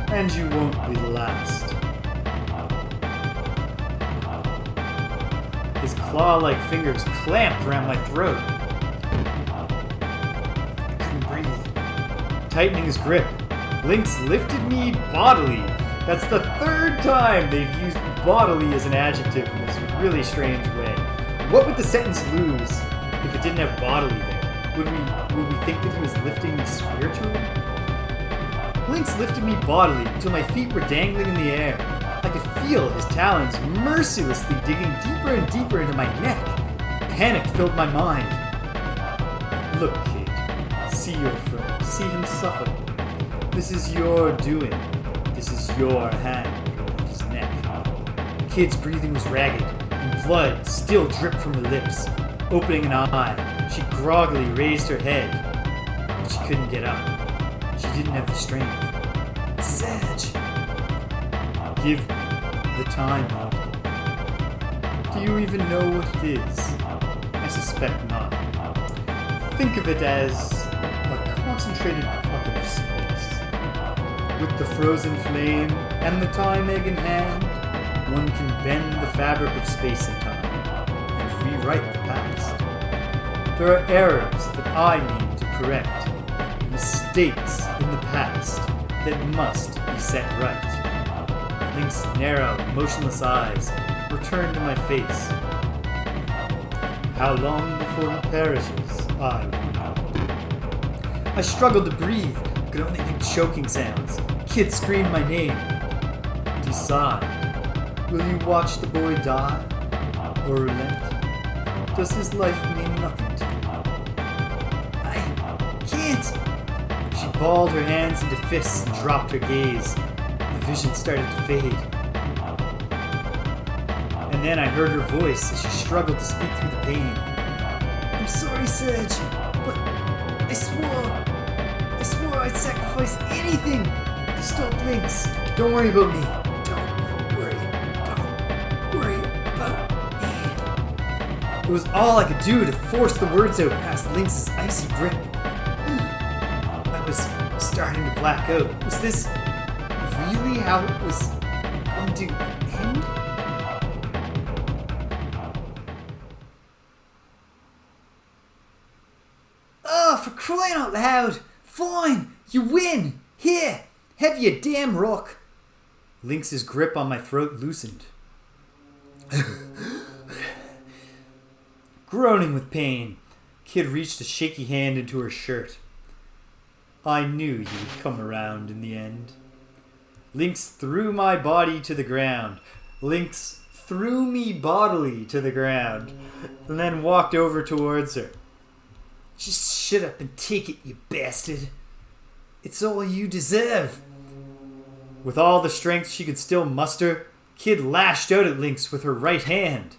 and you won't be the last. His claw-like fingers clamped around my throat. I couldn't breathe. Tightening his grip, Lynx lifted me bodily. That's the third time they've used bodily as an adjective in this really strange way. What would the sentence lose if it didn't have bodily there? Would we think that he was lifting me spiritually? Lynx lifted me bodily until my feet were dangling in the air. I could feel his talons mercilessly digging deeper and deeper into my neck. Panic filled my mind. Look, kid. See your friend. See him suffer. This is your doing. This is your hand around his neck. Kid's breathing was ragged, and blood still dripped from her lips. Opening an eye, she groggily raised her head, but she couldn't get up. She didn't have the strength. Sedge! Give the time up. Do you even know what it is? I suspect not. Think of it as a concentrated pocket of space. With the frozen flame and the time egg in hand, one can bend the fabric of space and time and rewrite the past. There are errors that I mean to correct, mistakes in the past that must be set right. Lynx's narrow, motionless eyes returned to my face. How long before he perishes, I wonder. I struggled to breathe, but could only make choking sounds. Kid screamed my name. Decide. Will you watch the boy die? Or relent? Does his life mean nothing to you? I can't! She balled her hands into fists and dropped her gaze. The vision started to fade. And then I heard her voice as she struggled to speak through the pain. I'm sorry, Sedge, but I swore I'd sacrifice anything to stop Lynx. Don't worry about me. Don't worry about me. It was all I could do to force the words out past Lynx's icy grip. I was starting to black out. Was this really how it was going to end? Oh, for crying out loud! Fine, you win!
Here, have your damn rock. Lynx's grip on my throat loosened. Groaning with pain, Kid reached a shaky hand into her shirt. I knew you would come around in the end. Lynx threw my body to the ground. Lynx threw me bodily to the ground, and then walked over towards her. Just shut up and take it, you bastard. It's all you deserve. With all the strength she could still muster, Kid lashed out at Lynx with her right hand.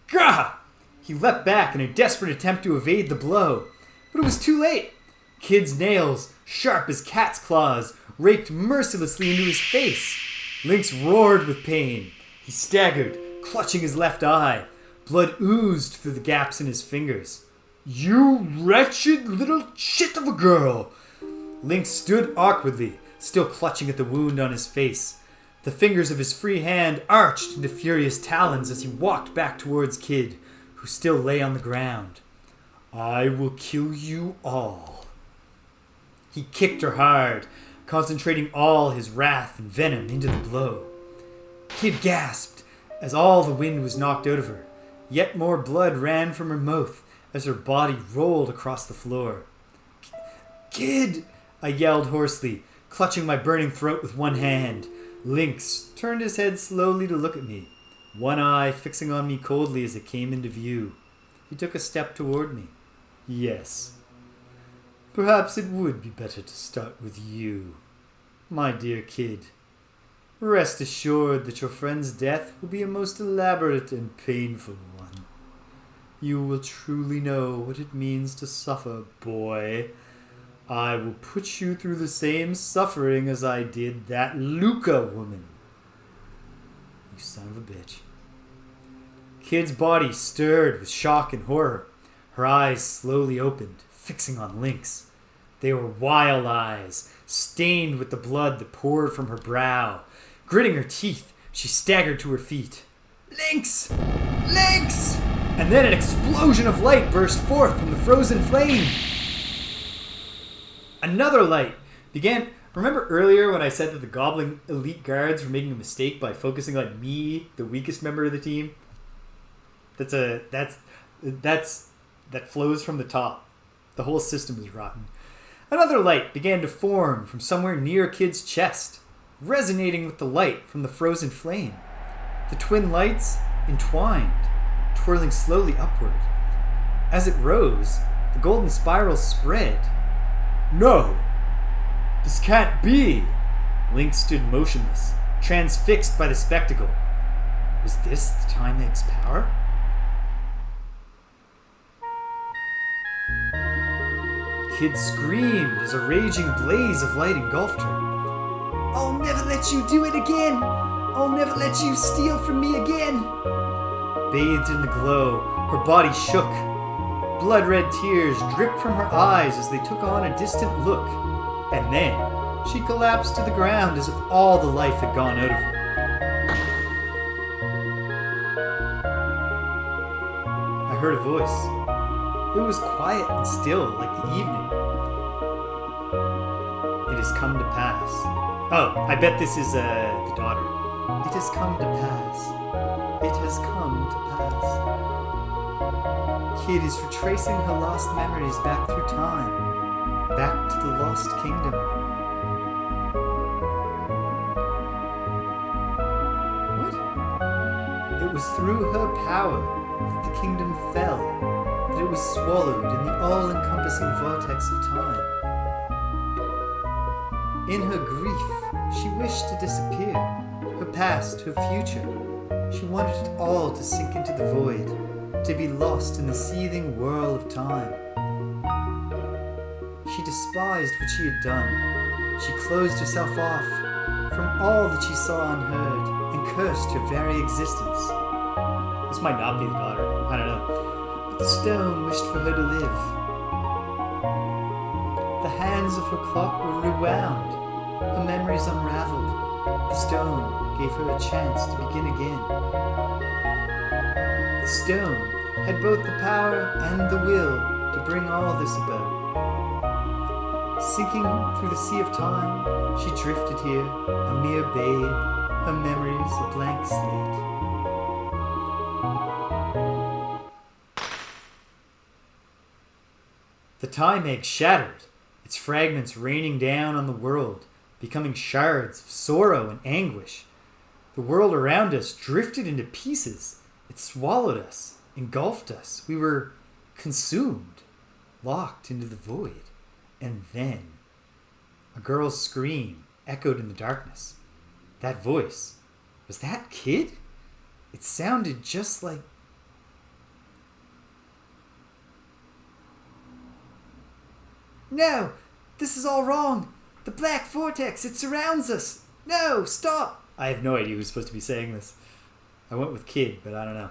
Gah! He leapt back in a desperate attempt to evade the blow, but it was too late. Kid's nails, sharp as cat's claws, raked mercilessly into his face. Lynx roared with pain. He staggered, clutching his left eye. Blood oozed through the gaps in his fingers. You wretched little shit of a girl! Lynx stood awkwardly, still clutching at the wound on his face. The fingers of his free hand arched into furious talons as he walked back towards Kid, who still lay on the ground. I will kill you all. He kicked her hard, concentrating all his wrath and venom into the blow. Kid gasped as all the wind was knocked out of her. Yet more blood ran from her mouth as her body rolled across the floor. Kid! I yelled hoarsely, clutching my burning throat with one hand. Lynx turned his head slowly to look at me, one eye fixing on me coldly as it came into view. He took a step toward me. Yes. Perhaps it would be better to start with you, my dear Kid. Rest assured that your friend's death will be a most elaborate and painful one. You will truly know what it means to suffer, boy. I will put you through the same suffering as I did that Luca woman. You son of a bitch. Kid's body stirred with shock and horror. Her eyes slowly opened, fixing on Lynx. They were wild eyes, stained with the blood that poured from her brow. Gritting her teeth, she staggered to her feet. Lynx! Lynx! And then an explosion of light burst forth from the frozen flame. Another light began. Remember earlier when I said that the Goblin elite guards were making a mistake by focusing on me, the weakest member of the team? That flows from the top. The whole system is rotten. Another light began to form from somewhere near Kid's chest, resonating with the light from the frozen flame. The twin lights entwined, twirling slowly upward. As it rose, the golden spiral spread. No! This can't be! Lynx stood motionless, transfixed by the spectacle. Was this the Time Egg's power? Kid screamed as a raging blaze of light engulfed her. I'll never let you do it again! I'll never let you steal from me again! Bathed in the glow, her body shook. Blood-red tears dripped from her eyes as they took on a distant look. And then, she collapsed to the ground as if all the life had gone out of her. I heard a voice. It was quiet and still, like the evening. It has come to pass. Oh, I bet this is the daughter. It has come to pass. It has come to pass. Kid is retracing her lost memories back through time. Back to the Lost Kingdom. What? It was through her power that the kingdom fell. That it was swallowed in the all-encompassing vortex of time. In her grief, she wished to disappear. Her past, her future. She wanted it all to sink into the void, to be lost in the seething whirl of time. She despised what she had done. She closed herself off from all that she saw and heard, and cursed her very existence. This might not be the daughter. I don't know. The stone wished for her to live. The hands of her clock were rewound, her memories unraveled. The stone gave her a chance to begin again. The stone had both the power and the will to bring all this about. Sinking through the sea of time, she drifted here, a mere babe, her memories a blank slate. The time egg shattered, its fragments raining down on the world, becoming shards of sorrow and anguish. The world around us drifted into pieces. It swallowed us, engulfed us. We were consumed, locked into the void. And then, a girl's scream echoed in the darkness. That voice, was that Kid? It sounded just like... No! This is all wrong! The black vortex, it surrounds us! No, stop! I have no idea who's supposed to be saying this. I went with Kid, but I don't know.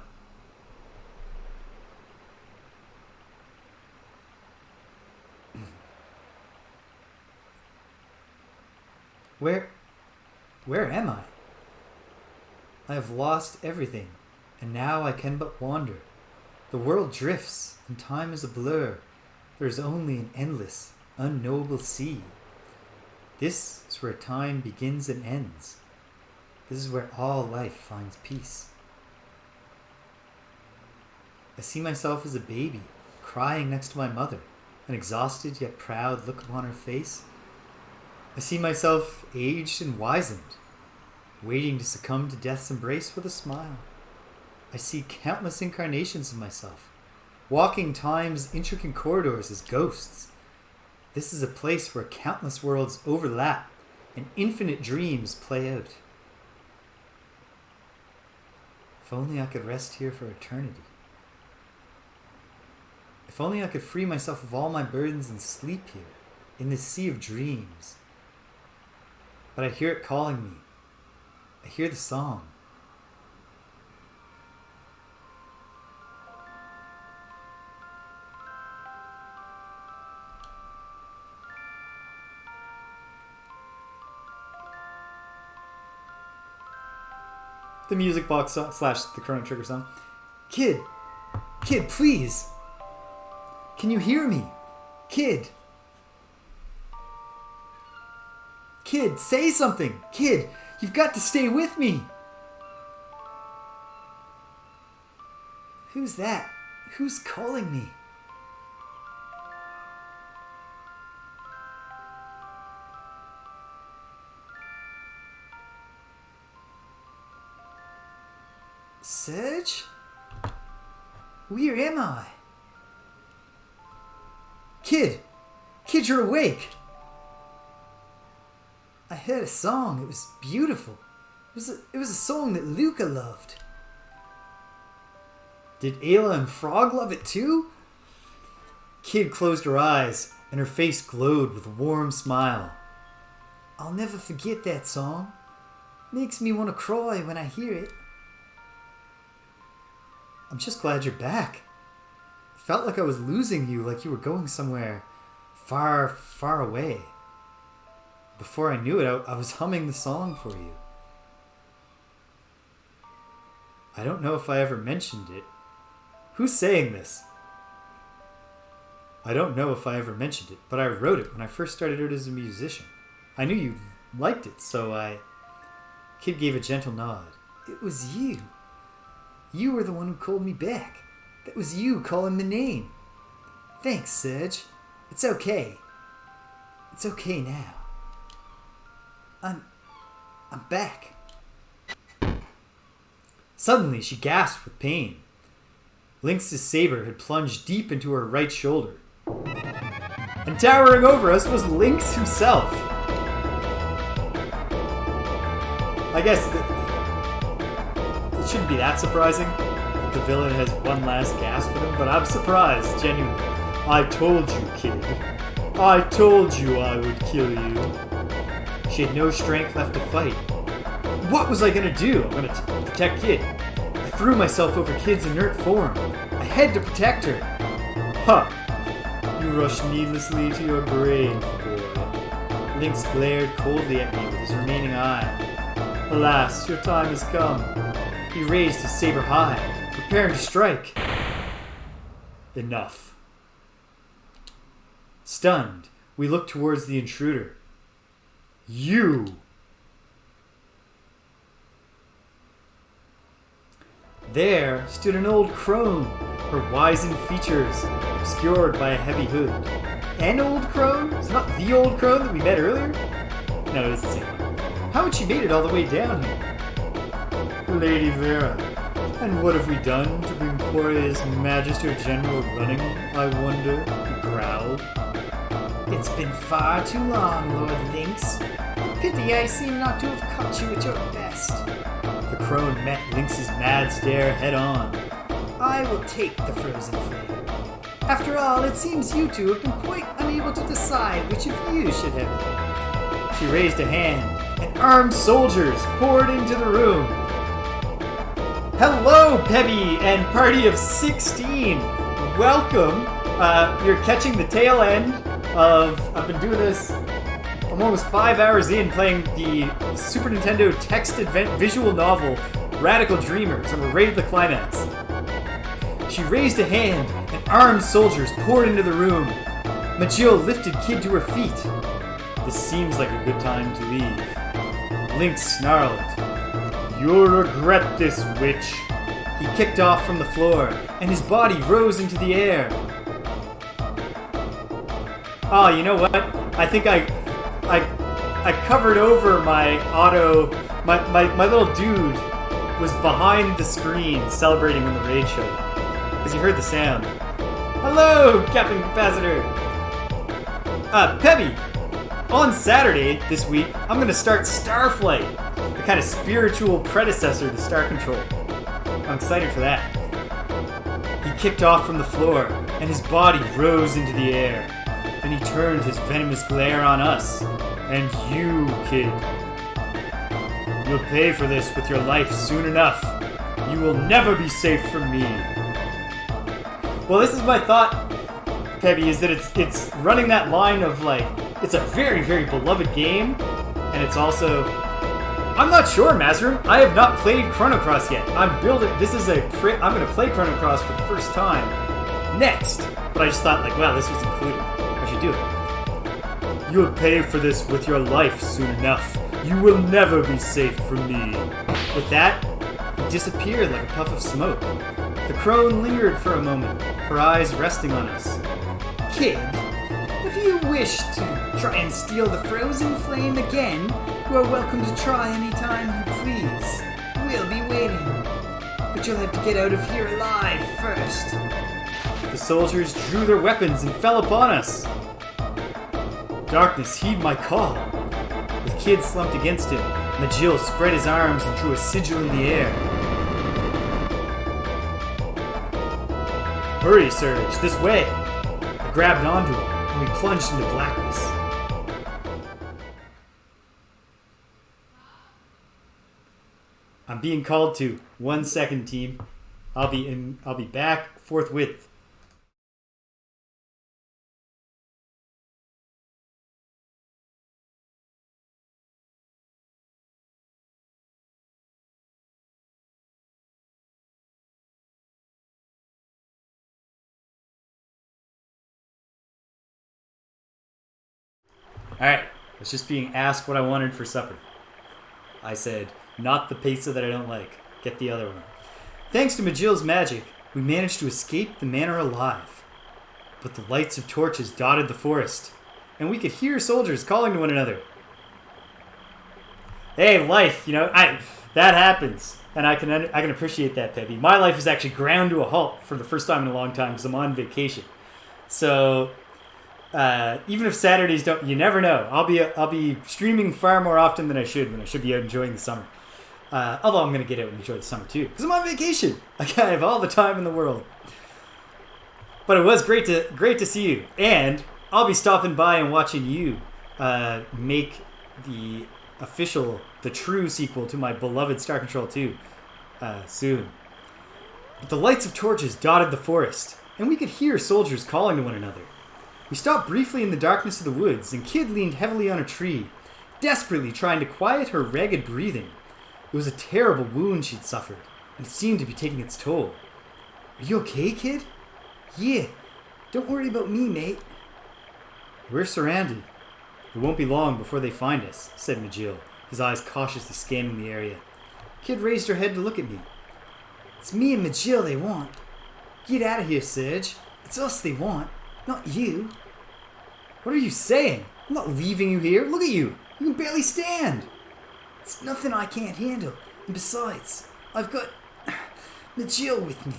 Where am I? I have lost everything, and now I can but wander. The world drifts, and time is a blur. There is only an endless, unknowable sea. This is where time begins and ends. This is where all life finds peace. I see myself as a baby, crying next to my mother, an exhausted yet proud look upon her face. I see myself aged and wizened, waiting to succumb to death's embrace with a smile. I see countless incarnations of myself, walking time's intricate corridors as ghosts. This is a place where countless worlds overlap and infinite dreams play out. If only I could rest here for eternity. If only I could free myself of all my burdens and sleep here, in this sea of dreams. But I hear it calling me. I hear the song. The music box slash the Chrono Trigger song. Kid, please. Can you hear me? Kid, say something. Kid, you've got to stay with me. Who's that? Who's calling me? Serge? Where am I? Kid, you're awake. I heard a song. It was beautiful. It was a song that Luca loved. Did Ayla and Frog love it too? Kid closed her eyes, and her face glowed with a warm smile. I'll never forget that song. Makes me want to cry when I hear it. I'm just glad you're back. It felt like I was losing you, like you were going somewhere far, far away. Before I knew it, I was humming the song for you. I don't know if I ever mentioned it. Who's saying this? I don't know if I ever mentioned it, but I wrote it when I first started out as a musician. I knew you liked it, so Kid gave a gentle nod. It was you. You were the one who called me back. That was you calling the name. Thanks, Serge. It's okay. It's okay now. I'm back. Suddenly, she gasped with pain. Lynx's saber had plunged deep into her right shoulder. And towering over us was Lynx himself. I guess it shouldn't be that surprising that the villain has one last gasp at him, but I'm surprised, genuinely. I told you, Kid. I told you I would kill you. She had no strength left to fight. What was I gonna do? I'm gonna protect Kid. I threw myself over Kid's inert form. I had to protect her. Huh. You rushed needlessly to your grave, boy. Lynx glared coldly at me with his remaining eye. Alas, your time has come. He raised his saber high, preparing to strike. Enough. Stunned,
We looked towards the intruder. You! There stood an old crone, her wizened features obscured by a heavy hood. An old crone? It's not the old crone that we met earlier? No, it's the same one. How had she made it all the way down here? Lady Vera, and what have we done to bring poor His Magister General running, I wonder? He growled.
It's been far too long, Lord Lynx. Pity I seem not to have caught you at your best.
The crone met Lynx's mad stare head on.
I will take the frozen flame. After all, it seems you two have been quite unable to decide which of you should have it.
She raised a hand, and armed soldiers poured into the room. Hello, Pebby and party of 16. Welcome. You're catching the tail end of... I've been doing this... I'm almost 5 hours in playing the Super Nintendo text visual novel Radical Dreamers, and we're right at the climax. She raised a hand, and armed soldiers poured into the room. Majil lifted Kid to her feet. This seems like a good time to leave. Lynx snarled. You'll regret this, witch. He kicked off from the floor, and his body rose into the air. Oh, you know what? I think I covered over my auto... My little dude was behind the screen celebrating when the raid showed up. Because he heard the sound. Hello, Captain Capacitor! Pebby, on Saturday this week, I'm going to start Starflight, the kind of spiritual predecessor to Star Control. I'm excited for that. He kicked off from the floor, and his body rose into the air. Then he turned his venomous glare on us. And you, kid. You'll pay for this with your life soon enough. You will never be safe from me. Well, this is my thought, Pebby, is that it's running that line of like, it's a very, very beloved game, and it's also... I'm not sure, Mazrum. I have not played Chrono Cross yet. I'm going to play Chrono Cross for the first time next. But I just thought, like, wow, this was included. I should do it. You'll pay for this with your life soon enough. You will never be safe from me. With that, he disappeared like a puff of smoke. The crone lingered for a moment, her eyes resting on us.
Kid, if you wish to try and steal the frozen flame again, you are welcome to try anytime you please. We'll be waiting. But you'll have to get out of here alive first.
The soldiers drew their weapons and fell upon us. Darkness, heed my call. With Kid slumped against him, Majil spread his arms and drew a sigil in the air. Hurry, Surge, this way! I grabbed onto him, and we plunged into blackness. I'm being called to. 1 second, team. I'll be back forthwith. Alright, I was just being asked what I wanted for supper. I said, not the pizza that I don't like. Get the other one. Thanks to Majil's magic, we managed to escape the manor alive. But the lights of torches dotted the forest, and we could hear soldiers calling to one another. Hey, life, that happens. And I can appreciate that, Pebby. My life is actually ground to a halt for the first time in a long time because I'm on vacation. So... even if Saturdays don't, you never know. I'll be streaming far more often than I should when I should be out enjoying the summer. Although I'm going to get out and enjoy the summer too, because I'm on vacation. I have all the time in the world. But it was great to see you, and I'll be stopping by and watching you make the true sequel to my beloved Star Control 2 soon. But the lights of torches dotted the forest, and we could hear soldiers calling to one another. We stopped briefly in the darkness of the woods, and Kid leaned heavily on a tree, desperately trying to quiet her ragged breathing. It was a terrible wound she'd suffered, and it seemed to be taking its toll. Are you okay, Kid?
Yeah, don't worry about me, mate.
We're surrounded. It won't be long before they find us, said Majil, his eyes cautiously scanning the area.
Kid raised her head to look at me. It's me and Majil they want. Get out of here, Serge. It's us they want, not you.
What are you saying? I'm not leaving you here. Look at you. You can barely stand.
It's nothing I can't handle. And besides, I've got Majil with me.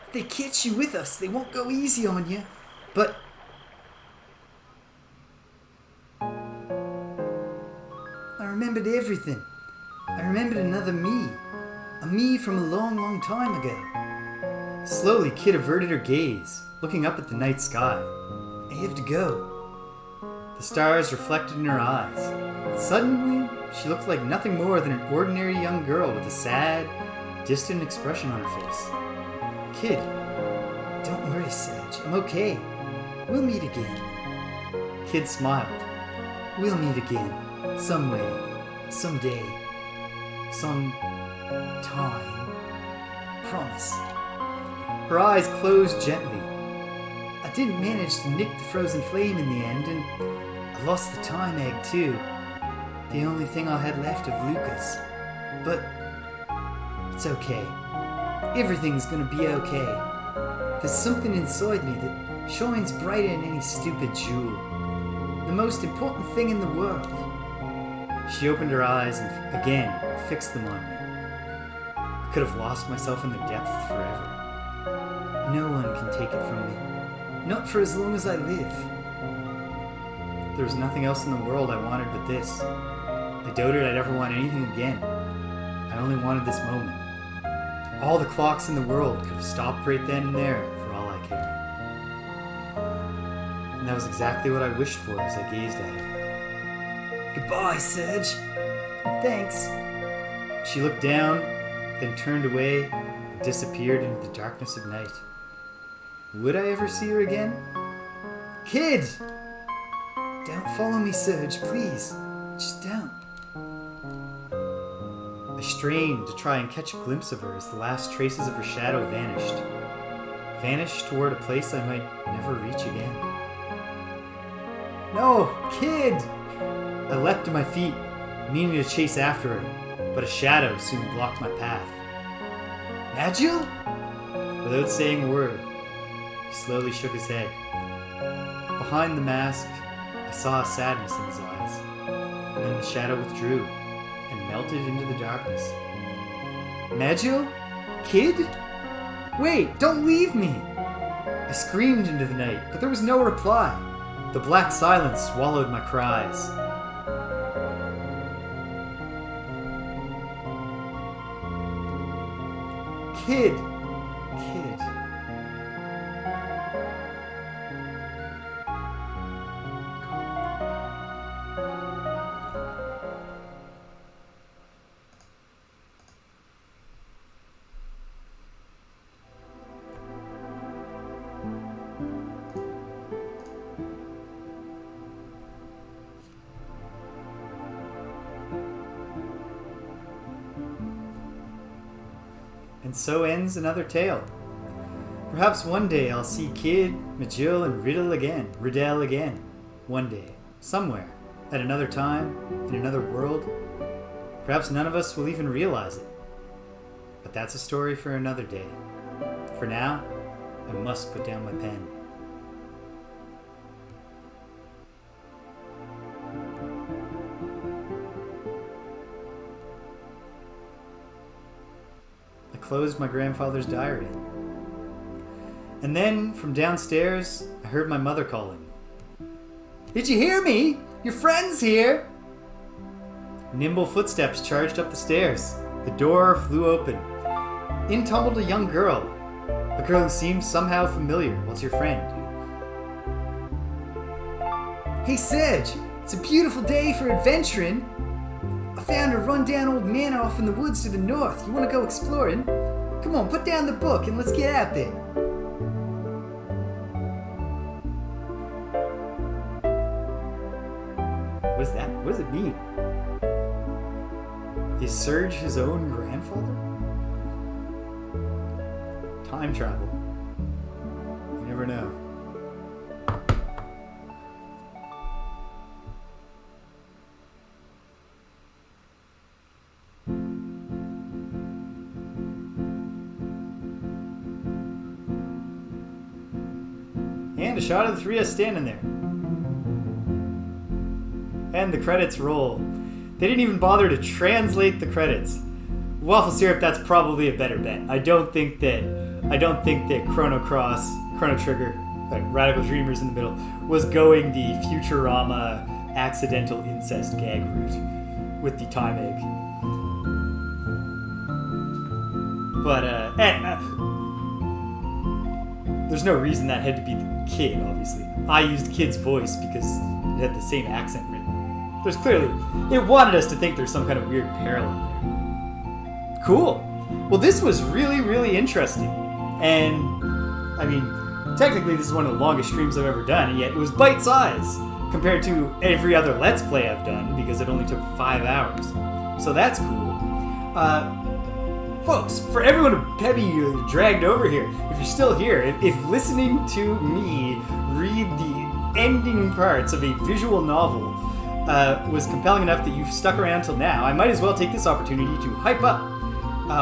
If they catch you with us, they won't go easy on you.
But...
I remembered everything. I remembered another me. A me from a long, long time ago.
Slowly, Kid averted her gaze, looking up at the night sky.
I have to go.
The stars reflected in her eyes. And suddenly, she looked like nothing more than an ordinary young girl with a sad, distant expression on her face.
Kid, don't worry, Serge. I'm okay. We'll meet again.
Kid smiled.
We'll meet again. Some way. Someday. Some time. Promise.
Her eyes closed gently.
I didn't manage to nick the frozen flame in the end, and I lost the time egg too. The only thing I had left of Lucas. But it's okay. Everything's gonna be okay. There's something inside me that shines brighter than any stupid jewel. The most important thing in the world.
She opened her eyes and again fixed them on me. I could have lost myself in their depths forever.
No one can take it from me. Not for as long as I live.
There was nothing else in the world I wanted but this. I doubted I'd ever want anything again. I only wanted this moment. All the clocks in the world could have stopped right then and there for all I cared. And that was exactly what I wished for as I gazed at it.
Goodbye, Serge. Thanks.
She looked down, then turned away and disappeared into the darkness of night. Would I ever see her again?
Kid! Don't follow me, Serge, please. Just don't.
I strained to try and catch a glimpse of her as the last traces of her shadow vanished. Vanished toward a place I might never reach again. No, Kid! I leapt to my feet, meaning to chase after her, but a shadow soon blocked my path.
Majil?
Without saying a word, he slowly shook his head. Behind the mask, I saw a sadness in his eyes, and then the shadow withdrew and melted into the darkness.
Majil? Kid? Wait, don't leave me!
I screamed into the night, but there was no reply. The black silence swallowed my cries.
Kid!
And so ends another tale. Perhaps one day I'll see Kid, Majil, and Riddle again. One day. Somewhere. At another time. In another world. Perhaps none of us will even realize it. But that's a story for another day. For now, I must put down my pen. I closed my grandfather's diary. And then, from downstairs, I heard my mother calling.
Did you hear me? Your friend's here!
Nimble footsteps charged up the stairs. The door flew open. In tumbled a young girl. A girl who seemed somehow familiar. What's your friend?
Hey, Serge! It's a beautiful day for adventuring. I found a rundown old manor off in the woods to the north. You want to go exploring? Come on, put down the book and let's get out there.
What is that? What does it mean? Is Serge his own grandfather? Time travel. You never know. And a shot of the three of us standing there. And the credits roll. They didn't even bother to translate the credits. Waffle syrup, that's probably a better bet. I don't think that Chrono Cross, Chrono Trigger, like Radical Dreamers in the middle, was going the Futurama accidental incest gag route with the time egg. But there's no reason that had to be the kid, obviously. I used kid's voice because it had the same accent written. There's clearly, it wanted us to think there's some kind of weird parallel there. Cool. Well, this was really, really interesting. And, I mean, technically this is one of the longest streams I've ever done, and yet it was bite-sized compared to every other Let's Play I've done, because it only took 5 hours. So that's cool. Folks, for everyone who Pebby dragged over here, if you're still here, if listening to me read the ending parts of a visual novel was compelling enough that you've stuck around till now, I might as well take this opportunity to hype up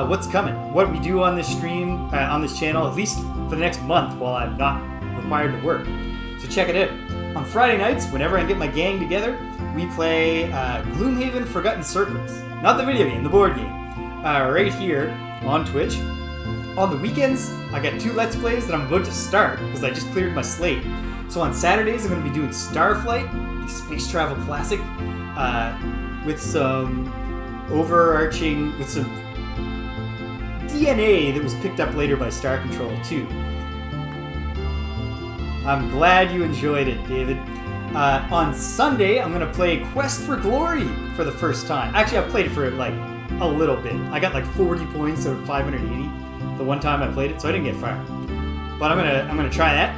what's coming, what we do on this stream, on this channel, at least for the next month while I'm not required to work. So check it out. On Friday nights, whenever I get my gang together, we play Gloomhaven Forgotten Circles. Not the video game, the board game. Right here on Twitch. On the weekends, I got 2 Let's Plays that I'm about to start because I just cleared my slate. So on Saturdays, I'm going to be doing Starflight, the space travel classic, with some overarching, with some DNA that was picked up later by Star Control 2. I'm glad you enjoyed it, David. On Sunday, I'm going to play Quest for Glory for the first time. Actually, I've played it for like a little bit. I got like 40 points out of 580 the one time I played it, so I didn't get far. But I'm gonna try that.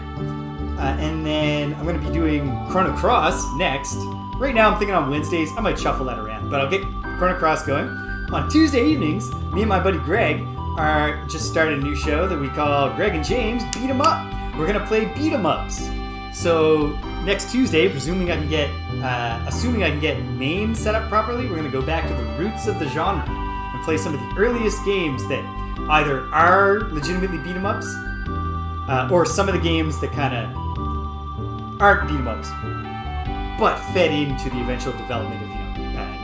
And then I'm going to be doing Chrono Cross next. Right now I'm thinking on Wednesdays. I might shuffle that around, but I'll get Chrono Cross going. On Tuesday evenings, me and my buddy Greg are just started a new show that we call Greg and James Beat 'em Up. We're going to play beat 'em ups. So next Tuesday, assuming I can get names set up properly, we're going to go back to the roots of the genre and play some of the earliest games that either are legitimately beat 'em ups, or some of the games that kind of aren't beat 'em ups, but fed into the eventual development of,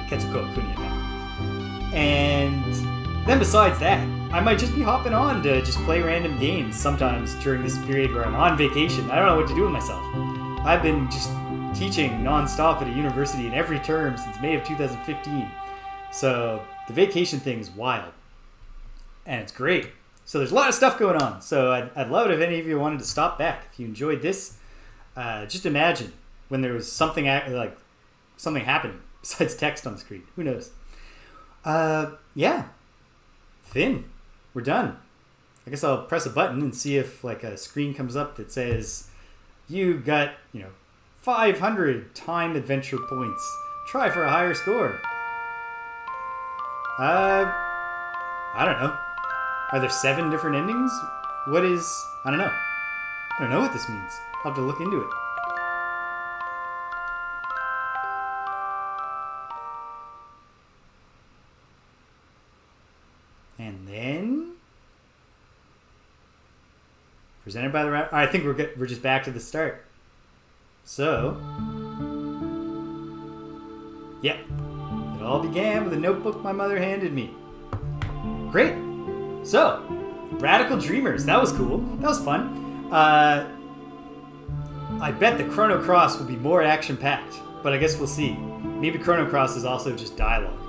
Ketsuko Kuni event. And then besides that, I might just be hopping on to just play random games sometimes during this period where I'm on vacation. I don't know what to do with myself. I've been just teaching non-stop at a university in every term since May of 2015. So the vacation thing is wild. And it's great. So there's a lot of stuff going on. So I'd love it if any of you wanted to stop back. If you enjoyed this, just imagine when there was something happening besides text on the screen. Who knows? Yeah. Finn, we're done. I guess I'll press a button and see if like a screen comes up that says you got, 500 time adventure points. Try for a higher score. I don't know. Are there 7 different endings? I don't know. I don't know what this means. I'll have to look into it. And then presented by the round. I think we're just back to the start. So, yeah, it all began with a notebook my mother handed me. Great. So, Radical Dreamers. That was cool. That was fun. I bet the Chrono Cross will be more action-packed, but I guess we'll see. Maybe Chrono Cross is also just dialogue.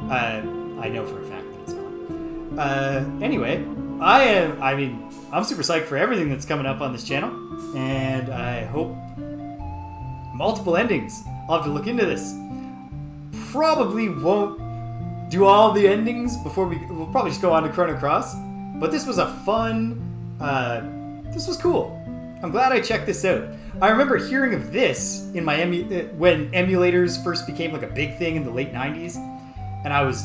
I know for a fact that it's not. Anyway, I'm super psyched for everything that's coming up on this channel, and I hope multiple endings. I'll have to look into this. Probably won't do all the endings before we'll probably just go on to Chrono Cross, but this was a fun, this was cool. I'm glad I checked this out. I remember hearing of this in my when emulators first became like a big thing in the late 90s, and I was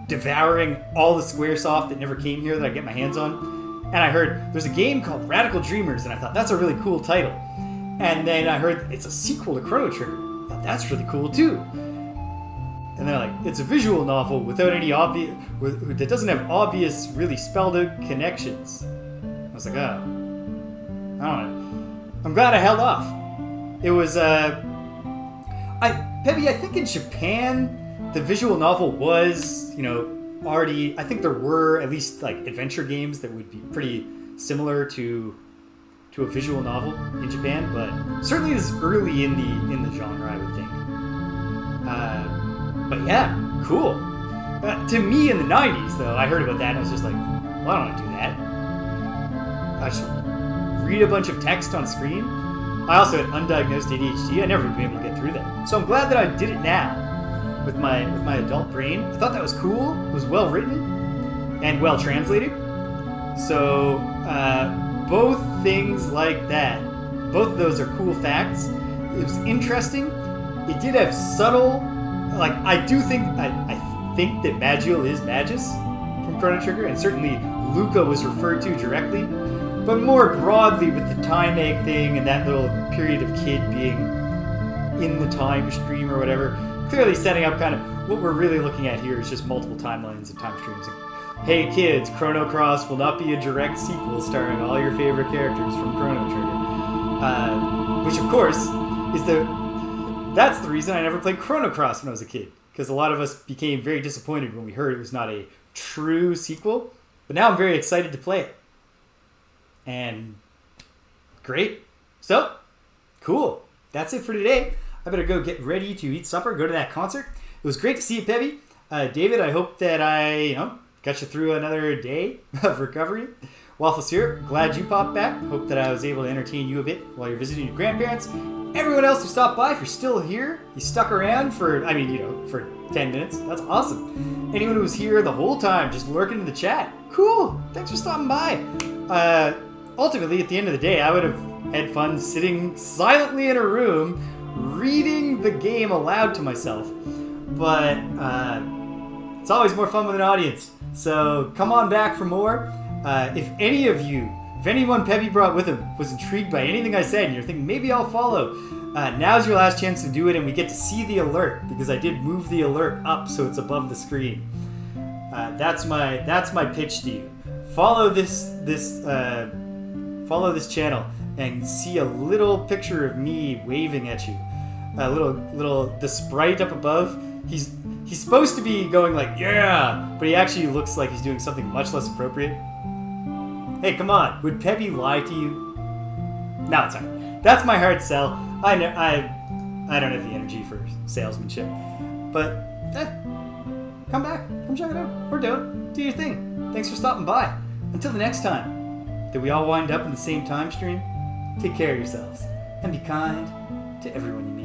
devouring all the Squaresoft that never came here that I get my hands on, and I heard there's a game called Radical Dreamers, and I thought that's a really cool title. And then I heard it's a sequel to Chrono Trigger. I thought that's really cool too. And they're like, it's a visual novel without any that doesn't have obvious, really spelled out connections. I was like, oh, I don't know. I'm glad I held off. It was
Peppy, I think in Japan, the visual novel was, already. I think there were at least like adventure games that would be pretty similar to a visual novel in Japan, but certainly this is early in the genre, I would think. But yeah, cool. To me, in the '90s, though, I heard about that and I was just like, well, I don't want to do that. I just read a bunch of text on screen. I also had undiagnosed ADHD. I never would be able to get through that. So I'm glad that I did it now with my adult brain. I thought that was cool. It was well written and well translated. So both things like that, both of those are cool facts. It was interesting. It did have subtle, like I think that Magiel is Magus from Chrono Trigger, and certainly Luca was referred to directly. But more broadly with the time egg thing and that little period of kid being in the time stream or whatever, clearly setting up kind of what we're really looking at here is just multiple timelines and time streams. Hey kids, Chrono Cross will not be a direct sequel starring all your favorite characters from Chrono Trigger. Which of course is that's the reason I never played Chrono Cross when I was a kid. Because a lot of us became very disappointed when we heard it was not a true sequel. But now I'm very excited to play it. And great. So, cool. That's it for today. I better go get ready to eat supper, go to that concert. It was great to see you, Peppy. David, I hope that I, got you through another day of recovery. Waffle Syrup, glad you popped back. Hope that I was able to entertain you a bit while you're visiting your grandparents. Everyone else who stopped by, if you're still here, you stuck around for 10 minutes. That's awesome. Anyone who was here the whole time, just lurking in the chat, cool. Thanks for stopping by. Ultimately, at the end of the day, I would have had fun sitting silently in a room, reading the game aloud to myself. But it's always more fun with an audience. So come on back for more. If anyone Peppy brought with him was intrigued by anything I said and you're thinking, maybe I'll follow, now's your last chance to do it, and we get to see the alert, because I did move the alert up so it's above the screen. That's my pitch to you. Follow this channel and see a little picture of me waving at you. The sprite up above. He's supposed to be going like, yeah, but he actually looks like he's doing something much less appropriate. Hey, come on. Would Peppy lie to you? No, it's alright. That's my hard sell. I don't have the energy for salesmanship. But, come back. Come check it out. Or don't. Do your thing. Thanks for stopping by. Until the next time that we all wind up in the same time stream, take care of yourselves and be kind to everyone you meet.